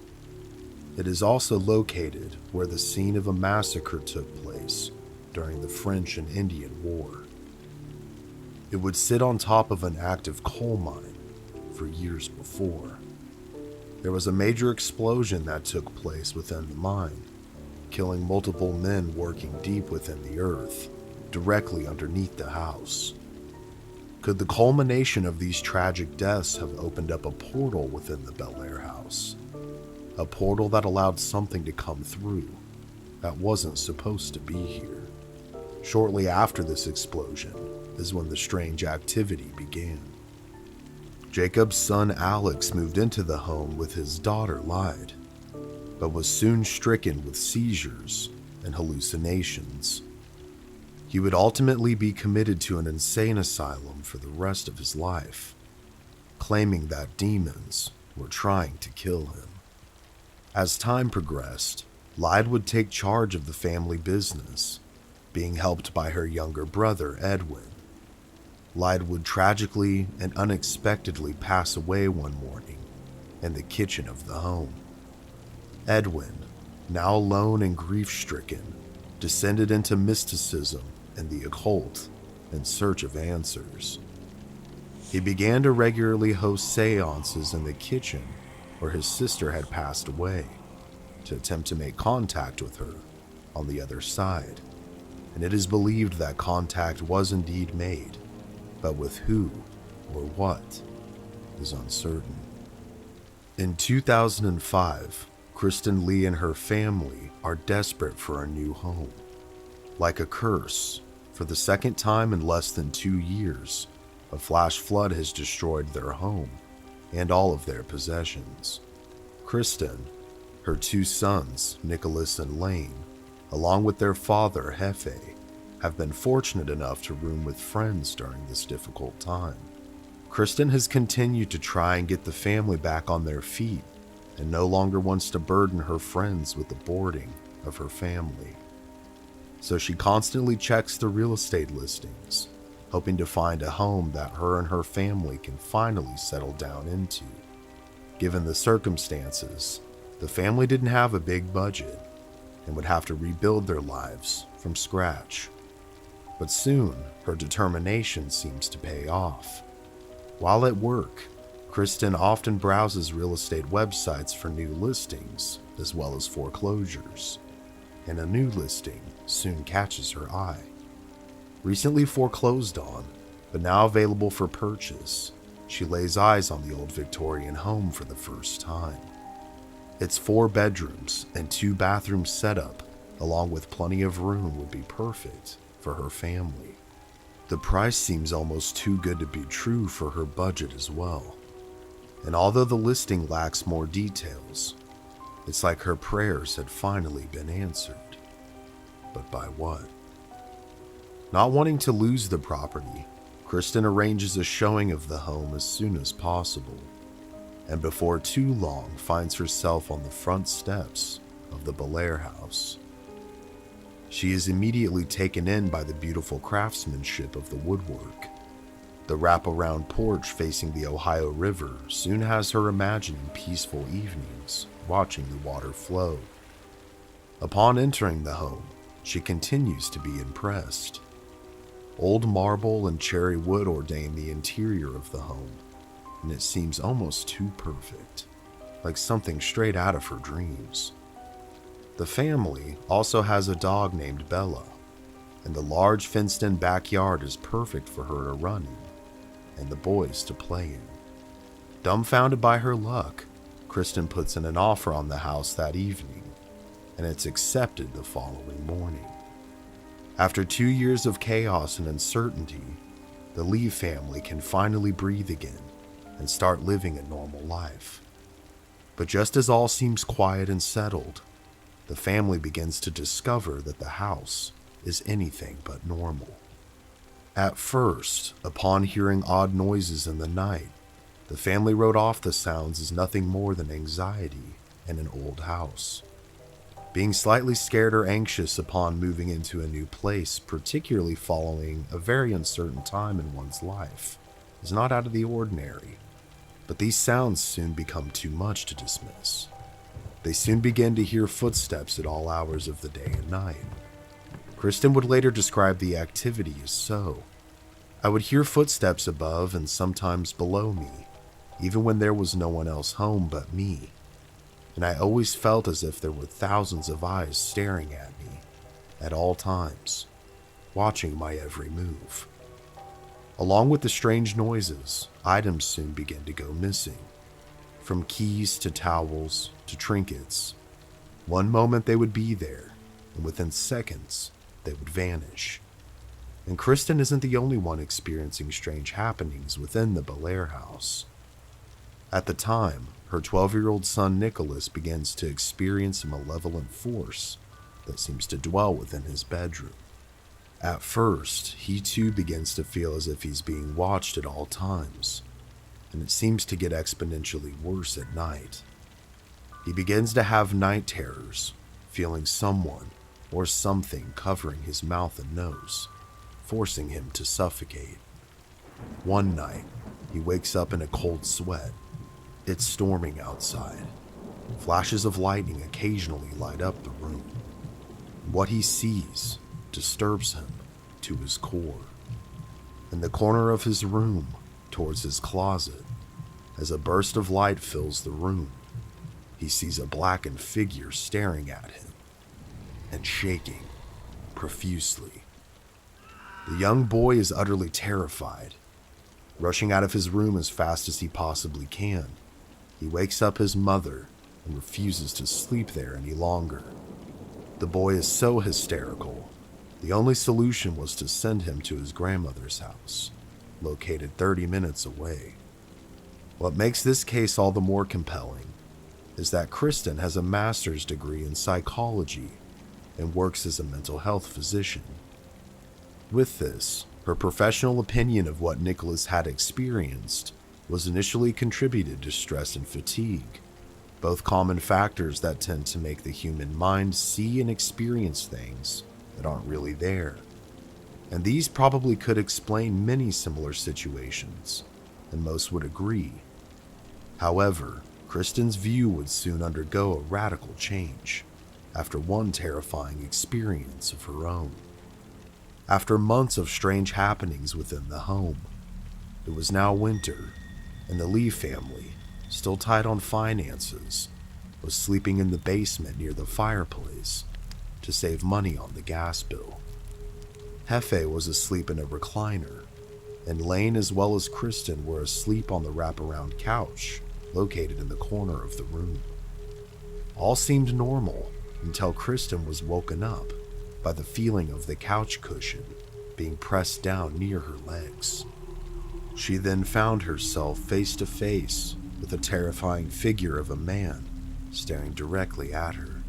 It is also located where the scene of a massacre took place during the French and Indian War. It would sit on top of an active coal mine for years before. There was a major explosion that took place within the mine, killing multiple men working deep within the earth, directly underneath the house. Could the culmination of these tragic deaths have opened up a portal within the Bellaire house? A portal that allowed something to come through that wasn't supposed to be here. Shortly after this explosion is when the strange activity began. Jacob's son Alex moved into the home with his daughter Lyde, but was soon stricken with seizures and hallucinations. He would ultimately be committed to an insane asylum for the rest of his life, claiming that demons were trying to kill him. As time progressed, Lyde would take charge of the family business, being helped by her younger brother Edwin. Lyde would tragically and unexpectedly pass away one morning in the kitchen of the home. Edwin, now alone and grief-stricken, descended into mysticism and the occult in search of answers. He began to regularly host seances in the kitchen where his sister had passed away, to attempt to make contact with her on the other side, and it is believed that contact was indeed made, but with who or what is uncertain. In 2005, Kristen Lee and her family are desperate for a new home. Like a curse, For the second time in less than 2 years, a flash flood has destroyed their home and all of their possessions. Kristen, her 2 sons, Nicholas and Lane, along with their father, Hefe, have been fortunate enough to room with friends during this difficult time. Kristen has continued to try and get the family back on their feet and no longer wants to burden her friends with the boarding of her family. So she constantly checks the real estate listings, hoping to find a home that her and her family can finally settle down into. Given the circumstances, the family didn't have a big budget and would have to rebuild their lives from scratch. But soon, her determination seems to pay off. While at work, Kristen often browses real estate websites for new listings as well as foreclosures, and a new listing soon catches her eye. Recently foreclosed on, but now available for purchase, she lays eyes on the old Victorian home for the first time. Its 4 bedrooms and 2 bathrooms setup, along with plenty of room, would be perfect for her family. The price seems almost too good to be true for her budget as well. And although the listing lacks more details, it's like her prayers had finally been answered. But by what? Not wanting to lose the property, Kristen arranges a showing of the home as soon as possible, and before too long finds herself on the front steps of the Bellaire house. She is immediately taken in by the beautiful craftsmanship of the woodwork. The wraparound porch facing the Ohio River soon has her imagining peaceful evenings watching the water flow. Upon entering the home, she continues to be impressed. Old marble and cherry wood ordain the interior of the home, and it seems almost too perfect, like something straight out of her dreams. The family also has a dog named Bella, and the large fenced-in backyard is perfect for her to run in, and the boys to play in. Dumbfounded by her luck, Kristen puts in an offer on the house that evening, and it's accepted the following morning. After 2 years of chaos and uncertainty, the Lee family can finally breathe again and start living a normal life. But just as all seems quiet and settled, the family begins to discover that the house is anything but normal. At first, upon hearing odd noises in the night, the family wrote off the sounds as nothing more than anxiety in an old house. Being slightly scared or anxious upon moving into a new place, particularly following a very uncertain time in one's life, is not out of the ordinary. But these sounds soon become too much to dismiss. They soon begin to hear footsteps at all hours of the day and night. Kristen would later describe the activity as so. I would hear footsteps above and sometimes below me, even when there was no one else home but me. And I always felt as if there were thousands of eyes staring at me at all times, watching my every move. Along with the strange noises, items soon begin to go missing. From keys to towels to trinkets. One moment they would be there, and within seconds, they would vanish. And Kristen isn't the only one experiencing strange happenings within the Bellaire house. At the time, her 12-year-old son Nicholas begins to experience a malevolent force that seems to dwell within his bedroom. At first, he too begins to feel as if he's being watched at all times, and it seems to get exponentially worse at night. He begins to have night terrors, feeling someone or something covering his mouth and nose, forcing him to suffocate. One night, he wakes up in a cold sweat. It's storming outside. Flashes of lightning occasionally light up the room. What he sees disturbs him to his core. In the corner of his room, towards his closet, as a burst of light fills the room, he sees a blackened figure staring at him and shaking profusely. The young boy is utterly terrified. Rushing out of his room as fast as he possibly can, he wakes up his mother and refuses to sleep there any longer. The boy is so hysterical The only solution was to send him to his grandmother's house, located 30 minutes away. What makes this case all the more compelling is that Kristen has a master's degree in psychology and works as a mental health physician. With this, her professional opinion of what Nicholas had experienced was initially contributed to stress and fatigue, both common factors that tend to make the human mind see and experience things that aren't really there. And these probably could explain many similar situations, and most would agree. However, Kristen's view would soon undergo a radical change after one terrifying experience of her own. After months of strange happenings within the home, it was now winter, and the Lee family, still tight on finances, was sleeping in the basement near the fireplace to save money on the gas bill. Hefe was asleep in a recliner, and Lane as well as Kristen were asleep on the wraparound couch located in the corner of the room. All seemed normal until Kristen was woken up by the feeling of the couch cushion being pressed down near her legs. She then found herself face to face with a terrifying figure of a man staring directly at her.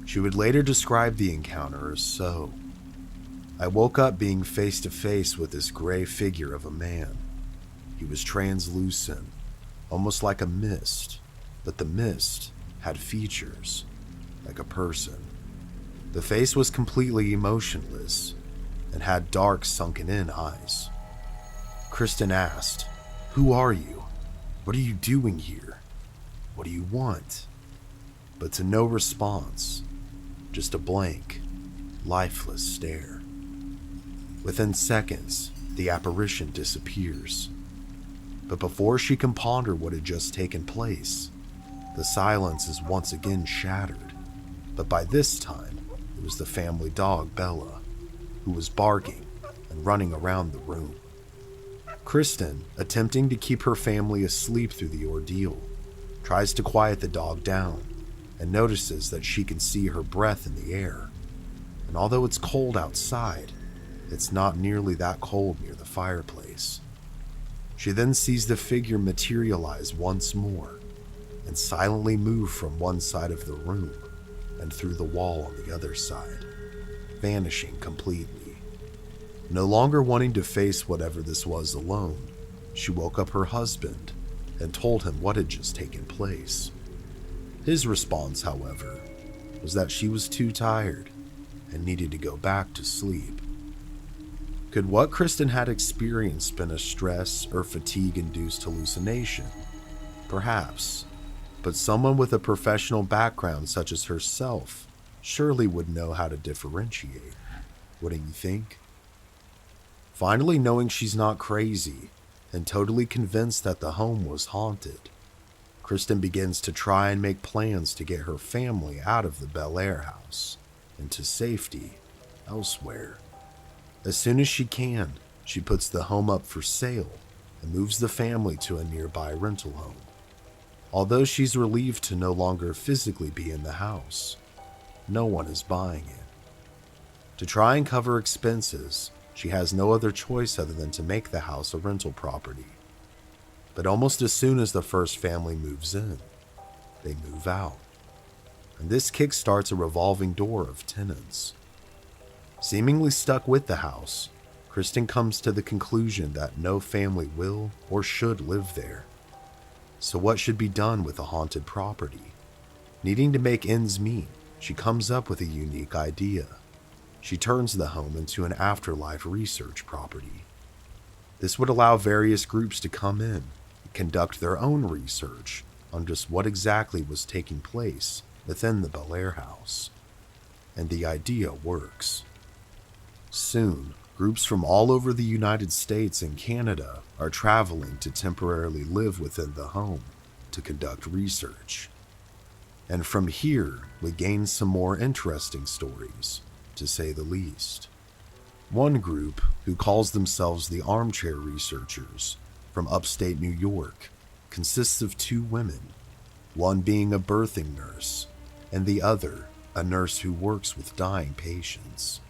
She would later describe the encounter as so. I woke up being face to face with this gray figure of a man. He was translucent, almost like a mist, but the mist had features, like a person. The face was completely emotionless and had dark, sunken-in eyes. Kristen asked, "Who are you? What are you doing here? What do you want?" But to no response, just a blank, lifeless stare. Within seconds, the apparition disappears. But before she can ponder what had just taken place, the silence is once again shattered. But by this time, it was the family dog, Bella, who was barking and running around the room. Kristen, attempting to keep her family asleep through the ordeal, tries to quiet the dog down and notices that she can see her breath in the air. And although it's cold outside, it's not nearly that cold near the fireplace. She then sees the figure materialize once more and silently move from one side of the room and through the wall on the other side, vanishing completely. No longer wanting to face whatever this was alone, she woke up her husband and told him what had just taken place. His response, however, was that she was too tired and needed to go back to sleep. Could what Kristen had experienced been a stress or fatigue-induced hallucination? Perhaps, but someone with a professional background such as herself surely would know how to differentiate, wouldn't you think? Finally knowing she's not crazy and totally convinced that the home was haunted, Kristen begins to try and make plans to get her family out of the Bellaire house and to safety elsewhere. As soon as she can, she puts the home up for sale and moves the family to a nearby rental home. Although she's relieved to no longer physically be in the house, no one is buying it. To try and cover expenses, she has no other choice other than to make the house a rental property. But almost as soon as the first family moves in, they move out. And this kickstarts a revolving door of tenants. Seemingly stuck with the house, Kristen comes to the conclusion that no family will or should live there. So what should be done with a haunted property? Needing to make ends meet, she comes up with a unique idea. She turns the home into an afterlife research property. This would allow various groups to come in and conduct their own research on just what exactly was taking place within the Bellaire house. And the idea works. Soon, groups from all over the United States and Canada are traveling to temporarily live within the home to conduct research. And from here, we gain some more interesting stories, to say the least. One group, who calls themselves the Armchair Researchers, from upstate New York, consists of two women, one being a birthing nurse, and the other a nurse who works with dying patients.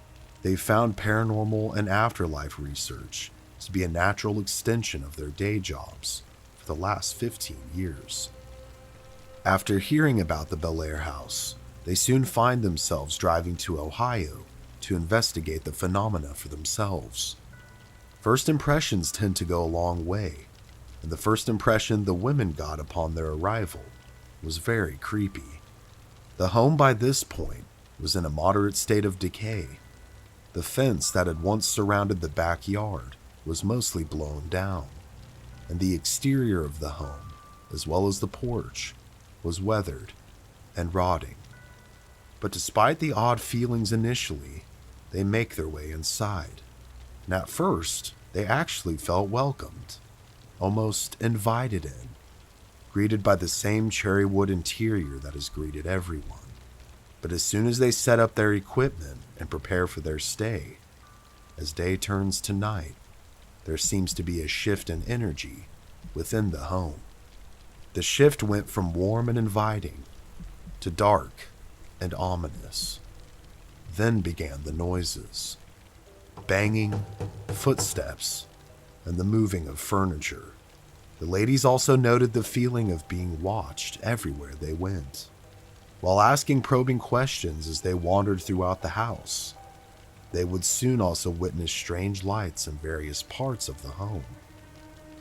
They found paranormal and afterlife research to be a natural extension of their day jobs for the last 15 years. After hearing about the Bellaire house, they soon find themselves driving to Ohio to investigate the phenomena for themselves. First impressions tend to go a long way, and the first impression the women got upon their arrival was very creepy. The home by this point was in a moderate state of decay. The fence that had once surrounded the backyard was mostly blown down, and the exterior of the home, as well as the porch, was weathered and rotting. But despite the odd feelings initially, they make their way inside, and at first, they actually felt welcomed, almost invited in, greeted by the same cherry wood interior that has greeted everyone. But as soon as they set up their equipment and prepare for their stay, as day turns to night, there seems to be a shift in energy within the home. The shift went from warm and inviting to dark and ominous. Then began the noises, banging, footsteps, and the moving of furniture. The ladies also noted the feeling of being watched everywhere they went. While asking probing questions as they wandered throughout the house, they would soon also witness strange lights in various parts of the home.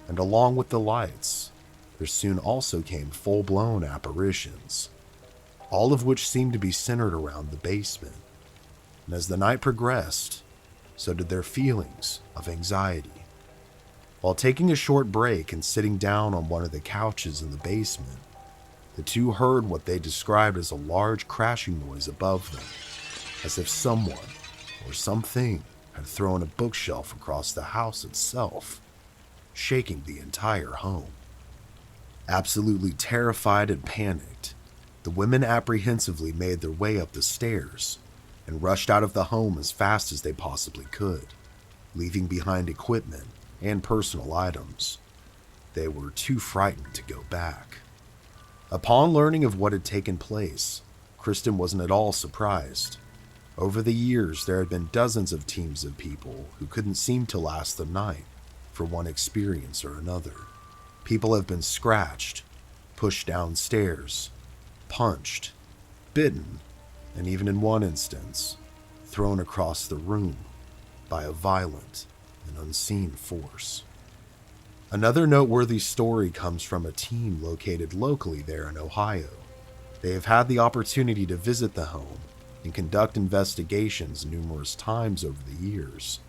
And along with the lights, there soon also came full-blown apparitions, all of which seemed to be centered around the basement. And as the night progressed, so did their feelings of anxiety. While taking a short break and sitting down on one of the couches in the basement, the two heard what they described as a large crashing noise above them, as if someone or something had thrown a bookshelf across the house itself, shaking the entire home. Absolutely terrified and panicked, the women apprehensively made their way up the stairs and rushed out of the home as fast as they possibly could, leaving behind equipment and personal items. They were too frightened to go back. Upon learning of what had taken place, Kristen wasn't at all surprised. Over the years, there had been dozens of teams of people who couldn't seem to last the night for one experience or another. People have been scratched, pushed downstairs, punched, bitten, and even in one instance, thrown across the room by a violent and unseen force. Another noteworthy story comes from a team located locally there in Ohio. They have had the opportunity to visit the home and conduct investigations numerous times over the years.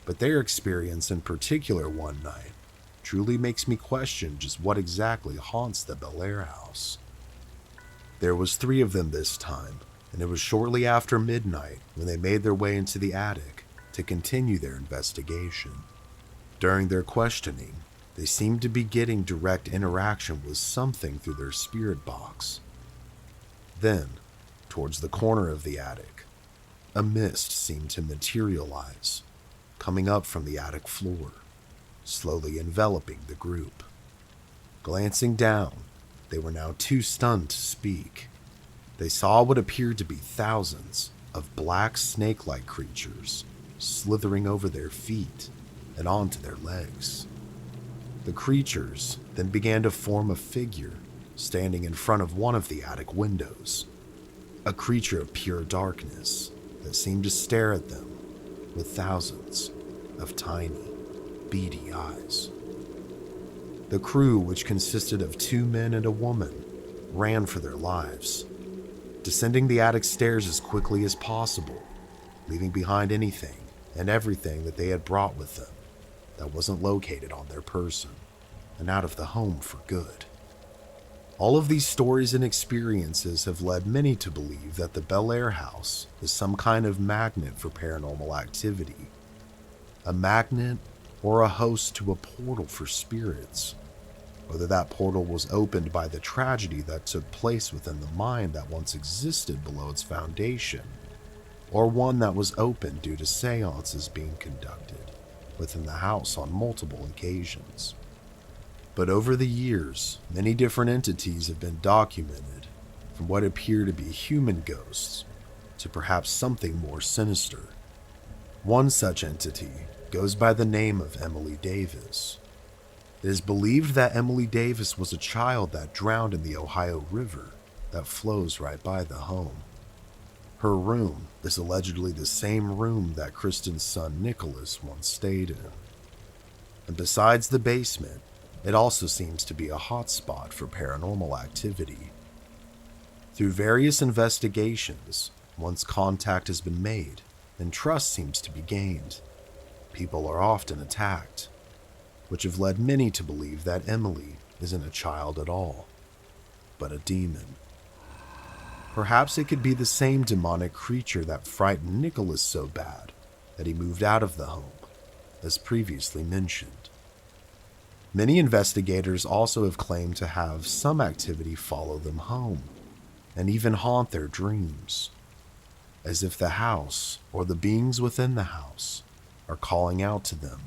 But their experience in particular one night truly makes me question just what exactly haunts the Bellaire house. There was 3 of them this time, and it was shortly after midnight when they made their way into the attic to continue their investigation. During their questioning, they seemed to be getting direct interaction with something through their spirit box. Then, towards the corner of the attic, a mist seemed to materialize, coming up from the attic floor, slowly enveloping the group. Glancing down, they were now too stunned to speak. They saw what appeared to be thousands of black snake-like creatures slithering over their feet and onto their legs. The creatures then began to form a figure standing in front of one of the attic windows, a creature of pure darkness that seemed to stare at them with thousands of tiny, beady eyes. The crew, which consisted of 2 men and a woman, ran for their lives, descending the attic stairs as quickly as possible, leaving behind anything and everything that they had brought with them that wasn't located on their person and out of the home for good. All of these stories and experiences have led many to believe that the Bellaire house is some kind of magnet for paranormal activity, a magnet or a host to a portal for spirits. Whether that portal was opened by the tragedy that took place within the mind that once existed below its foundation, or one that was opened due to seances being conducted within the house on multiple occasions. But over the years, many different entities have been documented, from what appear to be human ghosts to perhaps something more sinister, One such entity goes by the name of Emily Davis. It is believed that Emily Davis was a child that drowned in the Ohio River that flows right by the home. Her room is allegedly the same room that Kristen's son Nicholas once stayed in. And besides the basement, it also seems to be a hotspot for paranormal activity. Through various investigations, once contact has been made and trust seems to be gained, people are often attacked, which have led many to believe that Emily isn't a child at all, but a demon. Perhaps it could be the same demonic creature that frightened Nicholas so bad that he moved out of the home, as previously mentioned. Many investigators also have claimed to have some activity follow them home, and even haunt their dreams, as if the house or the beings within the house are calling out to them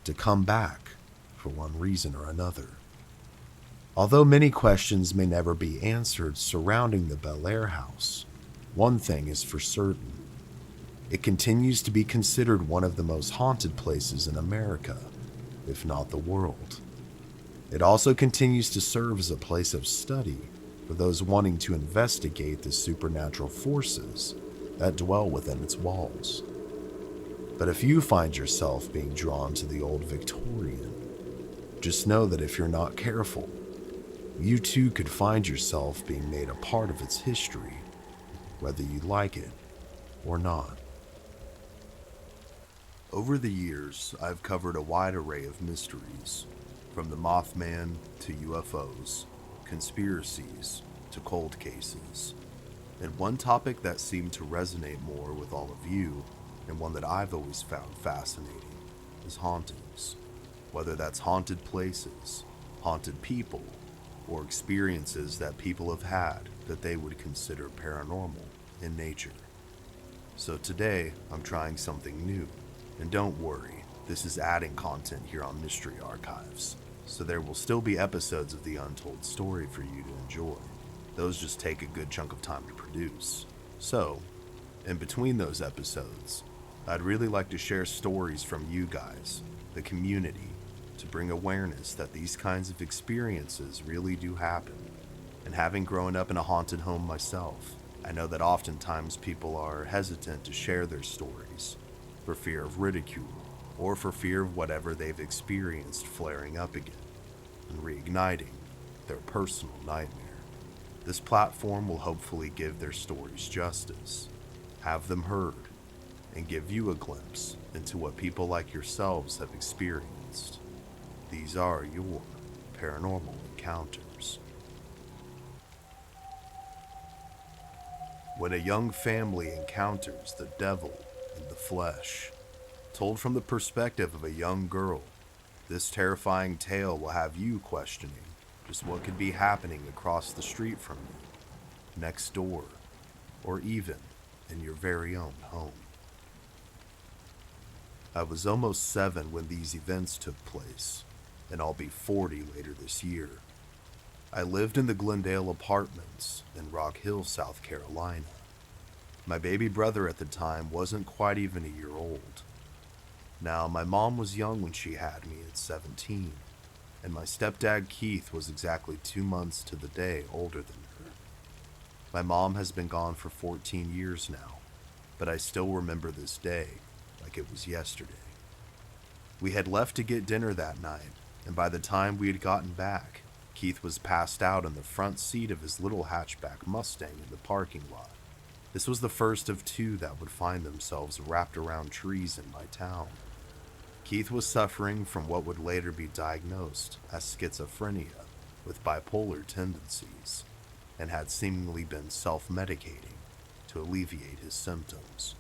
to come back for one reason or another. Although many questions may never be answered surrounding the Bellaire house, one thing is for certain. It continues to be considered one of the most haunted places in America, if not the world. It also continues to serve as a place of study for those wanting to investigate the supernatural forces that dwell within its walls. But if you find yourself being drawn to the old Victorian, just know that if you're not careful, you too could find yourself being made a part of its history, whether you like it or not. Over the years, I've covered a wide array of mysteries, from the Mothman to UFOs, conspiracies to cold cases. And one topic that seemed to resonate more with all of you, and one that I've always found fascinating, is hauntings. Whether that's haunted places, haunted people, or experiences that people have had that they would consider paranormal in nature. So today, I'm trying something new. And don't worry, this is adding content here on Mystery Archives, so there will still be episodes of the untold story for you to enjoy. Those just take a good chunk of time to produce. So, in between those episodes, I'd really like to share stories from you guys, the community, to bring awareness that these kinds of experiences really do happen. And having grown up in a haunted home myself, I know that oftentimes people are hesitant to share their stories for fear of ridicule or for fear of whatever they've experienced flaring up again and reigniting their personal nightmare. This platform will hopefully give their stories justice, have them heard, and give you a glimpse into what people like yourselves have experienced. These are your paranormal encounters. When a young family encounters the devil in the flesh, told from the perspective of a young girl, this terrifying tale will have you questioning just what could be happening across the street from you, next door, or even in your very own home. I was almost 7 when these events took place, and I'll be 40 later this year. I lived in the Glendale Apartments in Rock Hill, South Carolina. My baby brother at the time wasn't quite even a year old. Now, my mom was young when she had me at 17, and my stepdad Keith was exactly 2 months to the day older than her. My mom has been gone for 14 years now, but I still remember this day like it was yesterday. We had left to get dinner that night, and by the time we had gotten back, Keith was passed out in the front seat of his little hatchback Mustang in the parking lot. This was the first of 2 that would find themselves wrapped around trees in my town. Keith was suffering from what would later be diagnosed as schizophrenia with bipolar tendencies, and had seemingly been self-medicating to alleviate his symptoms.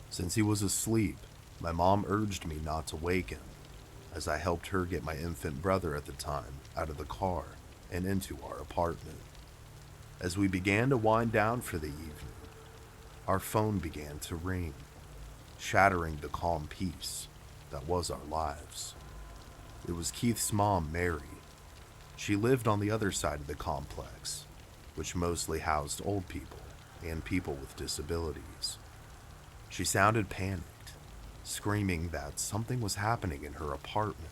Since he was asleep, my mom urged me not to wake him, as I helped her get my infant brother at the time out of the car and into our apartment. As we began to wind down for the evening, our phone began to ring, shattering the calm peace that was our lives. It was Keith's mom, Mary. She lived on the other side of the complex, which mostly housed old people and people with disabilities. She sounded panicked screaming that something was happening in her apartment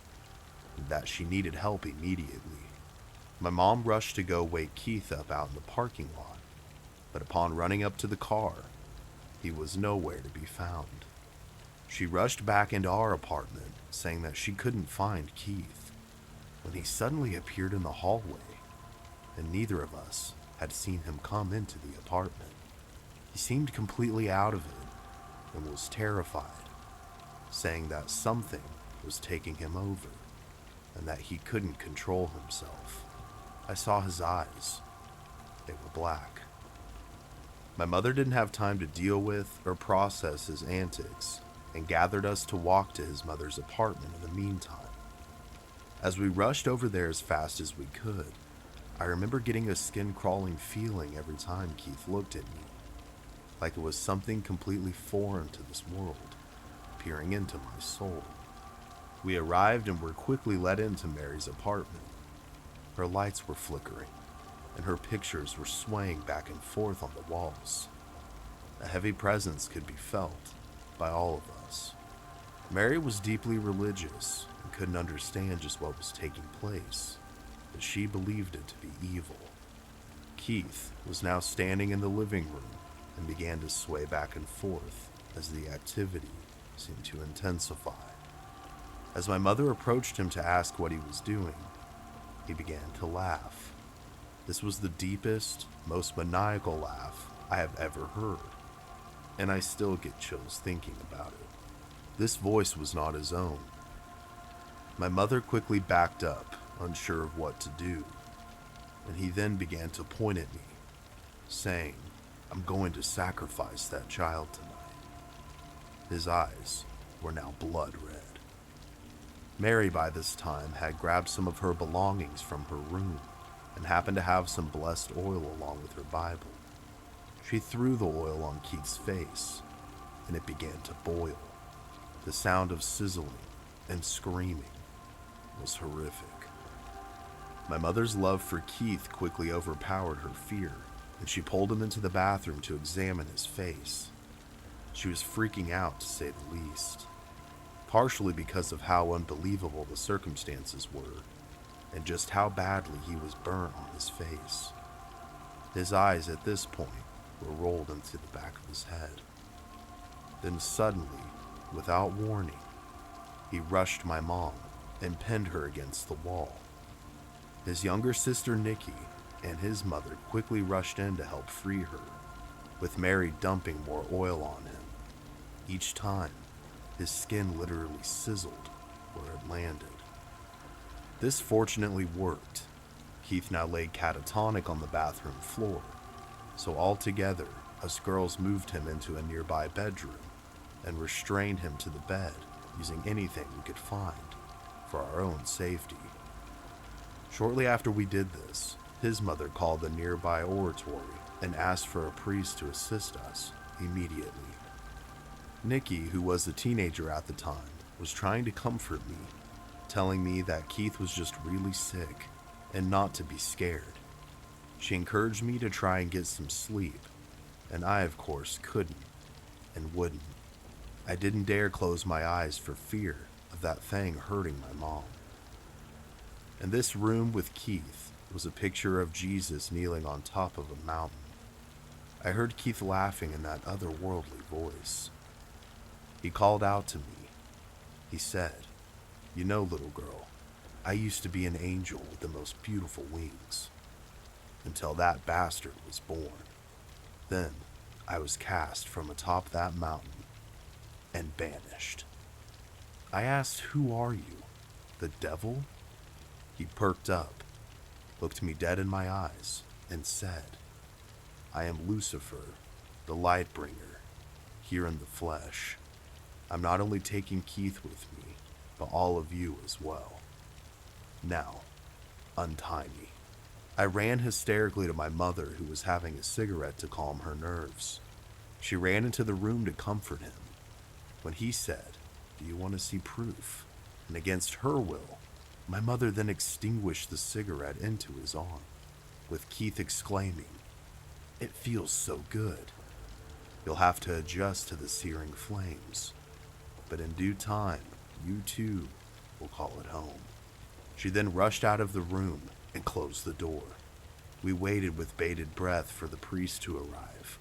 and that she needed help immediately. My mom rushed to go wake Keith up out in the parking lot, but upon running up to the car, he was nowhere to be found. She rushed back into our apartment, saying that she couldn't find Keith, when he suddenly appeared in the hallway, and neither of us had seen him come into the apartment. He seemed completely out of it and was terrified, saying that something was taking him over and that he couldn't control himself. I saw his eyes. They were black. My mother didn't have time to deal with or process his antics and gathered us to walk to his mother's apartment in the meantime. As we rushed over there as fast as we could, I remember getting a skin-crawling feeling every time Keith looked at me, like it was something completely foreign to this world, peering into my soul. We arrived and were quickly let into Mary's apartment. Her lights were flickering, and her pictures were swaying back and forth on the walls. A heavy presence could be felt by all of us. Mary was deeply religious and couldn't understand just what was taking place, but she believed it to be evil. Keith was now standing in the living room and began to sway back and forth as the activity seemed to intensify. As my mother approached him to ask what he was doing, he began to laugh. This was the deepest, most maniacal laugh I have ever heard, and I still get chills thinking about it. This voice was not his own. My mother quickly backed up, unsure of what to do, and he then began to point at me, saying, "I'm going to sacrifice that child tonight." His eyes were now blood red. Mary, by this time, had grabbed some of her belongings from her room and happened to have some blessed oil along with her Bible. She threw the oil on Keith's face, and it began to boil. The sound of sizzling and screaming was horrific. My mother's love for Keith quickly overpowered her fear, and she pulled him into the bathroom to examine his face. She was freaking out, to say the least, partially because of how unbelievable the circumstances were, and just how badly he was burnt on his face. His eyes at this point were rolled into the back of his head. Then suddenly, without warning, he rushed my mom and pinned her against the wall. His younger sister Nikki and his mother quickly rushed in to help free her, with Mary dumping more oil on him. Each time, his skin literally sizzled where it landed. This fortunately worked. Keith now lay catatonic on the bathroom floor, so altogether, us girls moved him into a nearby bedroom and restrained him to the bed using anything we could find for our own safety. Shortly after we did this, his mother called the nearby oratory and asked for a priest to assist us immediately. Nikki, who was a teenager at the time, was trying to comfort me, telling me that Keith was just really sick and not to be scared. She encouraged me to try and get some sleep, and I, of course, couldn't and wouldn't. I didn't dare close my eyes for fear of that thing hurting my mom. In this room with Keith was a picture of Jesus kneeling on top of a mountain. I heard Keith laughing in that otherworldly voice. He called out to me. He said, "You know, little girl, I used to be an angel with the most beautiful wings, until that bastard was born. Then I was cast from atop that mountain and banished." I asked, "Who are you? The devil?" He perked up, looked me dead in my eyes, and said, "I am Lucifer, the light bringer, here in the flesh. I'm not only taking Keith with me, but all of you as well. Now, untie me." I ran hysterically to my mother, who was having a cigarette to calm her nerves. She ran into the room to comfort him, when he said, "Do you want to see proof?" And against her will, my mother then extinguished the cigarette into his arm, with Keith exclaiming, "It feels so good. You'll have to adjust to the searing flames." but in due time, you too will call it home. She then rushed out of the room and closed the door. We waited with bated breath for the priest to arrive.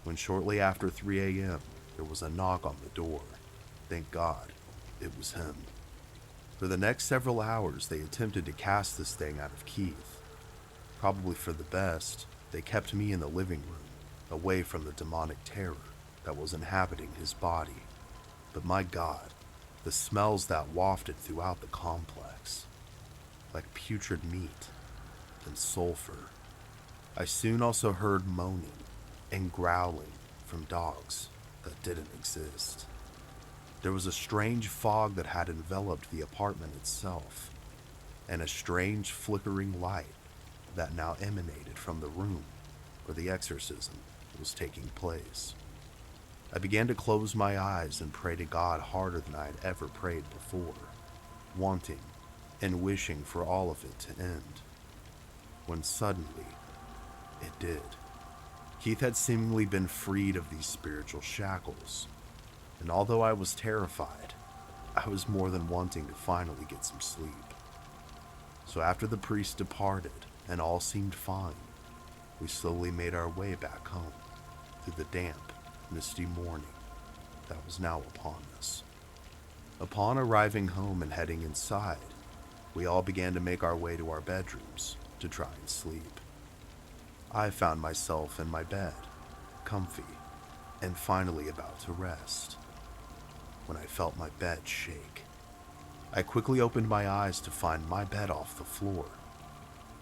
When shortly after 3 a.m., there was a knock on the door. Thank God, it was him. For the next several hours, they attempted to cast this thing out of Keith. Probably for the best, they kept me in the living room, away from the demonic terror that was inhabiting his body. But my God, the smells that wafted throughout the complex, like putrid meat and sulfur. I soon also heard moaning and growling from dogs that didn't exist. There was a strange fog that had enveloped the apartment itself, and a strange flickering light that now emanated from the room where the exorcism was taking place. I began to close my eyes and pray to God harder than I had ever prayed before, wanting and wishing for all of it to end. When suddenly, it did. Keith had seemingly been freed of these spiritual shackles, and although I was terrified, I was more than wanting to finally get some sleep. So after the priest departed and all seemed fine, we slowly made our way back home through the damp, misty morning that was now upon us. Upon arriving home and heading inside, we all began to make our way to our bedrooms to try and sleep. I found myself in my bed, comfy, and finally about to rest, when I felt my bed shake. I quickly opened my eyes to find my bed off the floor,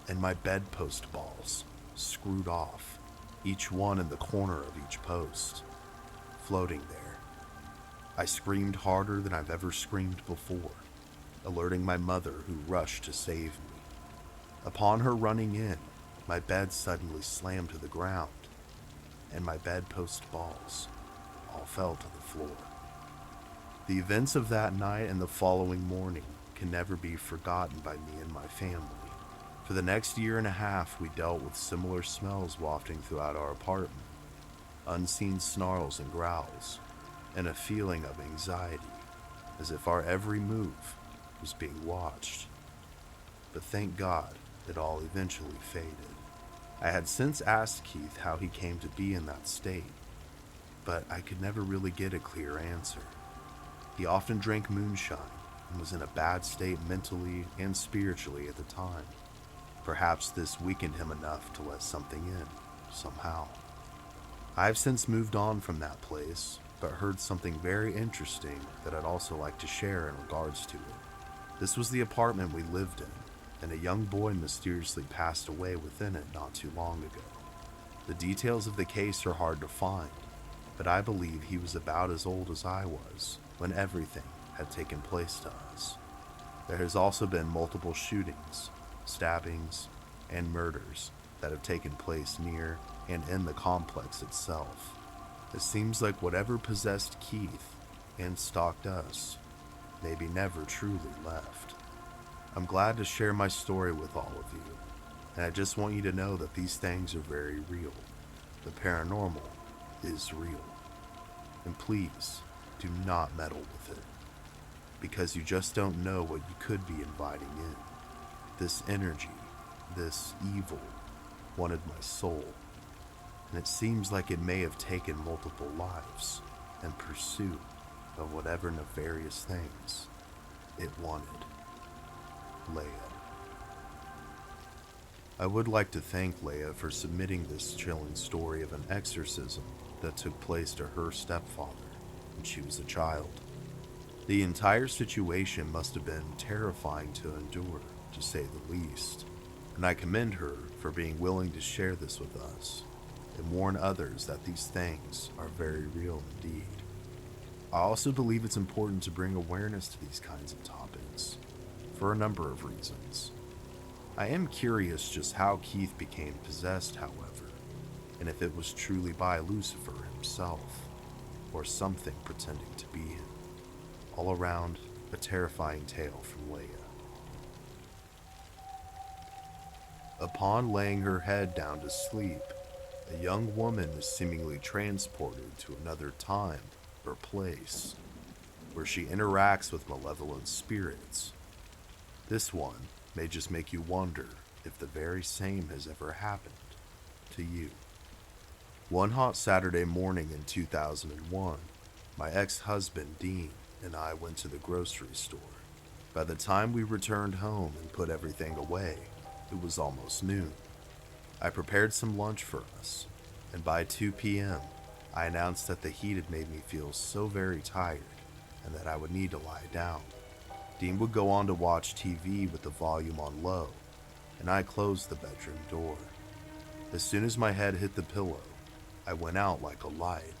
and my bedpost balls screwed off, each one in the corner of each post, floating there. I screamed harder than I've ever screamed before, alerting my mother, who rushed to save me. Upon her running in, my bed suddenly slammed to the ground, and my bedpost balls all fell to the floor. The events of that night and the following morning can never be forgotten by me and my family. For the next year and a half, we dealt with similar smells wafting throughout our apartment, unseen snarls and growls, and a feeling of anxiety, as if our every move was being watched. But thank God, it all eventually faded. I had since asked Keith how he came to be in that state, but I could never really get a clear answer. He often drank moonshine and was in a bad state mentally and spiritually at the time. Perhaps this weakened him enough to let something in, somehow. I have since moved on from that place, but heard something very interesting that I'd also like to share in regards to it. This was the apartment we lived in, and a young boy mysteriously passed away within it not too long ago. The details of the case are hard to find, but I believe he was about as old as I was when everything had taken place to us. There has also been multiple shootings, stabbings, and murders that have taken place near and in the complex itself. It seems like whatever possessed Keith and stalked us maybe never truly left. I'm glad to share my story with all of you, and I just want you to know that these things are very real. The paranormal is real. And please, do not meddle with it, because you just don't know what you could be inviting in. This energy, this evil, wanted my soul, and it seems like it may have taken multiple lives in pursuit of whatever nefarious things it wanted. Leia. I would like to thank Leia for submitting this chilling story of an exorcism that took place to her stepfather when she was a child. The entire situation must have been terrifying to endure, to say the least, and I commend her for being willing to share this with us and warn others that these things are very real indeed. I also believe it's important to bring awareness to these kinds of topics, for a number of reasons. I am curious just how Keith became possessed, however, and if it was truly by Lucifer himself, or something pretending to be him. All around, a terrifying tale from Leia. Upon laying her head down to sleep, a young woman is seemingly transported to another time or place. where she interacts with malevolent spirits. This one may just make you wonder if the very same has ever happened to you. One hot Saturday morning in 2001, my ex-husband Dean and I went to the grocery store. By the time we returned home and put everything away, it was almost noon. I prepared some lunch for us, and by 2 p.m., I announced that the heat had made me feel so very tired and that I would need to lie down. Dean would go on to watch TV with the volume on low, and I closed the bedroom door. As soon as my head hit the pillow, I went out like a light.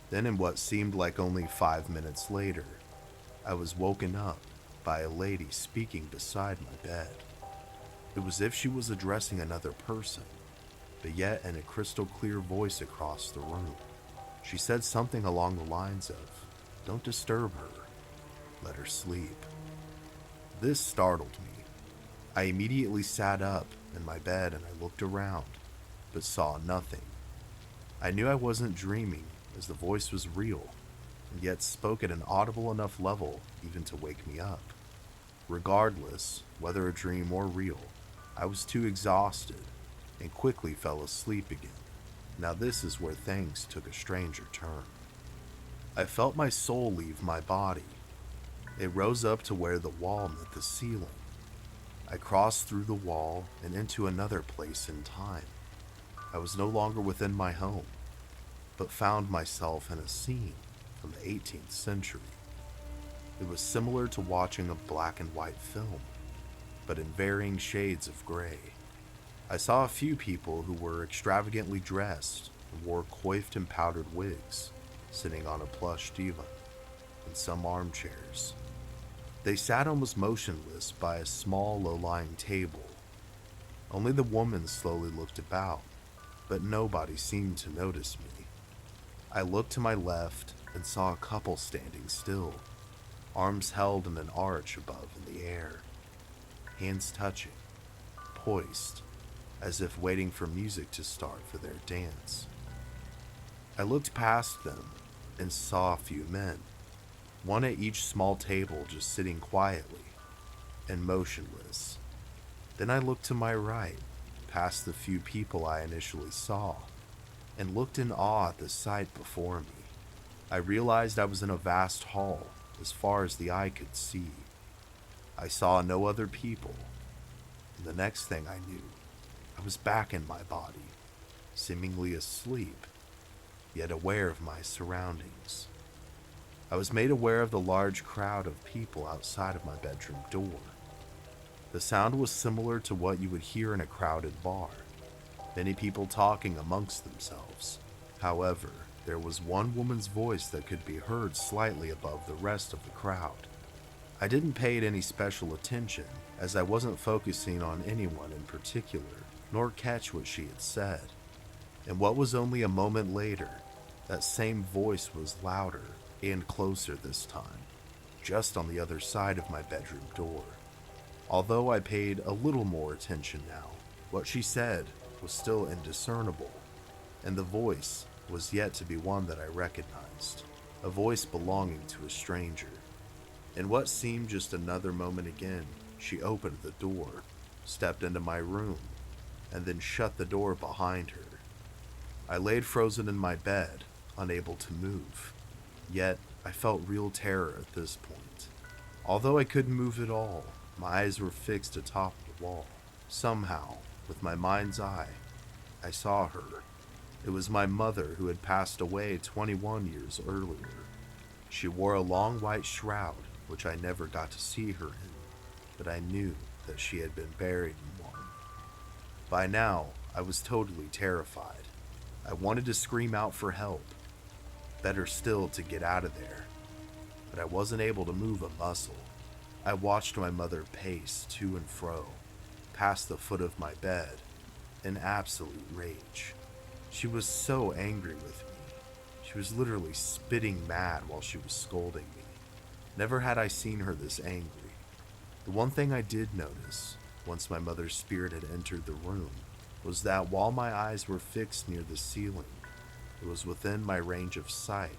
Then, in what seemed like only 5 minutes later, I was woken up by a lady speaking beside my bed. It was as if she was addressing another person, but yet in a crystal clear voice across the room. She said something along the lines of, "Don't disturb her, let her sleep." This startled me. I immediately sat up in my bed and I looked around, but saw nothing. I knew I wasn't dreaming, as the voice was real, and yet spoke at an audible enough level even to wake me up. Regardless, whether a dream or real, I was too exhausted and quickly fell asleep again. Now this is where things took a stranger turn. I felt my soul leave my body. It rose up to where the wall met the ceiling. I crossed through the wall and into another place in time. I was no longer within my home, but found myself in a scene from the 18th century. It was similar to watching a black and white film, but in varying shades of gray. I saw a few people who were extravagantly dressed and wore coiffed and powdered wigs, sitting on a plush divan and some armchairs. They sat almost motionless by a small low-lying table. Only the woman slowly looked about, but nobody seemed to notice me. I looked to my left and saw a couple standing still, arms held in an arch above in the air, hands touching, poised, as if waiting for music to start for their dance. I looked past them and saw a few men, one at each small table just sitting quietly and motionless. Then I looked to my right, past the few people I initially saw, and looked in awe at the sight before me. I realized I was in a vast hall as far as the eye could see. I saw no other people, and the next thing I knew, I was back in my body, seemingly asleep, yet aware of my surroundings. I was made aware of the large crowd of people outside of my bedroom door. The sound was similar to what you would hear in a crowded bar, many people talking amongst themselves. However, there was one woman's voice that could be heard slightly above the rest of the crowd. I didn't pay it any special attention, as I wasn't focusing on anyone in particular, nor catch what she had said. And what was only a moment later, that same voice was louder and closer this time, just on the other side of my bedroom door. Although I paid a little more attention now, what she said was still indiscernible, and the voice was yet to be one that I recognized, a voice belonging to a stranger. In what seemed just another moment again, she opened the door, stepped into my room, and then shut the door behind her. I laid frozen in my bed, unable to move. Yet, I felt real terror at this point. Although I couldn't move at all, my eyes were fixed atop the wall. Somehow, with my mind's eye, I saw her. It was my mother, who had passed away 21 years earlier. She wore a long white shroud, which I never got to see her in, but I knew that she had been buried in one. By now, I was totally terrified. I wanted to scream out for help. Better still, to get out of there. But I wasn't able to move a muscle. I watched my mother pace to and fro, past the foot of my bed, in absolute rage. She was so angry with me. She was literally spitting mad while she was scolding me. Never had I seen her this angry. The one thing I did notice, once my mother's spirit had entered the room, was that while my eyes were fixed near the ceiling, it was within my range of sight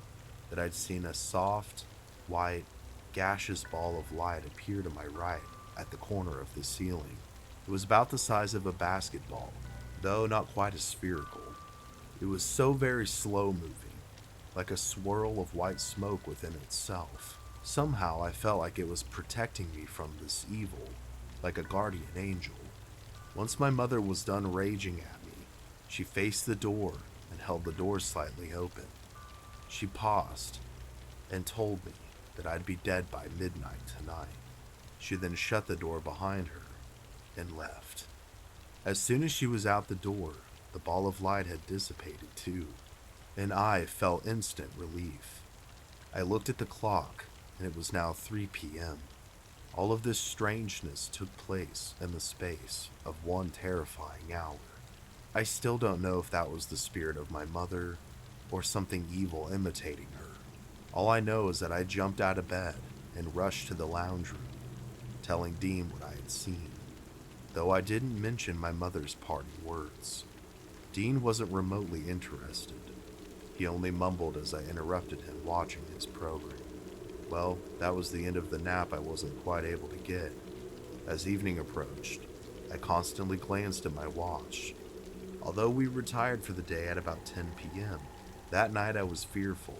that I'd seen a soft, white, gaseous ball of light appear to my right at the corner of the ceiling. It was about the size of a basketball, though not quite as spherical. It was so very slow moving, like a swirl of white smoke within itself. Somehow I felt like it was protecting me from this evil, like a guardian angel. Once my mother was done raging at me, she faced the door and held the door slightly open. She paused and told me that I'd be dead by midnight tonight. She then shut the door behind her and left. As soon as she was out the door, the ball of light had dissipated too, and I felt instant relief. I looked at the clock, and it was now 3 p.m. All of this strangeness took place in the space of one terrifying hour. I still don't know if that was the spirit of my mother or something evil imitating her. All I know is that I jumped out of bed and rushed to the lounge room, telling Dean what I had seen, though I didn't mention my mother's parting words. Dean wasn't remotely interested. He only mumbled as I interrupted him watching his program. Well, that was the end of the nap I wasn't quite able to get. As evening approached, I constantly glanced at my watch. Although we retired for the day at about 10 p.m., that night I was fearful,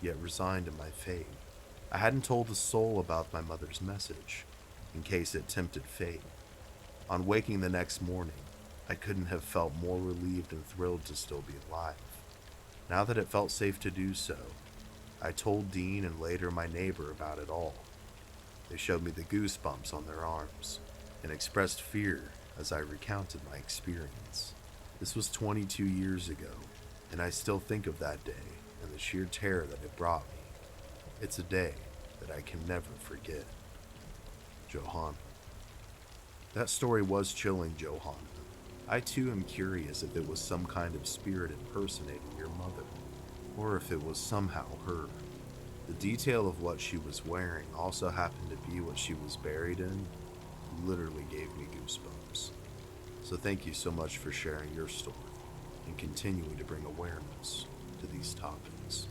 yet resigned to my fate. I hadn't told a soul about my mother's message, in case it tempted fate. On waking the next morning, I couldn't have felt more relieved and thrilled to still be alive. Now that it felt safe to do so, I told Dean and later my neighbor about it all. They showed me the goosebumps on their arms and expressed fear as I recounted my experience. This was 22 years ago, and I still think of that day and the sheer terror that it brought me. It's a day that I can never forget. Johanna. That story was chilling, Johanna. I too am curious if it was some kind of spirit impersonating your mother, or if it was somehow her. The detail of what she was wearing also happened to be what she was buried in. Literally gave me goosebumps. So thank you so much for sharing your story and continuing to bring awareness to these topics.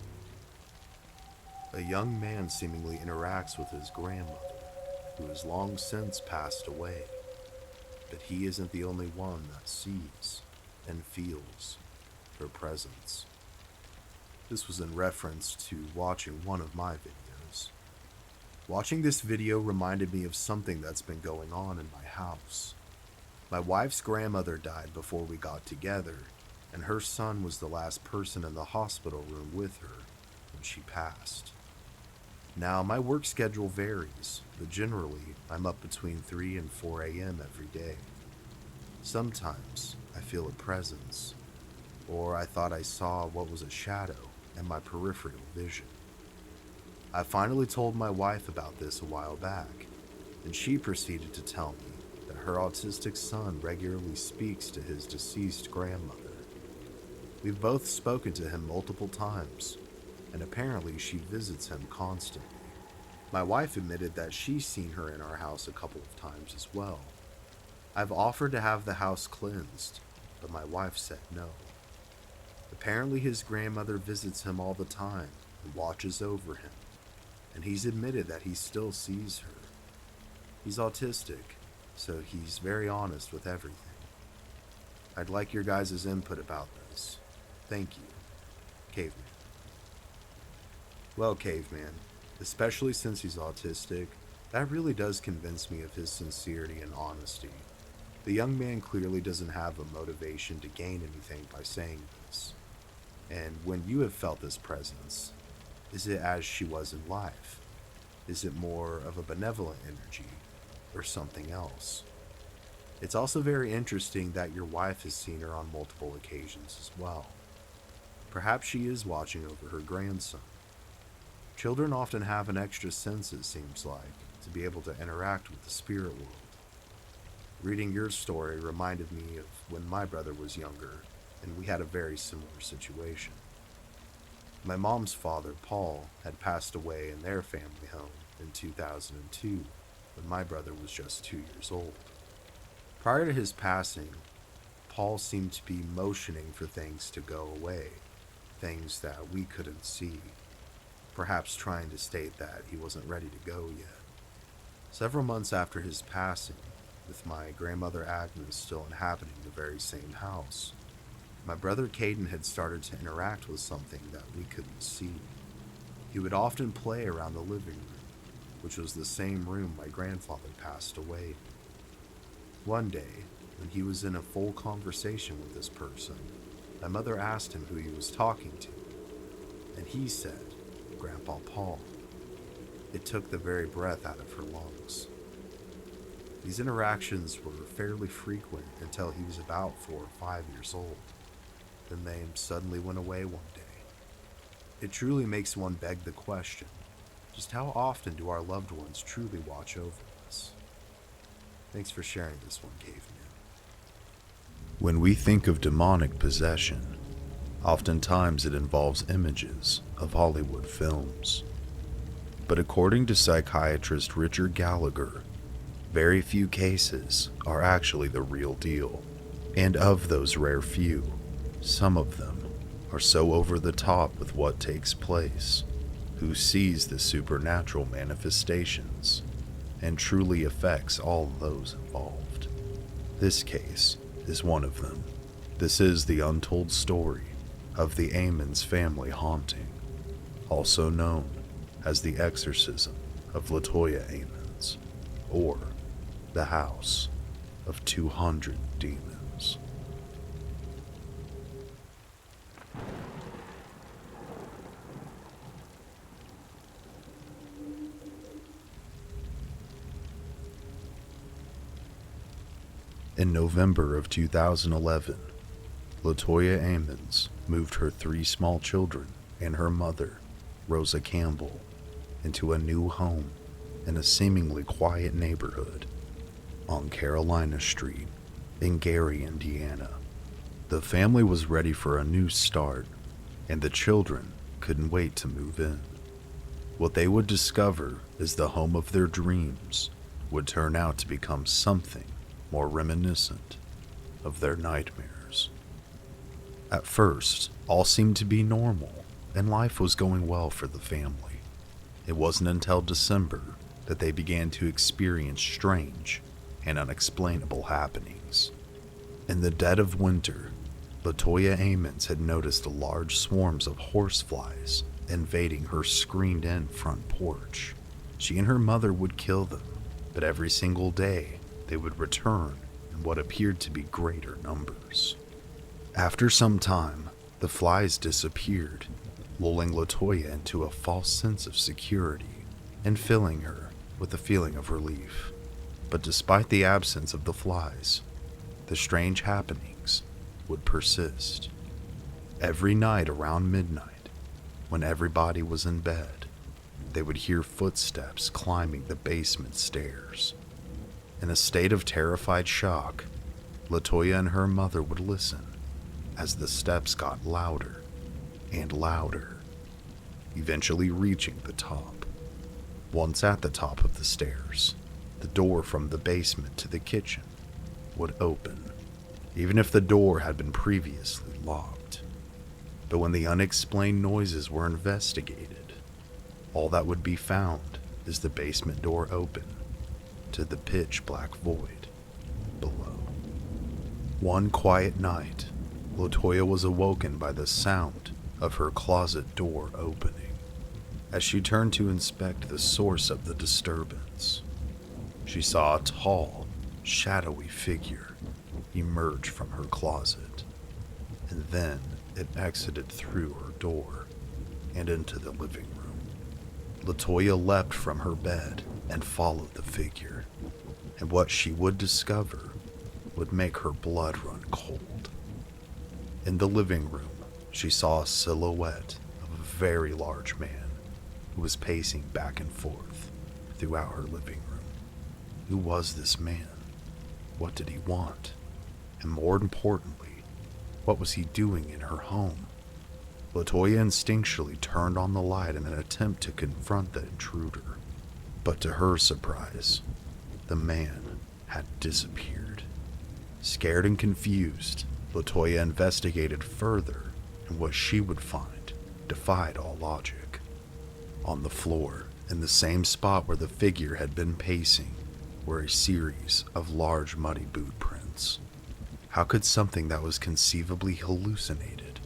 A young man seemingly interacts with his grandmother, who has long since passed away. But he isn't the only one that sees and feels her presence. This was in reference to watching one of my videos. Watching this video reminded me of something that's been going on in my house. My wife's grandmother died before we got together, and her son was the last person in the hospital room with her when she passed. Now, my work schedule varies, but generally, I'm up between 3 and 4 a.m. every day. Sometimes, I feel a presence, or I thought I saw what was a shadow in my peripheral vision. I finally told my wife about this a while back, and she proceeded to tell me that her autistic son regularly speaks to his deceased grandmother. We've both spoken to him multiple times, and apparently she visits him constantly. My wife admitted that she's seen her in our house a couple of times as well. I've offered to have the house cleansed, but my wife said no. Apparently his grandmother visits him all the time and watches over him, and he's admitted that he still sees her. He's autistic, so he's very honest with everything. I'd like your guys' input about this. Thank you. Caveman. Well, Caveman, especially since he's autistic, that really does convince me of his sincerity and honesty. The young man clearly doesn't have a motivation to gain anything by saying this. And when you have felt this presence, is it as she was in life? Is it more of a benevolent energy or something else? It's also very interesting that your wife has seen her on multiple occasions as well. Perhaps she is watching over her grandson. Children often have an extra sense, it seems like, to be able to interact with the spirit world. Reading your story reminded me of when my brother was younger, and we had a very similar situation. My mom's father, Paul, had passed away in their family home in 2002, when my brother was just 2 years old. Prior to his passing, Paul seemed to be motioning for things to go away, things that we couldn't see. perhaps trying to state that he wasn't ready to go yet. Several months after his passing, with my grandmother Agnes still inhabiting the very same house, my brother Caden had started to interact with something that we couldn't see. He would often play around the living room, which was the same room my grandfather passed away in. One day, when he was in a full conversation with this person, my mother asked him who he was talking to, and he said, Grandpa Paul. It took the very breath out of her lungs. These interactions were fairly frequent until he was about 4 or 5 years old. Then they suddenly went away one day. It truly makes one beg the question, just how often do our loved ones truly watch over us? Thanks for sharing this one, Caveman. When we think of demonic possession, oftentimes it involves images of Hollywood films. But according to psychiatrist Richard Gallagher, very few cases are actually the real deal. And of those rare few, some of them are so over the top with what takes place, who sees the supernatural manifestations, and truly affects all those involved. This case is one of them. This is the untold story of the Ammons family haunting, also known as the exorcism of Latoya Ammons, or the House of 200 Demons. In November of 2011, Latoya Ammons moved her 3 small children and her mother, Rosa Campbell, into a new home in a seemingly quiet neighborhood on Carolina Street in Gary, Indiana. The family was ready for a new start, and the children couldn't wait to move in. What they would discover is the home of their dreams would turn out to become something more reminiscent of their nightmares. At first, all seemed to be normal, and life was going well for the family. It wasn't until December that they began to experience strange and unexplainable happenings. In the dead of winter, Latoya Ammons had noticed large swarms of horseflies invading her screened-in front porch. She and her mother would kill them, but every single day they would return in what appeared to be greater numbers. After some time, the flies disappeared, lulling Latoya into a false sense of security and filling her with a feeling of relief. But despite the absence of the flies, the strange happenings would persist. Every night around midnight, when everybody was in bed, they would hear footsteps climbing the basement stairs. In a state of terrified shock, Latoya and her mother would listen as the steps got louder and louder, eventually reaching the top. Once at the top of the stairs, the door from the basement to the kitchen would open, even if the door had been previously locked. But when the unexplained noises were investigated, all that would be found is the basement door open to the pitch black void below. One quiet night, Latoya was awoken by the sound of her closet door opening. As she turned to inspect the source of the disturbance, she saw a tall, shadowy figure emerge from her closet, and then it exited through her door and into the living room. Latoya leapt from her bed and followed the figure, and what she would discover would make her blood run cold. In the living room, she saw a silhouette of a very large man who was pacing back and forth throughout her living room. Who was this man? What did he want? And more importantly, what was he doing in her home? Latoya instinctually turned on the light in an attempt to confront the intruder. But to her surprise, the man had disappeared. Scared and confused, Latoya investigated further, and what she would find defied all logic. On the floor, in the same spot where the figure had been pacing, were a series of large muddy boot prints. How could something that was conceivably hallucinated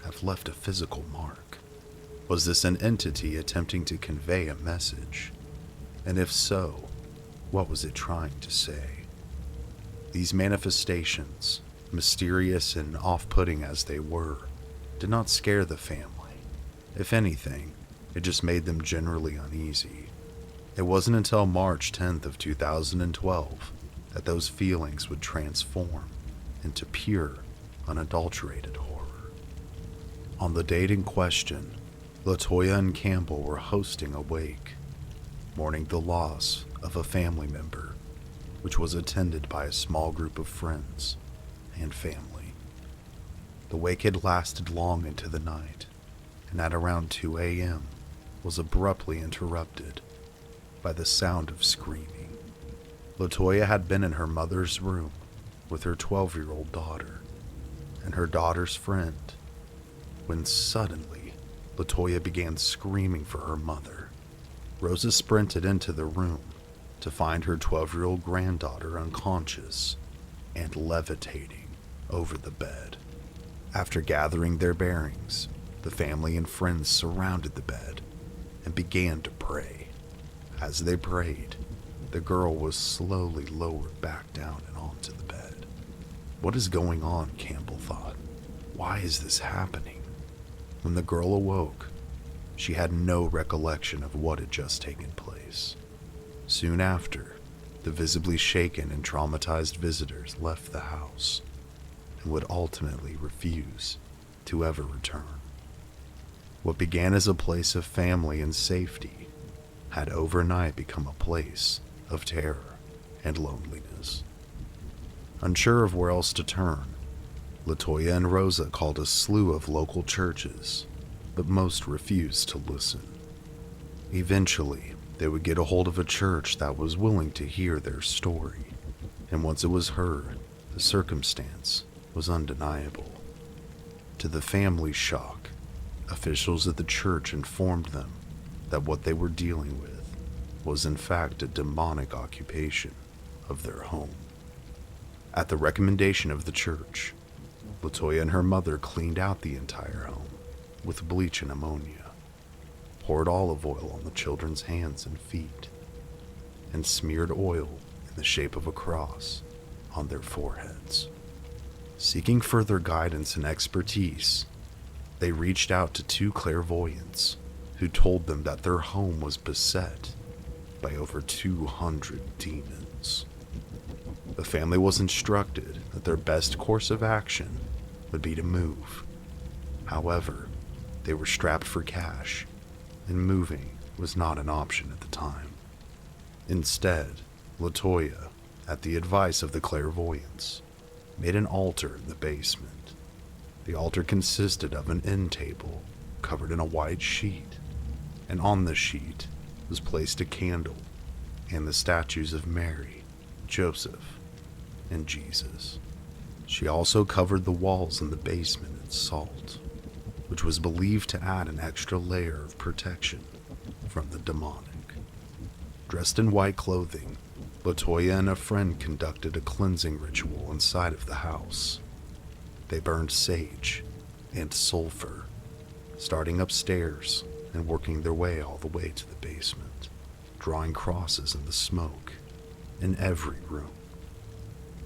have left a physical mark? Was this an entity attempting to convey a message? And if so, what was it trying to say? These manifestations, mysterious and off-putting as they were, did not scare the family. If anything, it just made them generally uneasy. It wasn't until March 10th of 2012 that those feelings would transform into pure, unadulterated horror. On the date in question, LaToya and Campbell were hosting a wake, mourning the loss of a family member, which was attended by a small group of friends and family. The wake had lasted long into the night, and at around 2 a.m. was abruptly interrupted by the sound of screaming. LaToya had been in her mother's room with her 12-year-old daughter and her daughter's friend when suddenly LaToya began screaming for her mother. Rosa sprinted into the room to find her 12-year-old granddaughter unconscious and levitating over the bed. After gathering their bearings, the family and friends surrounded the bed and began to pray. As they prayed, the girl was slowly lowered back down and onto the bed. What is going on, Campbell thought. Why is this happening? When the girl awoke, she had no recollection of what had just taken place. Soon after, the visibly shaken and traumatized visitors left the house and would ultimately refuse to ever return. What began as a place of family and safety had overnight become a place of terror and loneliness. Unsure of where else to turn, LaToya and Rosa called a slew of local churches, but most refused to listen. Eventually, they would get a hold of a church that was willing to hear their story, and once it was heard, the circumstance was undeniable. To the family's shock, officials at the church informed them that what they were dealing with was in fact a demonic occupation of their home. At the recommendation of the church, LaToya and her mother cleaned out the entire home with bleach and ammonia, poured olive oil on the children's hands and feet, and smeared oil in the shape of a cross on their foreheads. Seeking further guidance and expertise, they reached out to 2 clairvoyants who told them that their home was beset by over 200 demons. The family was instructed that their best course of action would be to move. However, they were strapped for cash, and moving was not an option at the time. Instead, LaToya, at the advice of the clairvoyants, made an altar in the basement. The altar consisted of an end table covered in a white sheet, and on the sheet was placed a candle and the statues of Mary, Joseph, and Jesus. She also covered the walls in the basement in salt, which was believed to add an extra layer of protection from the demonic. Dressed in white clothing, LaToya and a friend conducted a cleansing ritual inside of the house. They burned sage and sulfur, starting upstairs and working their way all the way to the basement, drawing crosses in the smoke in every room.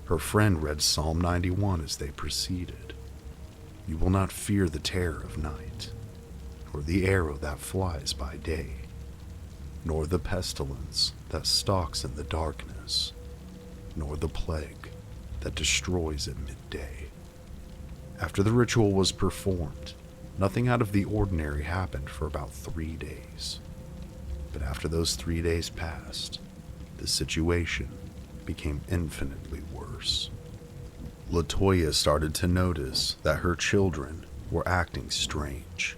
Her friend read Psalm 91 as they proceeded. "You will not fear the terror of night, nor the arrow that flies by day, nor the pestilence that stalks in the darkness, nor the plague that destroys at midday." After the ritual was performed, nothing out of the ordinary happened for about 3 days. But after those 3 days passed, the situation became infinitely worse. LaToya started to notice that her children were acting strange.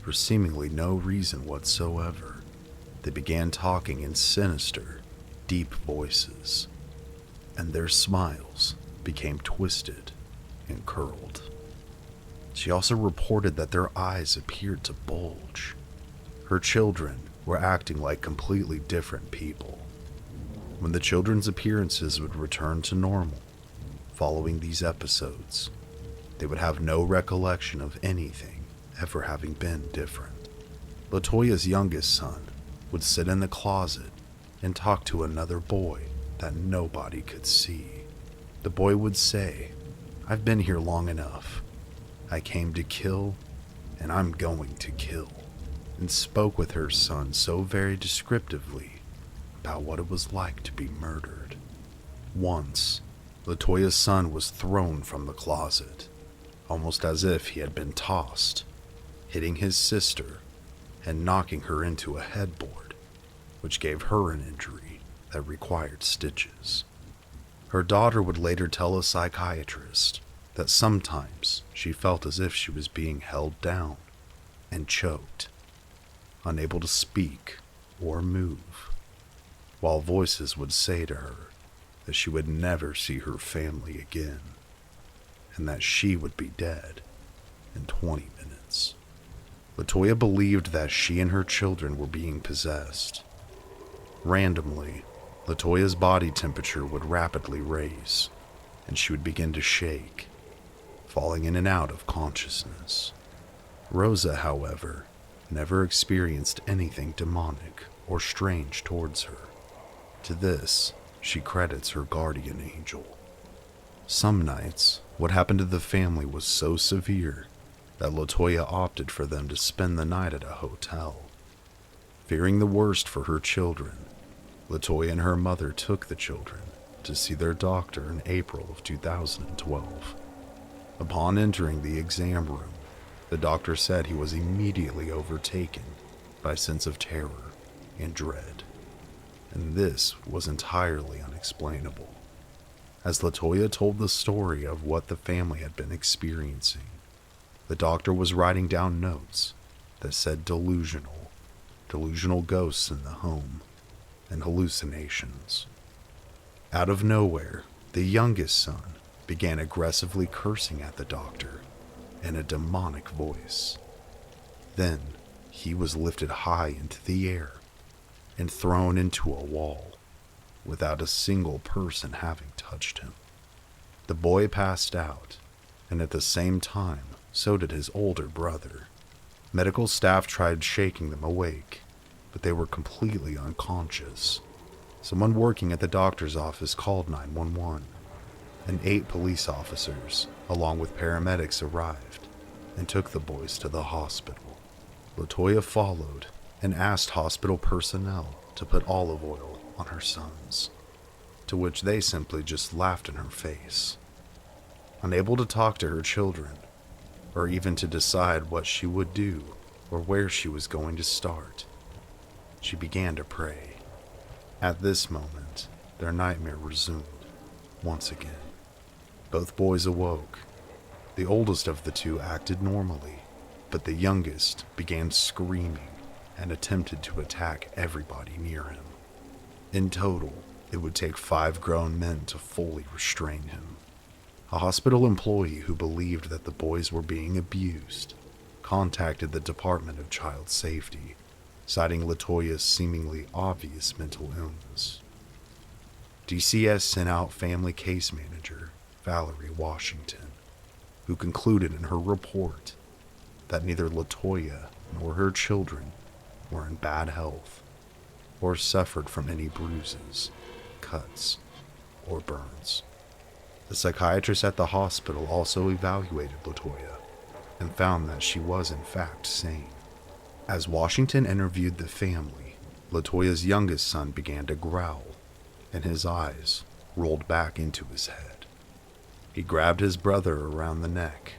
For seemingly no reason whatsoever, they began talking in sinister, deep voices, and their smiles became twisted and curled. She also reported that their eyes appeared to bulge, Her children were acting like completely different people. When the children's appearances would return to normal following these episodes, they would have no recollection of anything ever having been different. LaToya's youngest son would sit in the closet and talk to another boy that nobody could see. The boy would say, "I've been here long enough. I came to kill, and I'm going to kill," and spoke with her son so very descriptively about what it was like to be murdered. Once, LaToya's son was thrown from the closet, almost as if he had been tossed, hitting his sister and knocking her into a headboard, which gave her an injury that required stitches. Her daughter would later tell a psychiatrist that sometimes she felt as if she was being held down and choked, unable to speak or move, while voices would say to her that she would never see her family again, and that she would be dead in 20 minutes. LaToya believed that she and her children were being possessed. Randomly, LaToya's body temperature would rapidly raise, and she would begin to shake, falling in and out of consciousness. Rosa, however, never experienced anything demonic or strange towards her. To this, she credits her guardian angel. Some nights, what happened to the family was so severe that LaToya opted for them to spend the night at a hotel. Fearing the worst for her children, LaToya and her mother took the children to see their doctor in April of 2012. Upon entering the exam room, the doctor said he was immediately overtaken by a sense of terror and dread, and this was entirely unexplainable. As LaToya told the story of what the family had been experiencing, the doctor was writing down notes that said delusional ghosts in the home, and hallucinations. Out of nowhere, the youngest son began aggressively cursing at the doctor in a demonic voice. Then he was lifted high into the air and thrown into a wall without a single person having touched him. The boy passed out, and at the same time, so did his older brother. Medical staff tried shaking them awake, but they were completely unconscious. Someone working at the doctor's office called 911, and 8 police officers, along with paramedics, arrived and took the boys to the hospital. LaToya followed and asked hospital personnel to put olive oil on her sons, to which they simply just laughed in her face. Unable to talk to her children, or even to decide what she would do or where she was going to start, she began to pray. At this moment, their nightmare resumed once again. Both boys awoke. The oldest of the two acted normally, but the youngest began screaming and attempted to attack everybody near him. In total, it would take 5 grown men to fully restrain him. A hospital employee who believed that the boys were being abused contacted the Department of Child Safety, citing LaToya's seemingly obvious mental illness. DCS sent out family case manager Valerie Washington, who concluded in her report that neither LaToya nor her children were in bad health or suffered from any bruises, cuts, or burns. The psychiatrist at the hospital also evaluated LaToya and found that she was in fact sane. As Washington interviewed the family, LaToya's youngest son began to growl, and his eyes rolled back into his head. He grabbed his brother around the neck,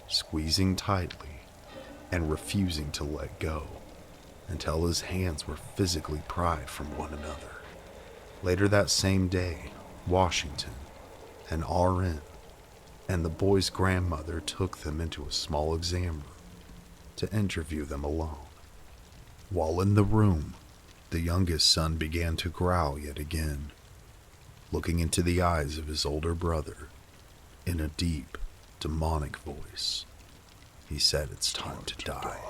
squeezing tightly and refusing to let go until his hands were physically pried from one another. Later that same day, Washington, an RN, and the boy's grandmother took them into a small exam room to interview them alone. While in the room, the youngest son began to growl yet again, looking into the eyes of his older brother in a deep, demonic voice. He said, "It's time to die,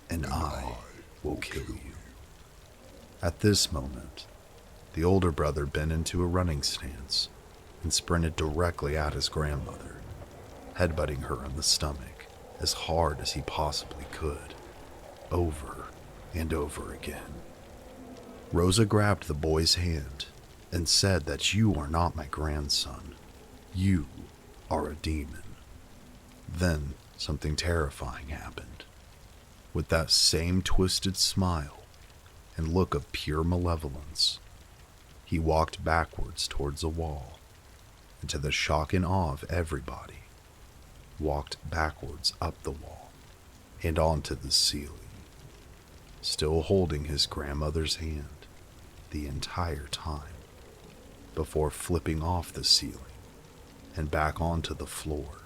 and I will kill you. At this moment, the older brother bent into a running stance and sprinted directly at his grandmother, headbutting her in the stomach as hard as he possibly could, over and over again. Rosa grabbed the boy's hand and said that you are not my grandson. You are a demon. Then something terrifying happened. With that same twisted smile and look of pure malevolence, he walked backwards towards a wall, and to the shock and awe of everybody, walked backwards up the wall and onto the ceiling, still holding his grandmother's hand the entire time, before flipping off the ceiling and back onto the floor,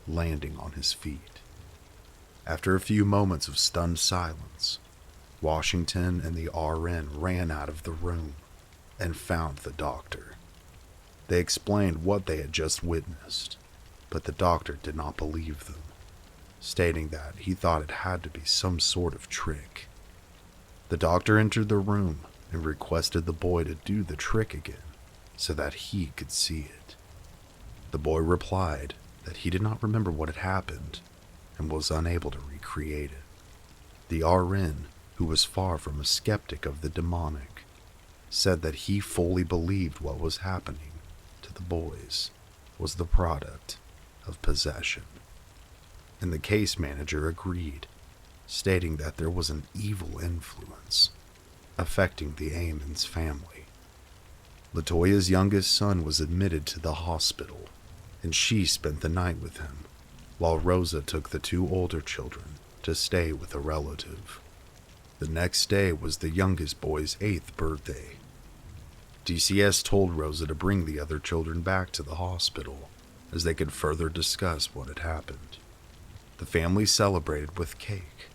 landing on his feet. After a few moments of stunned silence, Washington and the RN ran out of the room and found the doctor. They explained what they had just witnessed, but the doctor did not believe them, stating that he thought it had to be some sort of trick. The doctor entered the room and requested the boy to do the trick again so that he could see it. The boy replied that he did not remember what had happened and was unable to recreate it. The RN, who was far from a skeptic of the demonic, said that he fully believed what was happening to the boys was the product of possession. And the case manager agreed, stating that there was an evil influence affecting the Ammons family. LaToya's youngest son was admitted to the hospital, and she spent the night with him, while Rosa took the two older children to stay with a relative. The next day was the youngest boy's 8th birthday. DCS told Rosa to bring the other children back to the hospital, as they could further discuss what had happened. The family celebrated with cake,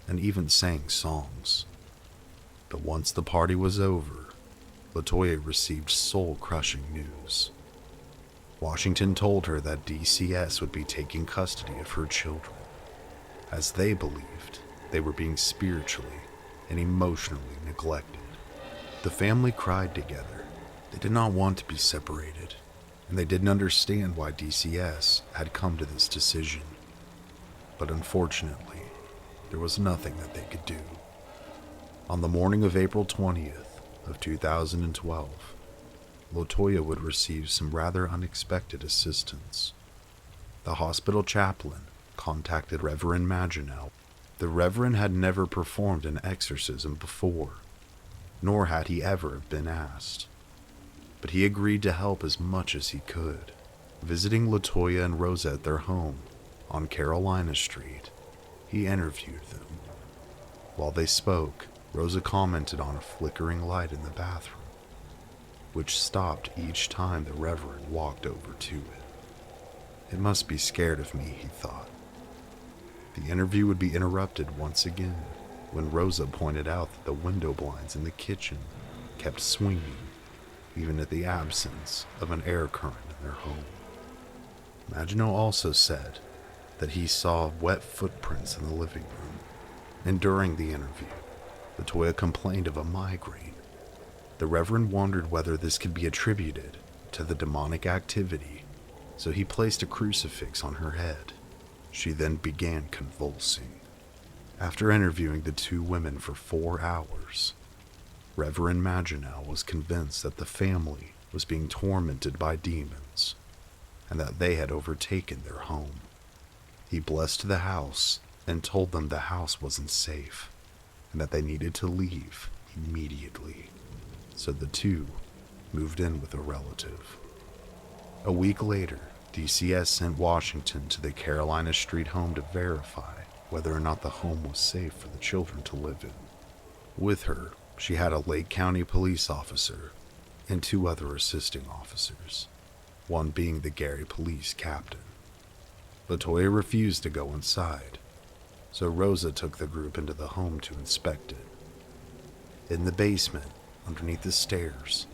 and even sang songs. But once the party was over, LaToya received soul-crushing news. Washington told her that DCS would be taking custody of her children, as they believed they were being spiritually and emotionally neglected. The family cried together. They did not want to be separated, and they didn't understand why DCS had come to this decision. But unfortunately, there was nothing that they could do. On the morning of April 20th of 2012, LaToya would receive some rather unexpected assistance. The hospital chaplain contacted Reverend Maginel. The Reverend had never performed an exorcism before, nor had he ever been asked. But he agreed to help as much as he could. Visiting LaToya and Rosa at their home on Carolina Street, he interviewed them. While they spoke, Rosa commented on a flickering light in the bathroom, which stopped each time the Reverend walked over to it. It must be scared of me, he thought. The interview would be interrupted once again when Rosa pointed out that the window blinds in the kitchen kept swinging, even at the absence of an air current in their home. Maginot also said that he saw wet footprints in the living room, and during the interview, LaToya complained of a migraine. The Reverend wondered whether this could be attributed to the demonic activity, so he placed a crucifix on her head. She then began convulsing. After interviewing the two women for 4 hours, Reverend Maginel was convinced that the family was being tormented by demons and that they had overtaken their home. He blessed the house and told them the house wasn't safe and that they needed to leave immediately. So the two moved in with a relative. A week later, DCS sent Washington to the Carolina Street home to verify whether or not the home was safe for the children to live in. With her, she had a Lake County police officer and 2 other assisting officers, one being the Gary police captain. LaToya refused to go inside, so Rosa took the group into the home to inspect it. In the basement, underneath the stairs,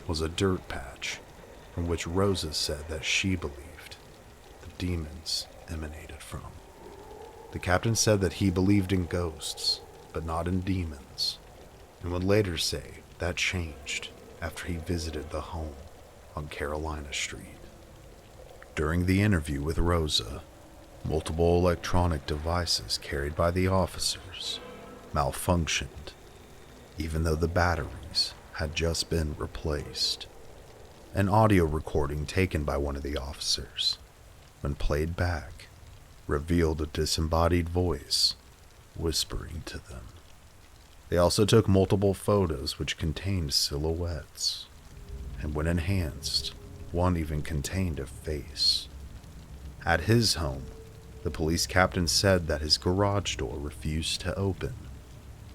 was a dirt patch from which Rosa said that she believed the demons emanated from. The captain said that he believed in ghosts, but not in demons, and would later say that changed after he visited the home on Carolina Street. During the interview with Rosa, multiple electronic devices carried by the officers malfunctioned, even though the batteries had just been replaced. An audio recording taken by one of the officers, when played back, revealed a disembodied voice whispering to them. They also took multiple photos which contained silhouettes, and when enhanced, one even contained a face. At his home, the police captain said that his garage door refused to open,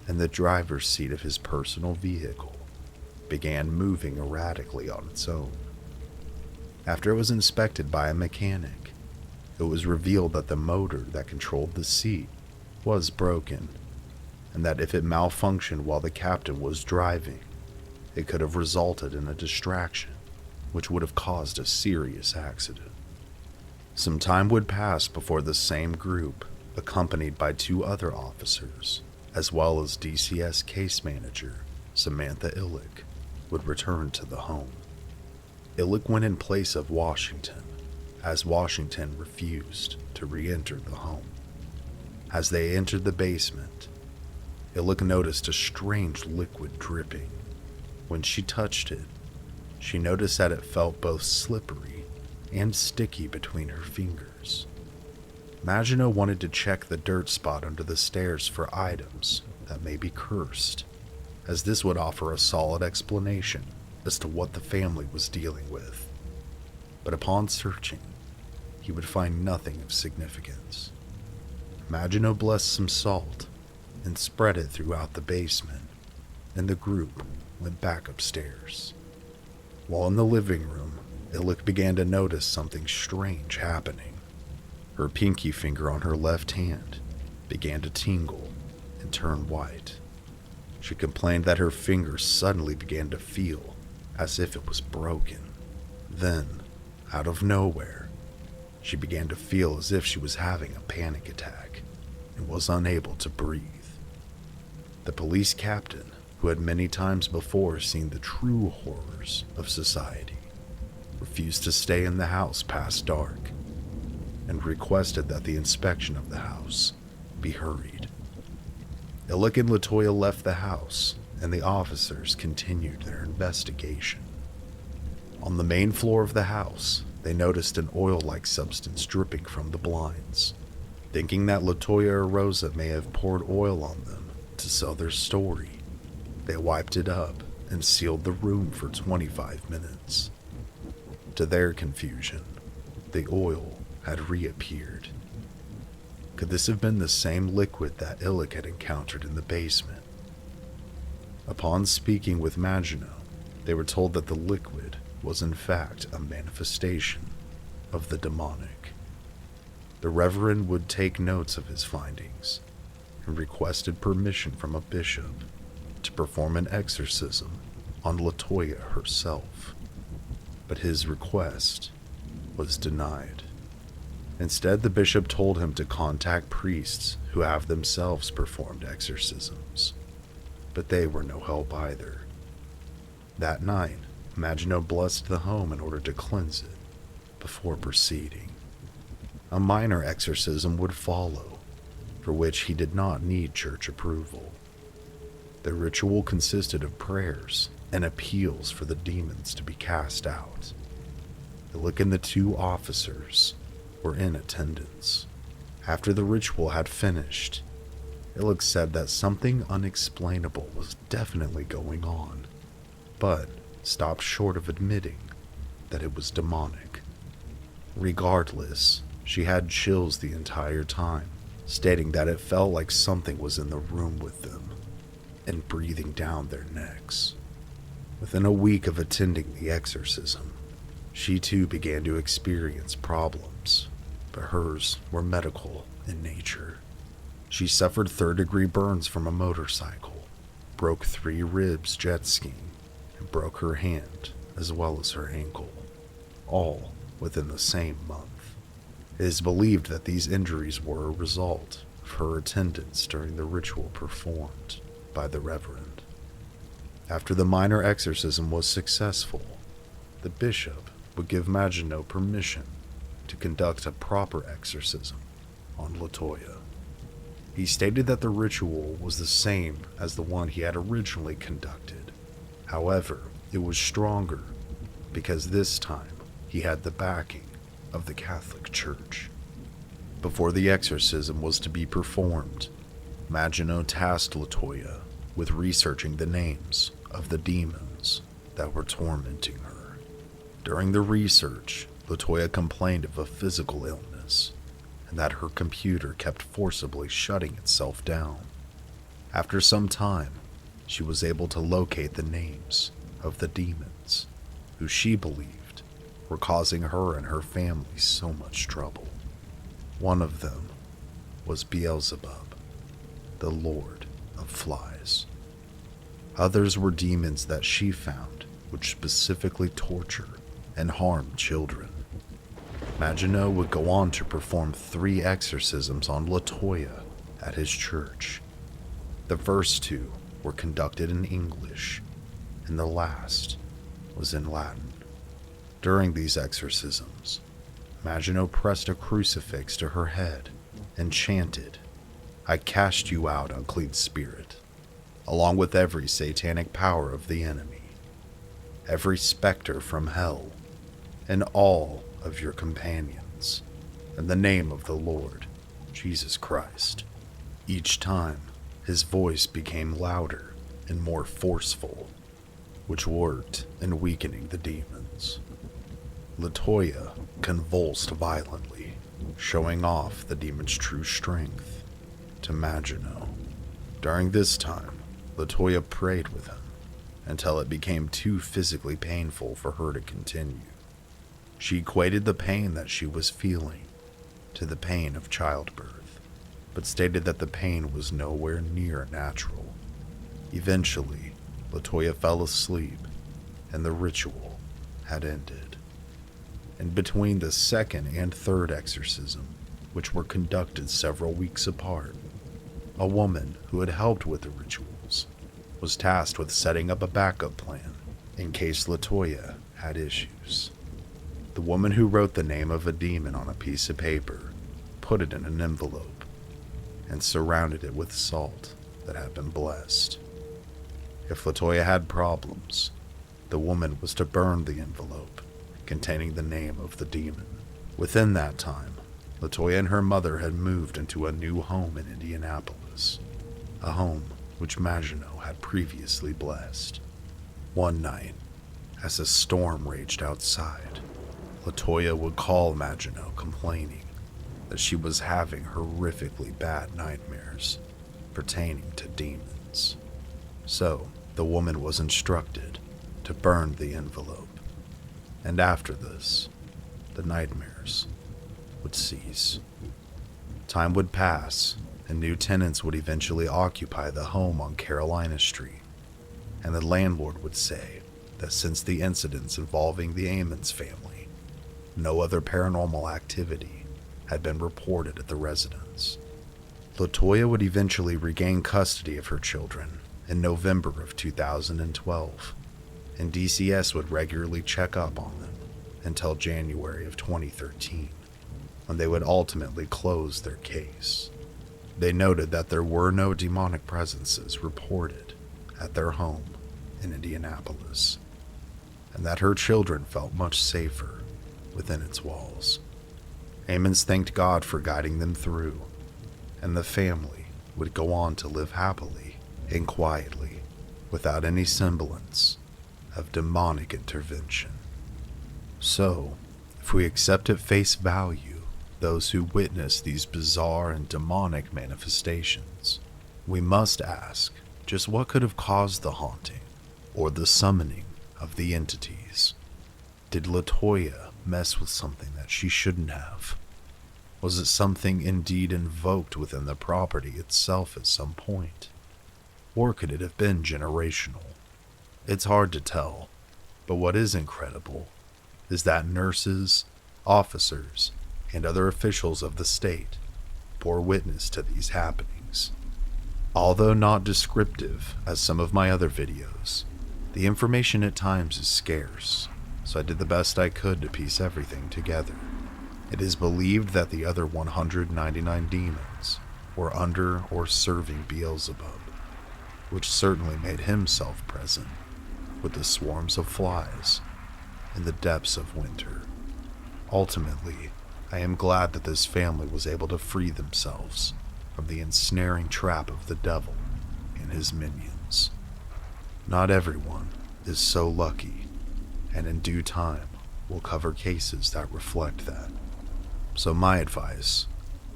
and the driver's seat of his personal vehicle began moving erratically on its own. After it was inspected by a mechanic, it was revealed that the motor that controlled the seat was broken, and that if it malfunctioned while the captain was driving, it could have resulted in a distraction, which would have caused a serious accident. Some time would pass before the same group, accompanied by 2 other officers, as well as DCS case manager Samantha Illick, would return to the home. Illick went in place of Washington, as Washington refused to re-enter the home. As they entered the basement, Illick noticed a strange liquid dripping. When she touched it, she noticed that it felt both slippery and sticky between her fingers. Maginot wanted to check the dirt spot under the stairs for items that may be cursed, as this would offer a solid explanation as to what the family was dealing with. But upon searching, he would find nothing of significance. Maginot blessed some salt and spread it throughout the basement, and the group went back upstairs. While in the living room, Illick began to notice something strange happening. Her pinky finger on her left hand began to tingle and turn white. She complained that her finger suddenly began to feel as if it was broken. Then, out of nowhere, she began to feel as if she was having a panic attack and was unable to breathe. The police captain, who had many times before seen the true horrors of society, refused to stay in the house past dark and requested that the inspection of the house be hurried. Illick and Latoya left the house, and the officers continued their investigation. On the main floor of the house, they noticed an oil-like substance dripping from the blinds. Thinking that Latoya or Rosa may have poured oil on them to sell their story, they wiped it up and sealed the room for 25 minutes. To their confusion, the oil had reappeared. Could this have been the same liquid that Illick had encountered in the basement? Upon speaking with Maginot, they were told that the liquid was in fact a manifestation of the demonic. The Reverend would take notes of his findings and requested permission from a bishop to perform an exorcism on Latoya herself, but his request was denied. Instead, the bishop told him to contact priests who have themselves performed exorcisms, but they were no help either. That night, Maginot blessed the home in order to cleanse it before proceeding. A minor exorcism would follow, for which he did not need church approval. The ritual consisted of prayers and appeals for the demons to be cast out. Illick and the 2 officers were in attendance. After the ritual had finished, Illick said that something unexplainable was definitely going on, but stopped short of admitting that it was demonic. Regardless, she had chills the entire time, stating that it felt like something was in the room with them and breathing down their necks. Within a week of attending the exorcism, she too began to experience problems, but hers were medical in nature. She suffered 3rd-degree burns from a motorcycle, broke 3 ribs jet skiing, and broke her hand as well as her ankle, all within the same month. It is believed that these injuries were a result of her attendance during the ritual performed by the Reverend. After the minor exorcism was successful, the bishop would give Maginot permission to conduct a proper exorcism on Latoya. He stated that the ritual was the same as the one he had originally conducted. However, it was stronger because this time he had the backing of the Catholic Church. Before the exorcism was to be performed, Maginot tasked Latoya with researching the names of the demons that were tormenting her. During the research, Latoya complained of a physical illness and that her computer kept forcibly shutting itself down. After some time, she was able to locate the names of the demons who she believed were causing her and her family so much trouble. One of them was Beelzebub, the Lord of Flies. Others were demons that she found which specifically torture and harm children. Maginot would go on to perform 3 exorcisms on Latoya at his church. The first 2 were conducted in English, and the last was in Latin. During these exorcisms, Maginot pressed a crucifix to her head and chanted, "I cast you out, unclean spirit, along with every satanic power of the enemy, every specter from hell, and all of your companions, in the name of the Lord Jesus Christ." Each time, his voice became louder and more forceful, which worked in weakening the demons. Latoya convulsed violently, showing off the demon's true strength to Maginot. During this time, Latoya prayed with him until it became too physically painful for her to continue. She equated the pain that she was feeling to the pain of childbirth, but stated that the pain was nowhere near natural. Eventually, Latoya fell asleep, and the ritual had ended. In between the second and third exorcism, which were conducted several weeks apart, a woman who had helped with the rituals was tasked with setting up a backup plan in case Latoya had issues. The woman who wrote the name of a demon on a piece of paper, put it in an envelope, and surrounded it with salt that had been blessed. If Latoya had problems, the woman was to burn the envelope containing the name of the demon. Within that time, Latoya and her mother had moved into a new home in Indianapolis, a home which Maginot had previously blessed. One night, as a storm raged outside, Latoya would call Maginot complaining that she was having horrifically bad nightmares pertaining to demons. So, the woman was instructed to burn the envelope, and after this, the nightmares would cease. Time would pass, and new tenants would eventually occupy the home on Carolina Street, and the landlord would say that since the incidents involving the Ammons family, no other paranormal activity had been reported at the residence. Latoya would eventually regain custody of her children in November of 2012, and DCS would regularly check up on them until January of 2013, when they would ultimately close their case. They noted that there were no demonic presences reported at their home in Indianapolis, and that her children felt much safer within its walls. Ammons thanked God for guiding them through, and the family would go on to live happily and quietly without any semblance of demonic intervention. So, if we accept at face value those who witness these bizarre and demonic manifestations, we must ask just what could have caused the haunting or the summoning of the entities. Did Latoya mess with something that she shouldn't have? Was it something indeed invoked within the property itself at some point? Or could it have been generational? It's hard to tell, but what is incredible is that nurses, officers, and other officials of the state bore witness to these happenings. Although not descriptive as some of my other videos, the information at times is scarce, so I did the best I could to piece everything together. It is believed that the other 199 demons were under or serving Beelzebub, which certainly made himself present with the swarms of flies in the depths of winter. Ultimately, I am glad that this family was able to free themselves from the ensnaring trap of the devil and his minions. Not everyone is so lucky, and in due time, we'll cover cases that reflect that. So my advice,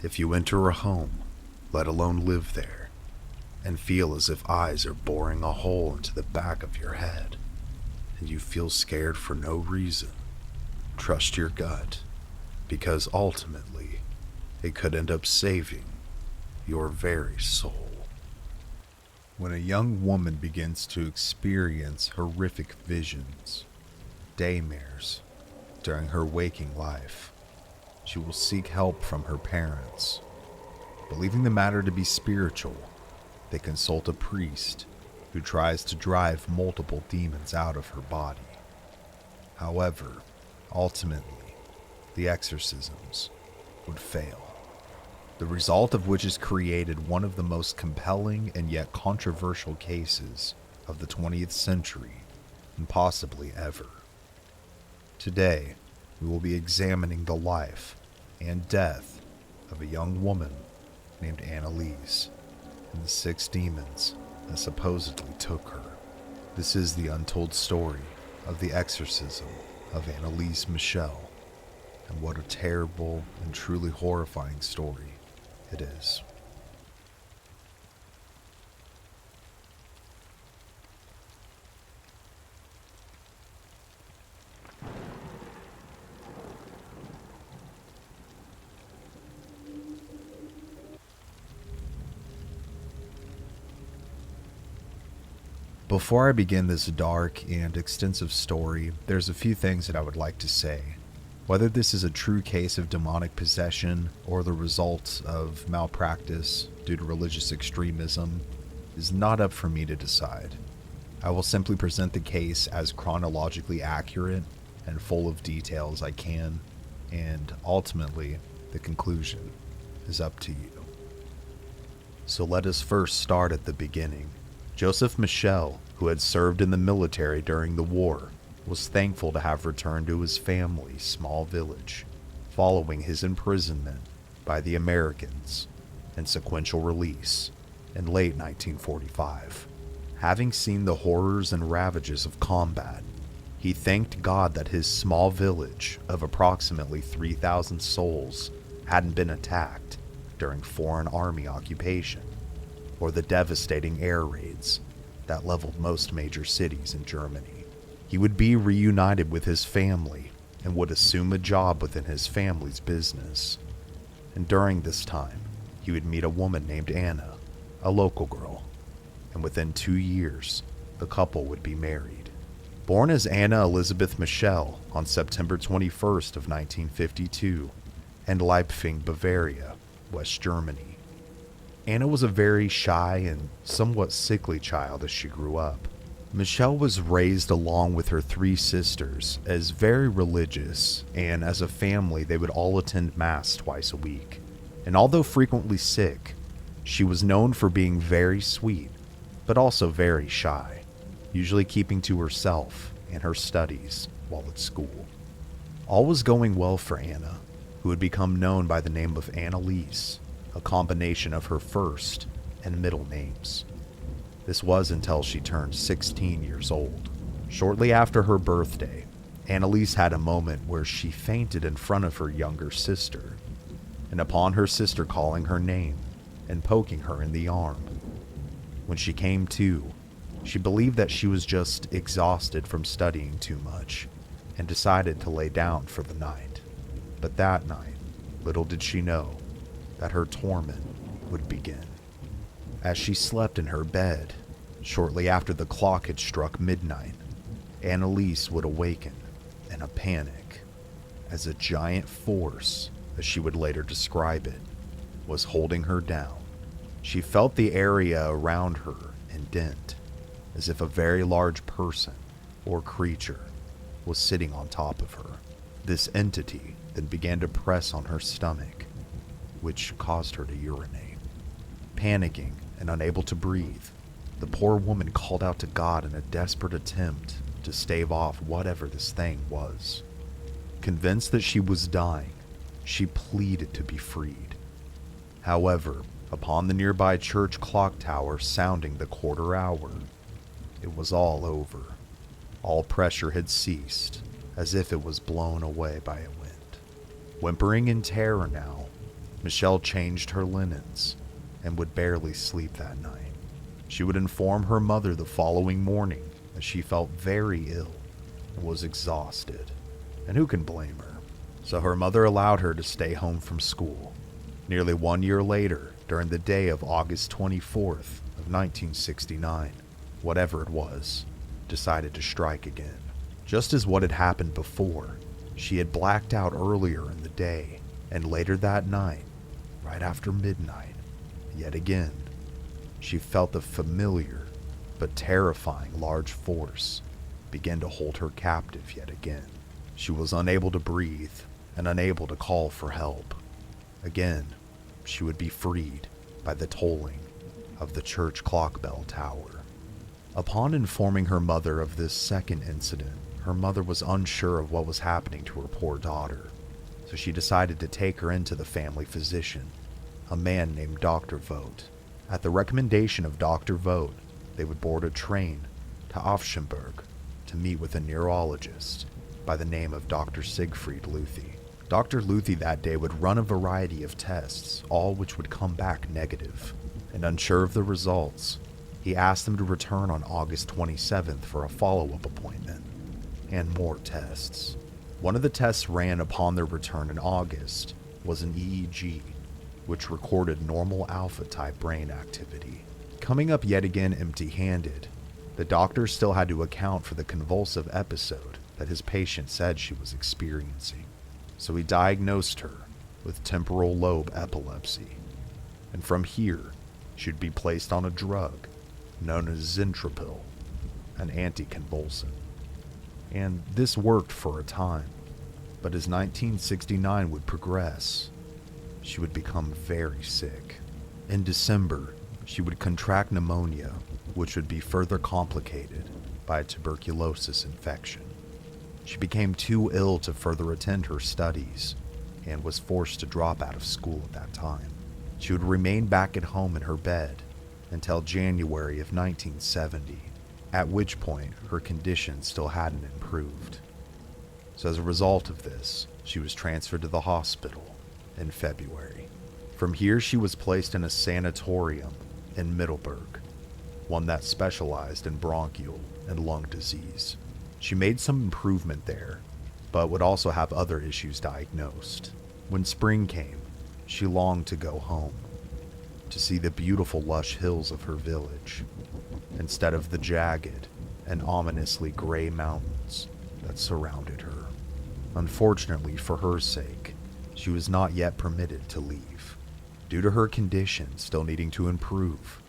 if you enter a home, let alone live there, and feel as if eyes are boring a hole into the back of your head, and you feel scared for no reason, trust your gut, because ultimately, it could end up saving your very soul. When a young woman begins to experience horrific visions, daymares, during her waking life, she will seek help from her parents. Believing the matter to be spiritual, they consult a priest who tries to drive multiple demons out of her body. However, ultimately, the exorcisms would fail, the result of which has created one of the most compelling and yet controversial cases of the 20th century, and possibly ever. Today, we will be examining the life and death of a young woman named Anneliese and the 6 demons that supposedly took her. This is the untold story of the exorcism of Anneliese Michel, and what a terrible and truly horrifying story it is. Before I begin this dark and extensive story, there's a few things that I would like to say. Whether this is a true case of demonic possession or the result of malpractice due to religious extremism is not up for me to decide. I will simply present the case as chronologically accurate and full of detail as I can, and ultimately, the conclusion is up to you. So let us first start at the beginning. Joseph Michel, who had served in the military during the war, was thankful to have returned to his family's small village, following his imprisonment by the Americans and sequential release in late 1945. Having seen the horrors and ravages of combat, he thanked God that his small village of approximately 3,000 souls hadn't been attacked during foreign army occupation or the devastating air raids that leveled most major cities in Germany. He would be reunited with his family and would assume a job within his family's business. And during this time, he would meet a woman named Anna, a local girl, and within 2 years, the couple would be married. Born as Anna Elizabeth Michel on September 21st of 1952 in Leipzig, Bavaria, West Germany. Anna was a very shy and somewhat sickly child as she grew up. Michelle was raised along with her 3 sisters as very religious, and as a family they would all attend Mass twice a week. And although frequently sick, she was known for being very sweet, but also very shy, usually keeping to herself and her studies while at school. All was going well for Anna, who would become known by the name of Anneliese, a combination of her first and middle names. This was until she turned 16 years old. Shortly after her birthday, Anneliese had a moment where she fainted in front of her younger sister, and upon her sister calling her name and poking her in the arm. When she came to, she believed that she was just exhausted from studying too much and decided to lay down for the night. But that night, little did she know that her torment would begin. As she slept in her bed, shortly after the clock had struck midnight, Anneliese would awaken in a panic as a giant force, as she would later describe it, was holding her down. She felt the area around her indent, as if a very large person or creature was sitting on top of her. This entity then began to press on her stomach, which caused her to urinate. Panicking and unable to breathe, the poor woman called out to God in a desperate attempt to stave off whatever this thing was. Convinced that she was dying, she pleaded to be freed. However, upon the nearby church clock tower sounding the quarter hour, it was all over. All pressure had ceased, as if it was blown away by a wind. Whimpering in terror now, Michel changed her linens and would barely sleep that night. She would inform her mother the following morning that she felt very ill and was exhausted, and who can blame her? So her mother allowed her to stay home from school. Nearly 1 year later, during the day of August 24th of 1969, whatever it was, decided to strike again. Just as what had happened before, she had blacked out earlier in the day, and later that night, right after midnight, yet again, she felt the familiar but terrifying large force begin to hold her captive yet again. She was unable to breathe and unable to call for help. Again, she would be freed by the tolling of the church clock bell tower. Upon informing her mother of this second incident, her mother was unsure of what was happening to her poor daughter, so she decided to take her into the family physician, a man named Dr. Vogt. At the recommendation of Dr. Vogt, they would board a train to Offenburg to meet with a neurologist by the name of Dr. Siegfried Luthi. Dr. Luthi that day would run a variety of tests, all which would come back negative, and unsure of the results, he asked them to return on August 27th for a follow-up appointment and more tests. One of the tests ran upon their return in August was an EEG, which recorded normal alpha-type brain activity. Coming up yet again empty-handed, the doctor still had to account for the convulsive episode that his patient said she was experiencing. So he diagnosed her with temporal lobe epilepsy, and from here, she'd be placed on a drug known as Zintrapil, an anticonvulsant. And this worked for a time, but as 1969 would progress, she would become very sick. In December, she would contract pneumonia, which would be further complicated by a tuberculosis infection. She became too ill to further attend her studies and was forced to drop out of school at that time. She would remain back at home in her bed until January of 1970, at which point her condition still hadn't improved. So as a result of this, she was transferred to the hospital in February. From here, she was placed in a sanatorium in Middelburg, one that specialized in bronchial and lung disease. She made some improvement there, but would also have other issues diagnosed. When spring came, she longed to go home, to see the beautiful lush hills of her village, instead of the jagged and ominously gray mountains that surrounded her. Unfortunately for her sake, she was not yet permitted to leave, due to her condition still needing to improve,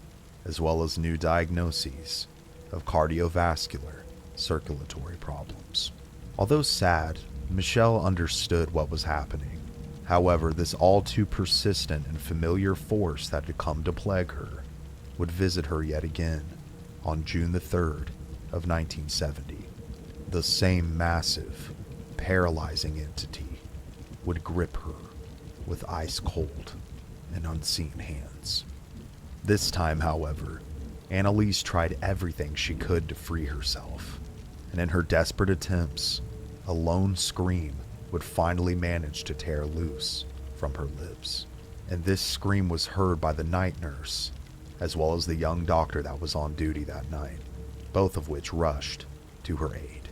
as well as new diagnoses of cardiovascular circulatory problems. Although sad, Michel understood what was happening. However, this all too persistent and familiar force that had come to plague her would visit her yet again on June the 3rd of 1970. The same massive, paralyzing entity would grip her with ice-cold and unseen hands. This time, however, Anneliese tried everything she could to free herself, and in her desperate attempts, a lone scream would finally manage to tear loose from her lips. And this scream was heard by the night nurse, as well as the young doctor that was on duty that night, both of which rushed to her aid.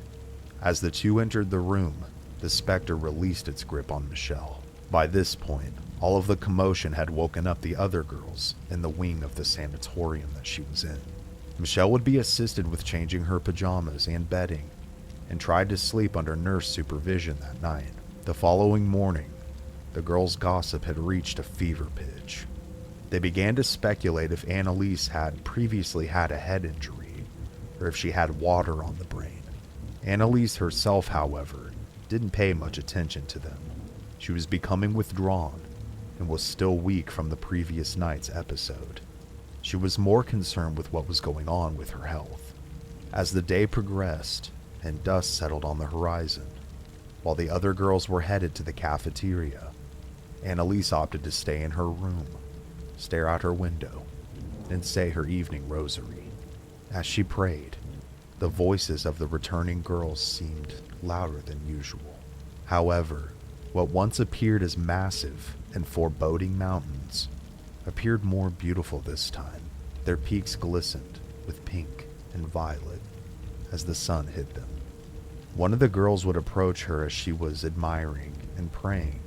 As the two entered the room, the specter released its grip on Michel. By this point, all of the commotion had woken up the other girls in the wing of the sanatorium that she was in. Michel would be assisted with changing her pajamas and bedding, and tried to sleep under nurse supervision that night. The following morning, the girls' gossip had reached a fever pitch. They began to speculate if Anneliese had previously had a head injury, or if she had water on the brain. Anneliese herself, however, didn't pay much attention to them. She was becoming withdrawn and was still weak from the previous night's episode. She was more concerned with what was going on with her health. As the day progressed and dust settled on the horizon, while the other girls were headed to the cafeteria, Anneliese opted to stay in her room, stare out her window, and say her evening rosary. As she prayed, the voices of the returning girls seemed louder than usual. However, what once appeared as massive and foreboding mountains appeared more beautiful this time. Their peaks glistened with pink and violet as the sun hid them. One of the girls would approach her as she was admiring and praying,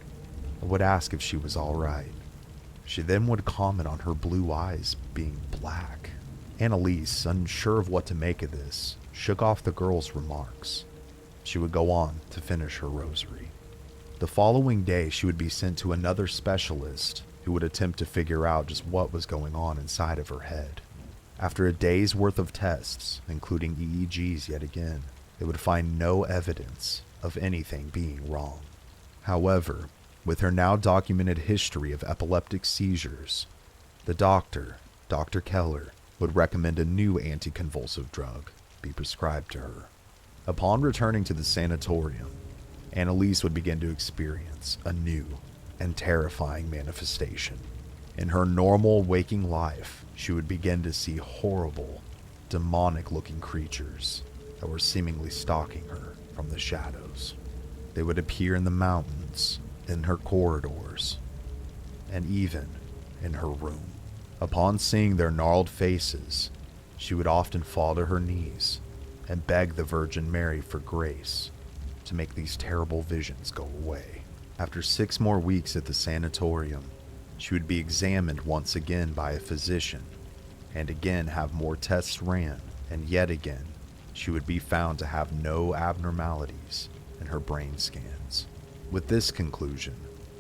and would ask if she was all right. She then would comment on her blue eyes being black. Anneliese, unsure of what to make of this, shook off the girl's remarks. She would go on to finish her rosary. The following day, she would be sent to another specialist who would attempt to figure out just what was going on inside of her head. After a day's worth of tests, including EEGs yet again, they would find no evidence of anything being wrong. However, with her now documented history of epileptic seizures, the doctor, Dr. Keller, would recommend a new anticonvulsive drug be prescribed to her. Upon returning to the sanatorium, Anneliese would begin to experience a new and terrifying manifestation. In her normal waking life, she would begin to see horrible, demonic-looking creatures that were seemingly stalking her from the shadows. They would appear in the mountains, in her corridors, and even in her room. Upon seeing their gnarled faces, she would often fall to her knees and beg the Virgin Mary for grace to make these terrible visions go away. After 6 more weeks at the sanatorium, she would be examined once again by a physician, and again have more tests ran, and yet again, she would be found to have no abnormalities in her brain scans. With this conclusion,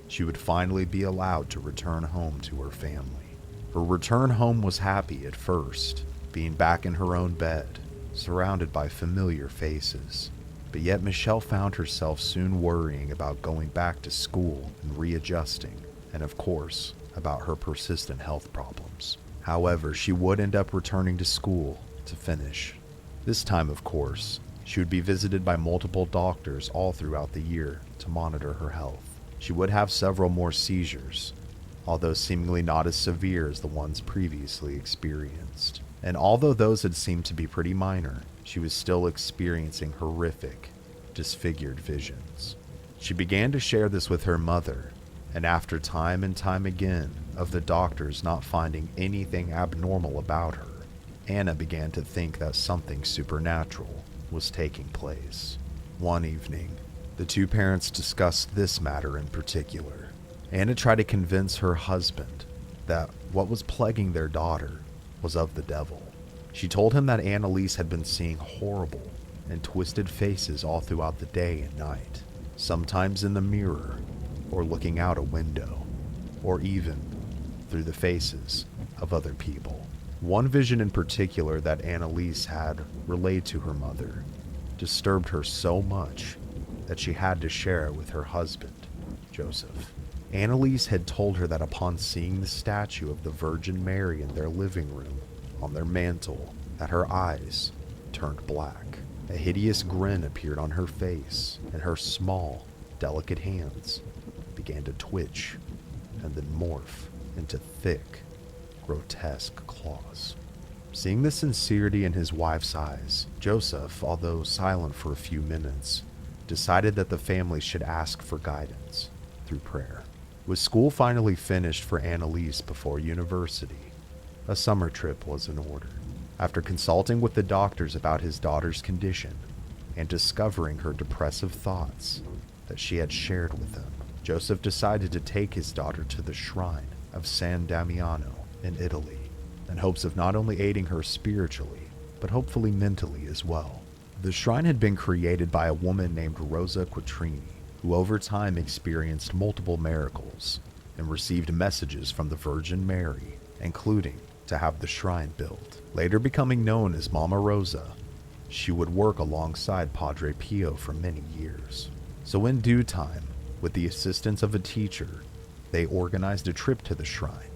she would finally be allowed to return home to her family. Her return home was happy at first, being back in her own bed, surrounded by familiar faces. But yet Michelle found herself soon worrying about going back to school and readjusting, and of course, about her persistent health problems. However, she would end up returning to school to finish. This time, of course, she would be visited by multiple doctors all throughout the year to monitor her health. She would have several more seizures, although seemingly not as severe as the ones previously experienced. And although those had seemed to be pretty minor, she was still experiencing horrific, disfigured visions. She began to share this with her mother, and after time and time again of the doctors not finding anything abnormal about her, Anna began to think that something supernatural was taking place. One evening, the two parents discussed this matter in particular. Anna tried to convince her husband that what was plaguing their daughter was of the devil. She told him that Anneliese had been seeing horrible and twisted faces all throughout the day and night, sometimes in the mirror, or looking out a window, or even through the faces of other people. One vision in particular that Anneliese had relayed to her mother disturbed her so much that she had to share it with her husband, Joseph. Anneliese had told her that upon seeing the statue of the Virgin Mary in their living room on their mantle, that her eyes turned black. A hideous grin appeared on her face, and her small, delicate hands began to twitch and then morph into thick, grotesque claws. Seeing the sincerity in his wife's eyes, Joseph, although silent for a few minutes, decided that the family should ask for guidance through prayer. With school finally finished for Anneliese before university, a summer trip was in order. After consulting with the doctors about his daughter's condition and discovering her depressive thoughts that she had shared with them, Joseph decided to take his daughter to the shrine of San Damiano in Italy, in hopes of not only aiding her spiritually, but hopefully mentally as well. The shrine had been created by a woman named Rosa Quattrini, who over time experienced multiple miracles and received messages from the Virgin Mary, including to have the shrine built. Later becoming known as Mama Rosa, she would work alongside Padre Pio for many years. So in due time, with the assistance of a teacher, they organized a trip to the shrine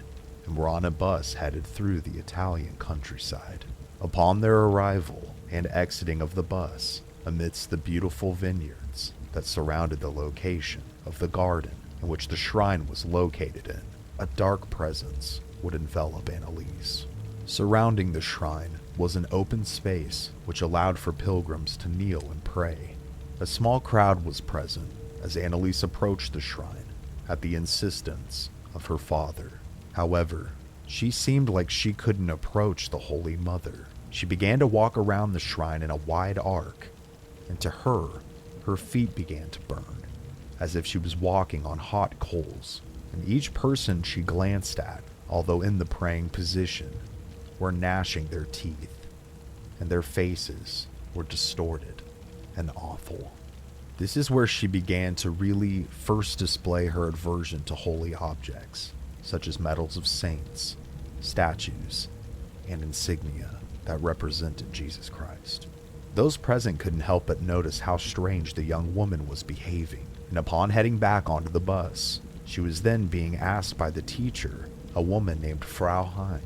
and were on a bus headed through the Italian countryside. Upon their arrival and exiting of the bus, amidst the beautiful vineyards that surrounded the location of the garden in which the shrine was located in, a dark presence would envelop Anneliese. Surrounding the shrine was an open space which allowed for pilgrims to kneel and pray. A small crowd was present as Anneliese approached the shrine at the insistence of her father. However, she seemed like she couldn't approach the Holy Mother. She began to walk around the shrine in a wide arc, and to her feet began to burn, as if she was walking on hot coals, and each person she glanced at, although in the praying position, were gnashing their teeth, and their faces were distorted and awful. This is where she began to really first display her aversion to holy objects, such as medals of saints, statues, and insignia that represented Jesus Christ. Those present couldn't help but notice how strange the young woman was behaving, and upon heading back onto the bus, she was then being asked by the teacher, a woman named Frau Hein,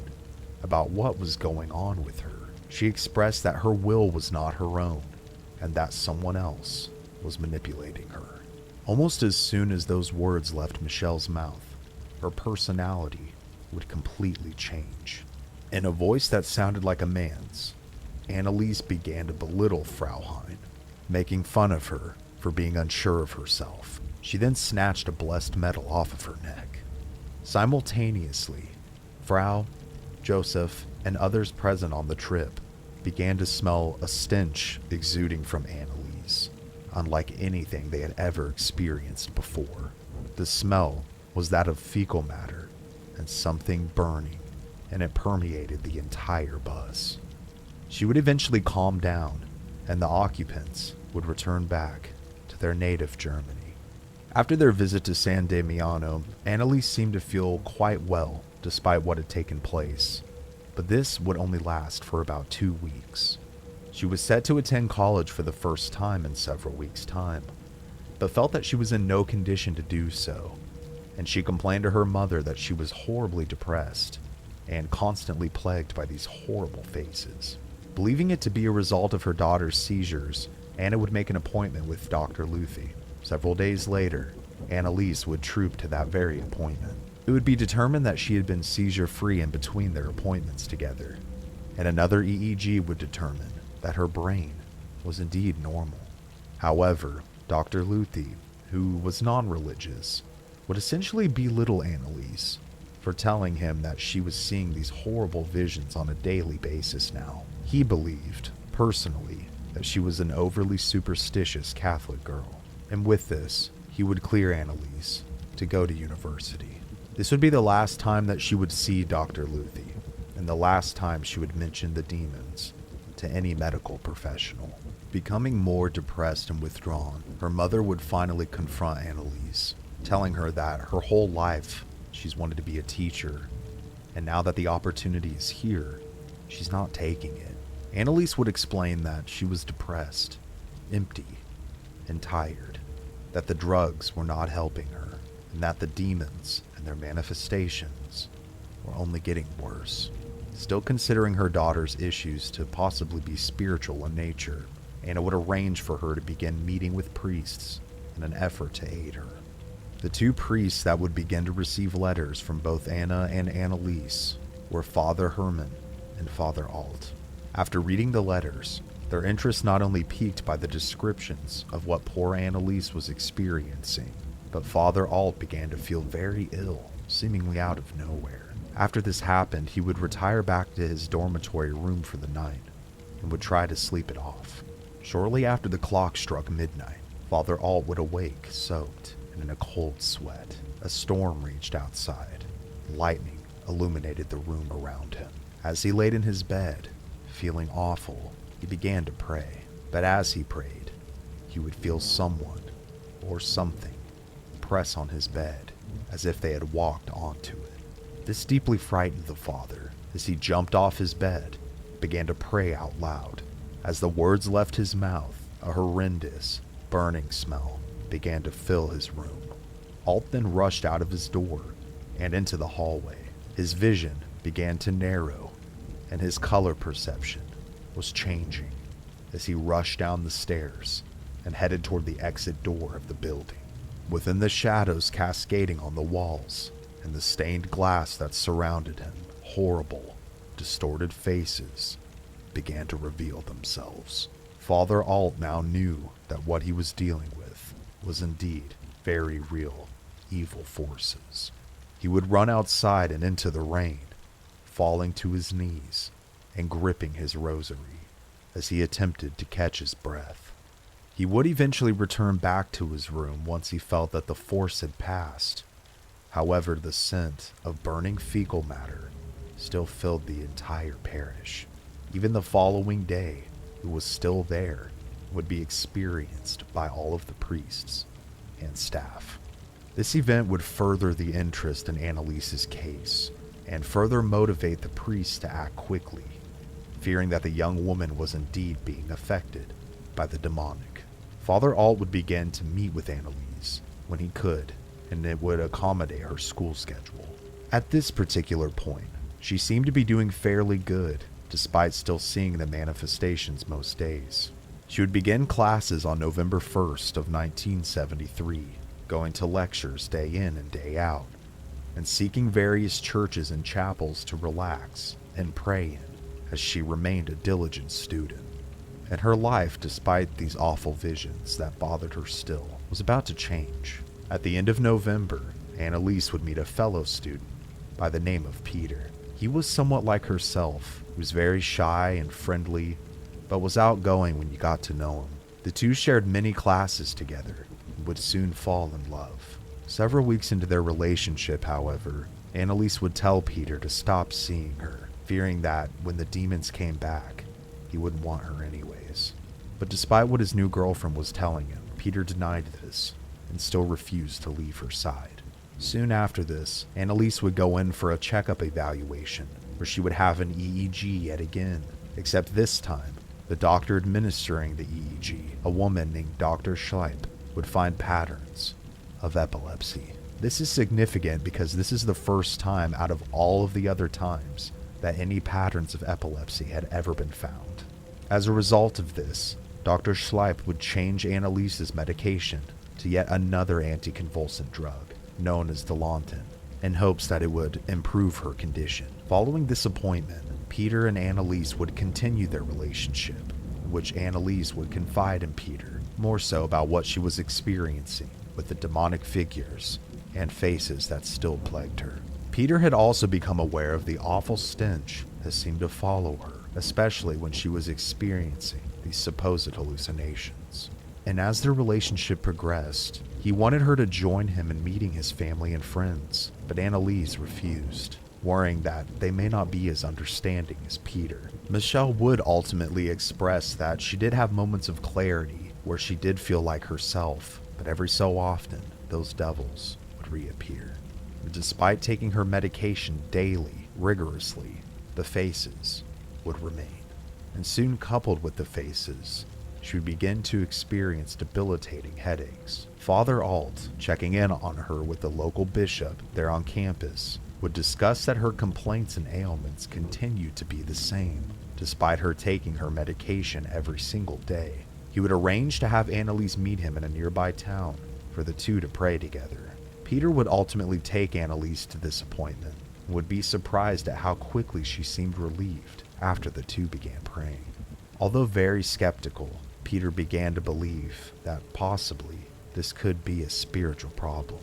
about what was going on with her. She expressed that her will was not her own, and that someone else was manipulating her. Almost as soon as those words left Michel's mouth, her personality would completely change. In a voice that sounded like a man's, Anneliese began to belittle Frau Hein, making fun of her for being unsure of herself. She then snatched a blessed medal off of her neck. Simultaneously, Frau, Joseph, and others present on the trip began to smell a stench exuding from Anneliese, unlike anything they had ever experienced before. The smell was that of fecal matter and something burning, and it permeated the entire bus. She would eventually calm down, and the occupants would return back to their native Germany. After their visit to San Damiano, Anneliese seemed to feel quite well despite what had taken place, but this would only last for about 2 weeks. She was set to attend college for the first time in several weeks' time, but felt that she was in no condition to do so, and she complained to her mother that she was horribly depressed and constantly plagued by these horrible faces. Believing it to be a result of her daughter's seizures, Anna would make an appointment with Dr. Luthi. Several days later, Anneliese would troop to that very appointment. It would be determined that she had been seizure-free in between their appointments together, and another EEG would determine that her brain was indeed normal. However, Dr. Luthi, who was non-religious, would essentially belittle Anneliese for telling him that she was seeing these horrible visions on a daily basis now. He believed, personally, that she was an overly superstitious Catholic girl, and with this, he would clear Anneliese to go to university. This would be the last time that she would see Dr. Luthi, and the last time she would mention the demons to any medical professional. Becoming more depressed and withdrawn, her mother would finally confront Anneliese, telling her that her whole life she's wanted to be a teacher, and now that the opportunity is here, she's not taking it. Anneliese would explain that she was depressed, empty, and tired, that the drugs were not helping her, and that the demons and their manifestations were only getting worse. Still considering her daughter's issues to possibly be spiritual in nature, Anna would arrange for her to begin meeting with priests in an effort to aid her. The two priests that would begin to receive letters from both Anna and Anneliese were Father Herman and Father Alt. After reading the letters, their interest not only piqued by the descriptions of what poor Anneliese was experiencing, but Father Alt began to feel very ill, seemingly out of nowhere. After this happened, he would retire back to his dormitory room for the night and would try to sleep it off. Shortly after the clock struck midnight, Father Alt would awake, soaked and in a cold sweat. A storm raged outside. Lightning illuminated the room around him. As he laid in his bed, feeling awful, he began to pray. But as he prayed, he would feel someone or something press on his bed as if they had walked onto it. This deeply frightened the father as he jumped off his bed, began to pray out loud. As the words left his mouth, a horrendous, burning smell began to fill his room. Alt then rushed out of his door and into the hallway. His vision began to narrow, and his color perception was changing as he rushed down the stairs and headed toward the exit door of the building. Within the shadows cascading on the walls and the stained glass that surrounded him, horrible, distorted faces began to reveal themselves. Father Alt now knew that what he was dealing with was indeed very real evil forces. He would run outside and into the rain, falling to his knees and gripping his rosary as he attempted to catch his breath. He would eventually return back to his room once he felt that the force had passed. However, the scent of burning fecal matter still filled the entire parish. Even the following day, it was still there, would be experienced by all of the priests and staff. This event would further the interest in Anneliese's case and further motivate the priests to act quickly, fearing that the young woman was indeed being affected by the demonic. Father Alt would begin to meet with Anneliese when he could, and it would accommodate her school schedule. At this particular point, she seemed to be doing fairly good, despite still seeing the manifestations most days. She would begin classes on November 1st of 1973, going to lectures day in and day out, and seeking various churches and chapels to relax and pray in, as she remained a diligent student. And her life, despite these awful visions that bothered her still, was about to change. At the end of November, Anneliese would meet a fellow student by the name of Peter. He was somewhat like herself. He was very shy and friendly, but was outgoing when you got to know him. The two shared many classes together and would soon fall in love. Several weeks into their relationship, however, Anneliese would tell Peter to stop seeing her, fearing that when the demons came back, he wouldn't want her anyways. But despite what his new girlfriend was telling him, Peter denied this and still refused to leave her side. Soon after this, Anneliese would go in for a checkup evaluation, where she would have an EEG yet again, except this time, the doctor administering the EEG, a woman named Dr. Schleip, would find patterns of epilepsy. This is significant because this is the first time out of all of the other times that any patterns of epilepsy had ever been found. As a result of this, Dr. Schleip would change Anneliese's medication to yet another anticonvulsant drug, known as Dilantin, in hopes that it would improve her condition. Following this appointment, Peter and Anneliese would continue their relationship, in which Anneliese would confide in Peter more so about what she was experiencing with the demonic figures and faces that still plagued her. Peter had also become aware of the awful stench that seemed to follow her, especially when she was experiencing these supposed hallucinations. And as their relationship progressed, he wanted her to join him in meeting his family and friends, but Anneliese refused, worrying that they may not be as understanding as Peter. Michel would ultimately express that she did have moments of clarity where she did feel like herself, but every so often, those devils would reappear. Despite taking her medication daily, rigorously, the faces would remain. And soon, coupled with the faces, she would begin to experience debilitating headaches. Father Alt, checking in on her with the local bishop there on campus, would discuss that her complaints and ailments continued to be the same, despite her taking her medication every single day. He would arrange to have Anneliese meet him in a nearby town for the two to pray together. Peter would ultimately take Anneliese to this appointment and would be surprised at how quickly she seemed relieved after the two began praying. Although very skeptical, Peter began to believe that possibly this could be a spiritual problem.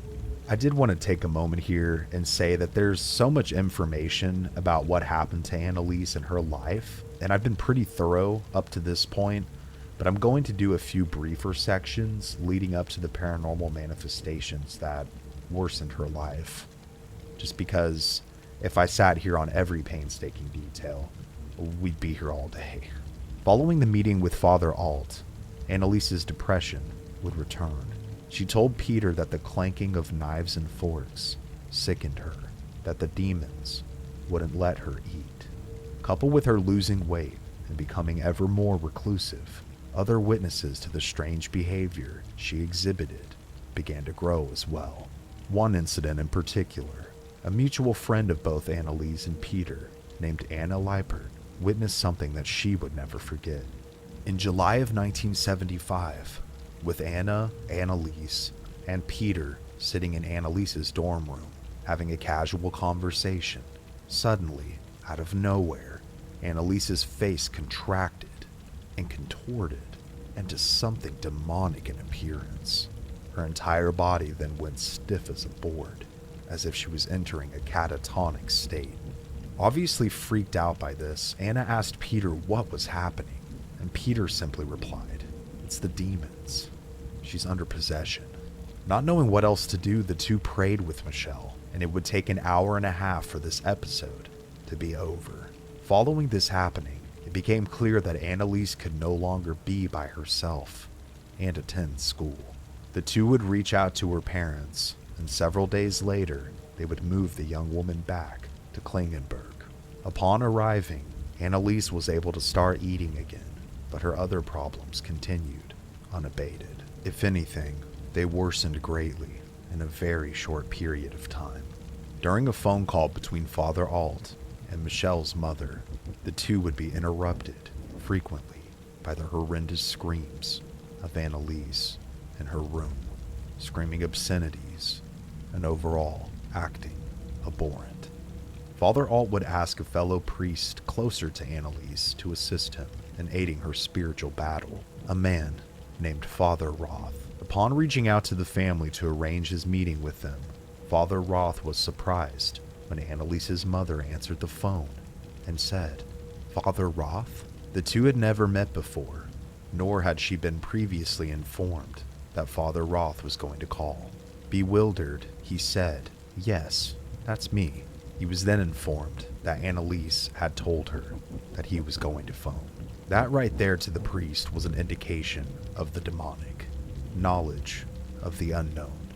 I did want to take a moment here and say that there's so much information about what happened to Anneliese and her life, and I've been pretty thorough up to this point, but I'm going to do a few briefer sections leading up to the paranormal manifestations that worsened her life. Just because if I sat here on every painstaking detail, we'd be here all day. Following the meeting with Father Alt, Anneliese's depression would return, She told Peter that the clanking of knives and forks sickened her, that the demons wouldn't let her eat. Coupled with her losing weight and becoming ever more reclusive, other witnesses to the strange behavior she exhibited began to grow as well. One incident in particular, a mutual friend of both Anneliese and Peter, named Anna Lippert, witnessed something that she would never forget. In July of 1975, with Anna, Anneliese, and Peter sitting in Anneliese's dorm room, having a casual conversation, suddenly, out of nowhere, Anneliese's face contracted and contorted into something demonic in appearance. Her entire body then went stiff as a board, as if she was entering a catatonic state. Obviously freaked out by this, Anna asked Peter what was happening, and Peter simply replied, "It's the demons. She's under possession." Not knowing what else to do, the two prayed with Michel, and it would take an hour and a half for this episode to be over. Following this happening, it became clear that Anneliese could no longer be by herself and attend school. The two would reach out to her parents, and several days later, they would move the young woman back to Klingenberg. Upon arriving, Anneliese was able to start eating again, but her other problems continued unabated. If anything, they worsened greatly in a very short period of time. During a phone call between Father Alt and Michel's mother, the two would be interrupted frequently by the horrendous screams of Anneliese in her room, screaming obscenities and overall acting abhorrent. Father Alt would ask a fellow priest closer to Anneliese to assist him in aiding her spiritual battle, a man named Father Roth. Upon reaching out to the family to arrange his meeting with them, Father Roth was surprised when Anneliese's mother answered the phone and said, "Father Roth?" The two had never met before, nor had she been previously informed that Father Roth was going to call. Bewildered, he said, "Yes, that's me." He was then informed that Anneliese had told her that he was going to phone. That right there to the priest was an indication of the demonic, knowledge of the unknown.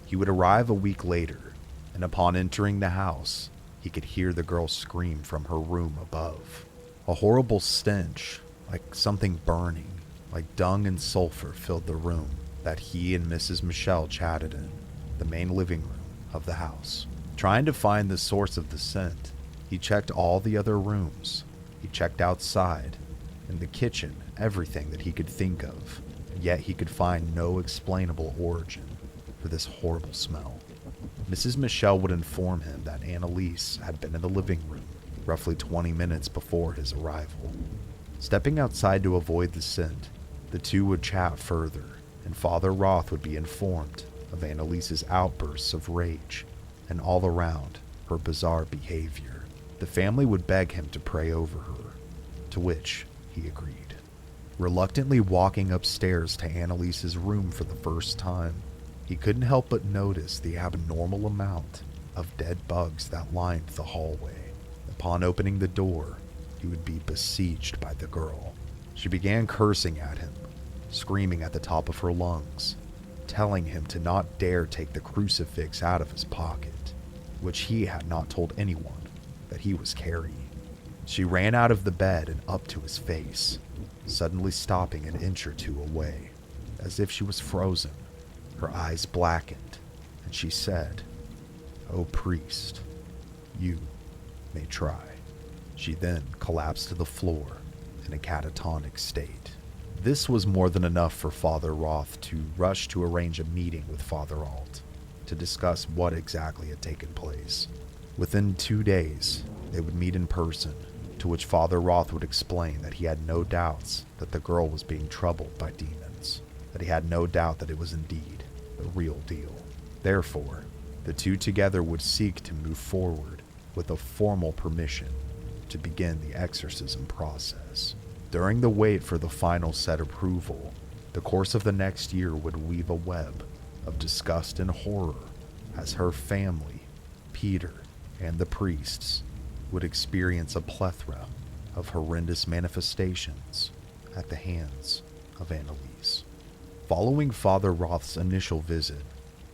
He would arrive a week later, and upon entering the house, he could hear the girl scream from her room above. A horrible stench, like something burning, like dung and sulfur, filled the room that he and Mrs. Michel chatted in, the main living room of the house. Trying to find the source of the scent, he checked all the other rooms. He checked outside, in the kitchen, everything that he could think of, yet he could find no explainable origin for this horrible smell. Mrs. Michel would inform him that Anneliese had been in the living room roughly 20 minutes before his arrival. Stepping outside to avoid the scent, the two would chat further, and Father Roth would be informed of Anneliese's outbursts of rage and all around her bizarre behavior. The family would beg him to pray over her, to which he agreed. Reluctantly walking upstairs to Anneliese's room for the first time, he couldn't help but notice the abnormal amount of dead bugs that lined the hallway. Upon opening the door, he would be besieged by the girl. She began cursing at him, screaming at the top of her lungs, telling him to not dare take the crucifix out of his pocket, which he had not told anyone that he was carrying. She ran out of the bed and up to his face, suddenly stopping an inch or two away, as if she was frozen. Her eyes blackened, and she said, "O priest, you may try." She then collapsed to the floor in a catatonic state. This was more than enough for Father Roth to rush to arrange a meeting with Father Alt to discuss what exactly had taken place. Within 2 days, they would meet in person, to which Father Roth would explain that he had no doubts that the girl was being troubled by demons, that he had no doubt that it was indeed the real deal. Therefore, the two together would seek to move forward with a formal permission to begin the exorcism process. During the wait for the final set approval, the course of the next year would weave a web of disgust and horror as her family, Peter, and the priests would experience a plethora of horrendous manifestations at the hands of Anneliese. Following Father Roth's initial visit,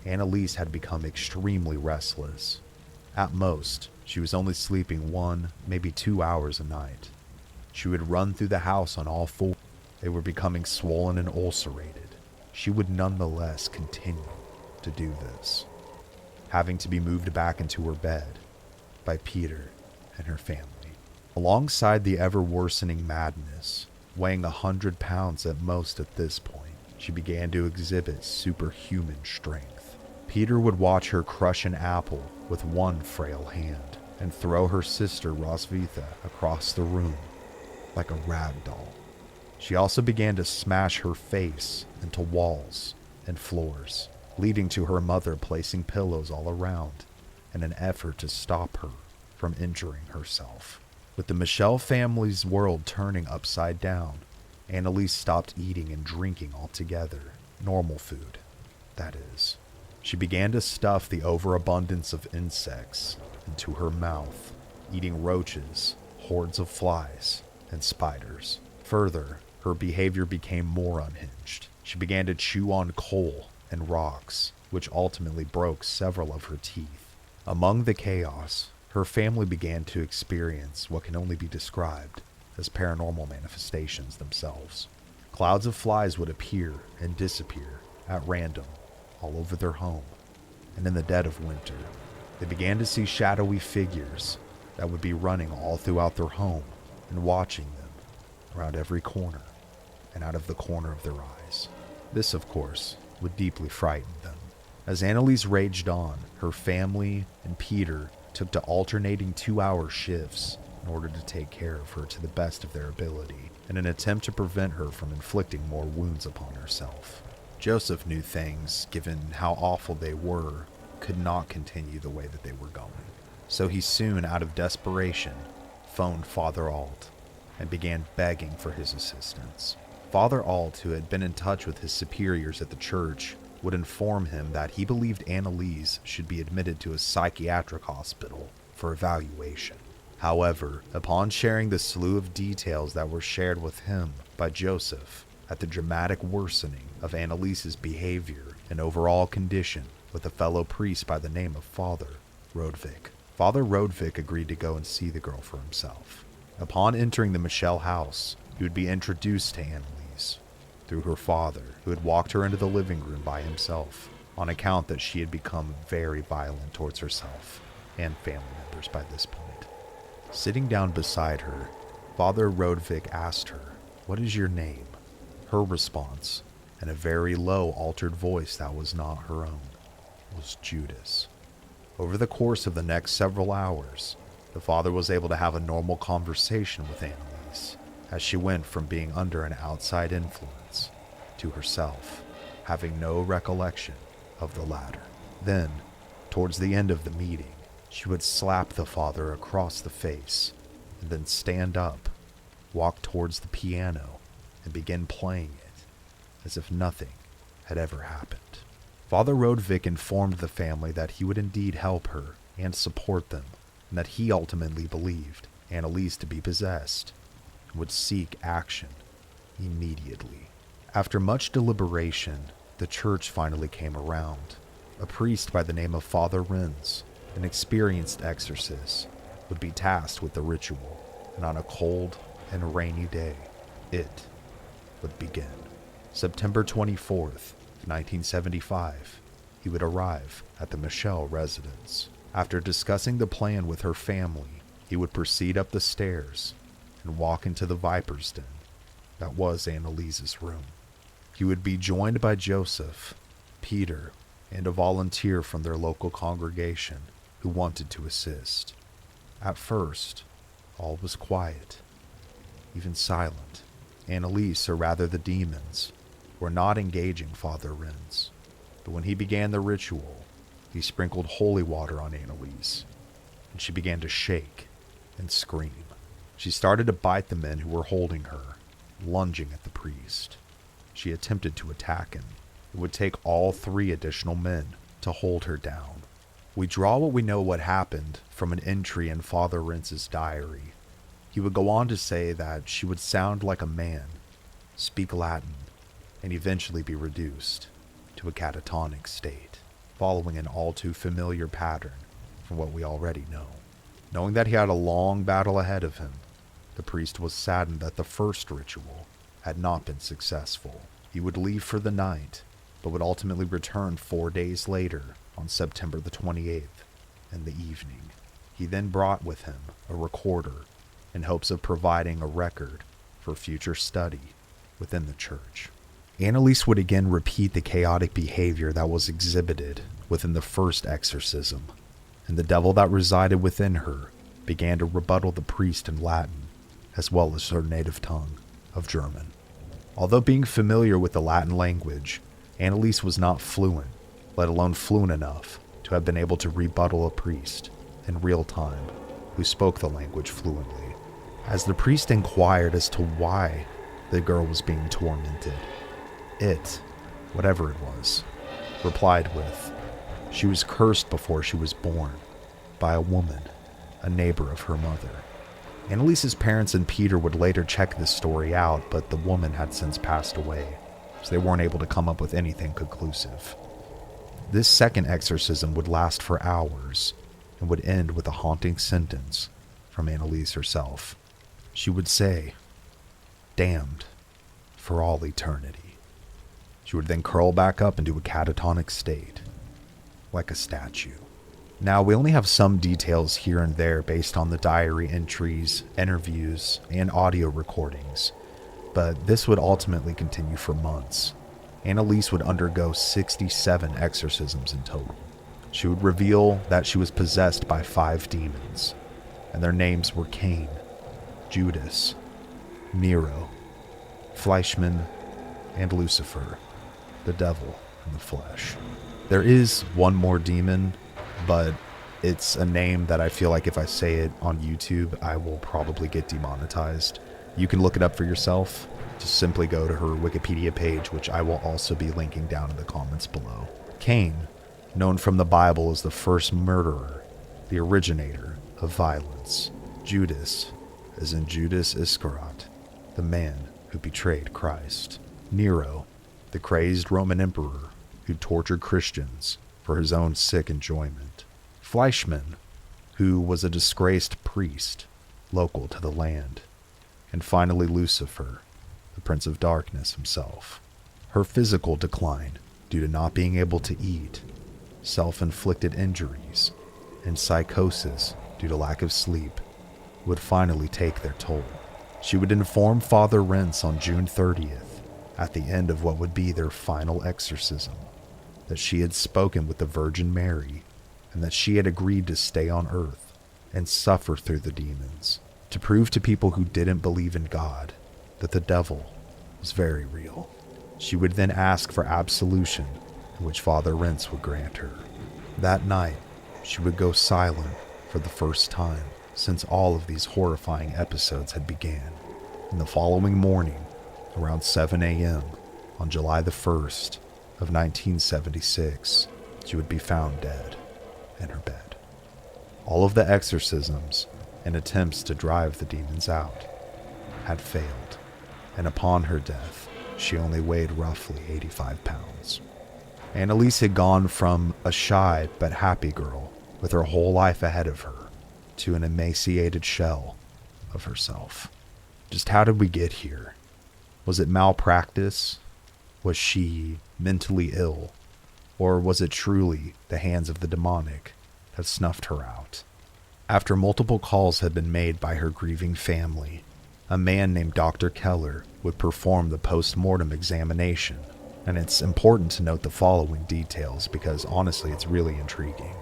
Anneliese had become extremely restless. At most, she was only sleeping 1, maybe 2 hours a night. She would run through the house on all fours. They were becoming swollen and ulcerated. She would nonetheless continue to do this, having to be moved back into her bed by Peter and her family. Alongside the ever-worsening madness, weighing 100 pounds at most at this point, she began to exhibit superhuman strength. Peter would watch her crush an apple with one frail hand and throw her sister Rosvitha across the room like a rag doll. She also began to smash her face into walls and floors, leading to her mother placing pillows all around in an effort to stop her from injuring herself. With the Michel family's world turning upside down, Anneliese stopped eating and drinking altogether. Normal food, that is. She began to stuff the overabundance of insects into her mouth, eating roaches, hordes of flies, and spiders. Further, her behavior became more unhinged. She began to chew on coal and rocks, which ultimately broke several of her teeth. Among the chaos, her family began to experience what can only be described as paranormal manifestations themselves. Clouds of flies would appear and disappear at random all over their home, and in the dead of winter, they began to see shadowy figures that would be running all throughout their home and watching them around every corner and out of the corner of their eyes. This, of course, would deeply frighten them. As Anneliese raged on, her family and Peter took to alternating 2-hour shifts in order to take care of her to the best of their ability, in an attempt to prevent her from inflicting more wounds upon herself. Joseph knew things, given how awful they were, could not continue the way that they were going. So he soon, out of desperation, phoned Father Alt and began begging for his assistance. Father Alt, who had been in touch with his superiors at the church, would inform him that he believed Anneliese should be admitted to a psychiatric hospital for evaluation. However, upon sharing the slew of details that were shared with him by Joseph at the dramatic worsening of Anneliese's behavior and overall condition with a fellow priest by the name of Father Rodvik, Father Rodvik agreed to go and see the girl for himself. Upon entering the Michel house, he would be introduced to Anneliese through her father, who had walked her into the living room by himself on account that she had become very violent towards herself and family members by this point. Sitting down beside her, Father Rodvik asked her, "What is your name?" Her response, in a very low, altered voice that was not her own, was Judas. Over the course of the next several hours, the father was able to have a normal conversation with Anneliese, as she went from being under an outside influence to herself having no recollection of the latter. Then, towards the end of the meeting, she would slap the father across the face and then stand up, walk towards the piano, and begin playing it as if nothing had ever happened. Father Rodvik informed the family that he would indeed help her and support them, and that he ultimately believed Anneliese to be possessed and would seek action immediately. After much deliberation, the church finally came around. A priest by the name of Father Renz, an experienced exorcist, would be tasked with the ritual, and on a cold and rainy day, it would begin. September 24th, 1975, he would arrive at the Michel residence. After discussing the plan with her family, he would proceed up the stairs and walk into the viper's den that was Anneliese's room. He would be joined by Joseph, Peter, and a volunteer from their local congregation who wanted to assist. At first, all was quiet, even silent. Anneliese, or rather the demons, were not engaging Father Renz, but when he began the ritual, he sprinkled holy water on Anneliese, and she began to shake and scream. She started to bite the men who were holding her, lunging at the priest. She attempted to attack him. It would take all 3 additional men to hold her down. We draw what we know what happened from an entry in Father Renz's diary. He would go on to say that she would sound like a man, speak Latin, and eventually be reduced to a catatonic state, following an all too familiar pattern from what we already know. Knowing that he had a long battle ahead of him, the priest was saddened that the first ritual had not been successful. He would leave for the night, but would ultimately return 4 days later on September the 28th in the evening. He then brought with him a recorder in hopes of providing a record for future study within the church. Anneliese would again repeat the chaotic behavior that was exhibited within the first exorcism, and the devil that resided within her began to rebuttal the priest in Latin, as well as her native tongue of German. Although being familiar with the Latin language, Anneliese was not fluent, let alone fluent enough to have been able to rebuttal a priest in real time who spoke the language fluently. As the priest inquired as to why the girl was being tormented, it, whatever it was, replied with, she was cursed before she was born by a woman, a neighbor of her mother. Anneliese's parents and Peter would later check this story out, but the woman had since passed away, so they weren't able to come up with anything conclusive. This second exorcism would last for hours and would end with a haunting sentence from Anneliese herself. She would say, "Damned for all eternity." She would then curl back up into a catatonic state, like a statue. Now, we only have some details here and there based on the diary entries, interviews, and audio recordings, but this would ultimately continue for months. Anneliese would undergo 67 exorcisms in total. She would reveal that she was possessed by 5 demons, and their names were Cain, Judas, Nero, Fleischmann, and Lucifer, the devil in the flesh. There is one more demon, but it's a name that I feel like if I say it on YouTube, I will probably get demonetized. You can look it up for yourself. Just simply go to her Wikipedia page, which I will also be linking down in the comments below. Cain, known from the Bible as the first murderer, the originator of violence. Judas, as in Judas Iscariot, the man who betrayed Christ. Nero, the crazed Roman emperor who tortured Christians for his own sick enjoyment. Fleischmann, who was a disgraced priest local to the land. And finally Lucifer, the Prince of Darkness himself. Her physical decline due to not being able to eat, self-inflicted injuries, and psychosis due to lack of sleep would finally take their toll. She would inform Father Rentz on June 30th, at the end of what would be their final exorcism, that she had spoken with the Virgin Mary and that she had agreed to stay on earth and suffer through the demons to prove to people who didn't believe in God that the devil was very real. She would then ask for absolution, which Father Rentz would grant her. That night, she would go silent for the first time since all of these horrifying episodes had began. And the following morning, around 7 a.m. on July the 1st of 1976, she would be found dead in her bed. All of the exorcisms and attempts to drive the demons out had failed, and upon her death, she only weighed roughly 85 pounds. Anneliese had gone from a shy but happy girl with her whole life ahead of her to an emaciated shell of herself. Just how did we get here? Was it malpractice? Was she mentally ill? Or was it truly the hands of the demonic that snuffed her out? After multiple calls had been made by her grieving family, a man named Dr. Keller would perform the post-mortem examination, and it's important to note the following details because honestly it's really intriguing.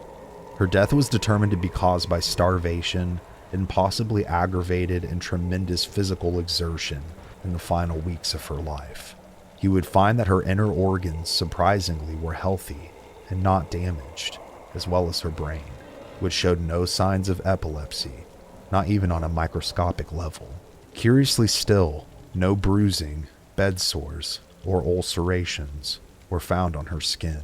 Her death was determined to be caused by starvation and possibly aggravated and tremendous physical exertion in the final weeks of her life. He would find that her inner organs surprisingly were healthy and not damaged, as well as her brain, which showed no signs of epilepsy, not even on a microscopic level. Curiously still, no bruising, bed sores, or ulcerations were found on her skin.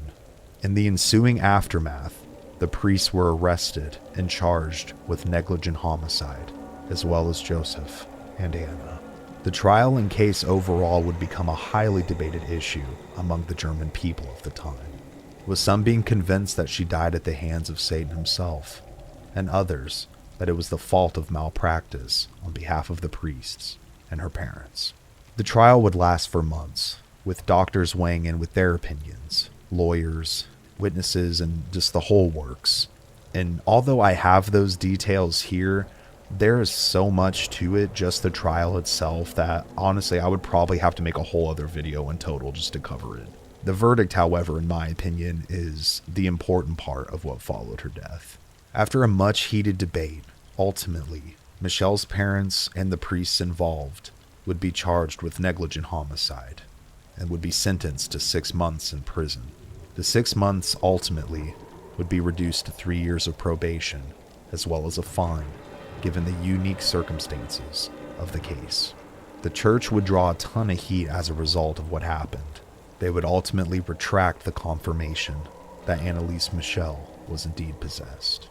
In the ensuing aftermath, the priests were arrested and charged with negligent homicide, as well as Joseph and Anna. The trial and case overall would become a highly debated issue among the German people of the time, with some being convinced that she died at the hands of Satan himself, and others that it was the fault of malpractice on behalf of the priests and her parents. The trial would last for months, with doctors weighing in with their opinions, lawyers, witnesses, and just the whole works. And although I have those details here, there is so much to it, just the trial itself, that honestly I would probably have to make a whole other video in total just to cover it. The verdict, however, in my opinion, is the important part of what followed her death. After a much heated debate, ultimately, Michel's parents and the priests involved would be charged with negligent homicide and would be sentenced to 6 months in prison. The 6 months ultimately would be reduced to 3 years of probation, as well as a fine, given the unique circumstances of the case. The church would draw a ton of heat as a result of what happened. They would ultimately retract the confirmation that Anneliese Michel was indeed possessed.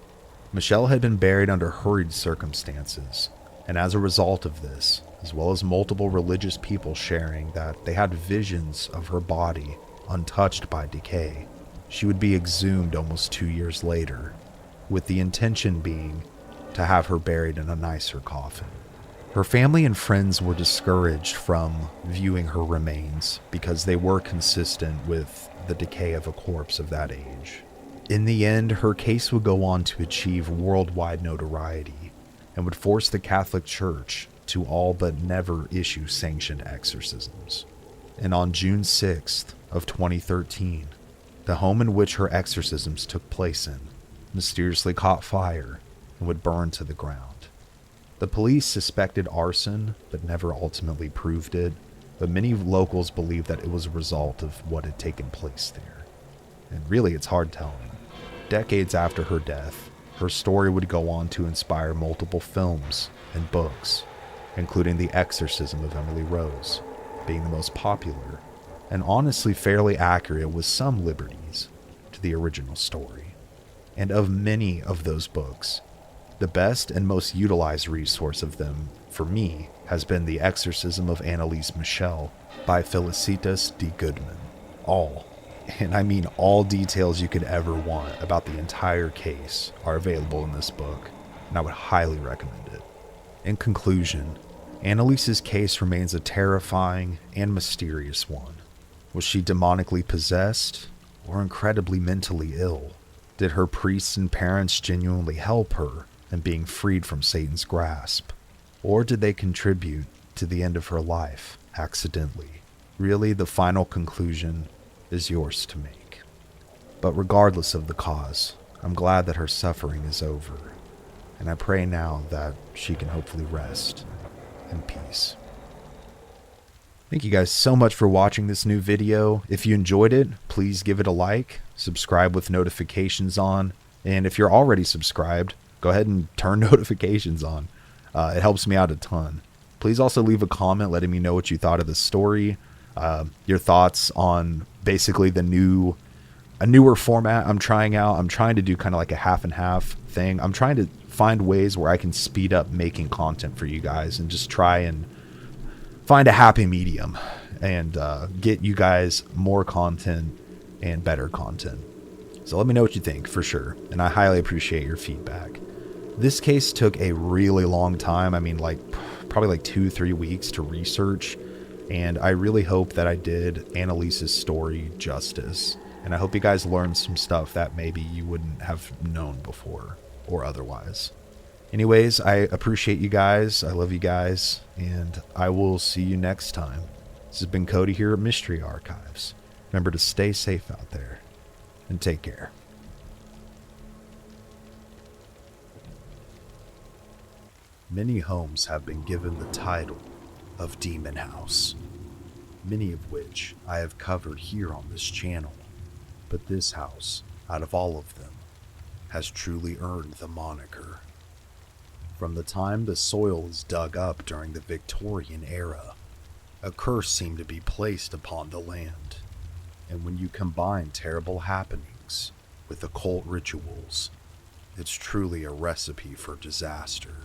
Michel had been buried under hurried circumstances, and as a result of this, as well as multiple religious people sharing that they had visions of her body untouched by decay, she would be exhumed almost 2 years later, with the intention being to have her buried in a nicer coffin. Her family and friends were discouraged from viewing her remains because they were consistent with the decay of a corpse of that age. In the end, her case would go on to achieve worldwide notoriety and would force the Catholic Church to all but never issue sanctioned exorcisms. And on June 6th of 2013, the home in which her exorcisms took place in mysteriously caught fire and would burn to the ground. The police suspected arson, but never ultimately proved it, but many locals believe that it was a result of what had taken place there. And really, it's hard telling. Decades after her death, her story would go on to inspire multiple films and books, including The Exorcism of Emily Rose, being the most popular, and honestly fairly accurate with some liberties to the original story. And of many of those books, the best and most utilized resource of them, for me, has been The Exorcism of Anneliese Michel by Felicitas D. Goodman. All, and I mean all details you could ever want about the entire case are available in this book, and I would highly recommend it. In conclusion, Anneliese's case remains a terrifying and mysterious one. Was she demonically possessed or incredibly mentally ill? Did her priests and parents genuinely help her in being freed from Satan's grasp? Or did they contribute to the end of her life accidentally? Really, the final conclusion is yours to make. But regardless of the cause, I'm glad that her suffering is over, and I pray now that she can hopefully rest in peace. Thank you guys so much for watching this new video. If you enjoyed it, please give it a like, subscribe with notifications on, and if you're already subscribed, go ahead and turn notifications on. It helps me out a ton. Please also leave a comment letting me know what you thought of the story, your thoughts on basically a newer format I'm trying out. I'm trying to do kind of like a half and half thing. I'm trying to find ways where I can speed up making content for you guys and just try and find a happy medium and get you guys more content and better content. So let me know what you think for sure, and I highly appreciate your feedback. This case took a really long time. I mean, probably like 2-3 weeks to research, and I really hope that I did Anneliese's story justice. And I hope you guys learned some stuff that maybe you wouldn't have known before or otherwise. Anyways, I appreciate you guys. I love you guys, and I will see you next time. This has been Cody here at Mystery Archives. Remember to stay safe out there, and take care. Many homes have been given the title of Demon House, many of which I have covered here on this channel, but this house, out of all of them, has truly earned the moniker. From the time the soil was dug up during the Victorian era, a curse seemed to be placed upon the land, and when you combine terrible happenings with occult rituals, it's truly a recipe for disaster,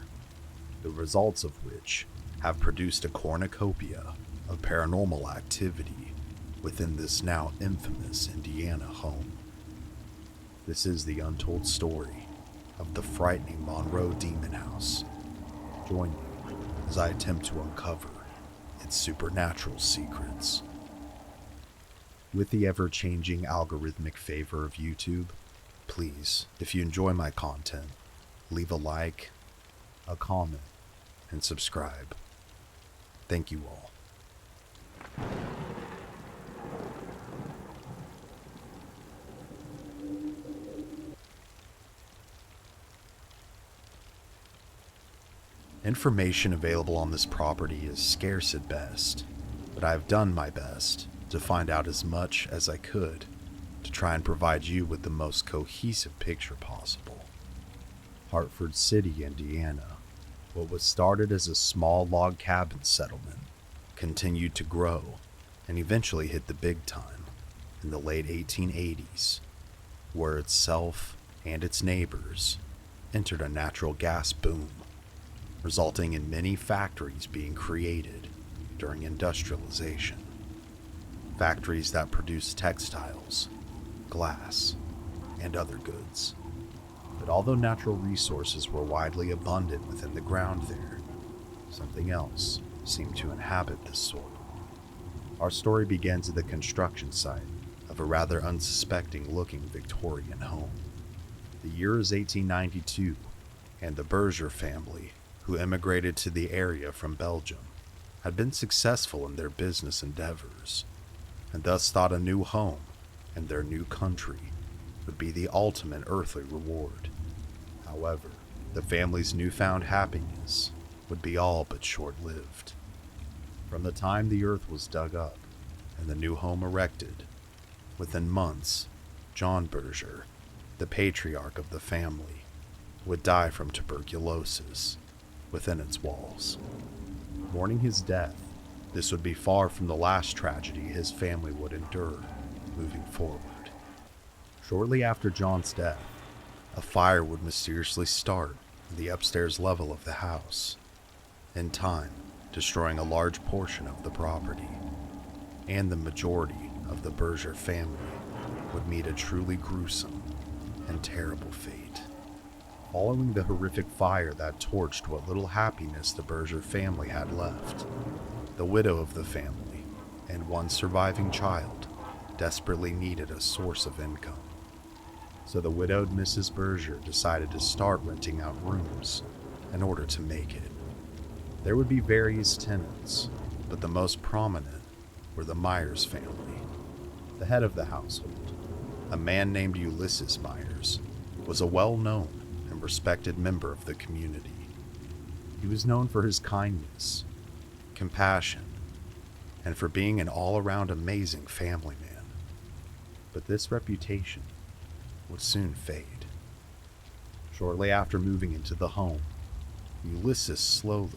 the results of which have produced a cornucopia of paranormal activity within this now infamous Indiana home. This is the untold story of the frightening Monroe Demon House. Join me as I attempt to uncover its supernatural secrets. With the ever-changing algorithmic favor of YouTube, please, if you enjoy my content, leave a like, a comment, and subscribe. Thank you all. Information available on this property is scarce at best, but I have done my best to find out as much as I could to try and provide you with the most cohesive picture possible. Hartford City, Indiana, what was started as a small log cabin settlement, continued to grow and eventually hit the big time in the late 1880s, where itself and its neighbors entered a natural gas boom, resulting in many factories being created during industrialization. Factories that produced textiles, glass, and other goods. But although natural resources were widely abundant within the ground there, something else seemed to inhabit this soil. Our story begins at the construction site of a rather unsuspecting-looking Victorian home. The year is 1892, and the Berger family, who immigrated to the area from Belgium, had been successful in their business endeavors, and thus thought a new home in their new country would be the ultimate earthly reward. However, the family's newfound happiness would be all but short-lived. From the time the earth was dug up and the new home erected, within months, John Berger, the patriarch of the family, would die from tuberculosis within its walls. Mourning his death, this would be far from the last tragedy his family would endure moving forward. Shortly after John's death, a fire would mysteriously start in the upstairs level of the house, in time destroying a large portion of the property, and the majority of the Berger family would meet a truly gruesome and terrible fate. Following the horrific fire that torched what little happiness the Berger family had left, the widow of the family and one surviving child desperately needed a source of income. So the widowed Mrs. Berger decided to start renting out rooms in order to make it. There would be various tenants, but the most prominent were the Myers family. The head of the household, a man named Ulysses Myers, was a well-known and respected member of the community. He was known for his kindness, compassion, and for being an all-around amazing family man. But this reputation would soon fade. Shortly after moving into the home, Ulysses slowly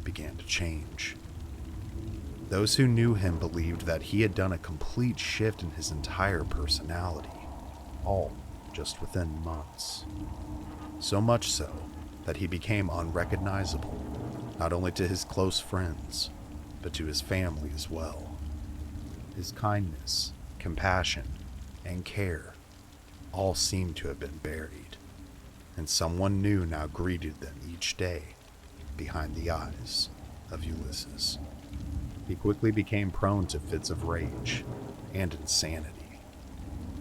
began to change. Those who knew him believed that he had done a complete shift in his entire personality, all just within months. So much so that he became unrecognizable, not only to his close friends, but to his family as well. His kindness, compassion, and care all seemed to have been buried, and someone new now greeted them each day behind the eyes of Ulysses. He quickly became prone to fits of rage and insanity.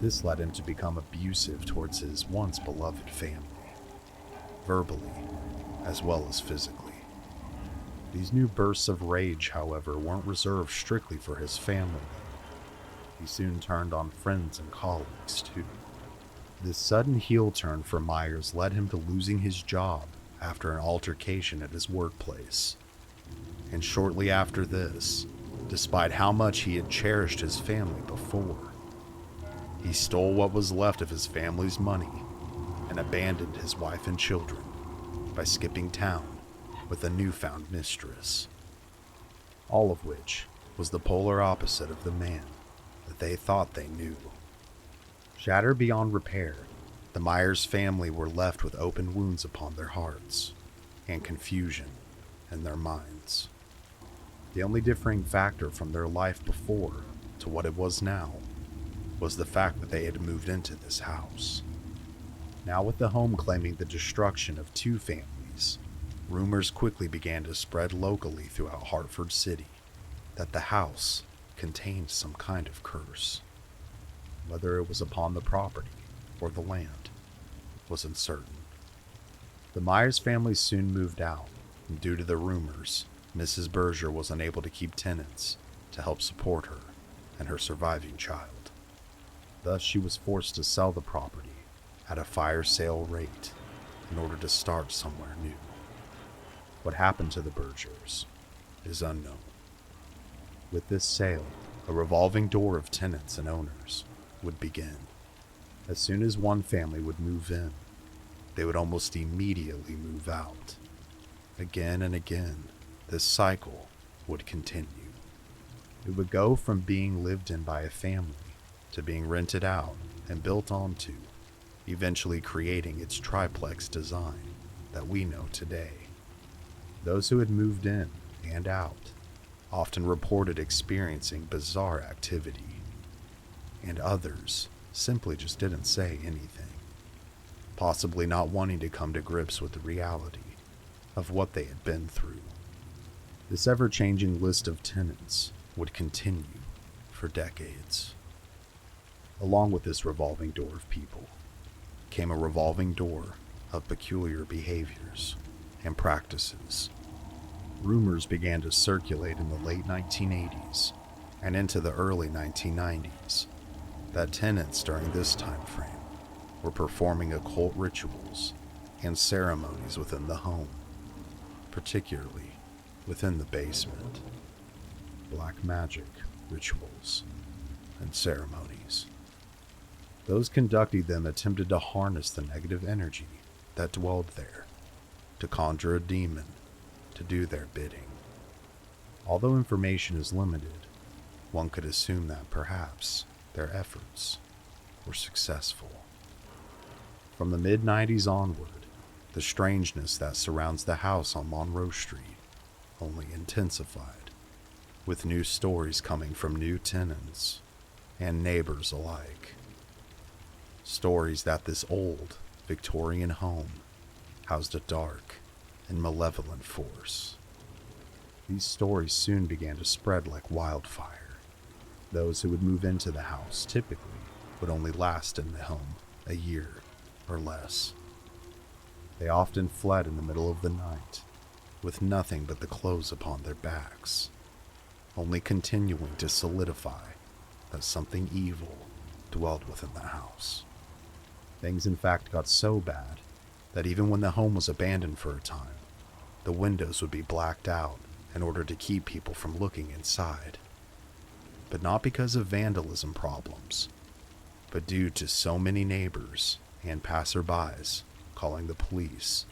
This led him to become abusive towards his once beloved family, verbally as well as physically. These new bursts of rage, however, weren't reserved strictly for his family. He soon turned on friends and colleagues too. This sudden heel turn for Myers led him to losing his job after an altercation at his workplace. And shortly after this, despite how much he had cherished his family before, he stole what was left of his family's money and abandoned his wife and children by skipping town with a newfound mistress. All of which was the polar opposite of the man that they thought they knew. Shattered beyond repair, the Myers family were left with open wounds upon their hearts, and confusion in their minds. The only differing factor from their life before to what it was now was the fact that they had moved into this house. Now, with the home claiming the destruction of 2 families, rumors quickly began to spread locally throughout Hartford City that the house contained some kind of curse. Whether it was upon the property or the land was uncertain. The Myers family soon moved out, and due to the rumors, Mrs. Berger was unable to keep tenants to help support her and her surviving child. Thus, she was forced to sell the property at a fire sale rate in order to start somewhere new. What happened to the Bergers is unknown. With this sale, a revolving door of tenants and owners would begin. As soon as one family would move in, they would almost immediately move out. Again and again, this cycle would continue. It would go from being lived in by a family to being rented out and built onto, eventually creating its triplex design that we know today. Those who had moved in and out often reported experiencing bizarre activity, and others simply just didn't say anything, possibly not wanting to come to grips with the reality of what they had been through. This ever-changing list of tenants would continue for decades. Along with this revolving door of people came a revolving door of peculiar behaviors and practices. Rumors began to circulate in the late 1980s and into the early 1990s that tenants during this time frame were performing occult rituals and ceremonies within the home, particularly within the basement. Black magic rituals and ceremonies. Those conducting them attempted to harness the negative energy that dwelled there, to conjure a demon to do their bidding. Although information is limited, one could assume that perhaps their efforts were successful. From the mid-90s onward, the strangeness that surrounds the house on Monroe Street only intensified, with new stories coming from new tenants and neighbors alike. Stories that this old Victorian home housed a dark and malevolent force. These stories soon began to spread like wildfire. Those who would move into the house typically would only last in the home a year or less. They often fled in the middle of the night, with nothing but the clothes upon their backs, only continuing to solidify that something evil dwelled within the house. Things in fact got so bad that even when the home was abandoned for a time, the windows would be blacked out in order to keep people from looking inside. But not because of vandalism problems, but due to so many neighbors and passerbys calling the police,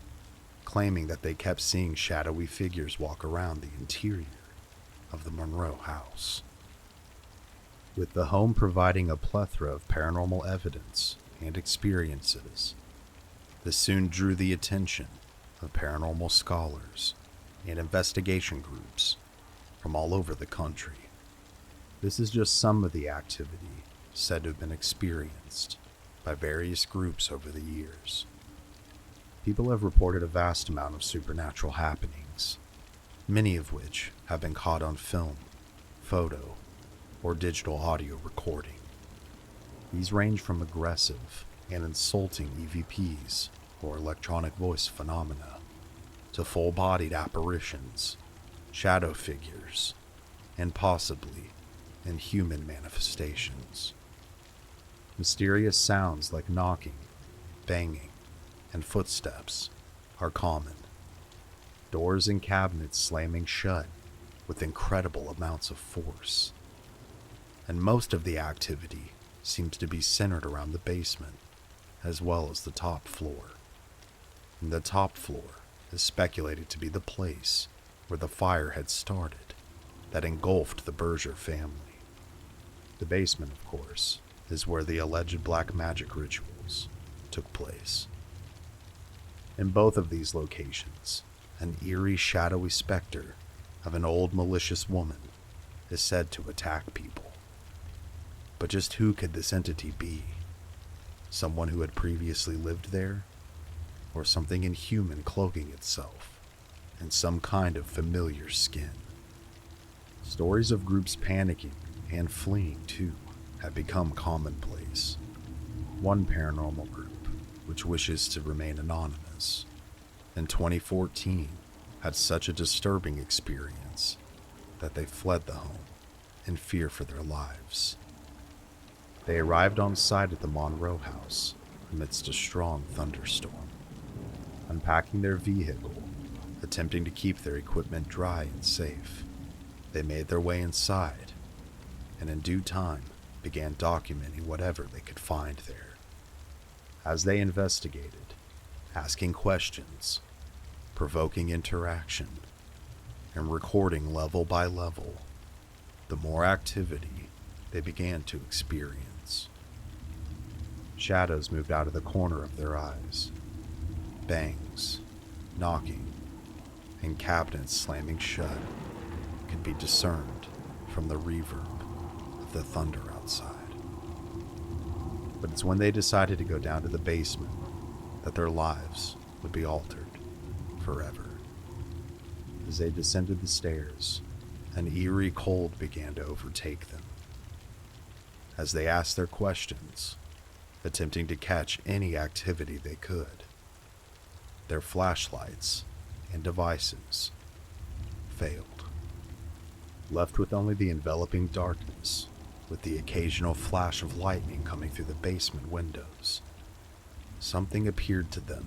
claiming that they kept seeing shadowy figures walk around the interior of the Monroe house. With the home providing a plethora of paranormal evidence and experiences, this soon drew the attention of paranormal scholars and investigation groups from all over the country. This is just some of the activity said to have been experienced by various groups over the years. People have reported a vast amount of supernatural happenings, many of which have been caught on film, photo, or digital audio recording. These range from aggressive and insulting EVPs, or electronic voice phenomena, to full-bodied apparitions, shadow figures, and possibly inhuman manifestations. Mysterious sounds like knocking, banging, and footsteps are common. Doors and cabinets slamming shut with incredible amounts of force. And most of the activity seems to be centered around the basement, as well as the top floor. And the top floor is speculated to be the place where the fire had started that engulfed the Berger family. The basement, of course, is where the alleged black magic rituals took place. In both of these locations, an eerie, shadowy specter of an old, malicious woman is said to attack people. But just who could this entity be? Someone who had previously lived there? Or something inhuman cloaking itself in some kind of familiar skin? Stories of groups panicking and fleeing, too, have become commonplace. One paranormal group, which wishes to remain anonymous, in 2014 had such a disturbing experience that they fled the home in fear for their lives. They arrived on site at the Monroe house amidst a strong thunderstorm. Unpacking their vehicle, attempting to keep their equipment dry and safe, they made their way inside and in due time began documenting whatever they could find there. As they investigated, asking questions, provoking interaction, and recording level by level, the more activity they began to experience. Shadows moved out of the corner of their eyes. Bangs, knocking, and cabinets slamming shut could be discerned from the reverb of the thunder outside. But it's when they decided to go down to the basement that their lives would be altered forever. As they descended the stairs, an eerie cold began to overtake them. As they asked their questions, attempting to catch any activity they could, their flashlights and devices failed. Left with only the enveloping darkness, with the occasional flash of lightning coming through the basement windows, something appeared to them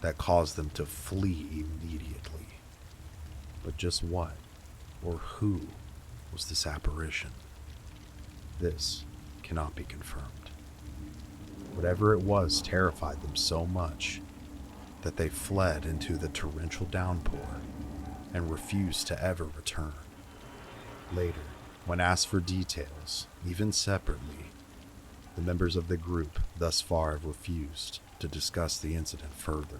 that caused them to flee immediately. But just what, or who, was this apparition? This cannot be confirmed. Whatever it was terrified them so much that they fled into the torrential downpour and refused to ever return. Later, when asked for details, even separately, the members of the group thus far have refused to discuss the incident further.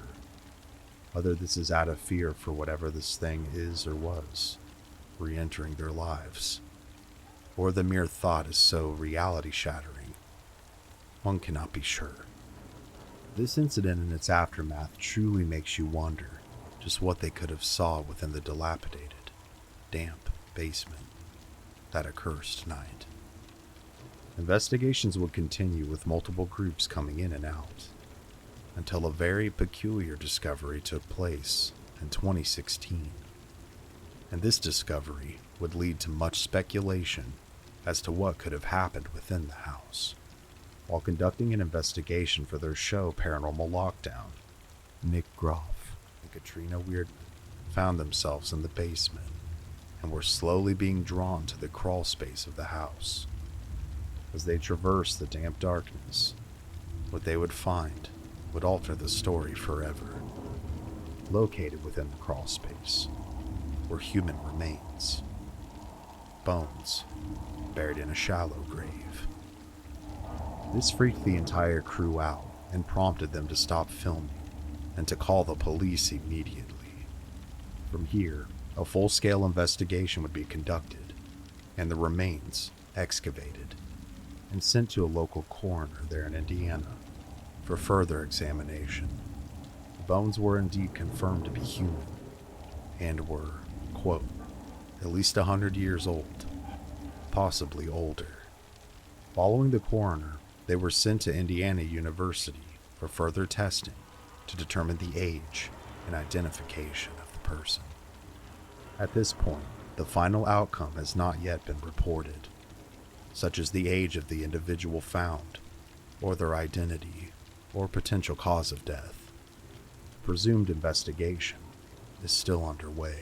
Whether this is out of fear for whatever this thing is or was, re-entering their lives, or the mere thought is so reality-shattering, one cannot be sure. This incident and its aftermath truly makes you wonder just what they could have saw within the dilapidated, damp basement that accursed night. Investigations would continue with multiple groups coming in and out, until a very peculiar discovery took place in 2016. And this discovery would lead to much speculation as to what could have happened within the house. While conducting an investigation for their show Paranormal Lockdown, Nick Groff and Katrina Weirdman found themselves in the basement and were slowly being drawn to the crawl space of the house. As they traversed the damp darkness, what they would find would alter the story forever. Located within the crawl space were human remains, bones buried in a shallow grave. This freaked the entire crew out and prompted them to stop filming and to call the police immediately. From here, a full-scale investigation would be conducted and the remains excavated and sent to a local coroner there in Indiana for further examination. The bones were indeed confirmed to be human and were, quote, at least 100 years old, possibly older. Following the coroner, they were sent to Indiana University for further testing to determine the age and identification of the person. At this point, the final outcome has not yet been reported, such as the age of the individual found, or their identity, or potential cause of death. The presumed investigation is still underway.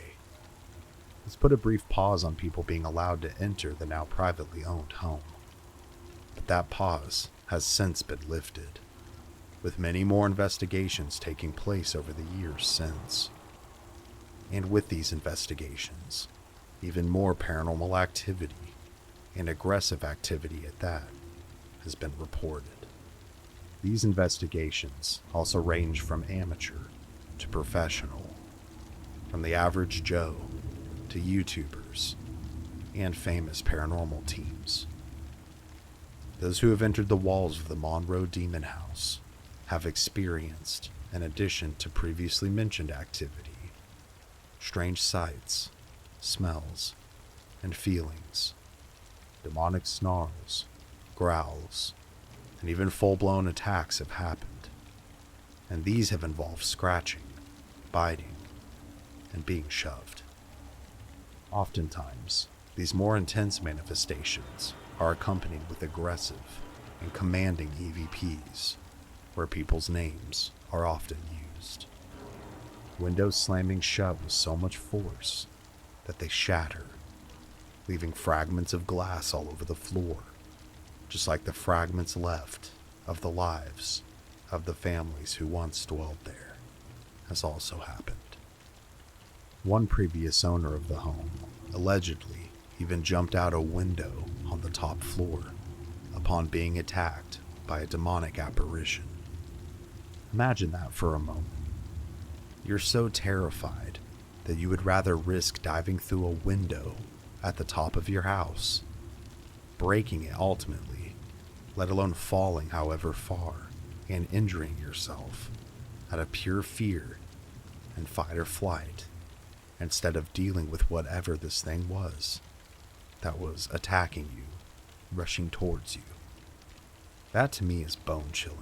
Let's put a brief pause on people being allowed to enter the now privately owned home. But that pause has since been lifted, with many more investigations taking place over the years since. And with these investigations, even more paranormal activity, and aggressive activity at that, has been reported. These investigations also range from amateur to professional, from the average Joe to YouTubers and famous paranormal teams. Those who have entered the walls of the Monroe Demon House have experienced, in addition to previously mentioned activity, strange sights, smells, and feelings, demonic snarls, growls, and even full-blown attacks have happened, and these have involved scratching, biting, and being shoved. Oftentimes, these more intense manifestations are accompanied with aggressive and commanding EVPs, where people's names are often used. Windows slamming shut with so much force that they shatter, leaving fragments of glass all over the floor, just like the fragments left of the lives of the families who once dwelled there, has also happened. One previous owner of the home allegedly even jumped out a window on the top floor upon being attacked by a demonic apparition. Imagine that for a moment. You're so terrified that you would rather risk diving through a window at the top of your house, breaking it ultimately, let alone falling however far and injuring yourself out of pure fear and fight or flight, instead of dealing with whatever this thing was that was attacking you, rushing towards you. That to me is bone-chilling.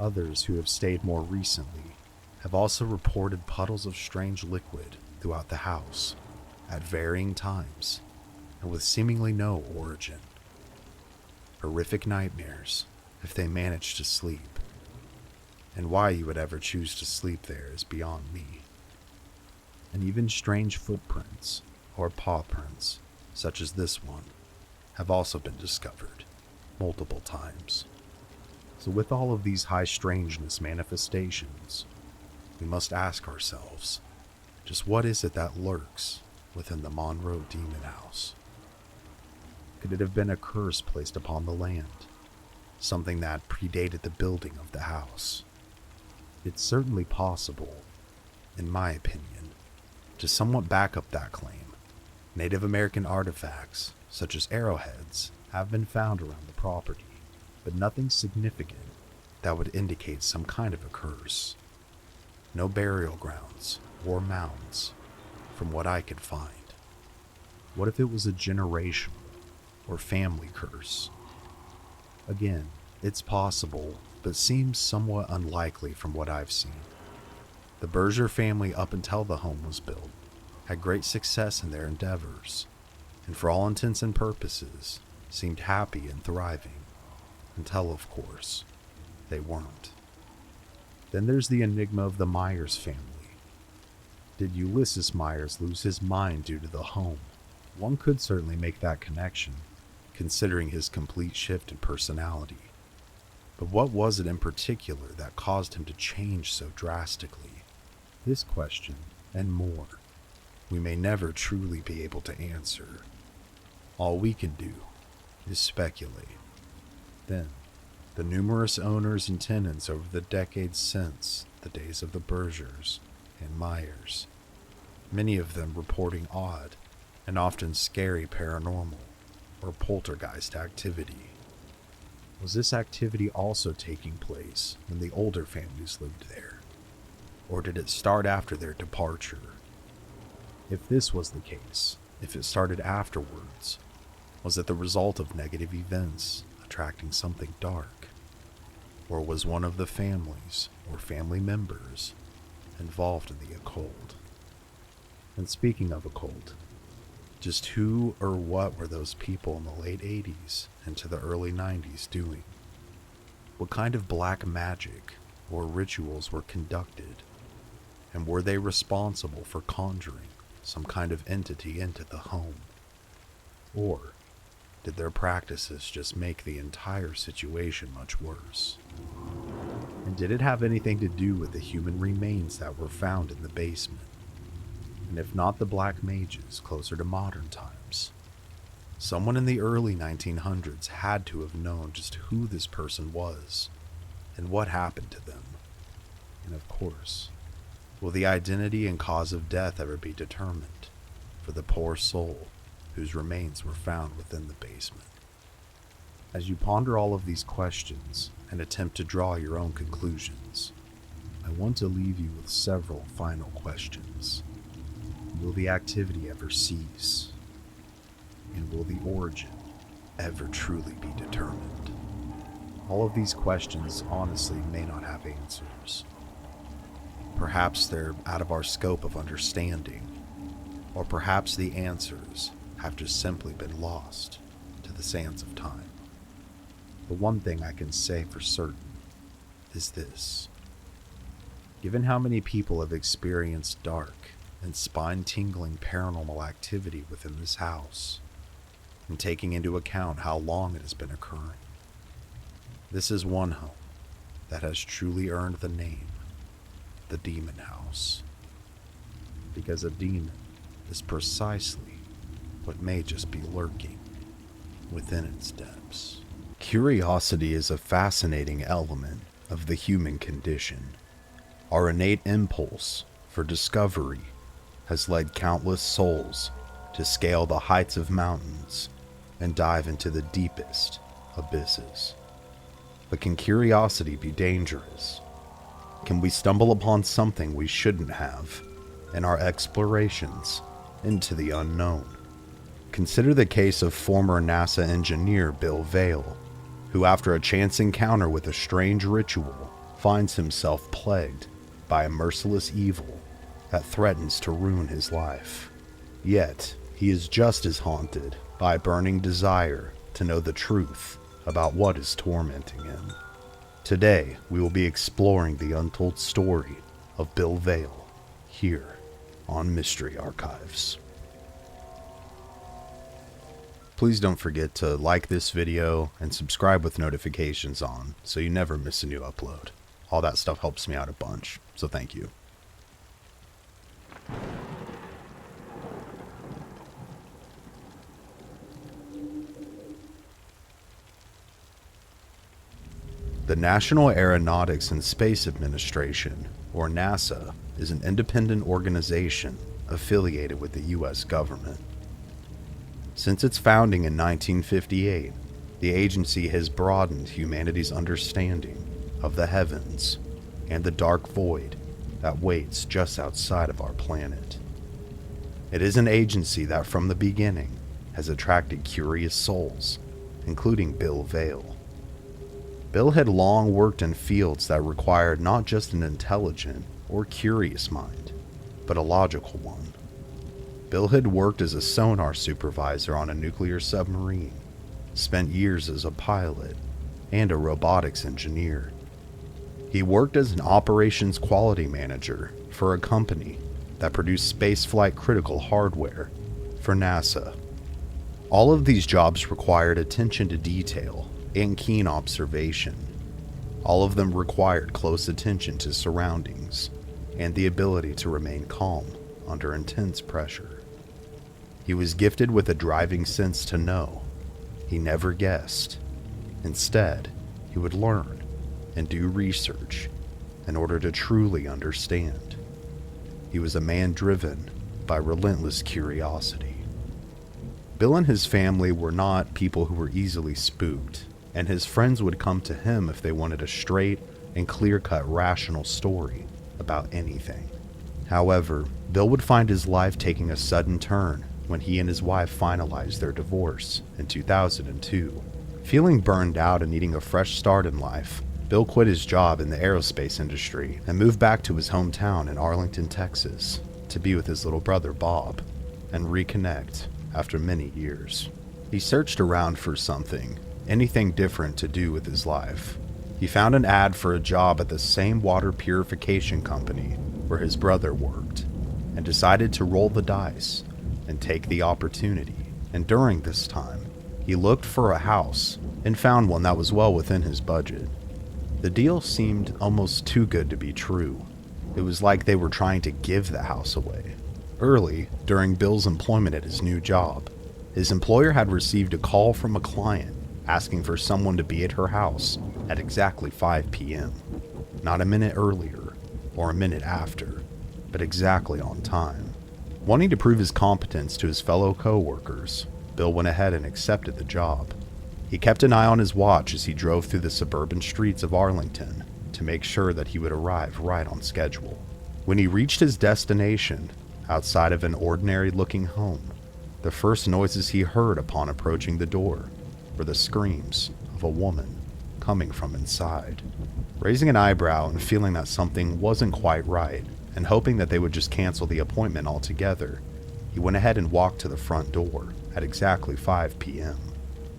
Others who have stayed more recently have also reported puddles of strange liquid throughout the house at varying times and with seemingly no origin. Horrific nightmares if they manage to sleep, and why you would ever choose to sleep there is beyond me. And even strange footprints or paw prints, such as this one, have also been discovered multiple times. So with all of these high strangeness manifestations, we must ask ourselves, just what is it that lurks within the Monroe Demon House? Could it have been a curse placed upon the land? Something that predated the building of the house? It's certainly possible, in my opinion, to somewhat back up that claim. Native American artifacts, such as arrowheads, have been found around the property, but nothing significant that would indicate some kind of a curse. No burial grounds or mounds, from what I could find. What if it was a generational or family curse? Again, it's possible, but seems somewhat unlikely from what I've seen. The Berger family, up until the home was built, had great success in their endeavors, and for all intents and purposes, seemed happy and thriving, until, of course, they weren't. Then there's the enigma of the Myers family. Did Ulysses Myers lose his mind due to the home? One could certainly make that connection, considering his complete shift in personality. But what was it in particular that caused him to change so drastically? This question, and more, we may never truly be able to answer. All we can do is speculate. Then, the numerous owners and tenants over the decades since the days of the Bergers and Myers, many of them reporting odd and often scary paranormal or poltergeist activity. Was this activity also taking place when the older families lived there? Or did it start after their departure? If this was the case, if it started afterwards, was it the result of negative events attracting something dark? Or was one of the families or family members involved in the occult? And speaking of occult, just who or what were those people in the late 80s into the early 90s doing? What kind of black magic or rituals were conducted? And were they responsible for conjuring some kind of entity into the home? Or did their practices just make the entire situation much worse? And did it have anything to do with the human remains that were found in the basement? And if not the black mages closer to modern times, someone in the early 1900s had to have known just who this person was and what happened to them. And of course, Will the identity and cause of death ever be determined for the poor soul whose remains were found within the basement? As you ponder all of these questions and attempt to draw your own conclusions, I want to leave you with several final questions. Will the activity ever cease? And will the origin ever truly be determined? All of these questions honestly may not have answers. Perhaps they're out of our scope of understanding, or perhaps the answers have just simply been lost to the sands of time. The one thing I can say for certain is this. Given how many people have experienced dark and spine-tingling paranormal activity within this house, and taking into account how long it has been occurring, this is one home that has truly earned the name the Demon House. Because a demon is precisely what may just be lurking within its depths. Curiosity is a fascinating element of the human condition. Our innate impulse for discovery has led countless souls to scale the heights of mountains and dive into the deepest abysses. But can curiosity be dangerous? Can we stumble upon something we shouldn't have in our explorations into the unknown? Consider the case of former NASA engineer Bill Vaile, who after a chance encounter with a strange ritual finds himself plagued by a merciless evil that threatens to ruin his life. Yet, he is just as haunted by a burning desire to know the truth about what is tormenting him. Today, we will be exploring the untold story of Bill Vaile here on Mystery Archives. Please don't forget to like this video and subscribe with notifications on so you never miss a new upload. All that stuff helps me out a bunch, so thank you. The National Aeronautics and Space Administration, or NASA, is an independent organization affiliated with the U.S. government. Since its founding in 1958, the agency has broadened humanity's understanding of the heavens and the dark void that waits just outside of our planet. It is an agency that from the beginning has attracted curious souls, including Bill Vaile. Bill had long worked in fields that required not just an intelligent or curious mind, but a logical one. Bill had worked as a sonar supervisor on a nuclear submarine, spent years as a pilot, and a robotics engineer. He worked as an operations quality manager for a company that produced spaceflight critical hardware for NASA. All of these jobs required attention to detail and keen observation. All of them required close attention to surroundings and the ability to remain calm under intense pressure. He was gifted with a driving sense to know. He never guessed. Instead, he would learn and do research in order to truly understand. He was a man driven by relentless curiosity. Bill and his family were not people who were easily spooked, and his friends would come to him if they wanted a straight and clear-cut rational story about anything. However, Bill would find his life taking a sudden turn when he and his wife finalized their divorce in 2002. Feeling burned out and needing a fresh start in life, Bill quit his job in the aerospace industry and moved back to his hometown in Arlington, Texas, to be with his little brother Bob and reconnect after many years. He searched around for something, anything different to do with his life. He found an ad for a job at the same water purification company where his brother worked, and decided to roll the dice and take the opportunity. And during this time, he looked for a house and found one that was well within his budget. The deal seemed almost too good to be true. It was like they were trying to give the house away. Early, during Bill's employment at his new job, his employer had received a call from a client asking for someone to be at her house at exactly 5 p.m., not a minute earlier or a minute after. but exactly on time. Wanting to prove his competence to his fellow co-workers, Bill went ahead and accepted the job. He kept an eye on his watch as he drove through the suburban streets of Arlington to make sure that he would arrive right on schedule. When he reached his destination, outside of an ordinary-looking home, the first noises he heard upon approaching the door were the screams of a woman coming from inside. Raising an eyebrow and feeling that something wasn't quite right, and hoping that they would just cancel the appointment altogether, he went ahead and walked to the front door at exactly 5 p.m.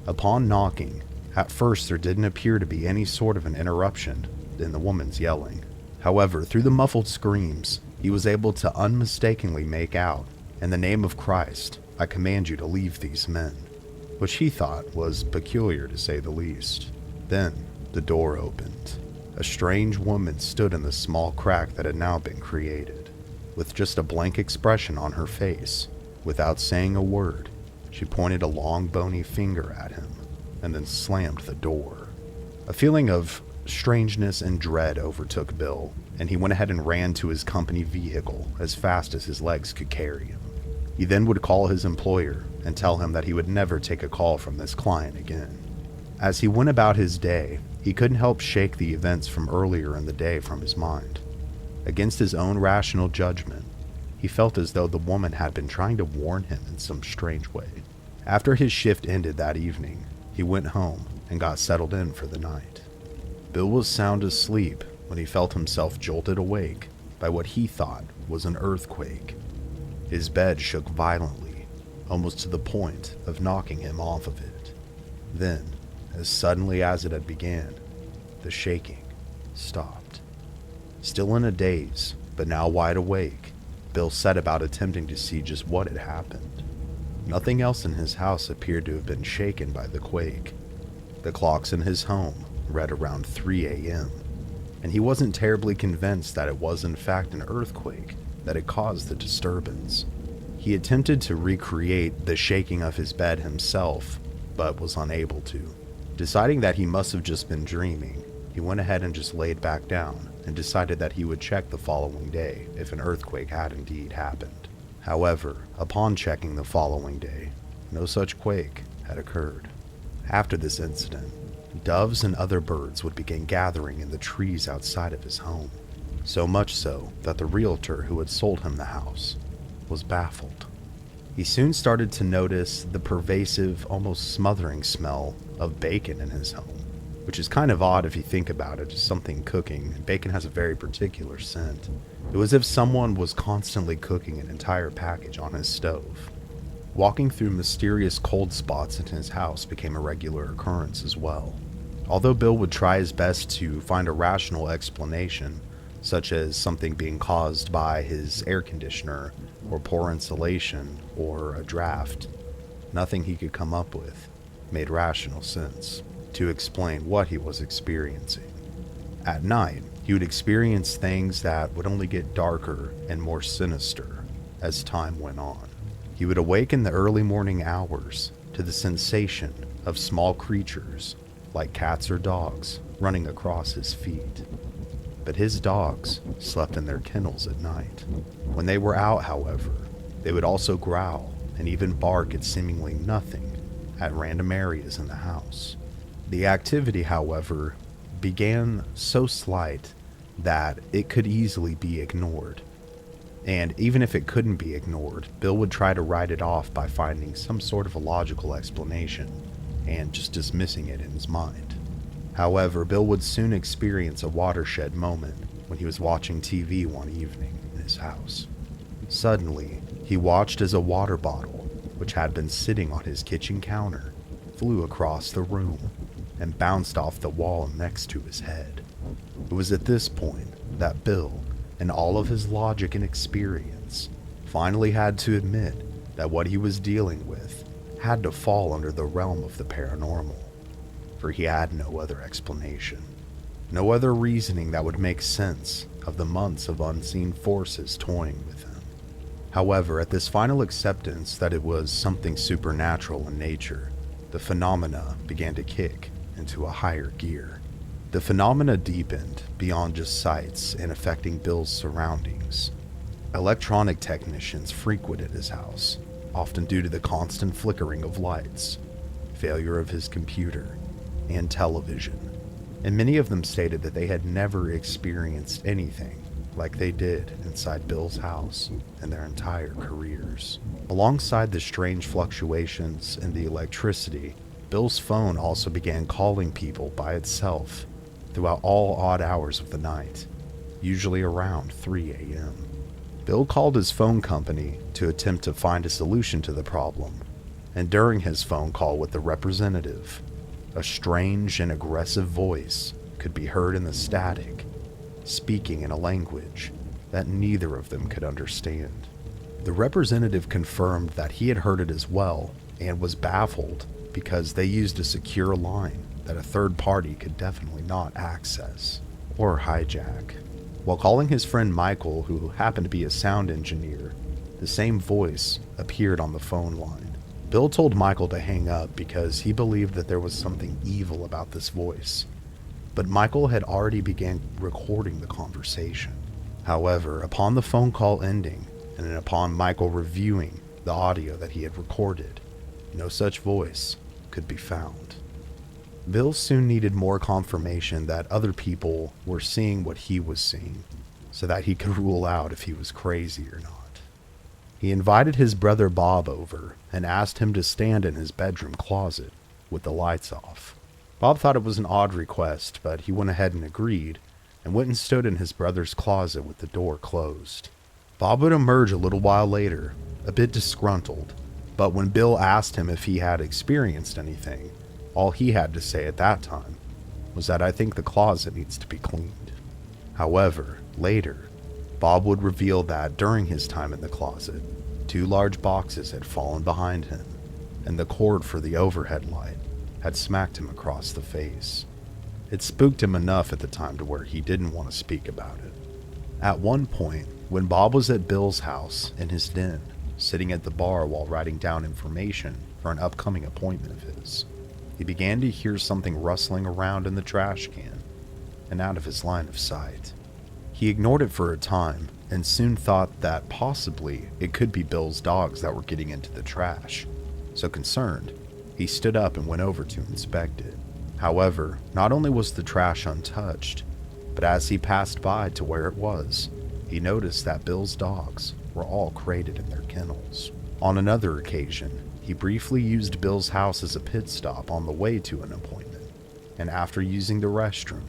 Upon knocking, at first there didn't appear to be any sort of an interruption in the woman's yelling. However, through the muffled screams, he was able to unmistakably make out, "In the name of Christ, I command you to leave these men," which he thought was peculiar to say the least. Then, the door opened. A strange woman stood in the small crack that had now been created. With just a blank expression on her face, without saying a word, she pointed a long bony finger at him, and then slammed the door. A feeling of strangeness and dread overtook Bill, and he went ahead and ran to his company vehicle as fast as his legs could carry him. He then would call his employer and tell him that he would never take a call from this client again. As he went about his day, he couldn't help shake the events from earlier in the day from his mind. Against his own rational judgment, he felt as though the woman had been trying to warn him in some strange way. After his shift ended that evening, he went home and got settled in for the night. Bill was sound asleep when he felt himself jolted awake by what he thought was an earthquake. His bed shook violently, almost to the point of knocking him off of it. Then, as suddenly as it had began, the shaking stopped. Still in a daze, but now wide awake, Bill set about attempting to see just what had happened. Nothing else in his house appeared to have been shaken by the quake. The clocks in his home read around 3 a.m., and he wasn't terribly convinced that it was in fact an earthquake that had caused the disturbance. He attempted to recreate the shaking of his bed himself, but was unable to. Deciding that he must have just been dreaming, he went ahead and just laid back down and decided that he would check the following day if an earthquake had indeed happened. However, upon checking the following day, no such quake had occurred. After this incident, doves and other birds would begin gathering in the trees outside of his home, so much so that the realtor who had sold him the house was baffled. He soon started to notice the pervasive, almost smothering smell of bacon in his home, which is kind of odd if you think about it, just something cooking. Bacon has a very particular scent. It was as if someone was constantly cooking an entire package on his stove. Walking through mysterious cold spots in his house became a regular occurrence as well. Although Bill would try his best to find a rational explanation, such as something being caused by his air conditioner, or poor insulation, or a draft, nothing he could come up with made rational sense to explain what he was experiencing. At night, he would experience things that would only get darker and more sinister as time went on. He would awake in the early morning hours to the sensation of small creatures, like cats or dogs, running across his feet. But his dogs slept in their kennels at night. When they were out, however, they would also growl and even bark at seemingly nothing at random areas in the house. The activity, however, began so slight that it could easily be ignored. And even if it couldn't be ignored, Bill would try to write it off by finding some sort of a logical explanation and just dismissing it in his mind. However, Bill would soon experience a watershed moment when he was watching TV one evening in his house. Suddenly, he watched as a water bottle, which had been sitting on his kitchen counter, flew across the room and bounced off the wall next to his head. It was at this point that Bill, in all of his logic and experience, finally had to admit that what he was dealing with had to fall under the realm of the paranormal, for he had no other explanation, no other reasoning that would make sense of the months of unseen forces toying with him. However, at this final acceptance that it was something supernatural in nature, the phenomena began to kick into a higher gear. The phenomena deepened beyond just sights and affecting Bill's surroundings. Electronic technicians frequented his house, often due to the constant flickering of lights, failure of his computer, and television. And many of them stated that they had never experienced anything like they did inside Bill's house in their entire careers. Alongside the strange fluctuations in the electricity, Bill's phone also began calling people by itself throughout all odd hours of the night, usually around 3 a.m. Bill called his phone company to attempt to find a solution to the problem, and during his phone call with the representative, a strange and aggressive voice could be heard in the static, speaking in a language that neither of them could understand. The representative confirmed that he had heard it as well and was baffled because they used a secure line that a third party could definitely not access or hijack. While calling his friend Michael, who happened to be a sound engineer, the same voice appeared on the phone line. Bill told Michael to hang up because he believed that there was something evil about this voice, but Michael had already began recording the conversation. However, upon the phone call ending, and upon Michael reviewing the audio that he had recorded, no such voice could be found. Bill soon needed more confirmation that other people were seeing what he was seeing, so that he could rule out if he was crazy or not. He invited his brother Bob over and asked him to stand in his bedroom closet with the lights off. Bob thought it was an odd request, but he went ahead and agreed, and went and stood in his brother's closet with the door closed. Bob would emerge a little while later, a bit disgruntled, but when Bill asked him if he had experienced anything, all he had to say at that time was that "I think the closet needs to be cleaned." However, later, Bob would reveal that during his time in the closet, 2 large boxes had fallen behind him, and the cord for the overhead light had smacked him across the face. It spooked him enough at the time to where he didn't want to speak about it. At one point, when Bob was at Bill's house in his den, sitting at the bar while writing down information for an upcoming appointment of his, he began to hear something rustling around in the trash can and out of his line of sight. He ignored it for a time and soon thought that possibly it could be Bill's dogs that were getting into the trash. So concerned, he stood up and went over to inspect it. However, not only was the trash untouched, but as he passed by to where it was, he noticed that Bill's dogs were all crated in their kennels. On another occasion, he briefly used Bill's house as a pit stop on the way to an appointment, and after using the restroom,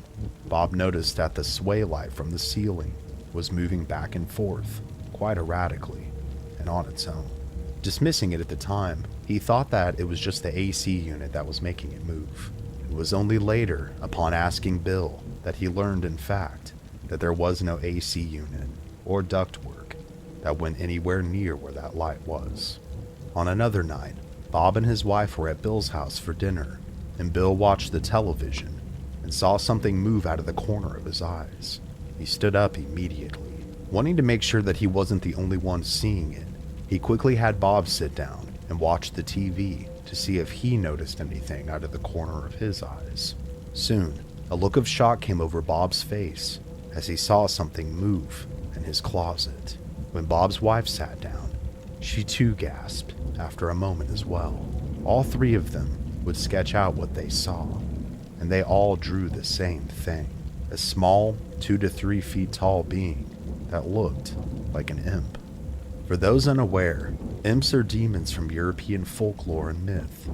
Bob noticed that the sway light from the ceiling was moving back and forth quite erratically and on its own. Dismissing it at the time, he thought that it was just the AC unit that was making it move. It was only later, upon asking Bill, that he learned in fact that there was no AC unit or ductwork that went anywhere near where that light was. On another night, Bob and his wife were at Bill's house for dinner, and Bill watched the television and saw something move out of the corner of his eyes. He stood up immediately, wanting to make sure that he wasn't the only one seeing it. He quickly had Bob sit down and watch the TV to see if he noticed anything out of the corner of his eyes. Soon, a look of shock came over Bob's face as he saw something move in his closet. When Bob's wife sat down, she too gasped after a moment as well. All 3 of them would sketch out what they saw, and they all drew the same thing: a small 2 to 3 feet tall being that looked like an imp. For those unaware, imps are demons from European folklore and myth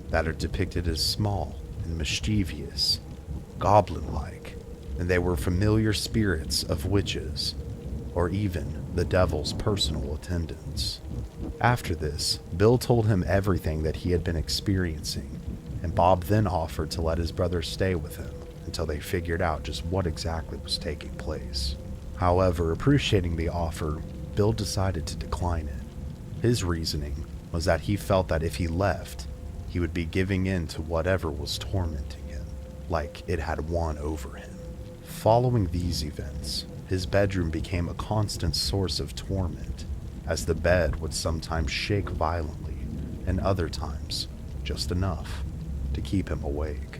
that are depicted as small and mischievous, goblin-like, and they were familiar spirits of witches, or even the devil's personal attendants. After this, Bill told him everything that he had been experiencing, and Bob then offered to let his brother stay with him until they figured out just what exactly was taking place. However, appreciating the offer, Bill decided to decline it. His reasoning was that he felt that if he left, he would be giving in to whatever was tormenting him, like it had won over him. Following these events, his bedroom became a constant source of torment, as the bed would sometimes shake violently, and other times just enough to keep him awake.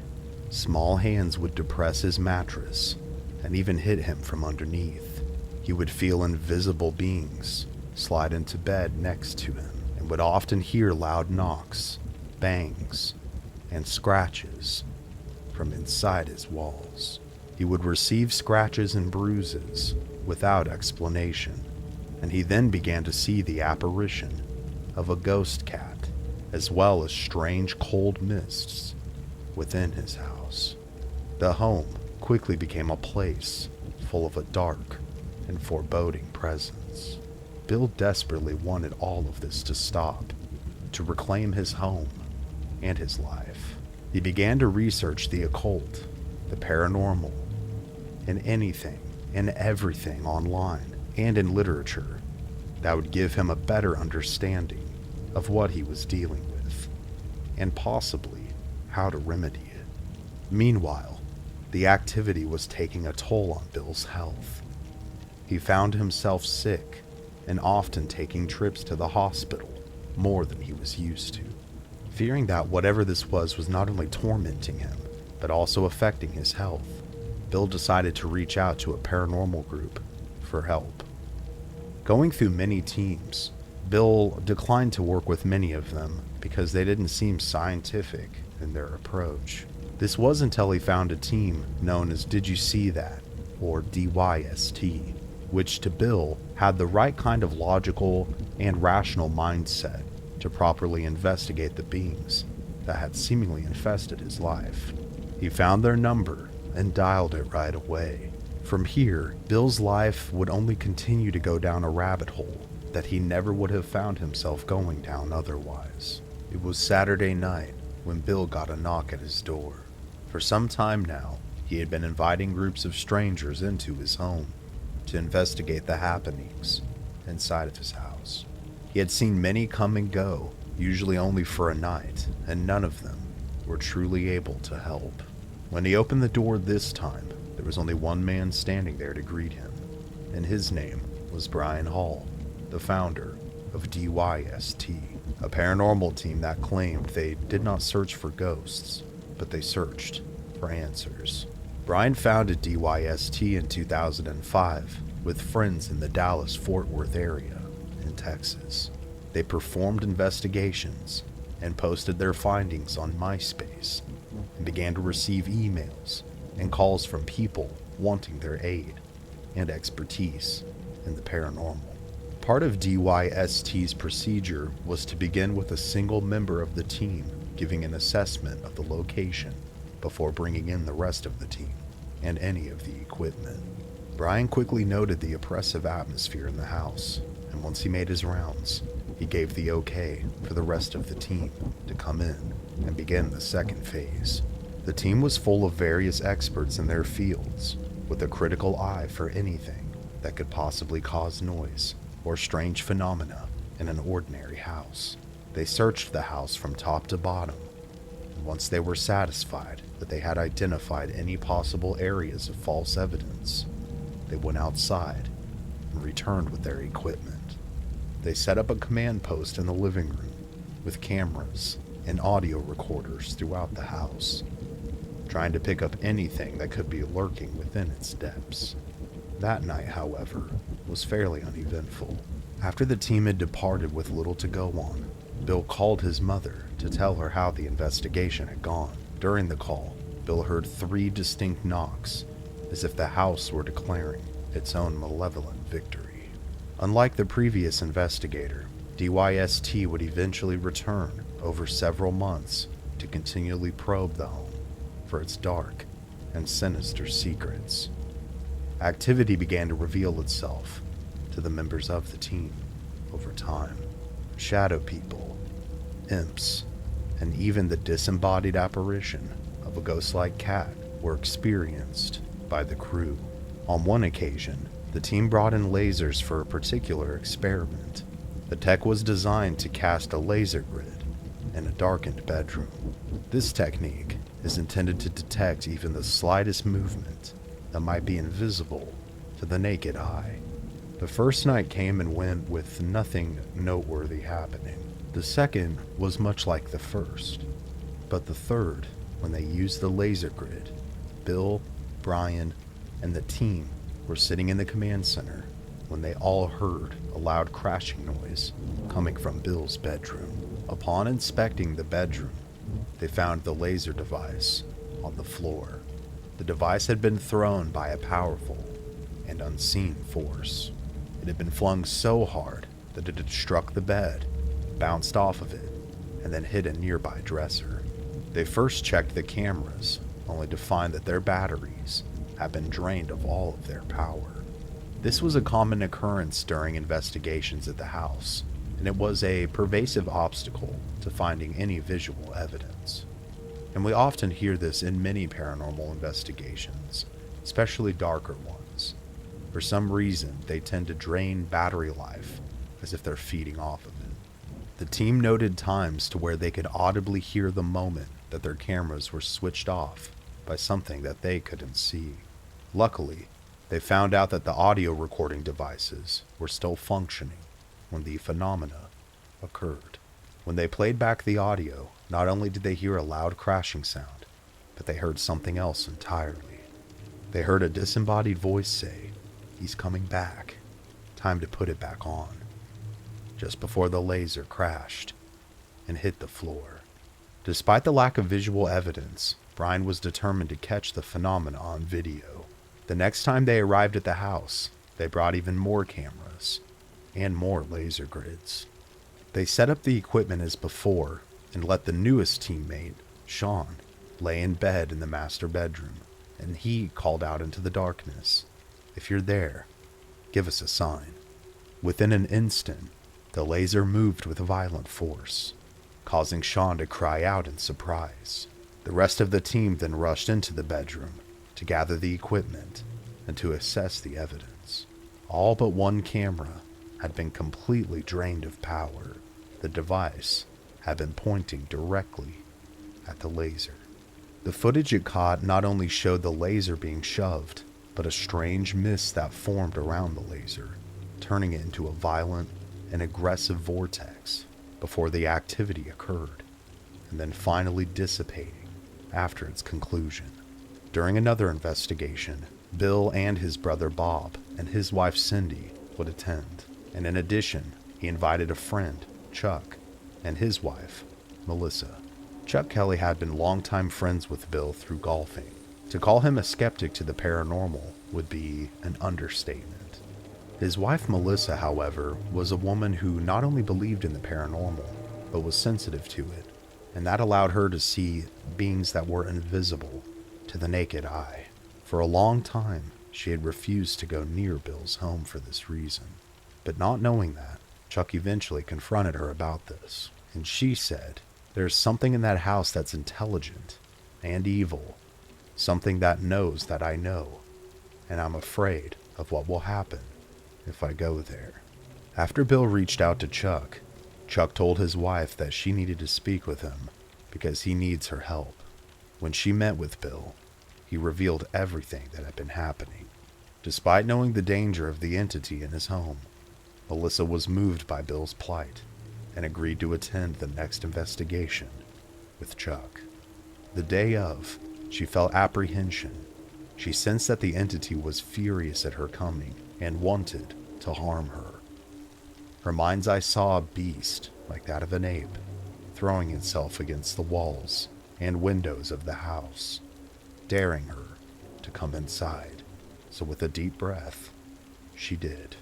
Small hands would depress his mattress and even hit him from underneath. He would feel invisible beings slide into bed next to him and would often hear loud knocks, bangs, and scratches from inside his walls. He would receive scratches and bruises without explanation, and he then began to see the apparition of a ghost cat, as well as strange cold mists within his house. The home quickly became a place full of a dark and foreboding presence. Bill desperately wanted all of this to stop, to reclaim his home and his life. He began to research the occult, the paranormal, and anything and everything online and in literature that would give him a better understanding of what he was dealing with, and possibly how to remedy it. Meanwhile, the activity was taking a toll on Bill's health. He found himself sick and often taking trips to the hospital more than he was used to. Fearing that whatever this was not only tormenting him, but also affecting his health, Bill decided to reach out to a paranormal group for help. Going through many teams, Bill declined to work with many of them because they didn't seem scientific in their approach. This was until he found a team known as Did You See That, or DYST, which to Bill had the right kind of logical and rational mindset to properly investigate the beings that had seemingly infested his life. He found their number and dialed it right away. From here, Bill's life would only continue to go down a rabbit hole that he never would have found himself going down otherwise. It was Saturday night when Bill got a knock at his door. For some time now, he had been inviting groups of strangers into his home to investigate the happenings inside of his house. He had seen many come and go, usually only for a night, and none of them were truly able to help. When he opened the door this time, there was only one man standing there to greet him, and his name was Brian Hall, the founder of DYST, a paranormal team that claimed they did not search for ghosts, but they searched for answers. Brian founded DYST in 2005 with friends in the Dallas-Fort Worth area in Texas. They performed investigations and posted their findings on MySpace and began to receive emails and calls from people wanting their aid and expertise in the paranormal. Part of DYST's procedure was to begin with a single member of the team giving an assessment of the location before bringing in the rest of the team and any of the equipment. Brian quickly noted the oppressive atmosphere in the house, and once he made his rounds, he gave the okay for the rest of the team to come in and begin the second phase. The team was full of various experts in their fields, with a critical eye for anything that could possibly cause noise or strange phenomena in an ordinary house. They searched the house from top to bottom, and once they were satisfied that they had identified any possible areas of false evidence, they went outside and returned with their equipment. They set up a command post in the living room with cameras and audio recorders throughout the house, trying to pick up anything that could be lurking within its depths. That night, however, was fairly uneventful. After the team had departed with little to go on, Bill called his mother to tell her how the investigation had gone. During the call, Bill heard 3 distinct knocks, as if the house were declaring its own malevolent victory. Unlike the previous investigator, DYST would eventually return over several months to continually probe the home for its dark and sinister secrets. Activity began to reveal itself to the members of the team over time. Shadow people, imps, and even the disembodied apparition of a ghost-like cat were experienced by the crew. On one occasion, the team brought in lasers for a particular experiment. The tech was designed to cast a laser grid in a darkened bedroom. This technique is intended to detect even the slightest movement that might be invisible to the naked eye. The first night came and went with nothing noteworthy happening. The second was much like the first, but the third, when they used the laser grid, Bill, Brian, and the team were sitting in the command center when they all heard a loud crashing noise coming from Bill's bedroom. Upon inspecting the bedroom, they found the laser device on the floor. The device had been thrown by a powerful and unseen force. It had been flung so hard that it had struck the bed, bounced off of it, and then hit a nearby dresser. They first checked the cameras, only to find that their batteries had been drained of all of their power. This was a common occurrence during investigations at the house, and it was a pervasive obstacle to finding any visual evidence. And we often hear this in many paranormal investigations, especially darker ones. For some reason, they tend to drain battery life as if they're feeding off of it. The team noted times to where they could audibly hear the moment that their cameras were switched off by something that they couldn't see. Luckily, they found out that the audio recording devices were still functioning when the phenomena occurred. When they played back the audio, not only did they hear a loud crashing sound, but they heard something else entirely. They heard a disembodied voice say, "He's coming back. Time to put it back on," just before the laser crashed and hit the floor. Despite the lack of visual evidence, Brian was determined to catch the phenomena on video. The next time they arrived at the house, they brought even more cameras and more laser grids. They set up the equipment as before and let the newest teammate, Sean, lay in bed in the master bedroom, and he called out into the darkness, "If you're there, give us a sign." Within an instant, the laser moved with violent force, causing Sean to cry out in surprise. The rest of the team then rushed into the bedroom to gather the equipment and to assess the evidence. All but one camera had been completely drained of power. The device had been pointing directly at the laser. The footage it caught not only showed the laser being shoved, but a strange mist that formed around the laser, turning it into a violent and aggressive vortex before the activity occurred, and then finally dissipating after its conclusion. During another investigation, Bill and his brother Bob and his wife Cindy would attend, and in addition, he invited a friend, Chuck, and his wife, Melissa. Chuck Kelly had been longtime friends with Bill through golfing. To call him a skeptic to the paranormal would be an understatement. His wife Melissa, however, was a woman who not only believed in the paranormal, but was sensitive to it, and that allowed her to see beings that were invisible to the naked eye. For a long time, she had refused to go near Bill's home for this reason. But not knowing that, Chuck eventually confronted her about this, and she said, "There's something in that house that's intelligent and evil, something that knows that I know, and I'm afraid of what will happen if I go there." After Bill reached out to Chuck, Chuck told his wife that she needed to speak with him because he needs her help. When she met with Bill, he revealed everything that had been happening. Despite knowing the danger of the entity in his home, Melissa was moved by Bill's plight and agreed to attend the next investigation with Chuck. The day of, she felt apprehension. She sensed that the entity was furious at her coming and wanted to harm her. Her mind's eye saw a beast like that of an ape, throwing itself against the walls and windows of the house, daring her to come inside. So with a deep breath, she did.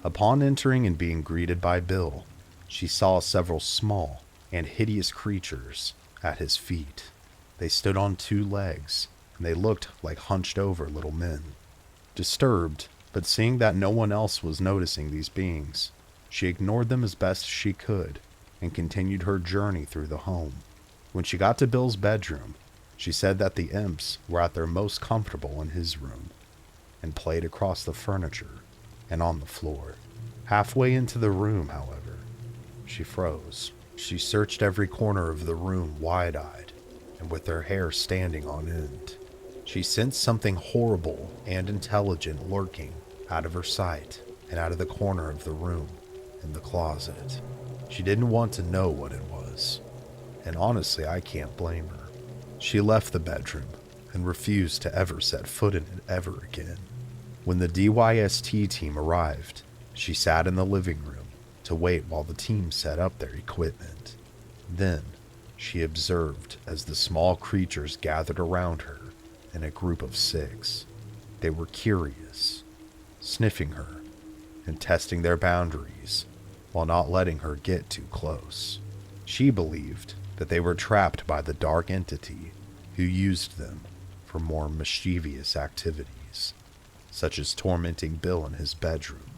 Upon entering and being greeted by Bill, she saw several small and hideous creatures at his feet. They stood on two legs, and they looked like hunched over little men. Disturbed, but seeing that no one else was noticing these beings, she ignored them as best she could and continued her journey through the home. When she got to Bill's bedroom, she said that the imps were at their most comfortable in his room and played across the furniture and on the floor. Halfway into the room, however, she froze. She searched every corner of the room wide-eyed and with her hair standing on end. She sensed something horrible and intelligent lurking out of her sight and out of the corner of the room in the closet. She didn't want to know what it was, and honestly, I can't blame her. She left the bedroom and refused to ever set foot in it ever again. When the DYST team arrived, she sat in the living room to wait while the team set up their equipment. Then, she observed as the small creatures gathered around her in a group of 6. They were curious, sniffing her and testing their boundaries while not letting her get too close. She believed that they were trapped by the dark entity who used them for more mischievous activities, such as tormenting Bill in his bedroom,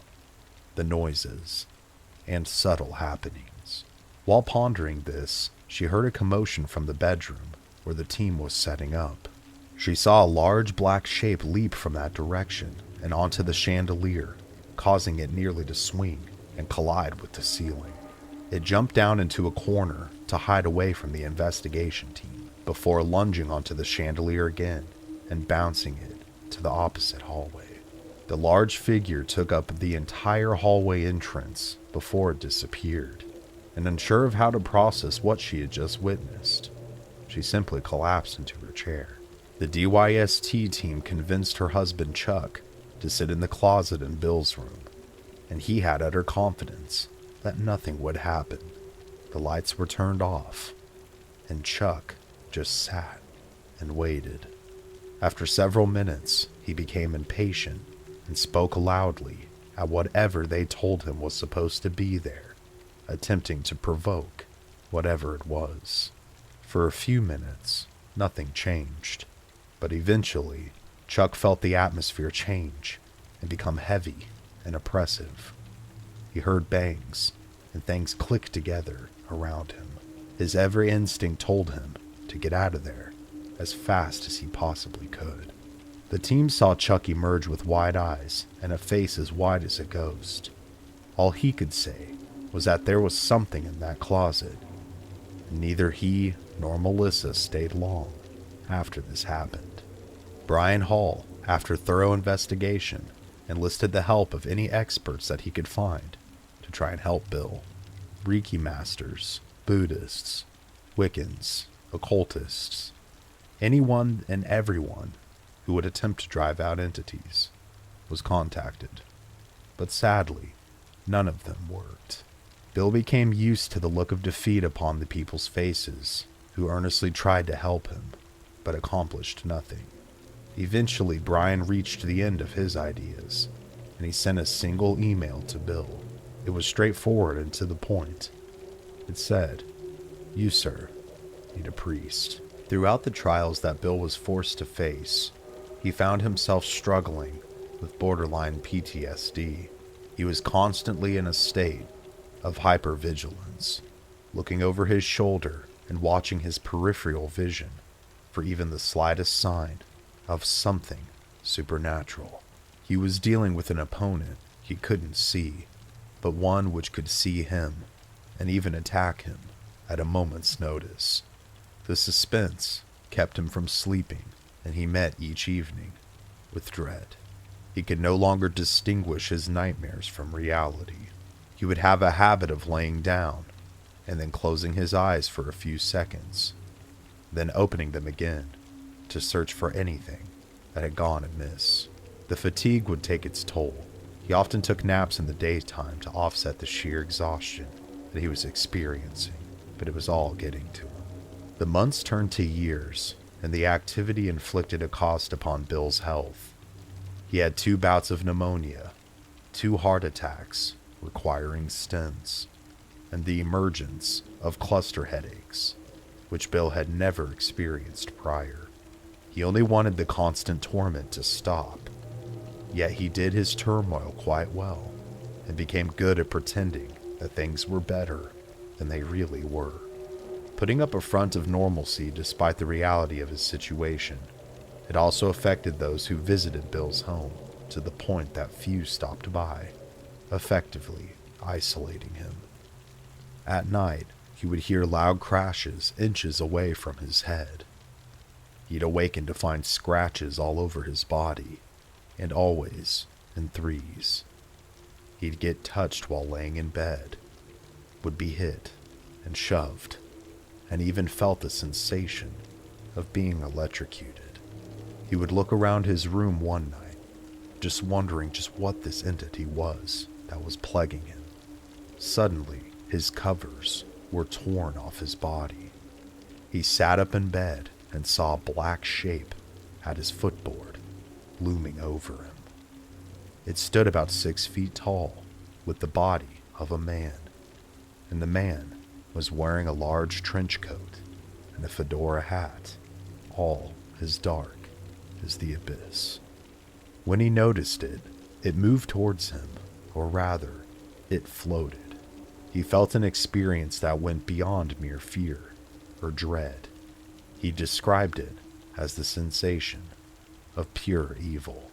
the noises, and subtle happenings. While pondering this, she heard a commotion from the bedroom where the team was setting up. She saw a large black shape leap from that direction and onto the chandelier, causing it nearly to swing and collide with the ceiling. It jumped down into a corner to hide away from the investigation team before lunging onto the chandelier again and bouncing it to the opposite hallway. The large figure took up the entire hallway entrance before it disappeared, and unsure of how to process what she had just witnessed, she simply collapsed into her chair. The DYST team convinced her husband Chuck to sit in the closet in Bill's room, and he had utter confidence that nothing would happen. The lights were turned off, and Chuck just sat and waited. After several minutes, he became impatient and spoke loudly at whatever they told him was supposed to be there, attempting to provoke whatever it was. For a few minutes, nothing changed, but eventually, Chuck felt the atmosphere change and become heavy and oppressive. He heard bangs and things click together around him. His every instinct told him to get out of there as fast as he possibly could. The team saw Chuck emerge with wide eyes and a face as wide as a ghost. All he could say was that there was something in that closet. Neither he nor Melissa stayed long after this happened. Brian Hall, after thorough investigation, enlisted the help of any experts that he could find to try and help Bill. Reiki masters, Buddhists, Wiccans, occultists, anyone and everyone who would attempt to drive out entities was contacted. But sadly, none of them worked. Bill became used to the look of defeat upon the people's faces, who earnestly tried to help him, but accomplished nothing. Eventually, Brian reached the end of his ideas, and he sent a single email to Bill. It was straightforward and to the point. It said, "You, sir, need a priest." Throughout the trials that Bill was forced to face, he found himself struggling with borderline PTSD. He was constantly in a state of hypervigilance, looking over his shoulder and watching his peripheral vision for even the slightest sign of something supernatural. He was dealing with an opponent he couldn't see, but one which could see him and even attack him at a moment's notice. The suspense kept him from sleeping, and he met each evening with dread. He could no longer distinguish his nightmares from reality. He would have a habit of laying down and then closing his eyes for a few seconds, then opening them again to search for anything that had gone amiss. The fatigue would take its toll. He often took naps in the daytime to offset the sheer exhaustion that he was experiencing, but it was all getting to him. The months turned to years, and the activity inflicted a cost upon Bill's health. He had 2 bouts of pneumonia, 2 heart attacks requiring stents, and the emergence of cluster headaches, which Bill had never experienced prior. He only wanted the constant torment to stop, yet he did his turmoil quite well, and became good at pretending that things were better than they really were, putting up a front of normalcy despite the reality of his situation. It also affected those who visited Bill's home to the point that few stopped by, effectively isolating him. At night, he would hear loud crashes inches away from his head. He'd awaken to find scratches all over his body, and always in threes. He'd get touched while laying in bed, would be hit and shoved, and even felt the sensation of being electrocuted. He would look around his room one night just wondering just what this entity was that was plaguing him. Suddenly, his covers were torn off his body. He sat up in bed and saw a black shape at his footboard, looming over him. It stood about 6 feet tall, with the body of a man, and the man was wearing a large trench coat and a fedora hat, all as dark as the abyss. When he noticed it, it moved towards him, or rather, it floated. He felt an experience that went beyond mere fear or dread. He described it as the sensation of pure evil.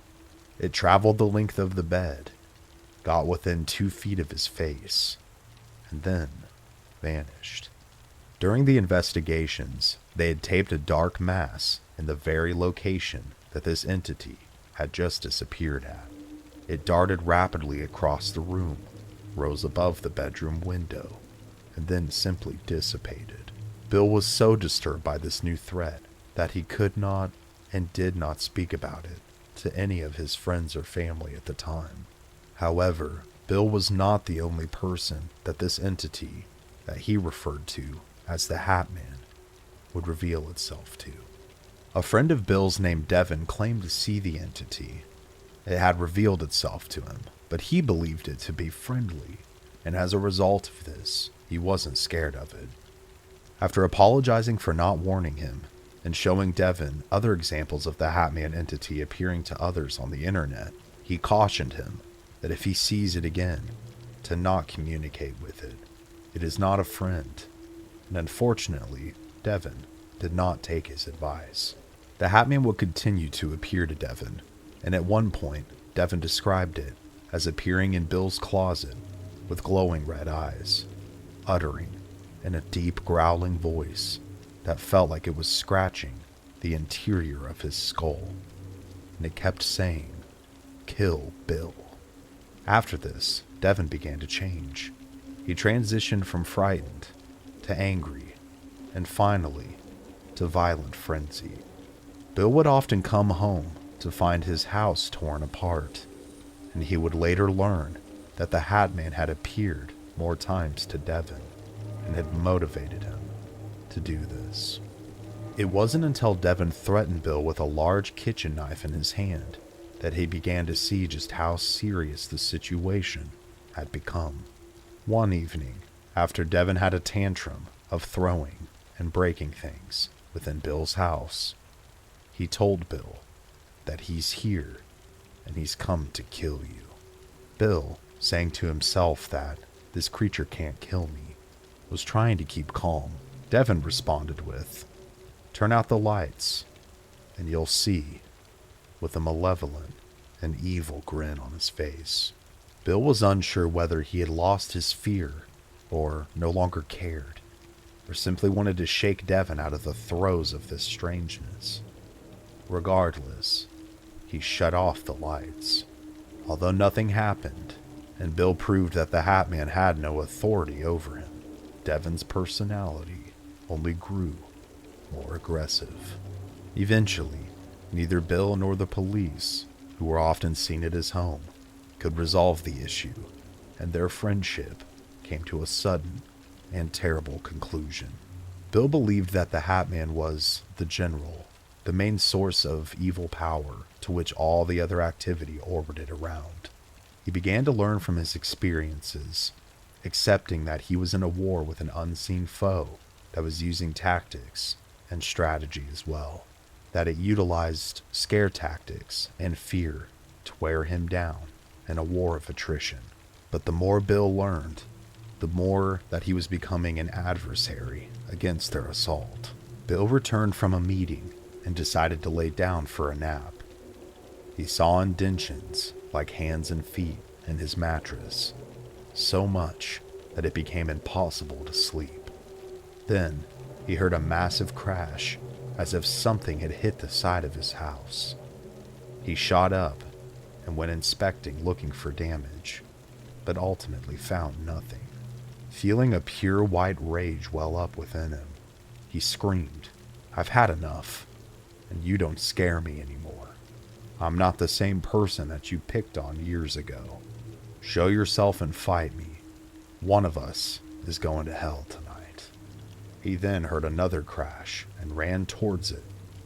It traveled the length of the bed, got within 2 feet of his face, and then vanished. During the investigations, they had taped a dark mass in the very location that this entity had just disappeared at. It darted rapidly across the room, rose above the bedroom window, and then simply dissipated. Bill was so disturbed by this new threat that he could not and did not speak about it to any of his friends or family at the time. However, Bill was not the only person that this entity that he referred to as the Hat Man would reveal itself to. A friend of Bill's named Devin claimed to see the entity. It had revealed itself to him, but he believed it to be friendly, and as a result of this, he wasn't scared of it. After apologizing for not warning him, and showing Devin other examples of the Hat Man entity appearing to others on the internet, he cautioned him that if he sees it again, to not communicate with it. It is not a friend, and unfortunately, Devin did not take his advice. The Hat Man would continue to appear to Devin, and at one point, Devin described it as appearing in Bill's closet with glowing red eyes, uttering in a deep growling voice that felt like it was scratching the interior of his skull, and it kept saying, "Kill Bill." After this, Devin began to change. He transitioned from frightened to angry, and finally to violent frenzy. Bill would often come home to find his house torn apart, and he would later learn that the Hat Man had appeared more times to Devin and had motivated him to do this. It wasn't until Devin threatened Bill with a large kitchen knife in his hand that he began to see just how serious the situation had become. One evening, after Devin had a tantrum of throwing and breaking things within Bill's house, he told Bill that he's here and he's come to kill you. Bill, saying to himself that this creature can't kill me, was trying to keep calm. Devin responded with, "Turn out the lights and you'll see," with a malevolent and evil grin on his face. Bill was unsure whether he had lost his fear or no longer cared, or simply wanted to shake Devin out of the throes of this strangeness. Regardless, he shut off the lights. Although nothing happened, and Bill proved that the Hat Man had no authority over him, Devin's personality only grew more aggressive. Eventually, neither Bill nor the police, who were often seen at his home, could resolve the issue, and their friendship came to a sudden and terrible conclusion. Bill believed that the Hat Man was the general, the main source of evil power to which all the other activity orbited around. He began to learn from his experiences, accepting that he was in a war with an unseen foe that was using tactics and strategy as well, that it utilized scare tactics and fear to wear him down in a war of attrition. But the more Bill learned, the more that he was becoming an adversary against their assault. Bill returned from a meeting and decided to lay down for a nap. He saw indentions like hands and feet in his mattress, so much that it became impossible to sleep. Then he heard a massive crash, as if something had hit the side of his house. He shot up and went inspecting, looking for damage, but ultimately found nothing. Feeling a pure white rage well up within him, he screamed, "I've had enough, and you don't scare me anymore." I'm not the same person that you picked on years ago. Show yourself and fight me. One of us is going to hell tonight." He then heard another crash and ran towards it,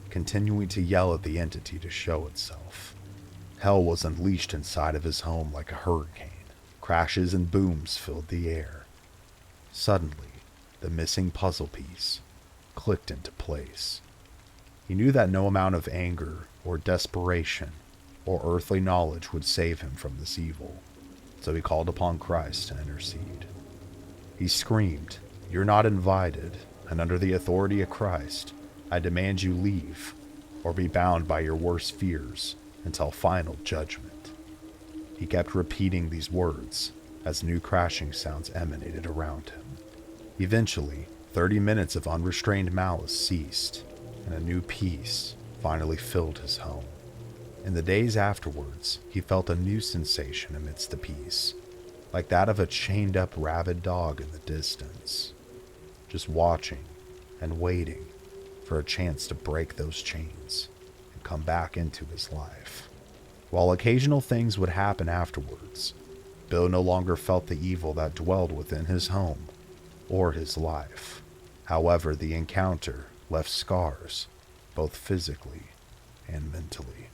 continuing to yell at the entity to show itself. Hell was unleashed inside of his home like a hurricane. Crashes and booms filled the air. Suddenly, the missing puzzle piece clicked into place. He knew that no amount of anger or desperation or earthly knowledge would save him from this evil, so he called upon Christ to intercede. He screamed, "You're not invited, and under the authority of Christ, I demand you leave, or be bound by your worst fears until final judgment." He kept repeating these words as new crashing sounds emanated around him. Eventually, 30 minutes of unrestrained malice ceased, and a new peace finally filled his home. In the days afterwards, he felt a new sensation amidst the peace, like that of a chained-up rabid dog in the distance, just watching and waiting for a chance to break those chains and come back into his life. While occasional things would happen afterwards, Bill no longer felt the evil that dwelled within his home or his life. However, the encounter left scars, both physically and mentally.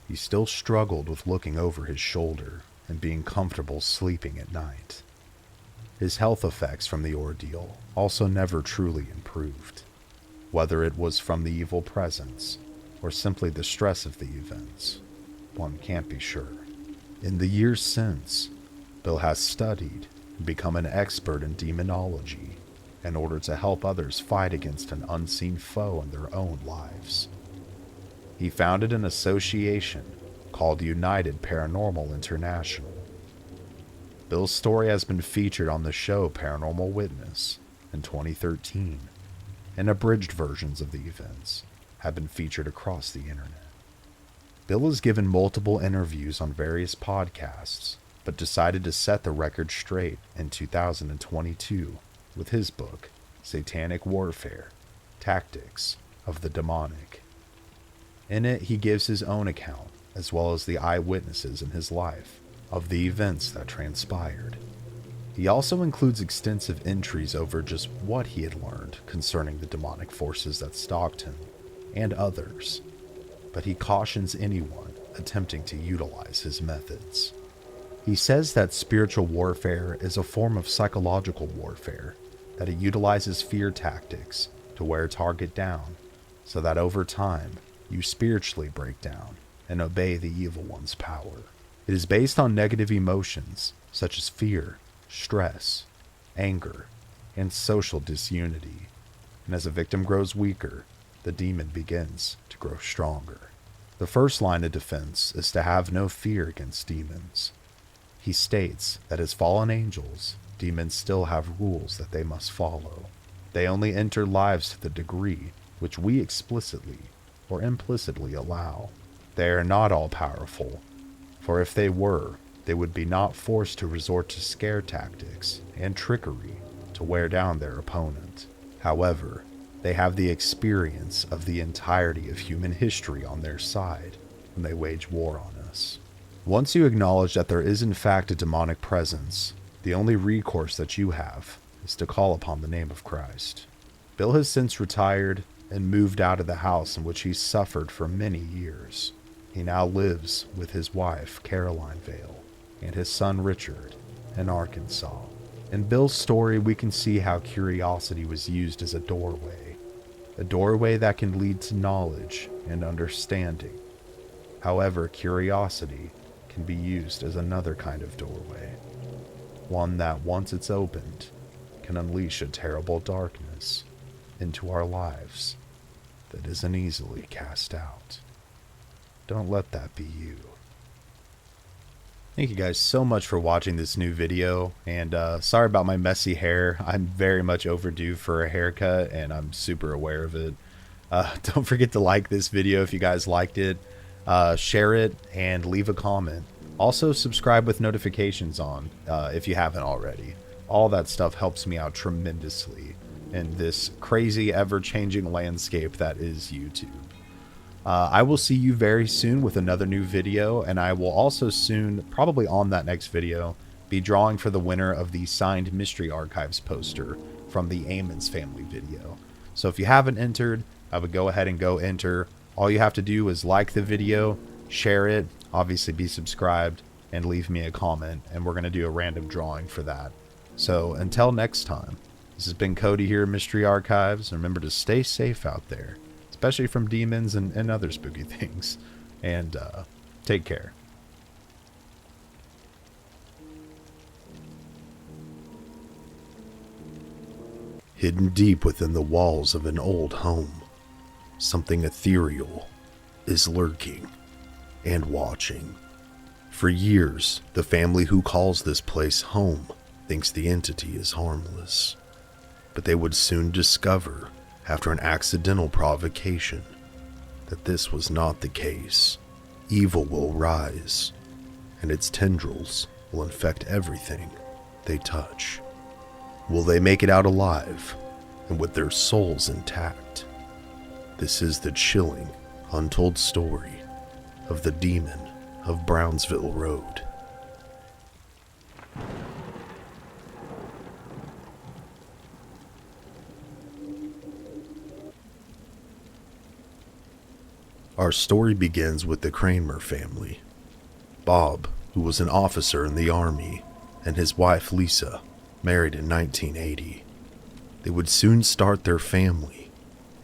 He still struggled with looking over his shoulder and being comfortable sleeping at night. His health effects from the ordeal also never truly improved, whether it was from the evil presence or simply the stress of the events. One can't be sure. In the years since, Bill has studied and become an expert in demonology in order to help others fight against an unseen foe in their own lives. He founded an association called United Paranormal International. Bill's story has been featured on the show Paranormal Witness in 2013, and abridged versions of the events have been featured across the internet. Bill has given multiple interviews on various podcasts, but decided to set the record straight in 2022 with his book, Satanic Warfare: Tactics of the Demonic. In it, he gives his own account, as well as the eyewitnesses in his life, of the events that transpired. He also includes extensive entries over just what he had learned concerning the demonic forces that stalked him, and others, but he cautions anyone attempting to utilize his methods. He says that spiritual warfare is a form of psychological warfare, that it utilizes fear tactics to wear a target down, so that over time, you spiritually break down and obey the evil one's power. It is based on negative emotions such as fear, stress, anger, and social disunity, and as a victim grows weaker, the demon begins to grow stronger. The first line of defense is to have no fear against demons. He states that as fallen angels, demons still have rules that they must follow. They only enter lives to the degree which we explicitly or implicitly allow. They are not all powerful, for if they were, they would be not forced to resort to scare tactics and trickery to wear down their opponent. However, they have the experience of the entirety of human history on their side when they wage war on us. Once you acknowledge that there is in fact a demonic presence, the only recourse that you have is to call upon the name of Christ. Bill has since retired and moved out of the house in which he suffered for many years. He now lives with his wife, Caroline Vaile, and his son, Richard, in Arkansas. In Bill's story, we can see how curiosity was used as a doorway that can lead to knowledge and understanding. However, curiosity can be used as another kind of doorway, one that, once it's opened, can unleash a terrible darkness into our lives that isn't easily cast out. Don't let that be you. Thank you guys so much for watching this new video, and sorry about my messy hair. I'm very much overdue for a haircut, and I'm super aware of it. Don't forget to like this video if you guys liked it, share it, and leave a comment. Also, subscribe with notifications on if you haven't already. All that stuff helps me out tremendously in this crazy, ever-changing landscape that is YouTube. I will see you very soon with another new video, and I will also soon, probably on that next video, be drawing for the winner of the signed Mystery Archives poster from the Ammons family video. So if you haven't entered, I would go ahead and go enter. All you have to do is like the video, share it, obviously be subscribed, and leave me a comment, and we're going to do a random drawing for that. So until next time, this has been Cody here at Mystery Archives. Remember to stay safe out there, especially from demons and other spooky things, and take care. Hidden deep within the walls of an old home, something ethereal is lurking and watching. For years, the family who calls this place home thinks the entity is harmless. But they would soon discover, after an accidental provocation, that this was not the case. Evil will rise, and its tendrils will infect everything they touch. Will they make it out alive, and with their souls intact? This is the chilling, untold story of the demon of Brownsville Road. Our story begins with the Kramer family. Bob, who was an officer in the Army, and his wife Lisa, married in 1980. They would soon start their family,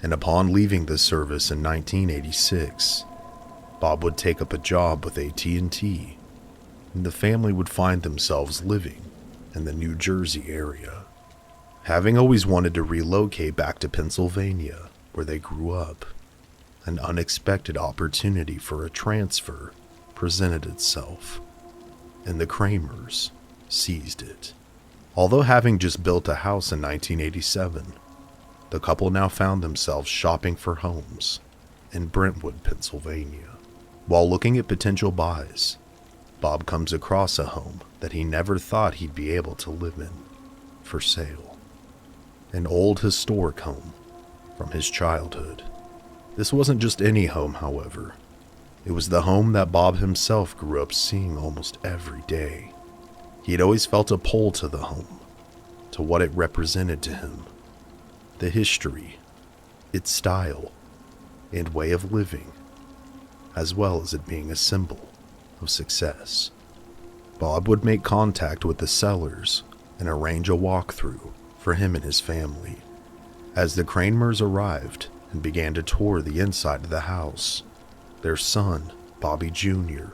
and upon leaving the service in 1986, Bob would take up a job with AT&T, and the family would find themselves living in the New Jersey area. Having always wanted to relocate back to Pennsylvania, where they grew up, an unexpected opportunity for a transfer presented itself, and the Kramers seized it. Although having just built a house in 1987, the couple now found themselves shopping for homes in Brentwood, Pennsylvania. While looking at potential buys, Bob comes across a home that he never thought he'd be able to live in for sale. An old historic home from his childhood. This wasn't just any home, however. It was the home that Bob himself grew up seeing almost every day. He had always felt a pull to the home, to what it represented to him, the history, its style, and way of living, as well as it being a symbol of success. Bob would make contact with the sellers and arrange a walkthrough for him and his family. As the Kramers arrived and began to tour the inside of the house, their son, Bobby Jr.,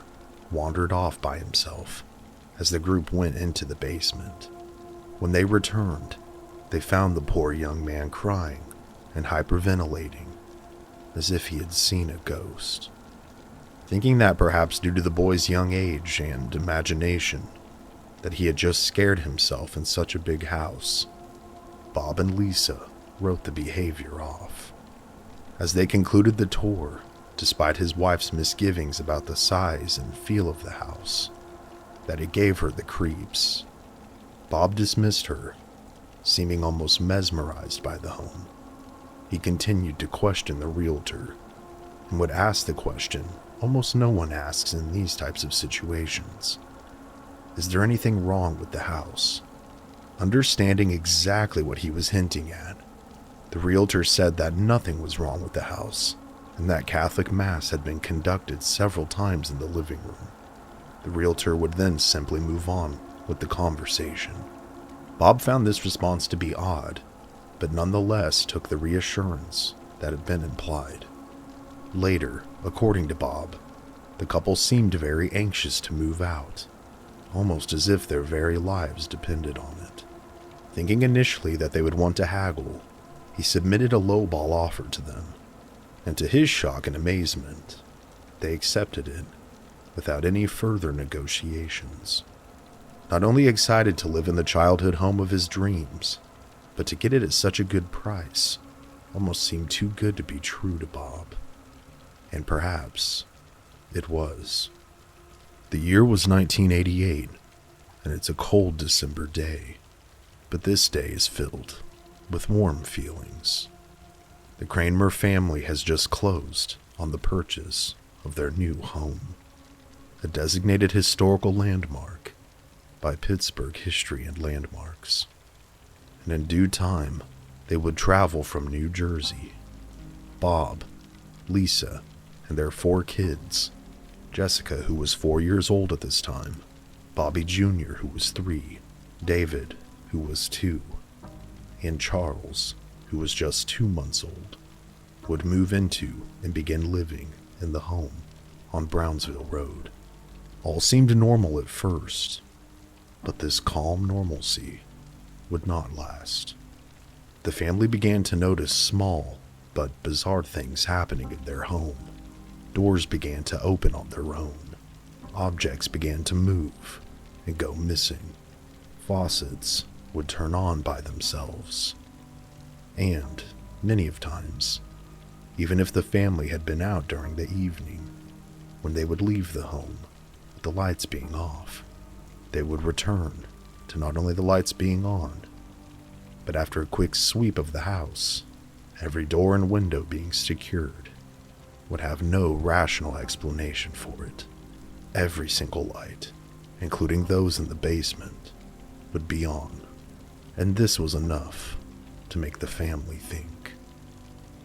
wandered off by himself as the group went into the basement. When they returned, they found the poor young man crying and hyperventilating, as if he had seen a ghost. Thinking that perhaps due to the boy's young age and imagination, that he had just scared himself in such a big house, Bob and Lisa wrote the behavior off. As they concluded the tour, despite his wife's misgivings about the size and feel of the house, that it gave her the creeps, Bob dismissed her, seeming almost mesmerized by the home. He continued to question the realtor, and would ask the question almost no one asks in these types of situations. Is there anything wrong with the house? Understanding exactly what he was hinting at, the realtor said that nothing was wrong with the house, and that Catholic Mass had been conducted several times in the living room. The realtor would then simply move on with the conversation. Bob found this response to be odd, but nonetheless took the reassurance that had been implied. Later, according to Bob, the couple seemed very anxious to move out, almost as if their very lives depended on it. Thinking initially that they would want to haggle, he submitted a lowball offer to them, and to his shock and amazement, they accepted it without any further negotiations. Not only excited to live in the childhood home of his dreams, but to get it at such a good price almost seemed too good to be true to Bob. And perhaps it was. The year was 1988, and it's a cold December day, but this day is filled with warm feelings. The Kramer family has just closed on the purchase of their new home, a designated historical landmark by Pittsburgh History and Landmarks. And in due time, they would travel from New Jersey. Bob, Lisa, and their 4 kids, Jessica, who was 4 years old at this time, Bobby Jr., who was 3, David, who was 2, and Charles, who was just 2 months old, would move into and begin living in the home on Brownsville Road. All seemed normal at first, but this calm normalcy would not last. The family began to notice small but bizarre things happening in their home. Doors began to open on their own. Objects began to move and go missing. Faucets would turn on by themselves. And, many of times, even if the family had been out during the evening, when they would leave the home, with the lights being off, they would return to not only the lights being on, but after a quick sweep of the house, every door and window being secured, would have no rational explanation for it. Every single light, including those in the basement, would be on, and this was enough to make the family think.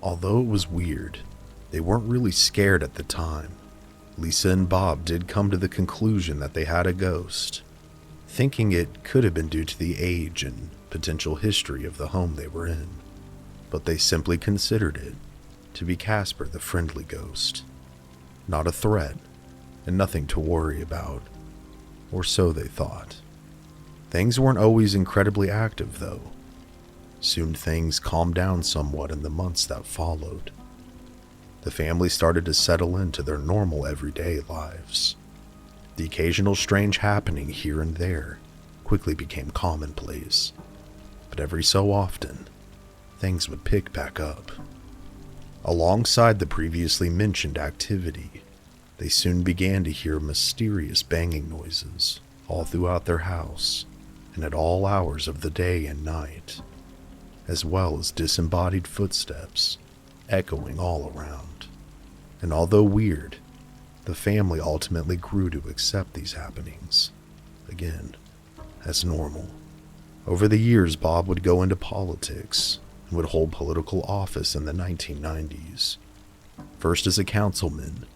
Although it was weird, they weren't really scared at the time. Lisa and Bob did come to the conclusion that they had a ghost, thinking it could have been due to the age and potential history of the home they were in, but they simply considered it to be Casper the friendly ghost, not a threat and nothing to worry about, or so they thought. Things weren't always incredibly active though. Soon things calmed down somewhat in the months that followed. The family started to settle into their normal everyday lives. The occasional strange happening here and there quickly became commonplace, but every so often, things would pick back up. Alongside the previously mentioned activity, they soon began to hear mysterious banging noises all throughout their house and at all hours of the day and night, as well as disembodied footsteps echoing all around. And although weird, the family ultimately grew to accept these happenings, again, as normal. Over the years, Bob would go into politics and would hold political office in the 1990s, first as a councilman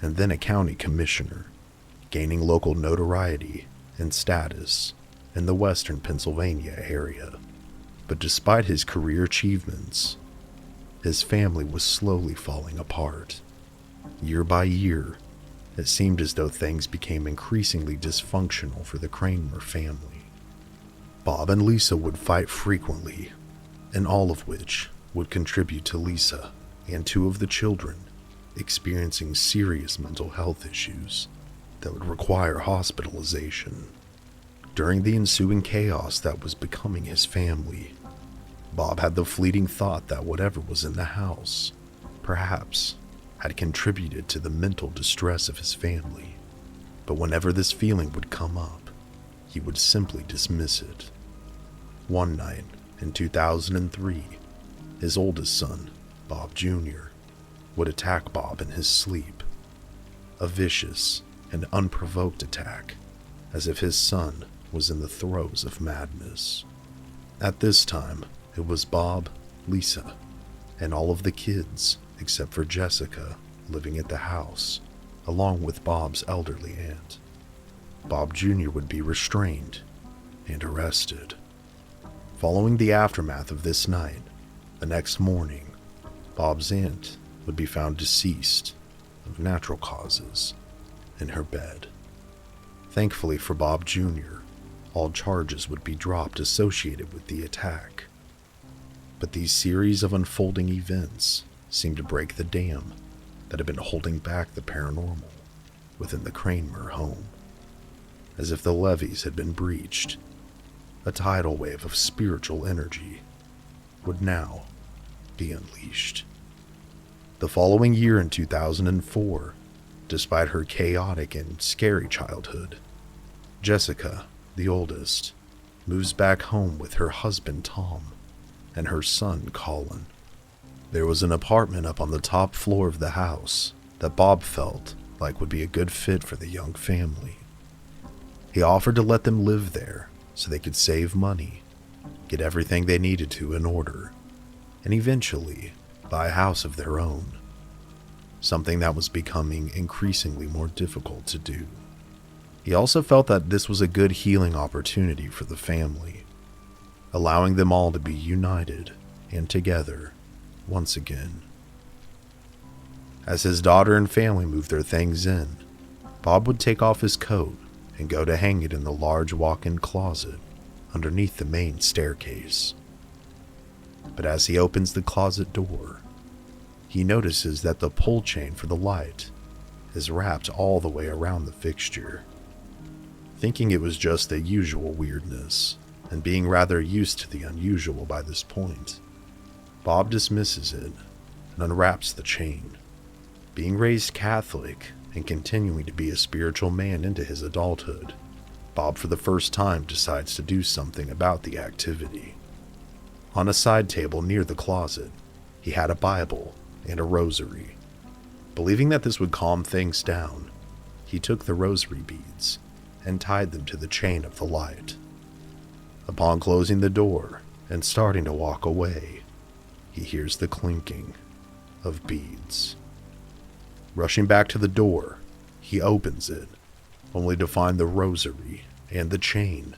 and then a county commissioner, gaining local notoriety and status in the western Pennsylvania area. But despite his career achievements, his family was slowly falling apart. Year by year, it seemed as though things became increasingly dysfunctional for the Kramer family. Bob and Lisa would fight frequently, and all of which would contribute to Lisa and 2 of the children experiencing serious mental health issues that would require hospitalization. During the ensuing chaos that was becoming his family, Bob had the fleeting thought that whatever was in the house, perhaps, had contributed to the mental distress of his family. But whenever this feeling would come up, he would simply dismiss it. One night, in 2003, his oldest son, Bob Jr., would attack Bob in his sleep. A vicious and unprovoked attack, as if his son was in the throes of madness. At this time, it was Bob, Lisa, and all of the kids, except for Jessica, living at the house, along with Bob's elderly aunt. Bob Jr. would be restrained and arrested. Following the aftermath of this night, the next morning, Bob's aunt would be found deceased of natural causes in her bed. Thankfully for Bob Jr., all charges would be dropped associated with the attack. But these series of unfolding events seemed to break the dam that had been holding back the paranormal within the Kramer home. As if the levees had been breached, a tidal wave of spiritual energy would now be unleashed. The following year in 2004, despite her chaotic and scary childhood, Jessica, the oldest, moves back home with her husband Tom and her son Colin. There was an apartment up on the top floor of the house that Bob felt like would be a good fit for the young family. He offered to let them live there so they could save money, get everything they needed to in order, and eventually buy a house of their own, something that was becoming increasingly more difficult to do. He also felt that this was a good healing opportunity for the family, allowing them all to be united and together once again. As his daughter and family moved their things in, Bob would take off his coat and go to hang it in the large walk-in closet underneath the main staircase. But as he opens the closet door, he notices that the pull chain for the light is wrapped all the way around the fixture. Thinking it was just the usual weirdness, and being rather used to the unusual by this point, Bob dismisses it and unwraps the chain. Being raised Catholic and continuing to be a spiritual man into his adulthood, Bob for the first time decides to do something about the activity. On a side table near the closet, he had a Bible and a rosary. Believing that this would calm things down, he took the rosary beads and tied them to the chain of the light. Upon closing the door and starting to walk away, he hears the clinking of beads. Rushing back to the door, he opens it, only to find the rosary and the chain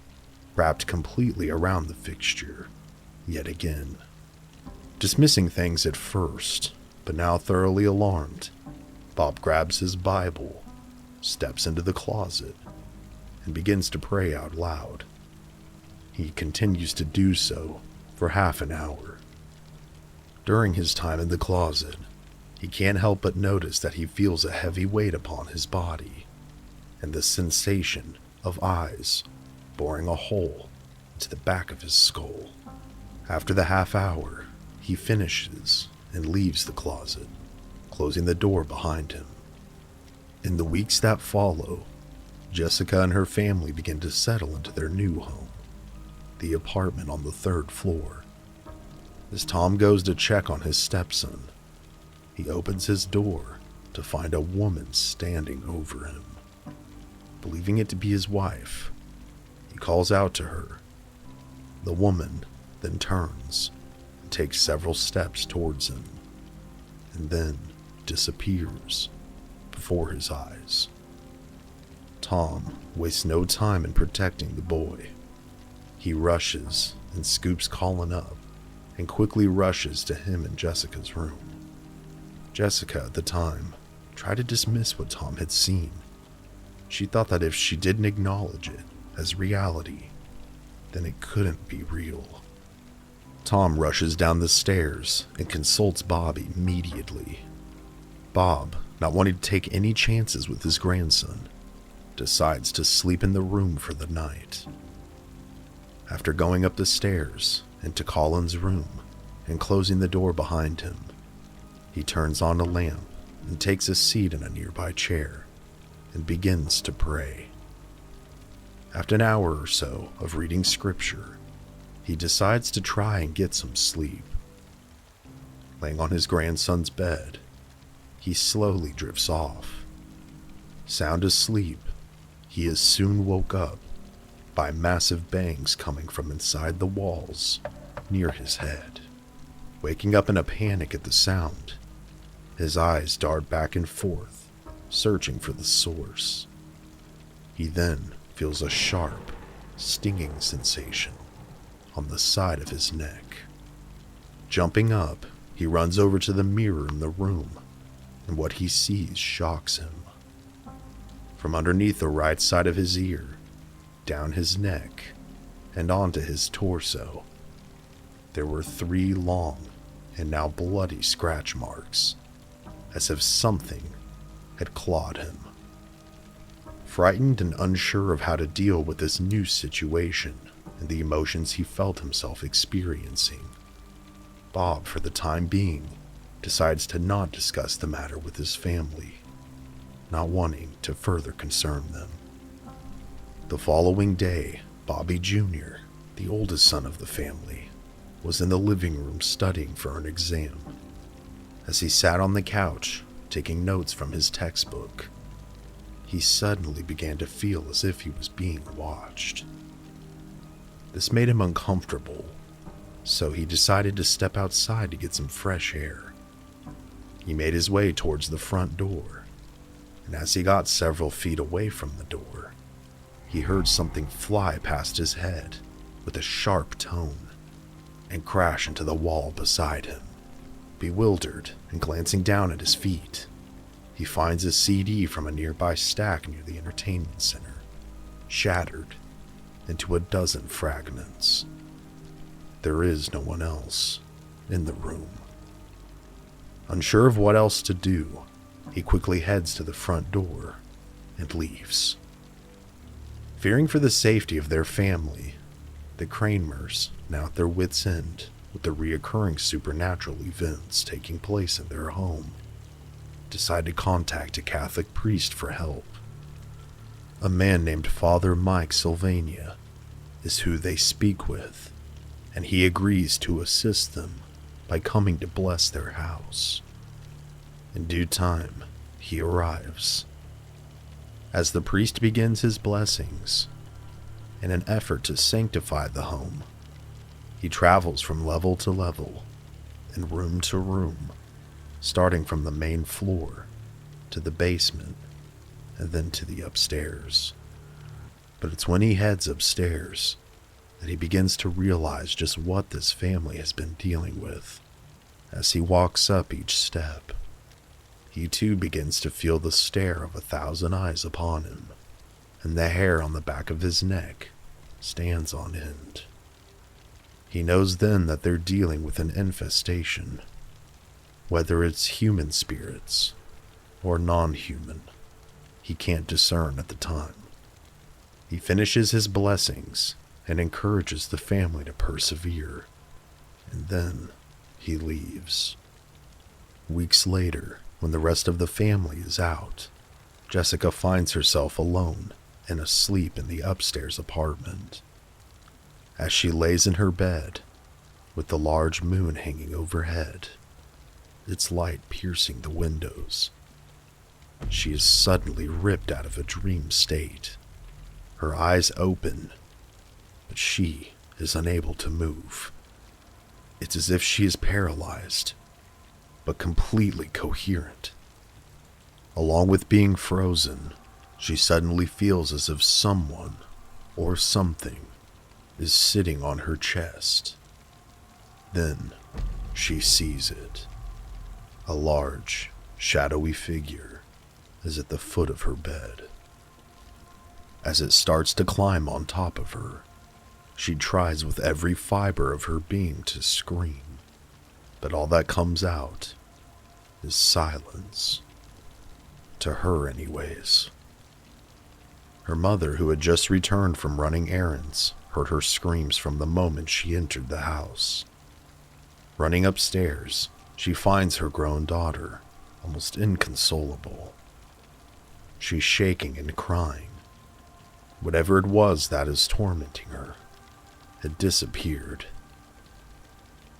wrapped completely around the fixture, yet again. Dismissing things at first, but now thoroughly alarmed, Bob grabs his Bible, steps into the closet, and begins to pray out loud. He continues to do so for half an hour. During his time in the closet, he can't help but notice that he feels a heavy weight upon his body, and the sensation of eyes boring a hole into the back of his skull. After the half hour, he finishes and leaves the closet, closing the door behind him. In the weeks that follow, Jessica and her family begin to settle into their new home, the apartment on the 3rd floor. As Tom goes to check on his stepson, he opens his door to find a woman standing over him. Believing it to be his wife, he calls out to her. The woman then turns and takes several steps towards him, and then disappears before his eyes. Tom wastes no time in protecting the boy. He rushes and scoops Colin up and quickly rushes to him in Jessica's room. Jessica, at the time, tried to dismiss what Tom had seen. She thought that if she didn't acknowledge it as reality, then it couldn't be real. Tom rushes down the stairs and consults Bob immediately. Bob, not wanting to take any chances with his grandson, decides to sleep in the room for the night. After going up the stairs into Colin's room and closing the door behind him, he turns on a lamp and takes a seat in a nearby chair and begins to pray. After an hour or so of reading scripture, he decides to try and get some sleep. Laying on his grandson's bed, he slowly drifts off. Sound asleep, he is soon woke up by massive bangs coming from inside the walls near his head. Waking up in a panic at the sound, his eyes dart back and forth, searching for the source. He then feels a sharp, stinging sensation on the side of his neck. Jumping up, he runs over to the mirror in the room, and what he sees shocks him. From underneath the right side of his ear, down his neck, and onto his torso, there were 3 long and now bloody scratch marks, as if something had clawed him. Frightened and unsure of how to deal with this new situation and the emotions he felt himself experiencing, Bob, for the time being, decides to not discuss the matter with his family, not wanting to further concern them. The following day, Bobby Jr., the oldest son of the family, was in the living room studying for an exam As he sat on the couch, taking notes from his textbook, he suddenly began to feel as if he was being watched. This made him uncomfortable, so he decided to step outside to get some fresh air. He made his way towards the front door, and as he got several feet away from the door, he heard something fly past his head with a sharp tone and crash into the wall beside him. Bewildered and glancing down at his feet, he finds a CD from a nearby stack near the entertainment center, shattered into a dozen fragments. There is no one else in the room. Unsure of what else to do, he quickly heads to the front door and leaves. Fearing for the safety of their family, the Cranmers, now at their wits' end with the reoccurring supernatural events taking place in their home, decide to contact a Catholic priest for help. A man named Father Mike Sylvania is who they speak with, and he agrees to assist them by coming to bless their house. In due time, he arrives. As the priest begins his blessings, in an effort to sanctify the home, he travels from level to level and room to room, starting from the main floor to the basement and then to the upstairs. But it's when he heads upstairs that he begins to realize just what this family has been dealing with. As he walks up each step, he too begins to feel the stare of 1,000 eyes upon him, and the hair on the back of his neck stands on end. He knows then that they're dealing with an infestation, whether it's human spirits or non-human. He can't discern at the time. He finishes his blessings and encourages the family to persevere, and then he leaves. Weeks later, when the rest of the family is out, Jessica finds herself alone and asleep in the upstairs apartment. As she lays in her bed, with the large moon hanging overhead, its light piercing the windows, she is suddenly ripped out of a dream state. Her eyes open, but she is unable to move. It's as if she is paralyzed, but completely coherent. Along with being frozen, she suddenly feels as if someone or something is sitting on her chest. Then she sees it. A large, shadowy figure is at the foot of her bed. As it starts to climb on top of her, she tries with every fiber of her being to scream, but all that comes out is silence. To her, anyways. Her mother, who had just returned from running errands, heard her screams from the moment she entered the house. Running upstairs, she finds her grown daughter, almost inconsolable. She's shaking and crying. Whatever it was that is tormenting her had disappeared.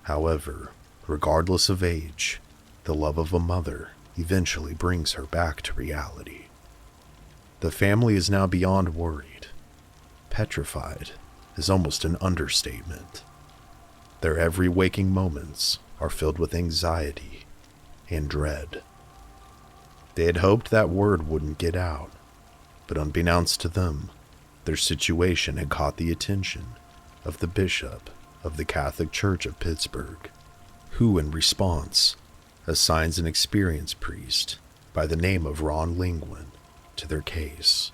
However, regardless of age, the love of a mother eventually brings her back to reality. The family is now beyond worried. Petrified is almost an understatement. Their every waking moments are filled with anxiety and dread. They had hoped that word wouldn't get out, but unbeknownst to them, their situation had caught the attention of the bishop of the Catholic Church of Pittsburgh, who in response assigns an experienced priest by the name of Ron Lingwin to their case.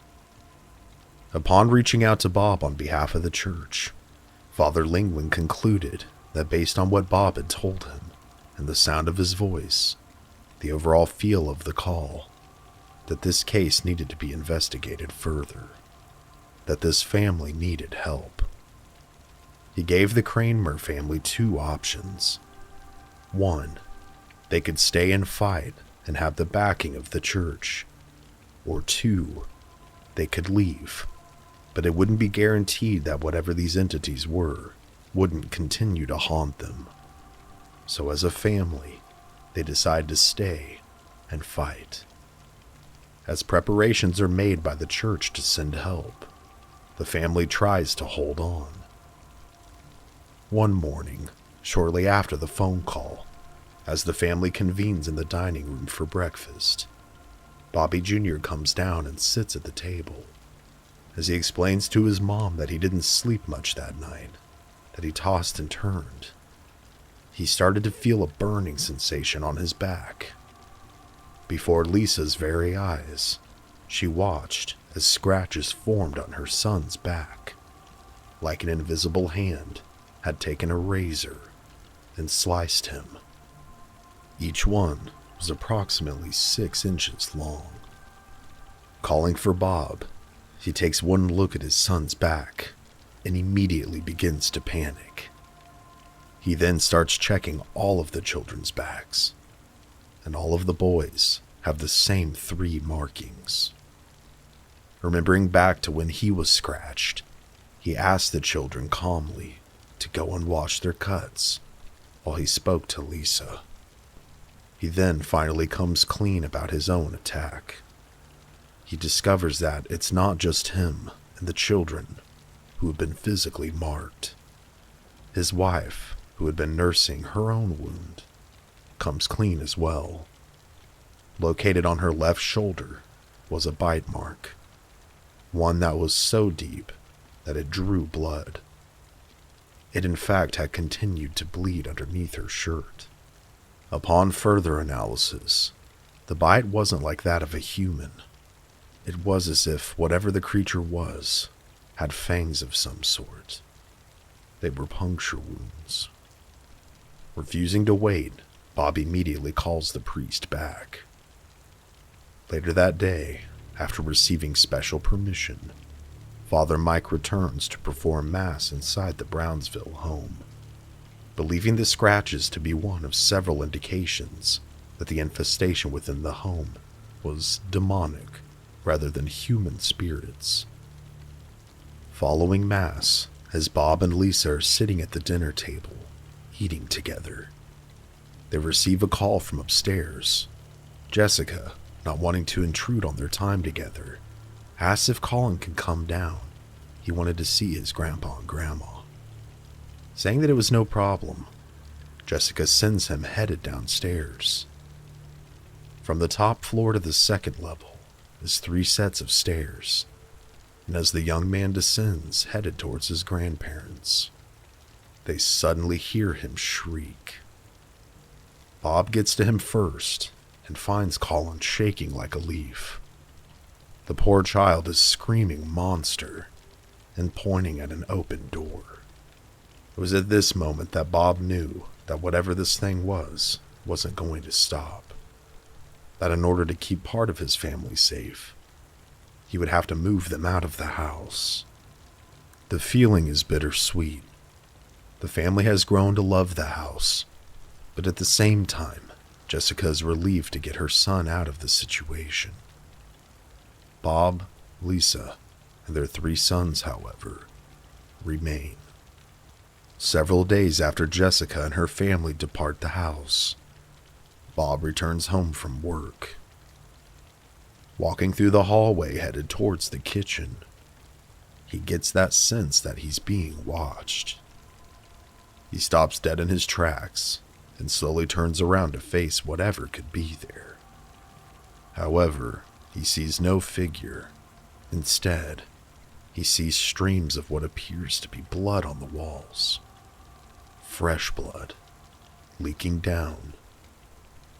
Upon reaching out to Bob on behalf of the church, Father Lingwin concluded that based on what Bob had told him and the sound of his voice, the overall feel of the call, that this case needed to be investigated further, that this family needed help. He gave the Cranmer family two options. One, they could stay and fight and have the backing of the church. Or two, they could leave, but it wouldn't be guaranteed that whatever these entities were wouldn't continue to haunt them. So as a family, they decide to stay and fight. As preparations are made by the church to send help, the family tries to hold on. One morning, shortly after the phone call, as the family convenes in the dining room for breakfast, Bobby Jr. comes down and sits at the table. As he explains to his mom that he didn't sleep much that night, that he tossed and turned, he started to feel a burning sensation on his back. Before Lisa's very eyes, she watched as scratches formed on her son's back, like an invisible hand had taken a razor and sliced him. Each one was approximately 6 inches long. Calling for Bob, he takes one look at his son's back and immediately begins to panic. He then starts checking all of the children's backs, and all of the boys have the same 3 markings. Remembering back to when he was scratched, he asked the children calmly to go and wash their cuts while he spoke to Lisa. He then finally comes clean about his own attack. He discovers that it's not just him and the children who have been physically marked. His wife, who had been nursing her own wound, comes clean as well. Located on her left shoulder was a bite mark, one that was so deep that it drew blood. It in fact had continued to bleed underneath her shirt. Upon further analysis, the bite wasn't like that of a human. It was as if whatever the creature was had fangs of some sort. They were puncture wounds. Refusing to wait, Bob immediately calls the priest back. Later that day, after receiving special permission, Father Mike returns to perform Mass inside the Brownsville home, believing the scratches to be one of several indications that the infestation within the home was demonic rather than human spirits. Following Mass, as Bob and Lisa are sitting at the dinner table, eating together, they receive a call from upstairs. Jessica, not wanting to intrude on their time together, asks if Colin can come down. He wanted to see his grandpa and grandma. Saying that it was no problem, Jessica sends him headed downstairs. From the top floor to the second level is 3 sets of stairs, and as the young man descends headed towards his grandparents, they suddenly hear him shriek. Bob gets to him first and finds Colin shaking like a leaf. The poor child is screaming monster and pointing at an open door. It was at this moment that Bob knew that whatever this thing wasn't going to stop. That in order to keep part of his family safe, he would have to move them out of the house. The feeling is bittersweet. The family has grown to love the house, but at the same time, Jessica is relieved to get her son out of the situation. Bob, Lisa, and their 3 sons, however, remain. Several days after Jessica and her family depart the house, Bob returns home from work. Walking through the hallway headed towards the kitchen, he gets that sense that he's being watched. He stops dead in his tracks and slowly turns around to face whatever could be there. However, he sees no figure. Instead, he sees streams of what appears to be blood on the walls. Fresh blood, leaking down,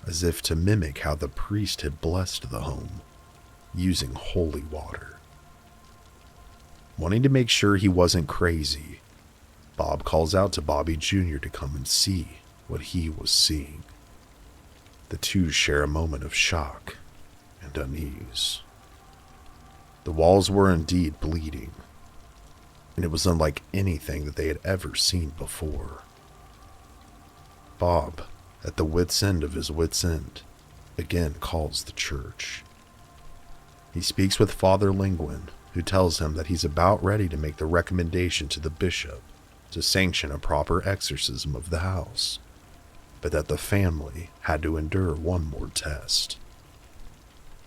as if to mimic how the priest had blessed the home, using holy water. Wanting to make sure he wasn't crazy, Bob calls out to Bobby Jr. to come and see what he was seeing. The 2 share a moment of shock and unease. The walls were indeed bleeding, and it was unlike anything that they had ever seen before. Bob, at the wit's end of his wit's end, again calls the church. He speaks with Father Linguin, who tells him that he's about ready to make the recommendation to the bishop to sanction a proper exorcism of the house. but that the family had to endure one more test.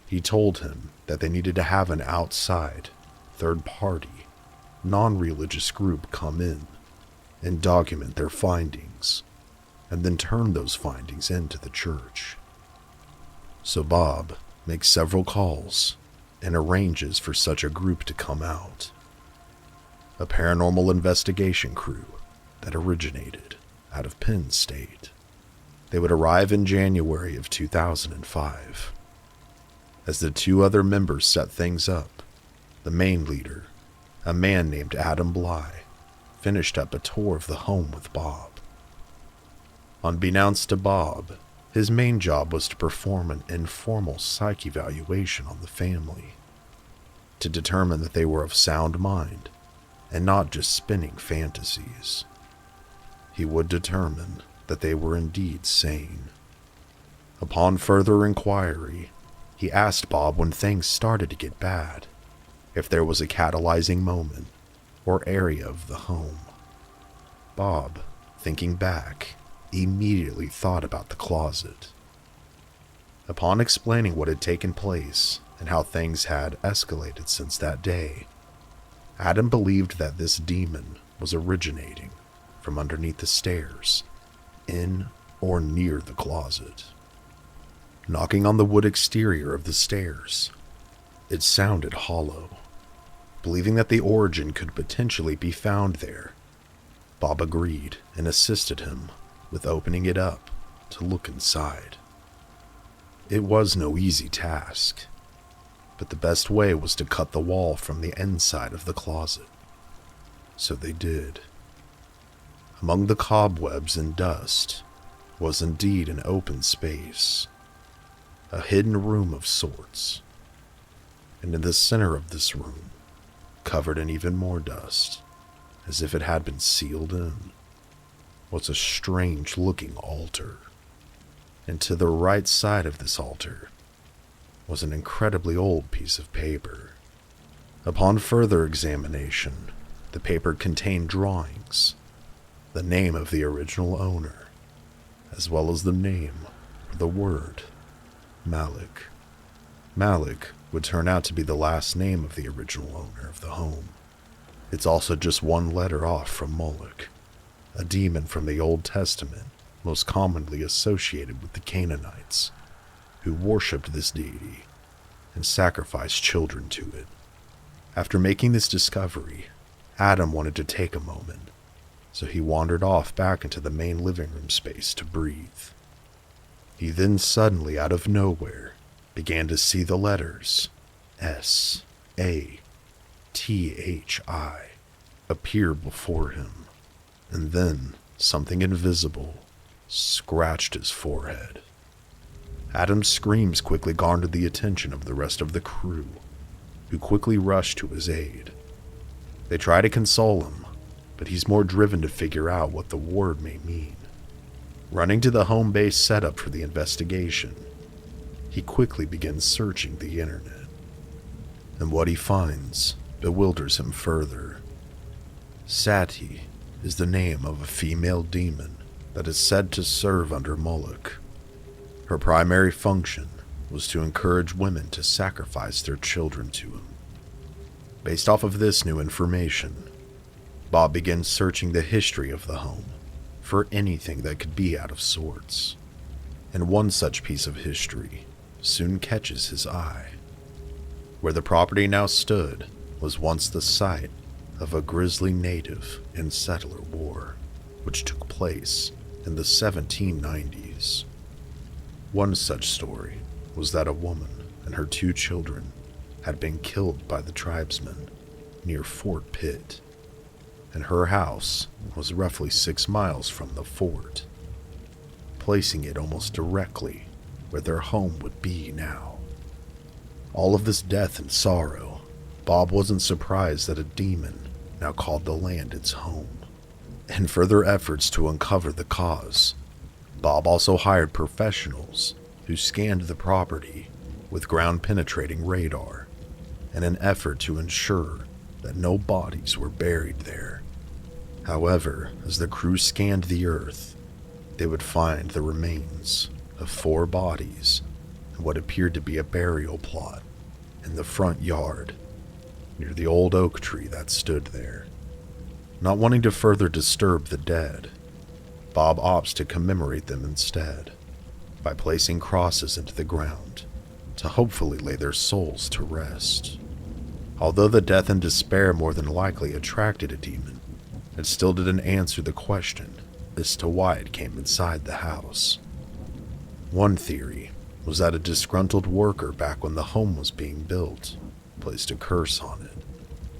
He told him that they needed to have an outside, third-party, non-religious group come in and document their findings, and then turn those findings into the church. So Bob makes several calls and arranges for such a group to come out. A paranormal investigation crew that originated out of Penn State. They would arrive in January of 2005. As the two other members set things up, the main leader, a man named Adam Bly, finished up a tour of the home with Bob. Unbeknownst to Bob, his main job was to perform an informal psych evaluation on the family, to determine that they were of sound mind and not just spinning fantasies. He would determine that they were indeed sane. Upon further inquiry, he asked Bob when things started to get bad, if there was a catalyzing moment or area of the home. Bob, thinking back, immediately thought about the closet. Upon explaining what had taken place and how things had escalated since that day, Adam believed that this demon was originating from underneath the stairs, in or near the closet. Knocking on the wood exterior of the stairs, it sounded hollow. Believing that the origin could potentially be found there, Bob agreed and assisted him with opening it up to look inside. It was no easy task, but the best way was to cut the wall from the inside of the closet. So they did. Among the cobwebs and dust was indeed an open space, a hidden room of sorts. And in the center of this room, covered in even more dust, as if it had been sealed in, was a strange-looking altar. And to the right side of this altar was an incredibly old piece of paper. Upon further examination, the paper contained drawings, the name of the original owner, as well as the name or the word Malik. Malik would turn out to be the last name of the original owner of the home. It's also just one letter off from Moloch, a demon from the Old Testament most commonly associated with the Canaanites, who worshipped this deity and sacrificed children to it. After making this discovery, Adam wanted to take a moment, so he wandered off back into the main living room space to breathe. He then suddenly, out of nowhere, began to see the letters S-A-T-H-I appear before him, and then something invisible scratched his forehead. Adam's screams quickly garnered the attention of the rest of the crew, who quickly rushed to his aid. They try to console him, but he's more driven to figure out what the word may mean. Running to the home base setup for the investigation, he quickly begins searching the internet. And what he finds bewilders him further. Sati is the name of a female demon that is said to serve under Moloch. Her primary function was to encourage women to sacrifice their children to him. Based off of this new information, Bob begins searching the history of the home for anything that could be out of sorts. And one such piece of history soon catches his eye. Where the property now stood was once the site of a grisly native and settler war, which took place in the 1790s. One such story was that a woman and her 2 children had been killed by the tribesmen near Fort Pitt, and her house was roughly 6 miles from the fort, placing it almost directly where their home would be now. All of this death and sorrow, Bob wasn't surprised that a demon now called the land its home. In further efforts to uncover the cause, Bob also hired professionals who scanned the property with ground-penetrating radar in an effort to ensure that no bodies were buried there. However, as the crew scanned the earth, they would find the remains of 4 bodies in what appeared to be a burial plot in the front yard near the old oak tree that stood there. Not wanting to further disturb the dead, Bob opts to commemorate them instead by placing crosses into the ground to hopefully lay their souls to rest. Although the death and despair more than likely attracted a demon, it still didn't answer the question as to why it came inside the house. One theory was that a disgruntled worker back when the home was being built placed a curse on it,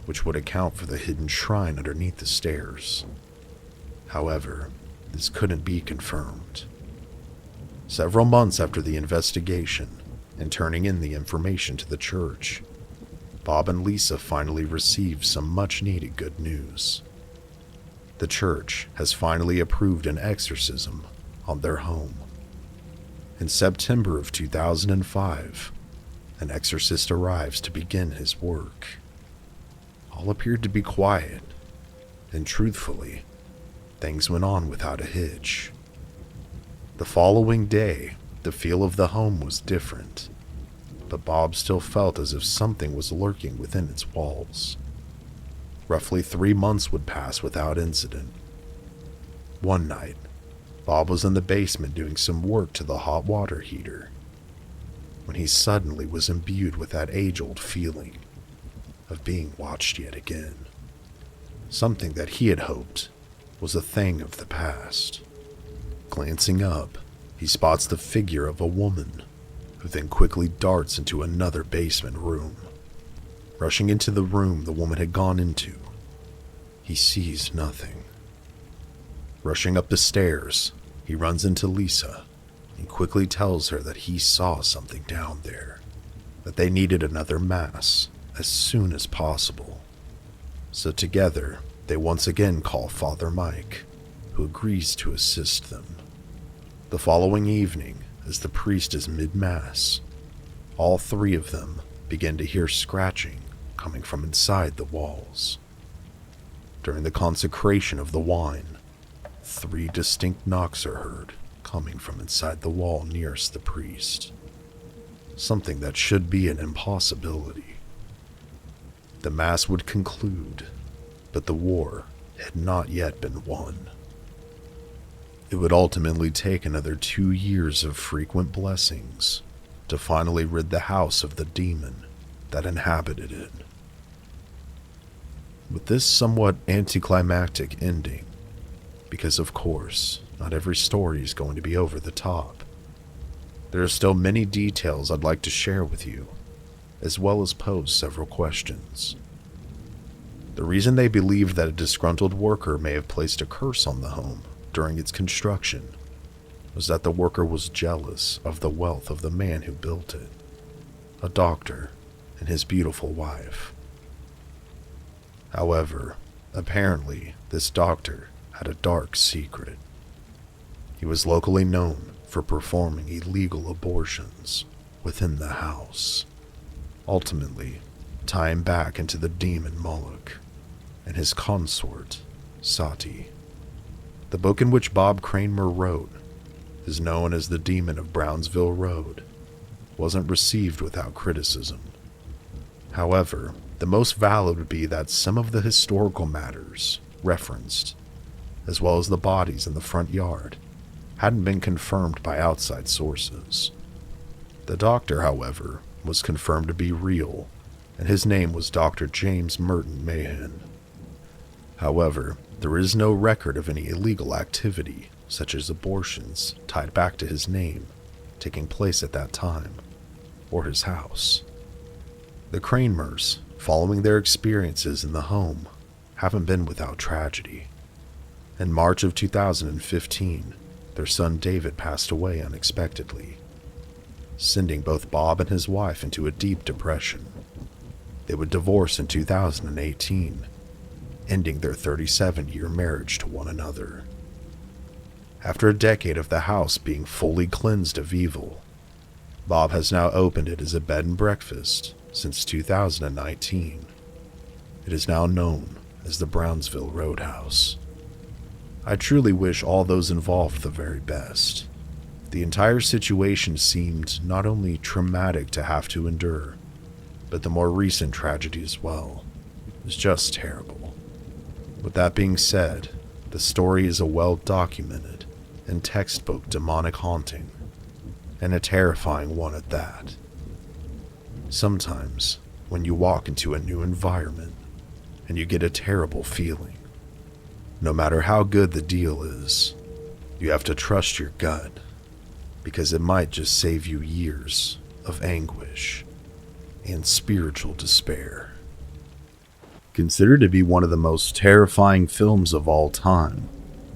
which would account for the hidden shrine underneath the stairs. However, this couldn't be confirmed. Several months after the investigation and turning in the information to the church, Bob and Lisa finally received some much-needed good news. The church has finally approved an exorcism on their home. In September of 2005, an exorcist arrives to begin his work. All appeared to be quiet, and truthfully, things went on without a hitch. The following day, the feel of the home was different, but Bob still felt as if something was lurking within its walls. Roughly 3 months would pass without incident. One night, Bob was in the basement doing some work to the hot water heater when he suddenly was imbued with that age-old feeling of being watched yet again. Something that he had hoped was a thing of the past. Glancing up, he spots the figure of a woman, who then quickly darts into another basement room. Rushing into the room the woman had gone into, he sees nothing. Rushing up the stairs, he runs into Lisa and quickly tells her that he saw something down there, that they needed another mass as soon as possible. So together, they once again call Father Mike, who agrees to assist them. The following evening, as the priest is mid-mass, all 3 of them begin to hear scratching coming from inside the walls. During the consecration of the wine, 3 distinct knocks are heard coming from inside the wall nearest the priest. Something that should be an impossibility. The mass would conclude, but the war had not yet been won. It would ultimately take another 2 years of frequent blessings to finally rid the house of the demon that inhabited it. With this somewhat anticlimactic ending, because of course, not every story is going to be over the top, there are still many details I'd like to share with you, as well as pose several questions. The reason they believed that a disgruntled worker may have placed a curse on the home during its construction was that the worker was jealous of the wealth of the man who built it, a doctor and his beautiful wife. However, apparently this doctor had a dark secret. He was locally known for performing illegal abortions within the house, ultimately tying back into the demon Moloch and his consort, Sati. The book in which Bob Kramer wrote is known as The Demon of Brownsville Road, wasn't received without criticism. However, the most valid would be that some of the historical matters referenced, as well as the bodies in the front yard, hadn't been confirmed by outside sources. The doctor, however, was confirmed to be real, and his name was Dr. James Merton Mahan. However, there is no record of any illegal activity, such as abortions, tied back to his name, taking place at that time, or his house. The Kramers, following their experiences in the home, haven't been without tragedy. In March of 2015, their son David passed away unexpectedly, sending both Bob and his wife into a deep depression. They would divorce in 2018, ending their 37-year marriage to one another. After a decade of the house being fully cleansed of evil, Bob has now opened it as a bed and breakfast since 2019. It is now known as the Brownsville Road House. I truly wish all those involved the very best. The entire situation seemed not only traumatic to have to endure, but the more recent tragedy as well is just terrible. With that being said, the story is a well-documented and textbook demonic haunting, and a terrifying one at that. Sometimes, when you walk into a new environment and you get a terrible feeling, no matter how good the deal is, you have to trust your gut, because it might just save you years of anguish and spiritual despair. Considered to be one of the most terrifying films of all time,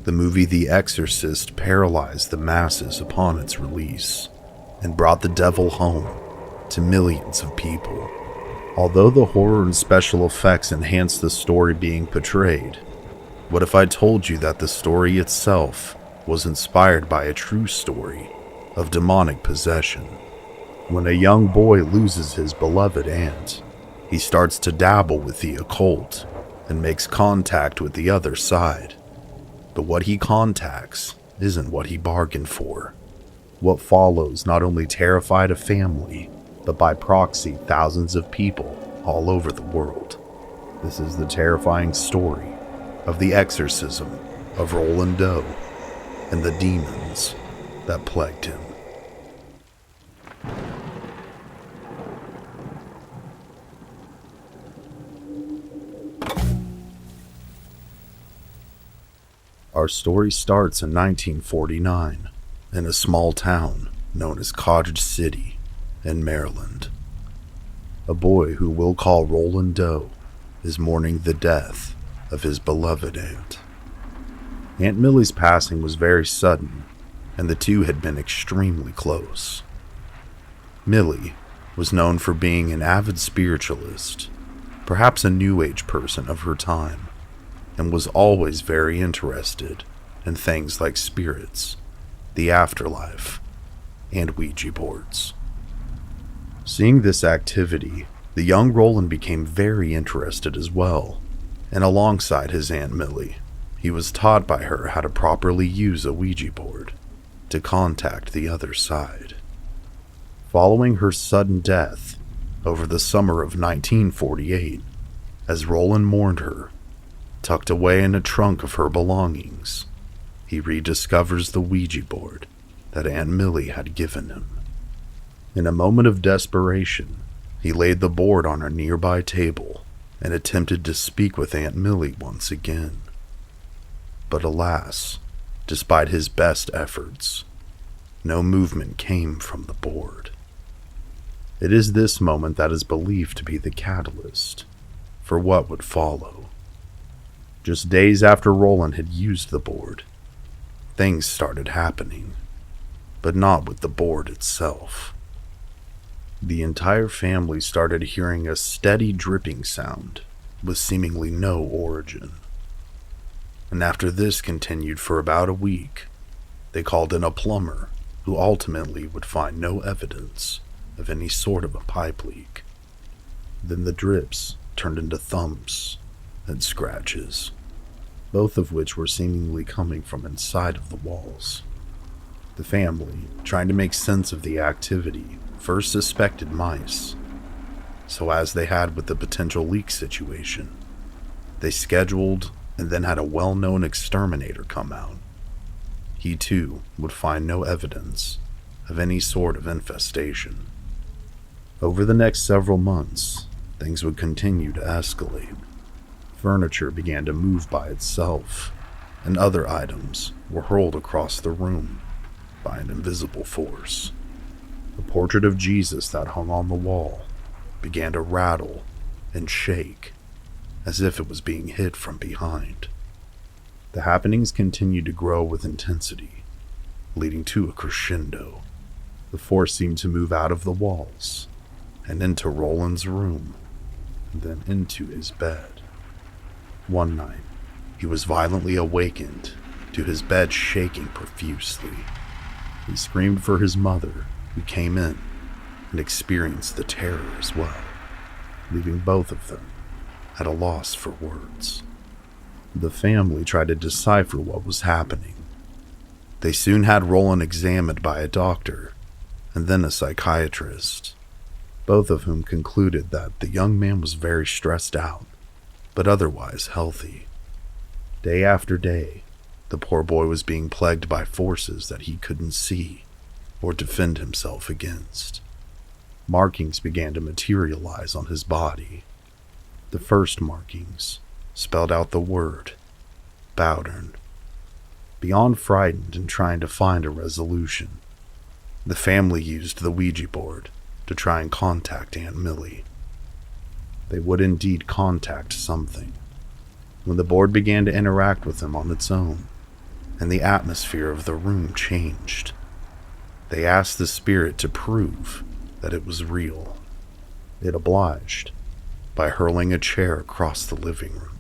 the movie The Exorcist paralyzed the masses upon its release and brought the devil home to millions of people. Although the horror and special effects enhanced the story being portrayed, what if I told you that the story itself was inspired by a true story of demonic possession? When a young boy loses his beloved aunt, he starts to dabble with the occult and makes contact with the other side. But what he contacts isn't what he bargained for. What follows not only terrified a family, but by proxy thousands of people all over the world. This is the terrifying story of the exorcism of Roland Doe and the demons that plagued him. Our story starts in 1949 in a small town known as Cottage City in Maryland. A boy who we'll call Roland Doe is mourning the death of his beloved aunt. Aunt Millie's passing was very sudden, and the two had been extremely close. Millie was known for being an avid spiritualist, perhaps a New Age person of her time, and was always very interested in things like spirits, the afterlife, and Ouija boards. Seeing this activity, the young Roland became very interested as well, and alongside his Aunt Millie, he was taught by her how to properly use a Ouija board to contact the other side. Following her sudden death over the summer of 1948, as Roland mourned her, tucked away in a trunk of her belongings, he rediscovers the Ouija board that Aunt Millie had given him. In a moment of desperation, he laid the board on a nearby table and attempted to speak with Aunt Millie once again. But alas, despite his best efforts, no movement came from the board. It is this moment that is believed to be the catalyst for what would follow. Just days after Roland had used the board, things started happening, but not with the board itself. The entire family started hearing a steady dripping sound with seemingly no origin. And after this continued for about a week, they called in a plumber who ultimately would find no evidence of any sort of a pipe leak. Then the drips turned into thumps and scratches, both of which were seemingly coming from inside of the walls. The family, trying to make sense of the activity, first suspected mice. So as they had with the potential leak situation, they scheduled and then had a well-known exterminator come out. He too would find no evidence of any sort of infestation. Over the next several months, things would continue to escalate. Furniture began to move by itself, and other items were hurled across the room by an invisible force. The portrait of Jesus that hung on the wall began to rattle and shake as if it was being hit from behind. The happenings continued to grow with intensity, leading to a crescendo. The force seemed to move out of the walls and into Roland's room, and then into his bed. One night, he was violently awakened to his bed shaking profusely. He screamed for his mother, who came in and experienced the terror as well, leaving both of them at a loss for words. The family tried to decipher what was happening. They soon had Roland examined by a doctor and then a psychiatrist, both of whom concluded that the young man was very stressed out, but otherwise healthy. Day after day, the poor boy was being plagued by forces that he couldn't see or defend himself against. Markings began to materialize on his body. The first markings spelled out the word Bowdern. Beyond frightened and trying to find a resolution, the family used the Ouija board to try and contact Aunt Millie. They would indeed contact something when the board began to interact with them on its own, and the atmosphere of the room changed. They asked the spirit to prove that it was real. It obliged by hurling a chair across the living room.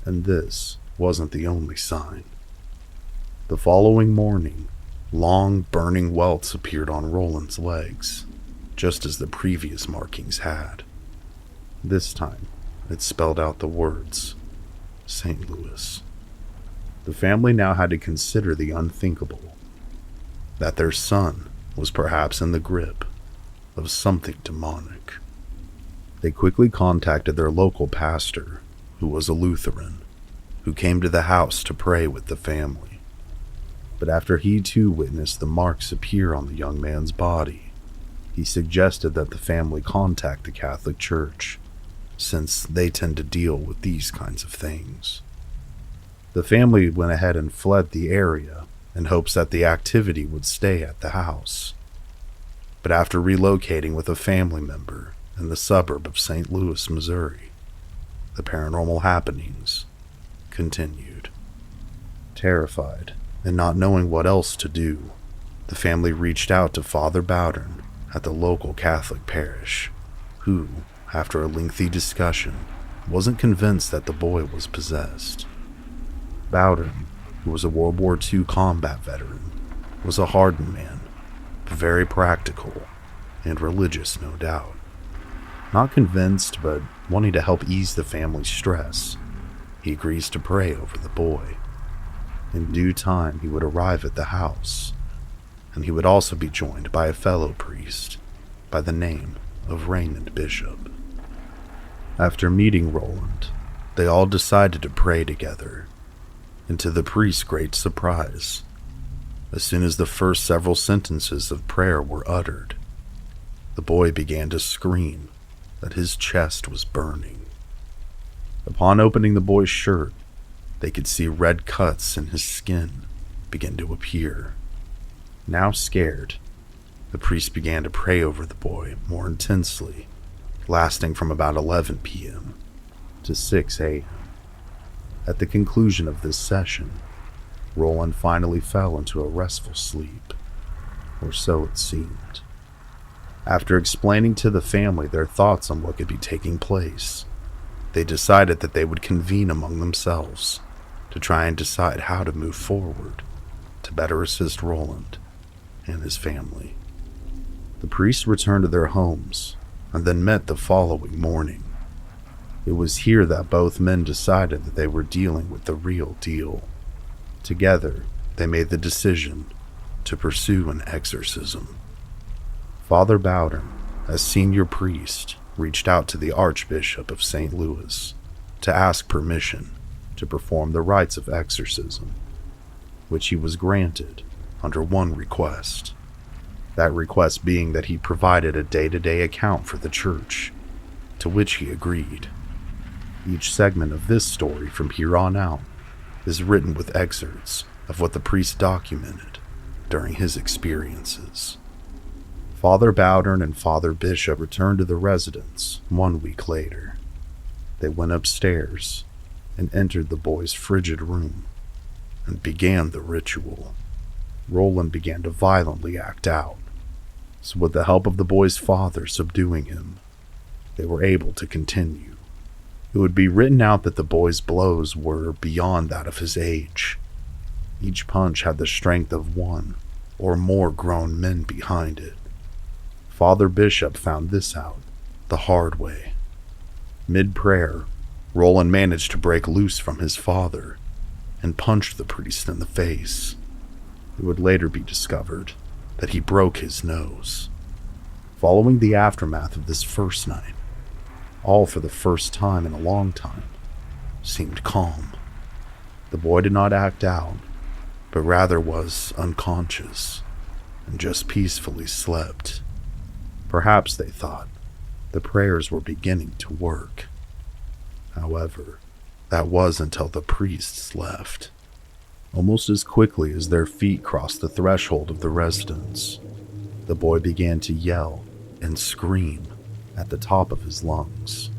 And this wasn't the only sign. The following morning, long burning welts appeared on Roland's legs, just as the previous markings had. This time, it spelled out the words, St. Louis. The family now had to consider the unthinkable, that their son was perhaps in the grip of something demonic. They quickly contacted their local pastor, who was a Lutheran, who came to the house to pray with the family. But after he too witnessed the marks appear on the young man's body, he suggested that the family contact the Catholic Church, since they tend to deal with these kinds of things. The family went ahead and fled the area in hopes that the activity would stay at the house. But after relocating with a family member in the suburb of St. Louis, Missouri, the paranormal happenings continued. Terrified and not knowing what else to do, the family reached out to Father Bowdern at the local Catholic parish, who, after a lengthy discussion, wasn't convinced that the boy was possessed. Bowdern, who was a World War II combat veteran, was a hardened man, but very practical and religious, no doubt. Not convinced, but wanting to help ease the family's stress, he agrees to pray over the boy. In due time, he would arrive at the house, and he would also be joined by a fellow priest by the name of Raymond Bishop. After meeting Roland, they all decided to pray together, and to the priest's great surprise, as soon as the first several sentences of prayer were uttered, the boy began to scream that his chest was burning. Upon opening the boy's shirt, they could see red cuts in his skin begin to appear. Now scared, the priest began to pray over the boy more intensely, lasting from about 11 p.m. to 6 a.m. At the conclusion of this session, Roland finally fell into a restful sleep, or so it seemed. After explaining to the family their thoughts on what could be taking place, they decided that they would convene among themselves to try and decide how to move forward to better assist Roland and his family. The priests returned to their homes and then met the following morning. It was here that both men decided that they were dealing with the real deal. Together, they made the decision to pursue an exorcism. Father Bowdern, as senior priest, reached out to the Archbishop of St. Louis to ask permission to perform the rites of exorcism, which he was granted under one request. That request being that he provided a day-to-day account for the church, to which he agreed. Each segment of this story from here on out is written with excerpts of what the priest documented during his experiences. Father Bowdern and Father Bishop returned to the residence 1 week later. They went upstairs and entered the boy's frigid room and began the ritual. Roland began to violently act out, so with the help of the boy's father subduing him, they were able to continue. It would be written out that the boy's blows were beyond that of his age. Each punch had the strength of one or more grown men behind it. Father Bishop found this out the hard way. Mid-prayer, Roland managed to break loose from his father and punched the priest in the face. It would later be discovered that he broke his nose. Following the aftermath of this first night, all for the first time in a long time seemed calm. The boy did not act out, but rather was unconscious and just peacefully slept. Perhaps, they thought, the prayers were beginning to work. However, that was until the priests left. Almost as quickly as their feet crossed the threshold of the residence, the boy began to yell and scream at the top of his lungs.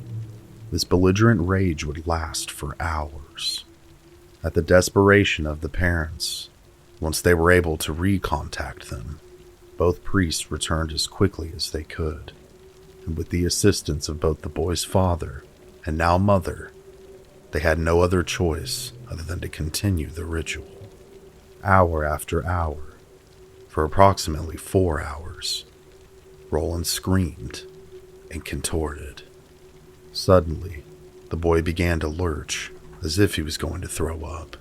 This belligerent rage would last for hours. At the desperation of the parents, once they were able to recontact them, both priests returned as quickly as they could, and with the assistance of both the boy's father and now mother, they had no other choice other than to continue the ritual. Hour after hour, for approximately 4 hours, Roland screamed and contorted. Suddenly, the boy began to lurch as if he was going to throw up.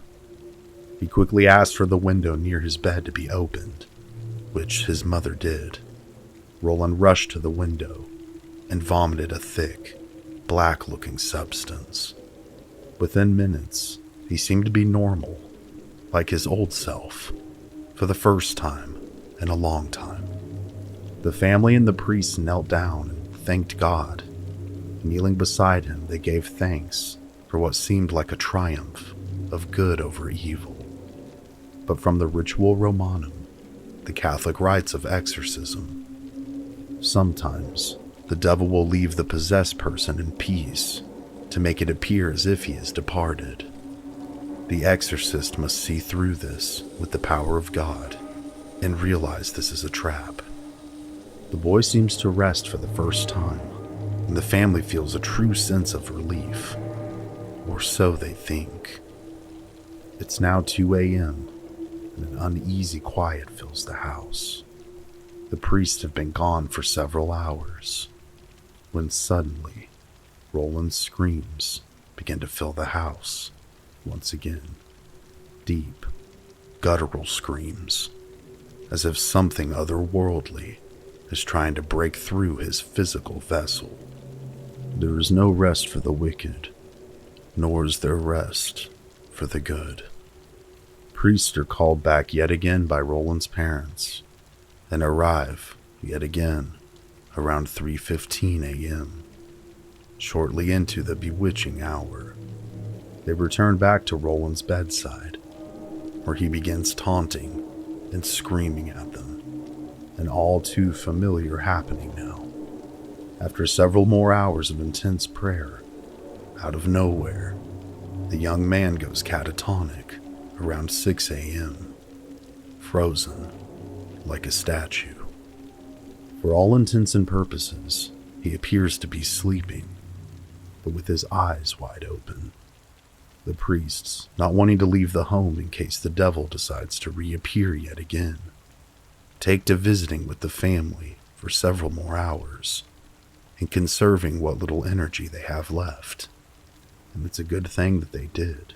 He quickly asked for the window near his bed to be opened, which his mother did. Roland rushed to the window and vomited a thick, black-looking substance. Within minutes, he seemed to be normal, like his old self, for the first time in a long time. The family and the priests knelt down and thanked God. Kneeling beside him, they gave thanks for what seemed like a triumph of good over evil. But from the ritual Romanum, the Catholic rites of exorcism, sometimes the devil will leave the possessed person in peace to make it appear as if he has departed. The exorcist must see through this with the power of God and realize this is a trap. The boy seems to rest for the first time, and the family feels a true sense of relief. Or so they think. It's now 2 a.m., and an uneasy quiet fills the house. The priests have been gone for several hours, when suddenly, Roland's screams begin to fill the house once again. Deep, guttural screams, as if something otherworldly is trying to break through his physical vessel. There is no rest for the wicked, nor is there rest for the good. Priests are called back yet again by Roland's parents, and arrive yet again around 3:15 a.m. Shortly into the bewitching hour, they return back to Roland's bedside, where he begins taunting and screaming at them, an all too familiar happening now. After several more hours of intense prayer, out of nowhere, the young man goes catatonic around 6 a.m., frozen like a statue. For all intents and purposes, he appears to be sleeping, but with his eyes wide open. The priests, not wanting to leave the home in case the devil decides to reappear yet again, take to visiting with the family for several more hours and conserving what little energy they have left. And it's a good thing that they did,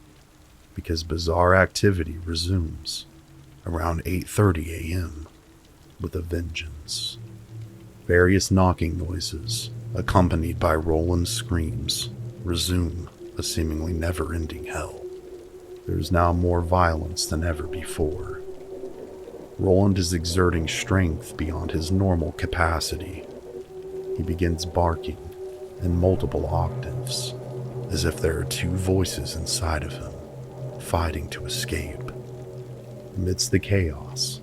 because bizarre activity resumes around 8:30 a.m. with a vengeance. Various knocking noises, accompanied by Roland's screams, resume a seemingly never-ending hell. There is now more violence than ever before. Roland is exerting strength beyond his normal capacity. He begins barking in multiple octaves, as if there are two voices inside of him, fighting to escape. Amidst the chaos,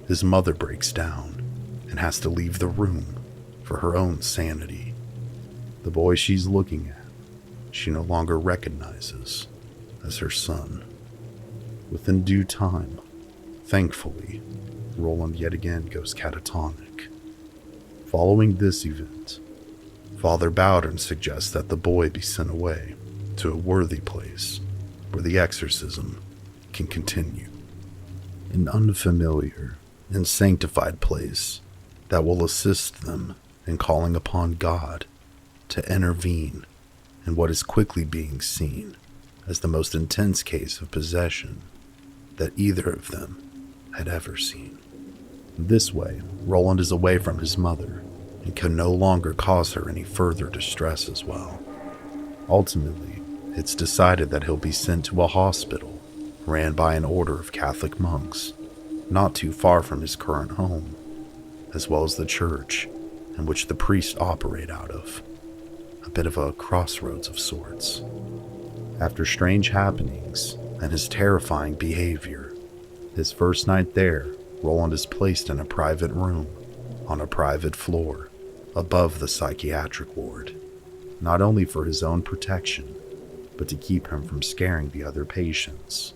his mother breaks down and has to leave the room for her own sanity. The boy she's looking at, she no longer recognizes as her son. Within due time, thankfully, Roland yet again goes catatonic. Following this event, Father Bowden suggests that the boy be sent away to a worthy place where the exorcism can continue. An unfamiliar and sanctified place that will assist them in calling upon God to intervene in what is quickly being seen as the most intense case of possession that either of them had ever seen. This way, Roland is away from his mother and can no longer cause her any further distress as well. Ultimately, it's decided that he'll be sent to a hospital ran by an order of Catholic monks not too far from his current home, as well as the church in which the priests operate out of. A bit of a crossroads of sorts. After strange happenings and his terrifying behavior, his first night there, Roland is placed in a private room on a private floor above the psychiatric ward, not only for his own protection, but to keep him from scaring the other patients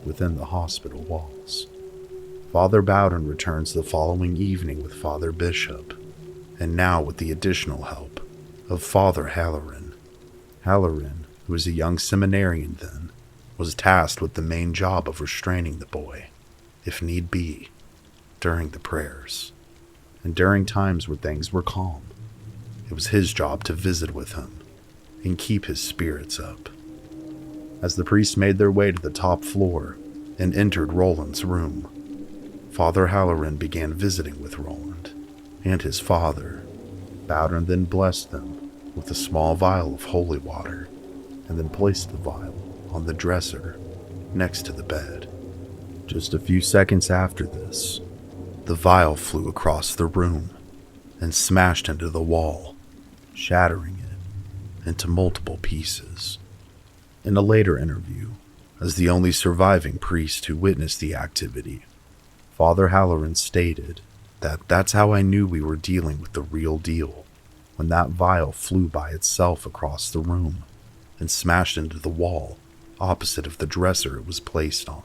within the hospital walls. Father Bowden returns the following evening with Father Bishop, and now with the additional help of Father Halloran. Halloran, who was a young seminarian then, was tasked with the main job of restraining the boy, if need be, during the prayers, and during times where things were calm. It was his job to visit with him and keep his spirits up. As the priests made their way to the top floor and entered Roland's room, Father Halloran began visiting with Roland and his father. Bowden then blessed them with a small vial of holy water and then placed the vial on the dresser next to the bed. Just a few seconds after this, the vial flew across the room and smashed into the wall, shattering it into multiple pieces. In a later interview, as the only surviving priest who witnessed the activity, Father Halloran stated that that's how I knew we were dealing with the real deal, when that vial flew by itself across the room and smashed into the wall opposite of the dresser it was placed on.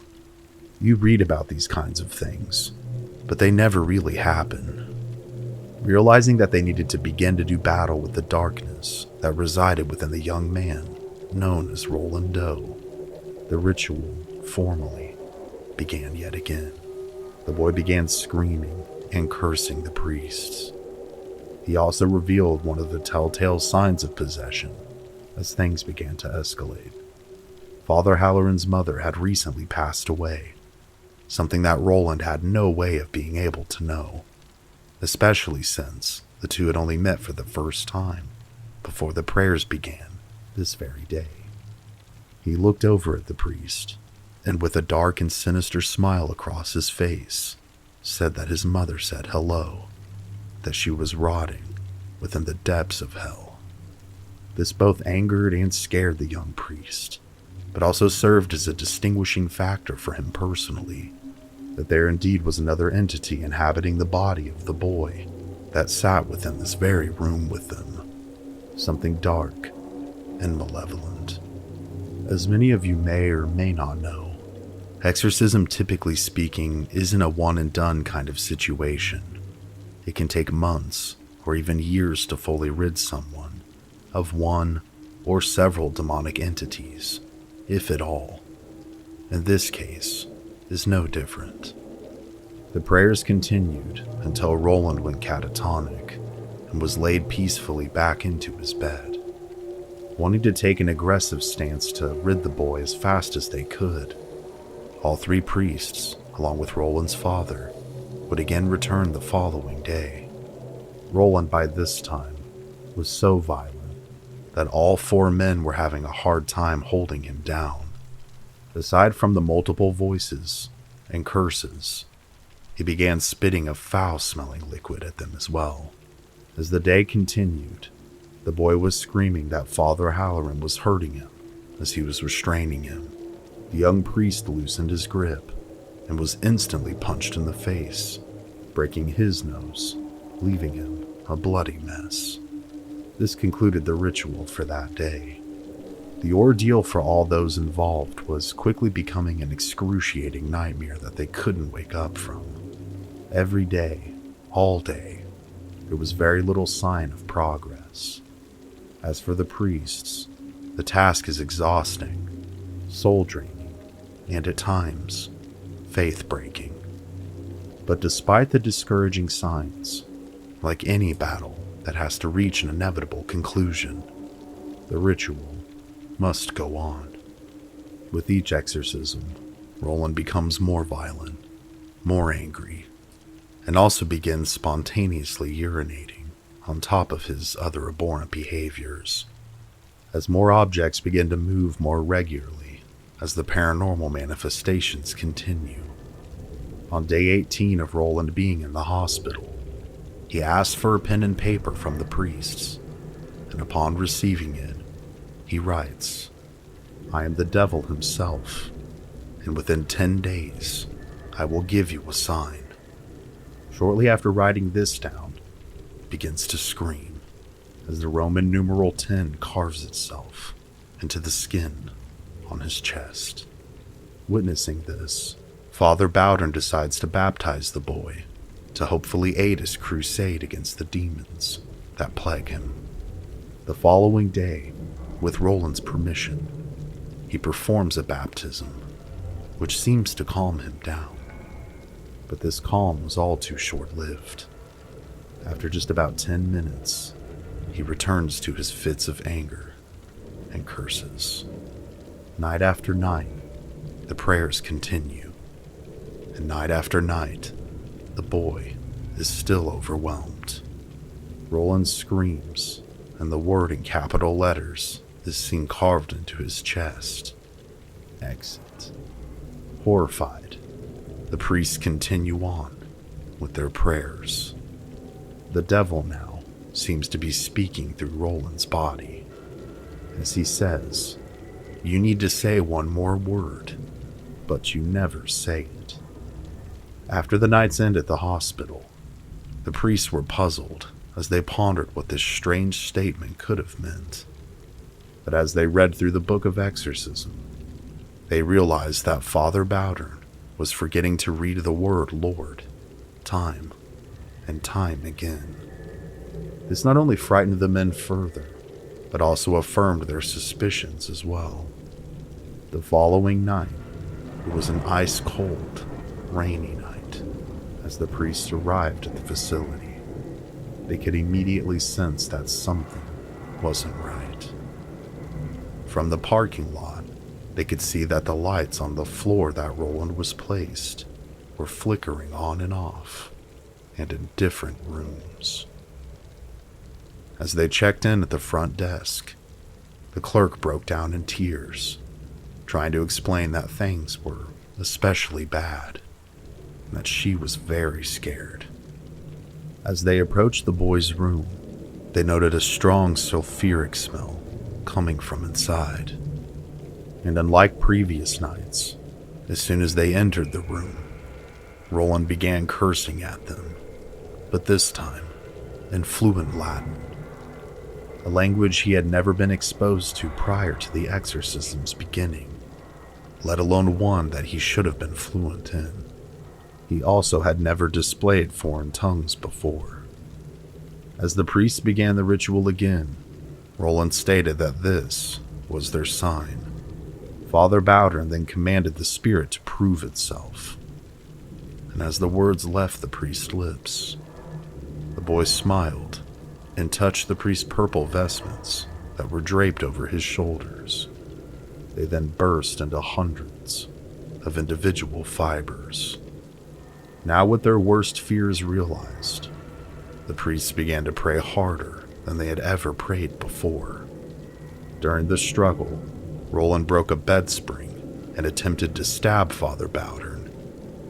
You read about these kinds of things, but they never really happen. Realizing that they needed to begin to do battle with the darkness that resided within the young man known as Roland Doe, the ritual formally began yet again. The boy began screaming and cursing the priests. He also revealed one of the telltale signs of possession as things began to escalate. Father Halloran's mother had recently passed away, something that Roland had no way of being able to know, especially since the two had only met for the first time before the prayers began this very day. He looked over at the priest, and with a dark and sinister smile across his face, said that his mother said hello, that she was rotting within the depths of hell. This both angered and scared the young priest, but also served as a distinguishing factor for him personally, that there indeed was another entity inhabiting the body of the boy that sat within this very room with them, something dark and malevolent. As many of you may or may not know, exorcism, typically speaking, isn't a one-and-done kind of situation. It can take months or even years to fully rid someone of one or several demonic entities, if at all. In this case, is no different. The prayers continued until Roland went catatonic and was laid peacefully back into his bed. Wanting to take an aggressive stance to rid the boy as fast as they could, all three priests, along with Roland's father, would again return the following day. Roland, by this time, was so violent that all four men were having a hard time holding him down. Aside from the multiple voices and curses, he began spitting a foul-smelling liquid at them as well. As the day continued, the boy was screaming that Father Halloran was hurting him as he was restraining him. The young priest loosened his grip and was instantly punched in the face, breaking his nose, leaving him a bloody mess. This concluded the ritual for that day. The ordeal for all those involved was quickly becoming an excruciating nightmare that they couldn't wake up from. Every day, all day, there was very little sign of progress. As for the priests, the task is exhausting, soul-draining, and at times, faith-breaking. But despite the discouraging signs, like any battle that has to reach an inevitable conclusion, The ritual must go on. With each exorcism, Roland becomes more violent, more angry, and also begins spontaneously urinating on top of his other abhorrent behaviors, as more objects begin to move more regularly as the paranormal manifestations continue. On day 18 of Roland being in the hospital, he asks for a pen and paper from the priests, and upon receiving it, he writes, "I am the devil himself, and within 10 days, I will give you a sign." Shortly after writing this down, he begins to scream as the Roman numeral 10 carves itself into the skin on his chest. Witnessing this, Father Bowden decides to baptize the boy to hopefully aid his crusade against the demons that plague him. The following day, with Roland's permission, he performs a baptism, which seems to calm him down. But this calm was all too short-lived. After just about 10 minutes, he returns to his fits of anger and curses. Night after night, the prayers continue, and night after night, the boy is still overwhelmed. Roland screams, and the word in capital letters is seen carved into his chest. Exit. Horrified, the priests continue on with their prayers. The devil now seems to be speaking through Roland's body, as he says, "You need to say one more word, but you never say it." After the night's end at the hospital, the priests were puzzled as they pondered what this strange statement could have meant. But as they read through the book of exorcism, they realized that Father Bowden was forgetting to read the word Lord time and time again. This not only frightened the men further, but also affirmed their suspicions as well. The following night, it was an ice-cold, rainy night. As the priests arrived at the facility, they could immediately sense that something wasn't right. From the parking lot, they could see that the lights on the floor that Roland was placed were flickering on and off, and in different rooms. As they checked in at the front desk, the clerk broke down in tears, trying to explain that things were especially bad, and that she was very scared. As they approached the boy's room, they noted a strong sulfuric smell coming from inside. And unlike previous nights, as soon as they entered the room, Roland began cursing at them, but this time in fluent Latin, a language he had never been exposed to prior to the exorcism's beginning, let alone one that he should have been fluent in. He also had never displayed foreign tongues before. As the priests began the ritual again, Roland stated that this was their sign. Father Bowden then commanded the spirit to prove itself. And as the words left the priest's lips, the boy smiled and touched the priest's purple vestments that were draped over his shoulders. They then burst into hundreds of individual fibers. Now with their worst fears realized, the priests began to pray harder than they had ever prayed before. During the struggle, Roland broke a bed spring and attempted to stab Father Bowden,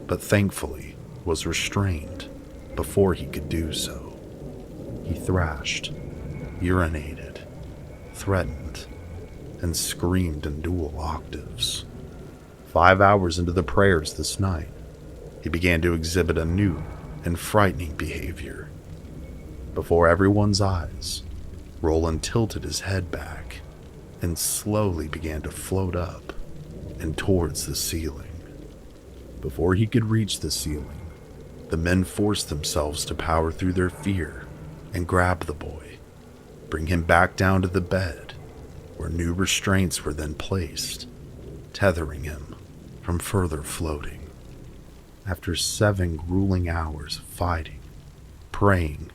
but thankfully was restrained before he could do so. He thrashed, urinated, threatened, and screamed in dual octaves. 5 hours into the prayers this night, he began to exhibit a new and frightening behavior. Before everyone's eyes, Roland tilted his head back and slowly began to float up and towards the ceiling. Before he could reach the ceiling, the men forced themselves to power through their fear and grab the boy, bring him back down to the bed, where new restraints were then placed, tethering him from further floating. After 7 grueling hours of fighting, praying,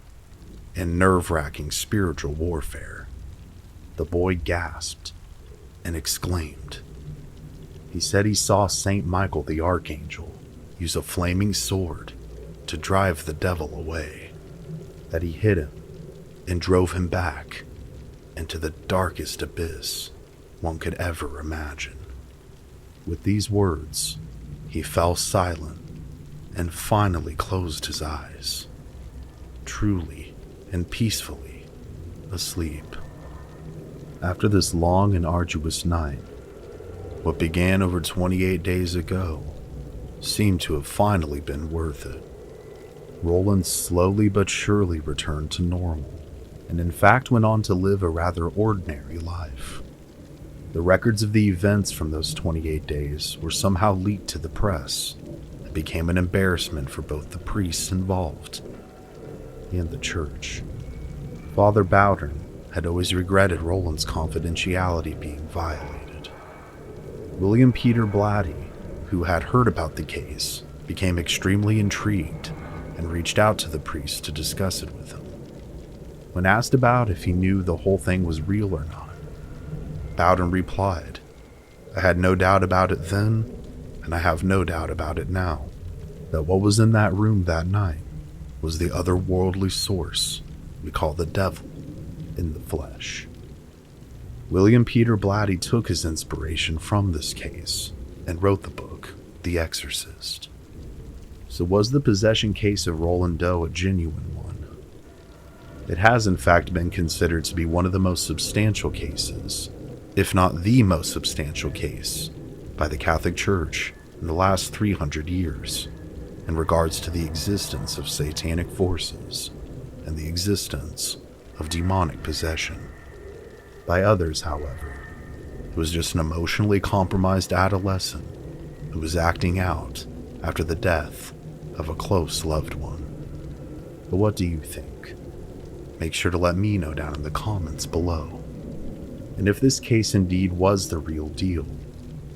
and nerve-wracking spiritual warfare, The boy gasped and exclaimed. He said he saw Saint Michael the Archangel use a flaming sword to drive the devil away, that he hit him and drove him back into the darkest abyss one could ever imagine. With these words, he fell silent and finally closed his eyes, truly and peacefully asleep. After this long and arduous night, what began over 28 days ago seemed to have finally been worth it. Roland slowly but surely returned to normal, and in fact went on to live a rather ordinary life. The records of the events from those 28 days were somehow leaked to the press and became an embarrassment for both the priests involved and the church. Father Bowdern had always regretted Roland's confidentiality being violated. William Peter Blatty, who had heard about the case, became extremely intrigued and reached out to the priest to discuss it with him. When asked about if he knew the whole thing was real or not, Bowden replied, "I had no doubt about it then, and I have no doubt about it now, that what was in that room that night was the otherworldly source we call the devil in the flesh." William Peter Blatty took his inspiration from this case and wrote the book, The Exorcist. So was the possession case of Roland Doe a genuine one? It has in fact been considered to be one of the most substantial cases, if not the most substantial case, by the Catholic Church in the last 300 years in regards to the existence of satanic forces and the existence of demonic possession. By others, however, it was just an emotionally compromised adolescent who was acting out after the death of a close loved one. But what do you think? Make sure to let me know down in the comments below. And if this case indeed was the real deal,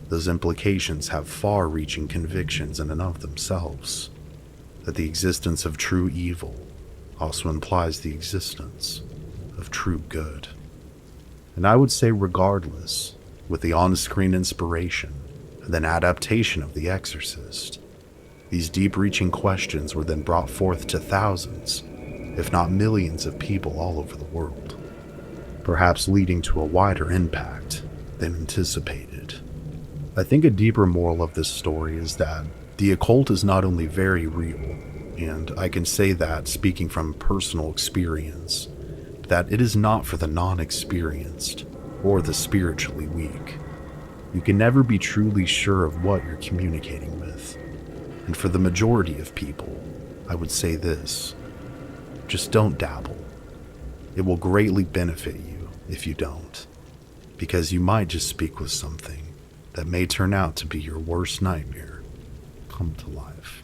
those implications have far-reaching convictions in and of themselves, that the existence of true evil also implies the existence of true good. And I would say regardless, with the on-screen inspiration and then adaptation of The Exorcist, these deep-reaching questions were then brought forth to thousands, if not millions of people all over the world, perhaps leading to a wider impact than anticipated. I think a deeper moral of this story is that the occult is not only very real, and I can say that speaking from personal experience, that it is not for the non-experienced or the spiritually weak. You can never be truly sure of what you're communicating with. And for the majority of people, I would say this: just don't dabble. It will greatly benefit you if you don't, because you might just speak with something that may turn out to be your worst nightmare come to life.